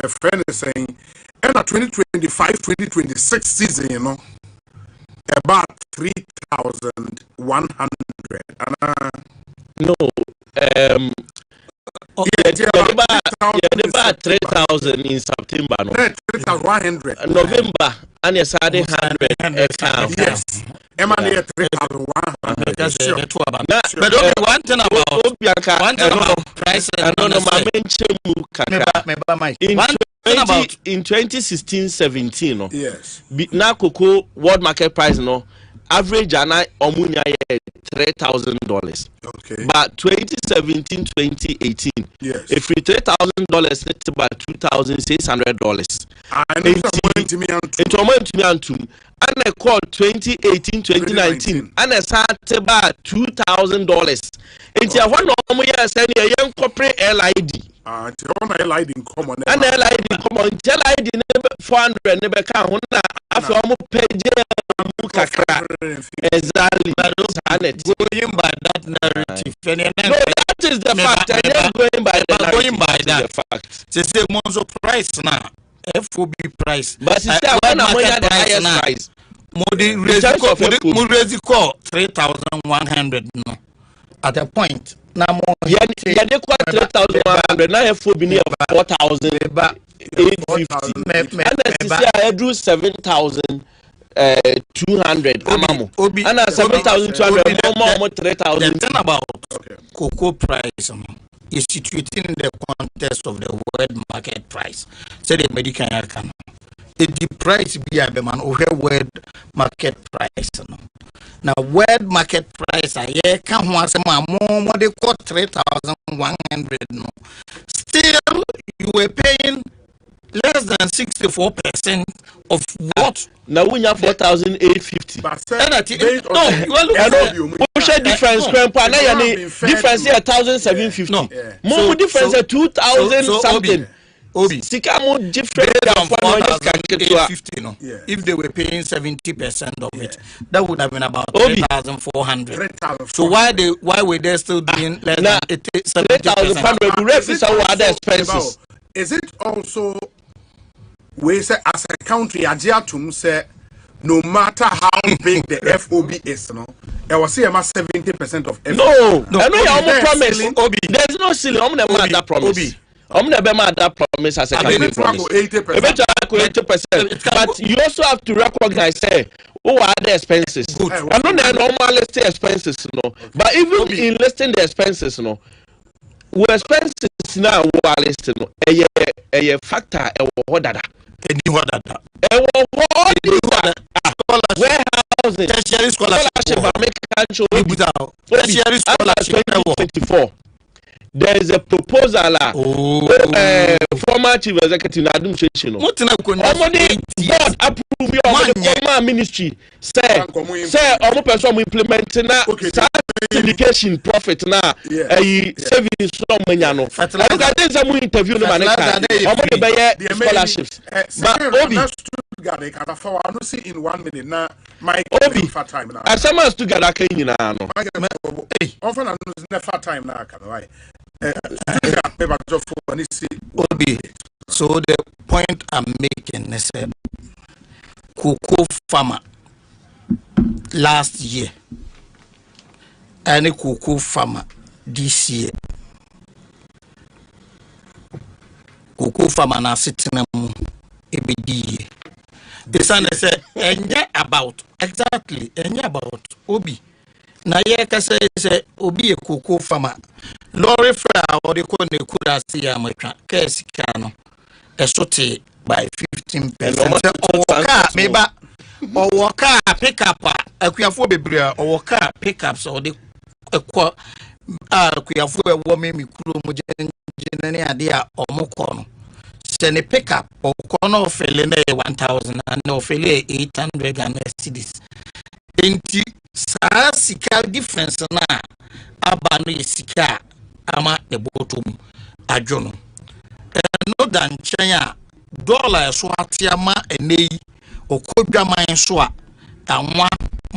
your friend is saying and at 2025-2026 season you know about 3,100 no about 3,000 in September no 3,100 November and yes 100 yes Emma 3,100 but one thing about price I don't know my mention in 2016-17 no yes na cocoa world market price no average ana omunya $3,000 okay but 2017-2018 yes if $3,000 it's about $2,600 and it's and I called 2018-2019 and I started about $2,000 it's a one of my send a young corporate LID LID in common and LID in common tell ID 400 never count after almost pay exactly going by that narrative no that is the fact I'm not going by the fact they say monzo price now FOB price but it's still one of the highest price Modi raise 3,100 no at a point now more yeah they quite 3,100 now FOB near 4,850 and I drew 7,200 amamu and 7,200 more 3,000 then about cocoa price is situated in the context of the world market price say the medical can the price be a man over world market price now world market price can once more they call 3,100 no still you were paying less than 64% of what now we have 4,850 no you are looking at difference difference here 1,750 no more difference 2,000 something Sikamu different than 4,850 no if they were paying 70% of it that would have been about 3,400 so why were they still doing less than 3,500 refuse our other expenses is it also we say as a country Ajiatum say no matter how big the FOB is no I was say 70% of FOB no I know your promise there's no silly I'm never that promise I'm never mad that promise as a country promise 80% but you also have to recognize who are the expenses I know the normal listed expenses no but even in listing the expenses no we expenses now we are listing no a factor warehousing tertiary scholarship tertiary scholarship 2024 there is a proposal former chief executive na administration no board approve your ministry say omo person mo implement na education profit na savings from manya no look at this some interview no man omo dey buy scholarships but obi they can afford I see in 1 minute na my obi for time na asama stu gada kan nyina no often I no for time na kan why so the point I'm making is cocoa farmer last year and a cocoa farmer this year cocoa farmer na sitting ebedi the son said about exactly about obi na ye ka say obi e cocoa farmer lorry fra or the ko ne kura si ya matwa ka sika no esote by 15% owoka meba owoka pick up akuafo bebre owoka pickups or the ekwa akuafo e wo me kuro mo jenene ade a omoko no se ne pick up okono ofele na 1,000 and ofele 800 Ghana cedis enti sa sika difference na aba no sika ama the bottom adwono no dan chen dollar so atiama enei okodwaman so a anwa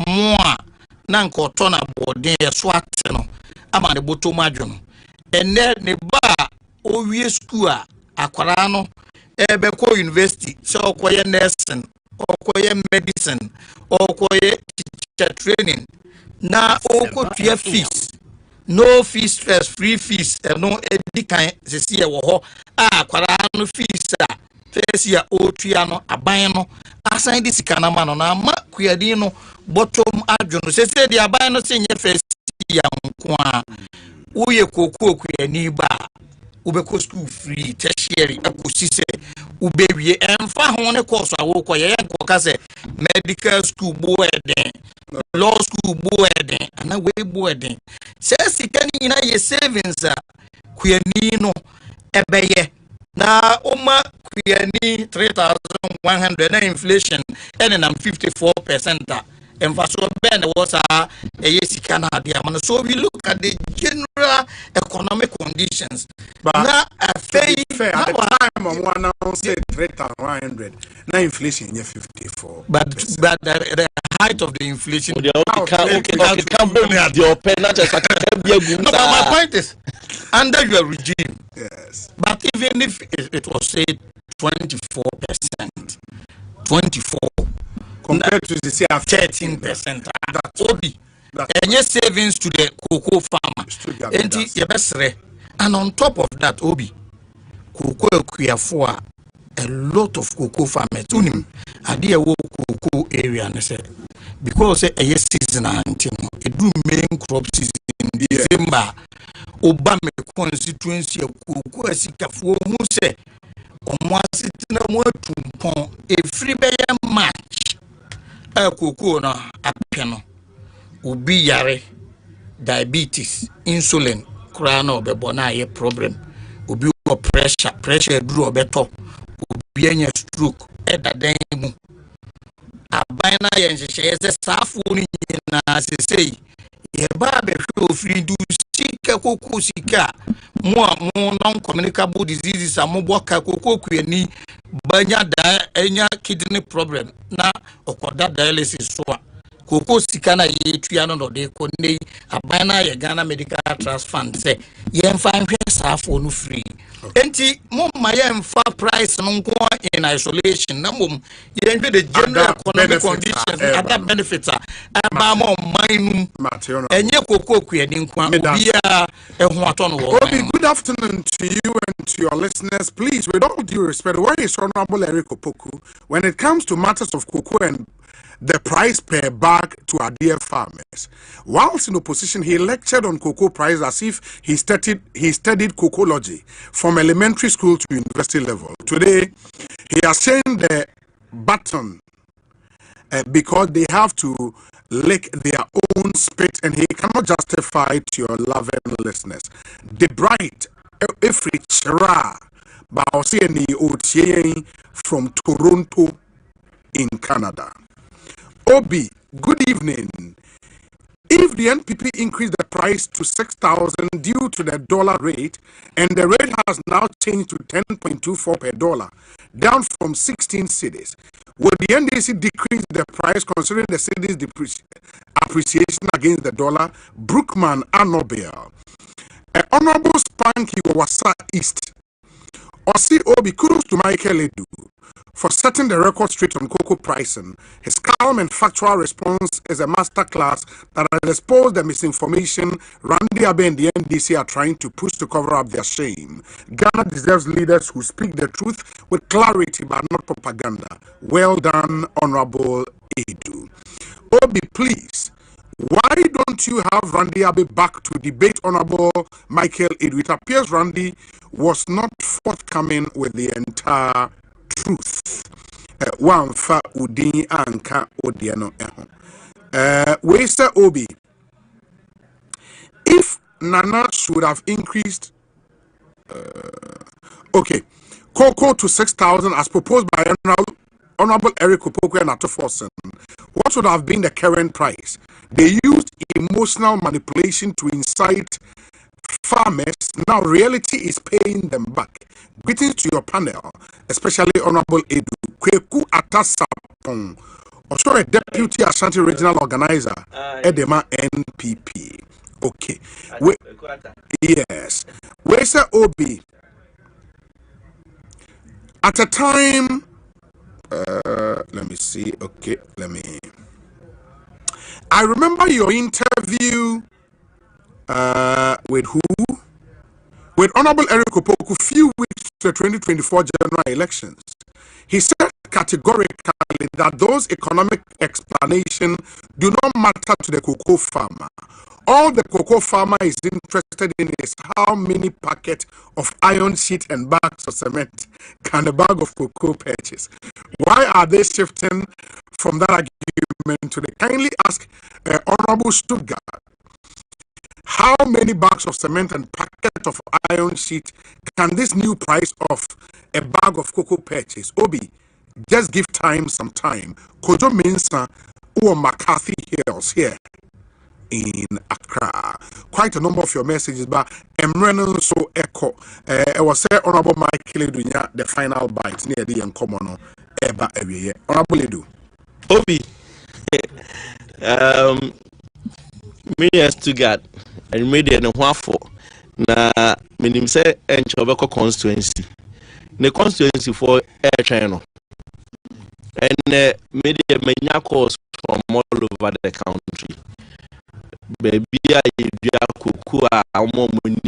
mo a na nkoto na borden so ate no ama the bottom adwono ene ne ba owie school a akwara no ebeko university so okoye nursing okoye medicine okoye teacher training na okotua fees no fees stress free fees no edikan sesi e wo ho akwara no fees a first year otua no aban no asan di sika na ma no na ma kuadi no bottom adwono sesi di aban no senye first year nko a uye kokoo kuani ba ubeko school free tertiary Ekosiise ubewie emfa ho ne course awo koye nko ka se medical school boarding law school boarding ana we boarding se sika ni na ye savings a kuani no ebeye na oma kuani 3,100 na inflation and na 54% emfa so ben was a sika na dia man. So we look at the general economic conditions. But na fair at the time of one now say 3,100 na inflation is 54. But the height of the inflation my point is under your regime. Yes. But even if it was say 24%, 24 compared to the say 13%, that's obi and your savings to the cocoa farmer and on top of that obi cocoa for a lot of cocoa farmers unim ade wo cocoa area ne say because a season antino e do main crop season in December obame constituency cocoa asikafo hu say omo asitina mo tumpon e free be match cocoa no apeno ubi yare diabetes insulin kura na obebo na ye problem ubi o pressure duro obeto ubi anya stroke edadan mu aban na ye nhye se safo ni na sesei ye ba be hwe ofiri du sika cocoa sika mo non communicable diseases amobo ka cocoa kuani banya da enya kidney problem na okoda dialysis so cocoa sika na ye tuya no de ko nei abana ye Ghana Medical Trust Fund say ye mfa nhwe safo no free enti mo ma ye mfa price no nko in isolation na mom ye nhwe the general economic conditions other benefits aba mo manum enye cocoa kuani nko obia ehun ato no wo. Good afternoon to you and to your listeners. Please, with all due respect, where is Honorable Eric Opoku when it comes to matters of cocoa and the price per bag to our dear farmers? Whilst in opposition, he lectured on cocoa price as if he studied cocology from elementary school to university level. Today, he has changed the button because they have to lick their own spit, and he cannot justify to your loving listeners. The bright every chera from Toronto in Canada. Obi, good evening. If the NPP increased the price to 6,000 due to the dollar rate, and the rate has now changed to 10.24 per dollar, down from 16 cedis, would the NDC decrease the price considering the cedis appreciation against the dollar? Brookman Anobel. Honorable Spanky Wawasa East. Osi Obi, kudos to Michael Edu for setting the record straight on cocoa pricing. His calm and factual response is a masterclass that has exposed the misinformation Randy Abe and the NDC are trying to push to cover up their shame. Ghana deserves leaders who speak the truth with clarity but not propaganda. Well done, Honorable Edu. Obi, please, why don't you have Randy Abe back to debate Honorable Michael Edu? It appears Randy was not forthcoming with the entire truth. One fa udin anka odiano we say Obi, if Nana should have increased cocoa to 6,000 as proposed by General Honorable Eric Opoku and Atoforsen, what would have been the current price? They used emotional manipulation to incite farmers. Now reality is paying them back. Greetings to your panel, especially Honorable Edu Kweku Atasapong, also a deputy Ashanti regional organizer, Edema NPP. Okay. Yes. Where's the OB? At a time, let me see. Okay, I remember your interview with who? With Honorable Eric Opoku few weeks to the 2024 general elections. He said categorically that those economic explanations do not matter to the cocoa farmer. All the cocoa farmer is interested in is how many packets of iron sheet and bags of cement can a bag of cocoa purchase. Why are they shifting from that argument to the kindly ask Honorable Stuttgart, how many bags of cement and packet of iron sheet can this new price of a bag of cocoa purchase? Obi, just give time some time. Kojo Mensa or McCarthy Hills here in Accra. Quite a number of your messages, but Emrenon so echo. I was say Honorable Michael Dunya, the final bite near the uncommon eba area. Honorable Edu. Obi. Me as to God. And made it a for na minim say enchobeko constituency. The constituency for air channel. And made a many calls from all over the country. Baby, I do kukua, more money,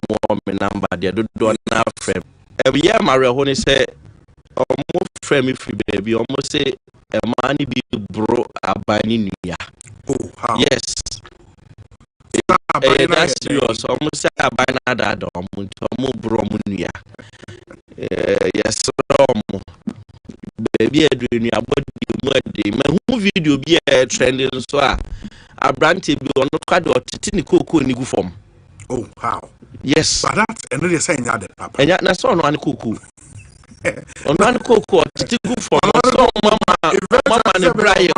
more number, they don't have frame. Every year, Maria Honey say, almost frame if you baby, almost say a money be bro a buying ya. Oh, how? Yes. That's serious. Almost say a buying that almost bro munia. Yes, baby, I doing your body, my who video be a trending so. A brandy be on quad or titinico in the form. Oh, how? Yes, but that's another saying that, Papa. And yet, that's on one cuckoo. On one cocoa, titico form. So, Mamma, and a briar.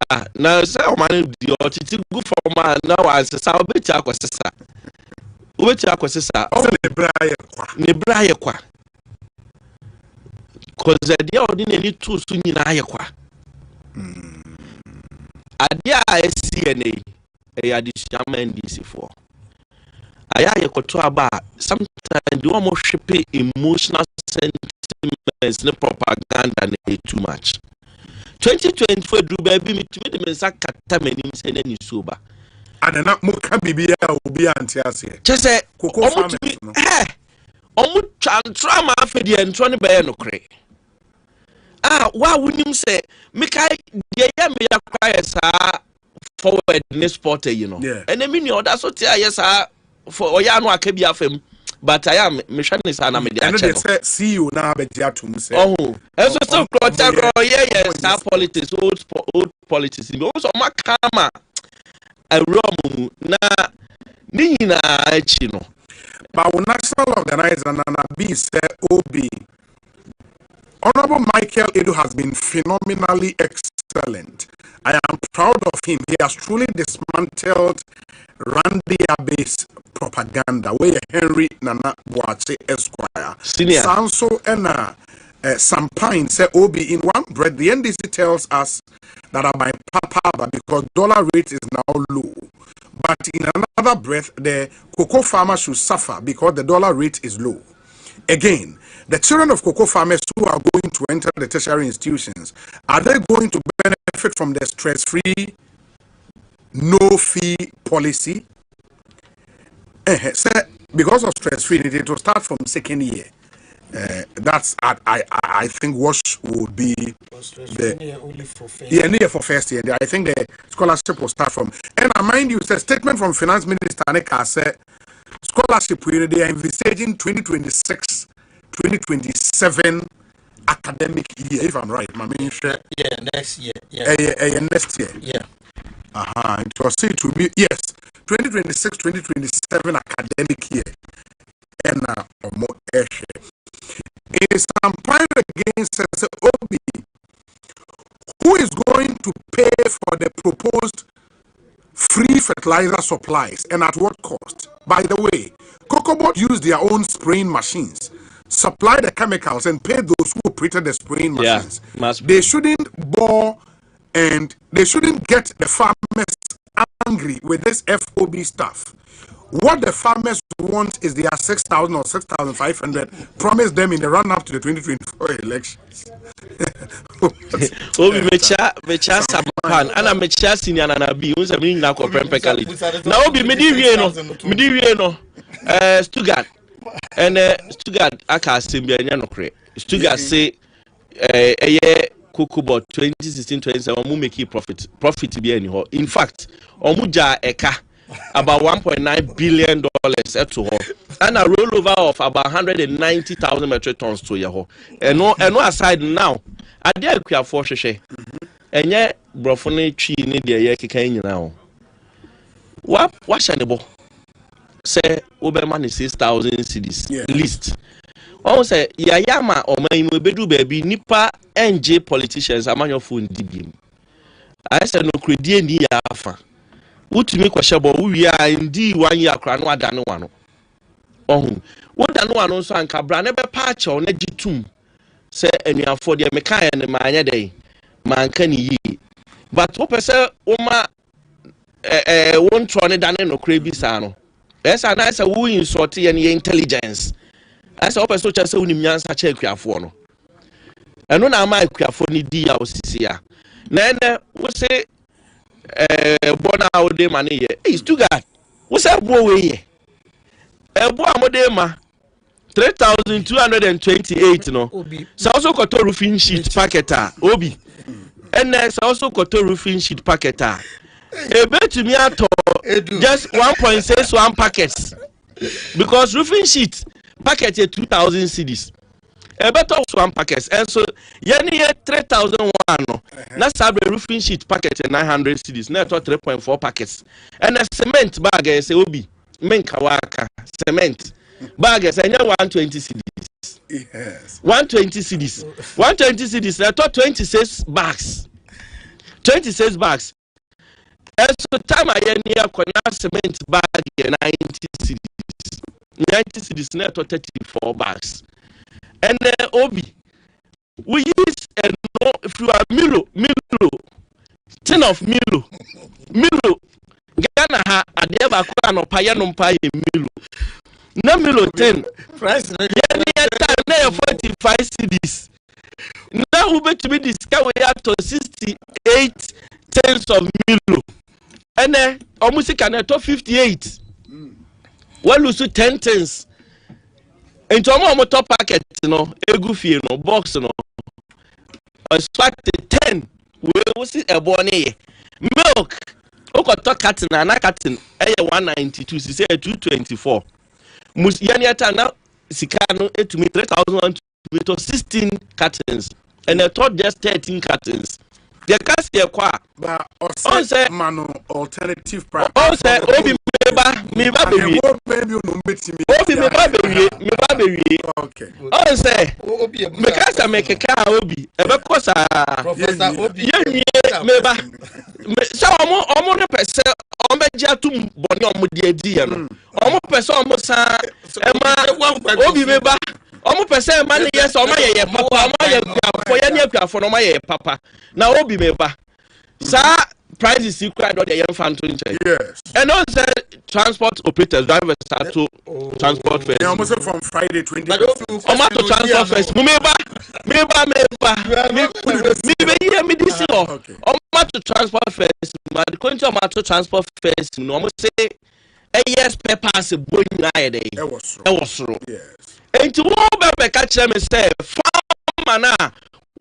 Ah, now, so man, the titico form now as a sour bit aquasissa. Which aquasissa? Oh, Nebraia qua. Cause the ordinary two soon in Ayaqua. Adia SCNA, a additional DC for. I kotoaba sometimes you almost shape emotional sentiments, no propaganda, too much. 2024 do baby me to me sakata menim say na ni soba. And na mo ka bibia obi antiase. Che say omo omo chantra ma afedi entro ne be no kre. Wa wunim say me kai de ya me yakwa sa forward ne sport you know. And me ni oda so tia yes for oya no akabi afem. But I am missionaries and I'm the actually. See you now, but you to say. Oh, and so yeah, politics, old politics. Also, my karma, a room na nina chino. But when national organizer and be said OB, Honorable Michael Edu has been phenomenally excellent. I am proud of him. He has truly dismantled Randy Abe's propaganda where Henry Nana Boache Esquire Senior Sanso and Sampine say OB in one breath. The NDC tells us that my papa because dollar rate is now low, but in another breath the cocoa farmer should suffer because the dollar rate is low. Again, the children of cocoa farmers who are going to enter the tertiary institutions, are they going to benefit from the stress-free, no-fee policy? Because of stress-free, it will start from second year. That's I think what would be near for first year. I think the scholarship will start from. And I mind you, it's a statement from Finance Minister Aneka said scholarship they are envisaging 2026-2027 academic year. If I'm right, next year. Next year. Yeah. It was said to be 2026-2027 academic year. And more is campaigning against Obi, who is going to pay for the proposed free fertilizer supplies and at what cost. By the way, Cocobot use their own spraying machines, supply the chemicals, and pay those who operated the spraying machines. They shouldn't bore and they shouldn't get the farmers angry with this FOB stuff. What the farmers want is their 6,000 or 6,500 promised them in the run-up to the 2024 elections. Obi mecha sampan ana mecha senior na bi unse me na ko prempekali na obi medi wie no Stuttgart and Stuttgart aka assemble anya no kre Stuttgart say eye Cocobot 2016-27 mu make profit bi any ho. In fact omu ja eka about $1.9 billion to her and a rollover of about 190,000 metric tons to your and no aside now I dare queer for she and yet brofone tree need the year kicking now. What shall say Oberman is 6,000 cities list. Oh say Yayama or my bedu baby nipa NJ politicians among your phone DB. I said no credit ni yafa. Utumi kwashabo we are indeed 1 year kra no adane wano ohun wo dane wano so anka bra ne be patch o na gitum se anuafo de meka ne maanye dey manka ni yi but wo pese wo ma won tro ne dane no kra bi sa no esa na esa wo insult ye ne intelligence esa wo pese wo cha se wonim nyansa cha akuafo no eno na ama akuafo ni di ya osisi ya na ene wo se bona ode mane ye is too good we say bo we ye bo amode ma 3,228 no so also got roofing sheet packet obi and so also got roofing sheet packet bet me ato just 1.61 packets because roofing sheet packet 2,000 cedis better one packets and so yani 3,001 no na sabre roofing sheet packet 900 cedis na to 3.4 packets and a cement bag say obi menka waka cement bag say 120 cedis yes 120 cedis 120 cedis na to 26 bags and so time ayani akona cement bag 90 cedis na to 34 bags. And Obi, we use if you are Milo, tin of Milo, Ghana ha adeba kwa no paya no paya Milo. Na Milo 10 price na ya 45 cedis. Na ube to be discount we have to 68 tens of Milo. And almost can to 58. Well lose 10 tens. Into a top packet, no, egufie no, box no, a swat 10. We will see a bonnet. Milk, Okoto cotton and a cotton, 192, she said 224. Musianiata now, Sicano, to me 3,000 to 16 cartons, and I thought just 13 cartons. The Cassia qua, but also Mano alternative price. Also, Obi me baby. Obi me baby. Okay. Oh say, me kasa make a car Obi. Ebe kosa. Professor Obi. Me ba. So omo ne pese omo ja tum boni omo de di ya no. Omo pese omo sa ema Obi me ba. Omo pese man yes omo ye papa omo ye for ya ne akuafo no omo ye papa. Na Obi me ba. Sa price is equal to the young fan to change. Yes. And also transport operators, drivers start to transport first. Almost from Friday 20. Almost to transport first. Meba. Me this law. Almost to transport first. But going to transport first. No, almost say a yes pass a boy night day. It was true. Yes. And to all back catch them and say farmer na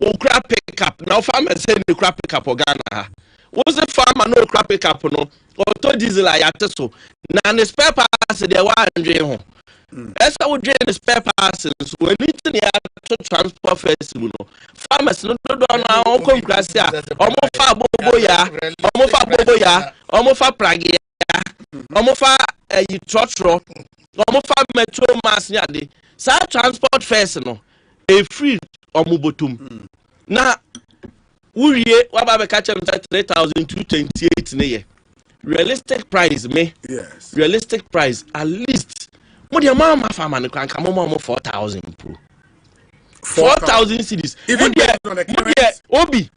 o crap pick up. Now farmer say the crap pick up Ghana. Was the farmer no crap pick up no or to diesel I so now the spare parts they were home. As I would drain the spare parts when it's in the transport first, farmers no down our own class ya, almost far boboya, almost far pragia, almost far a trotro, almost far metro mass yadi. Sa transport first no. a free omubotum na uriye waba catch them 3,228 ne realistic price me yes realistic price at least mo de mama farmer ne kwanka mo 4,000 pro 4,000 cedis even obi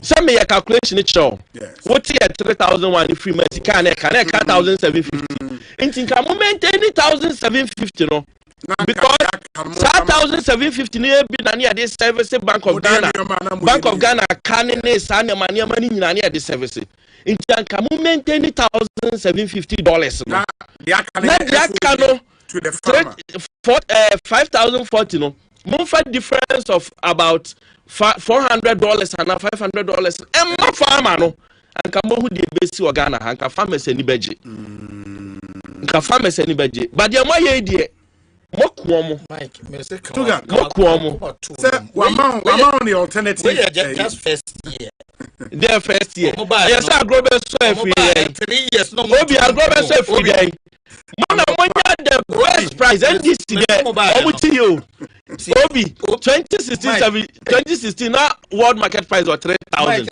some me calculation it show what here 3,001 free me can 1,750 in can maintain 1,750 no because 1,750 near be near this service Bank of Ghana can san money near this service in can maintain $1,750 no to the farmer 5,040 no monthly difference of about $400 and $500 and my farmer no and come who the base or Ghana and can farmers any budget can farmers any budget but the my idea Mokuomo Mike Mokuomo one the alternative just first year their first year yes I grow so every 3 years no Obi I grow so every day Mana the best price and this year you Obi 2016 now world market price was 3,000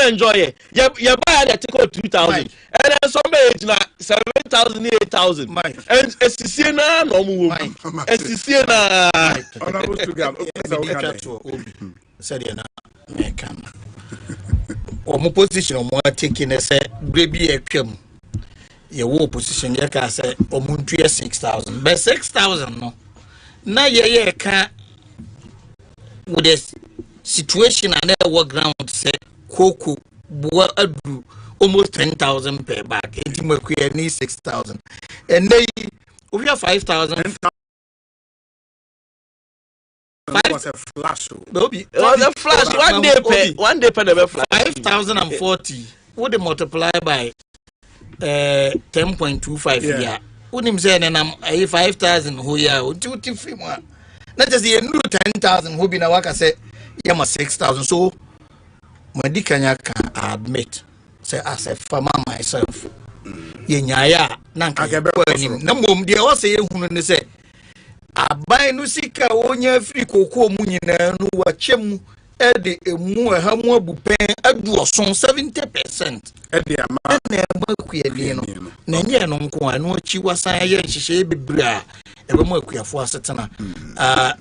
enjoy it you buy the take 2,000 and then some age na 7,000 8,000 and SCC na no mu SCC na honorable to God said na make am omo position omo taking say baby ekwam ye wo position ye ka say omuntu 6,000 but 6,000 no na ye ka with the situation and the ground say cocoa boa adu almost 10,000 per bag enti makuya ni 6,000 and they we have 5,000 was a flash Obi was a flash one day per the flash 5,040 would multiply by 10.25 yeah unim say na 5,000 ho ya uti free mo na just ye ndu 10,000 ho bi na waka say ya ma 6,000 so madikanya can admit say as a farmer myself ye nyaaya na nka na mom de o say ye hunu ne say aban no sika onya free kokoo mu nyina no wa chem ede emu ha mu abupen adu oson 70% ede ama na makuye no na nye no nko anu achi wasan ye nhihye bebre a ebe mu akuyafo asetena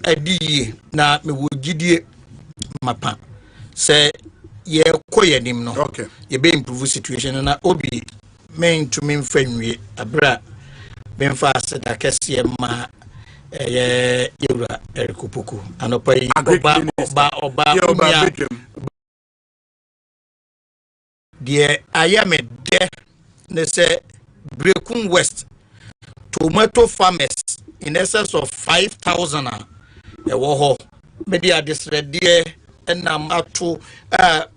adie na mewogidie mapa se ye koye nim no okay ye be improve situation na obi men to me mfanwie abra benfa aseda kese ma yewra erikupuku anopa yi oba die ayame de ne say Brekun West tomato farmers in excess of 5,000 e wo ho media disredie enam ato ba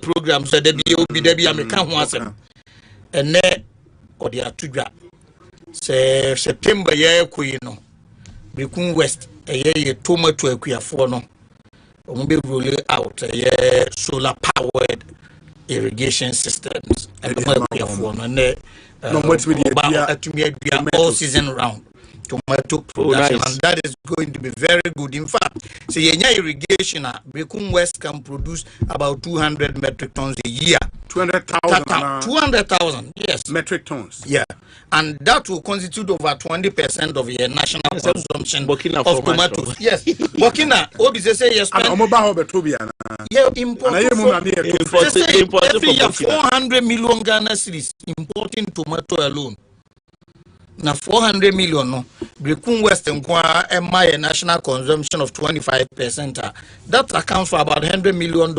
program so da bi obi da bi ameka ho asem ene odi atudwa se September ye kuyi no Brekun West ye tomato akuafo no omo be roll out ye solar powered irrigation systems and the akuafo no ne no what we do all season round tomato production and that is going to be very good. In fact, so irrigation Brekun West can produce about 200 metric tons a year. 200,000 yes metric tons, yeah, and that will constitute over 20% of your national consumption of tomatoes. Yes, Burkina Obi say yes yeah, import 400 million Ghana cedis importing tomato alone. Now 400 million no Brekun West nkwa my national consumption of 25%. That accounts for about $100 million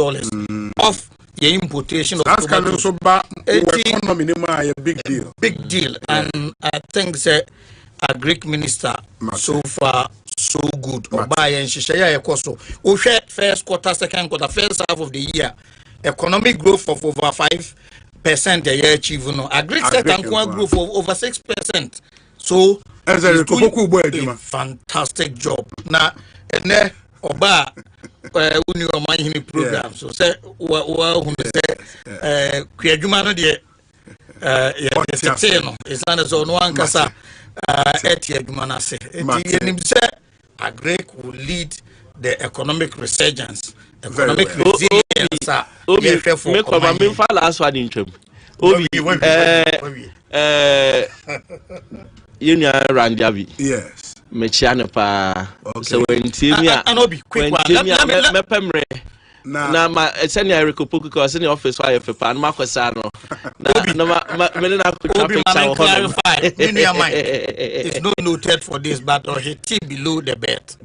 of the importation of that's can also economy a big deal. Big deal. And I think say a Greek minister so far so good. Oba and Shishaya Ekoso. First quarter, second quarter, first half of the year, economic growth of over 5% a year achieve no. A Greek sector growth of over 6%. So it's doing a fantastic job. Now and Oba uni o manhini program so say wa hu say kwadwuma no de no is na so no ankasa Agrek will lead the economic resurgence, economic resilience. Last one in term. Randavi. Yes. Mechiane pa. So when Timia, na ma send ya recopoku because in the office fire for pan Marcosano. It's not noted for this, but he below the bed.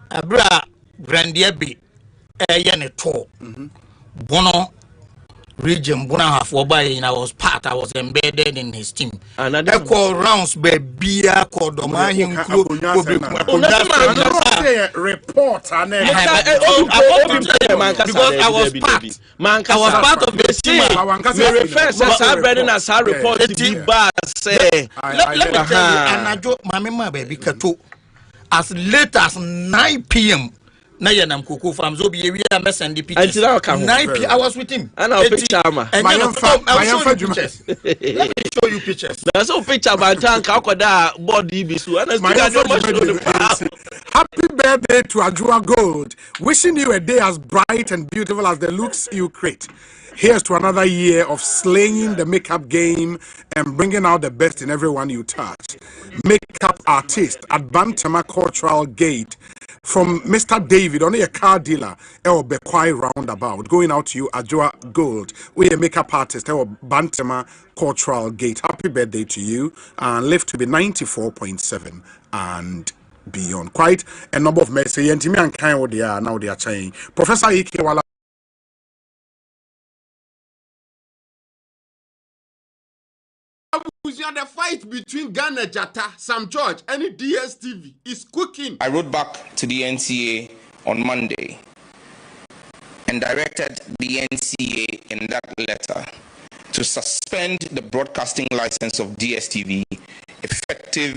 Abra Grandiabi, Yane to Bono region, Bona half and I was embedded in his team. And I call rounds by beer called Domahim report because I was part of the team. Me refers as I read in as I report to be bad say. Let me tell you, and I joke my baby Kato as late as 9 p.m. Na yanam kuku from Zobi we are messing the pictures. 9 p.m. I was with him. And I'll picture ma. Let me show you pictures. There's no picture about tank akoda body bisu. Happy birthday to Ajua Gold. Wishing you a day as bright and beautiful as the looks you create. Here's to another year of slaying the makeup game and bringing out the best in everyone you touch. Makeup artist at Bantama Cultural Gate. From Mr. David, only a car dealer, or Bekwai roundabout. Going out to you, Ajua Gold. We're a makeup artist, or Bantama Cultural Gate. Happy birthday to you, and live to be 94.7 and beyond. Quite a number of messages. And Timmy and Kai, what they are now, they are saying. Professor Ike Wala. The fight between Ghana Jata, Sam George, and the DSTV is cooking. I wrote back to the NCA on Monday and directed the NCA in that letter to suspend the broadcasting license of DSTV effective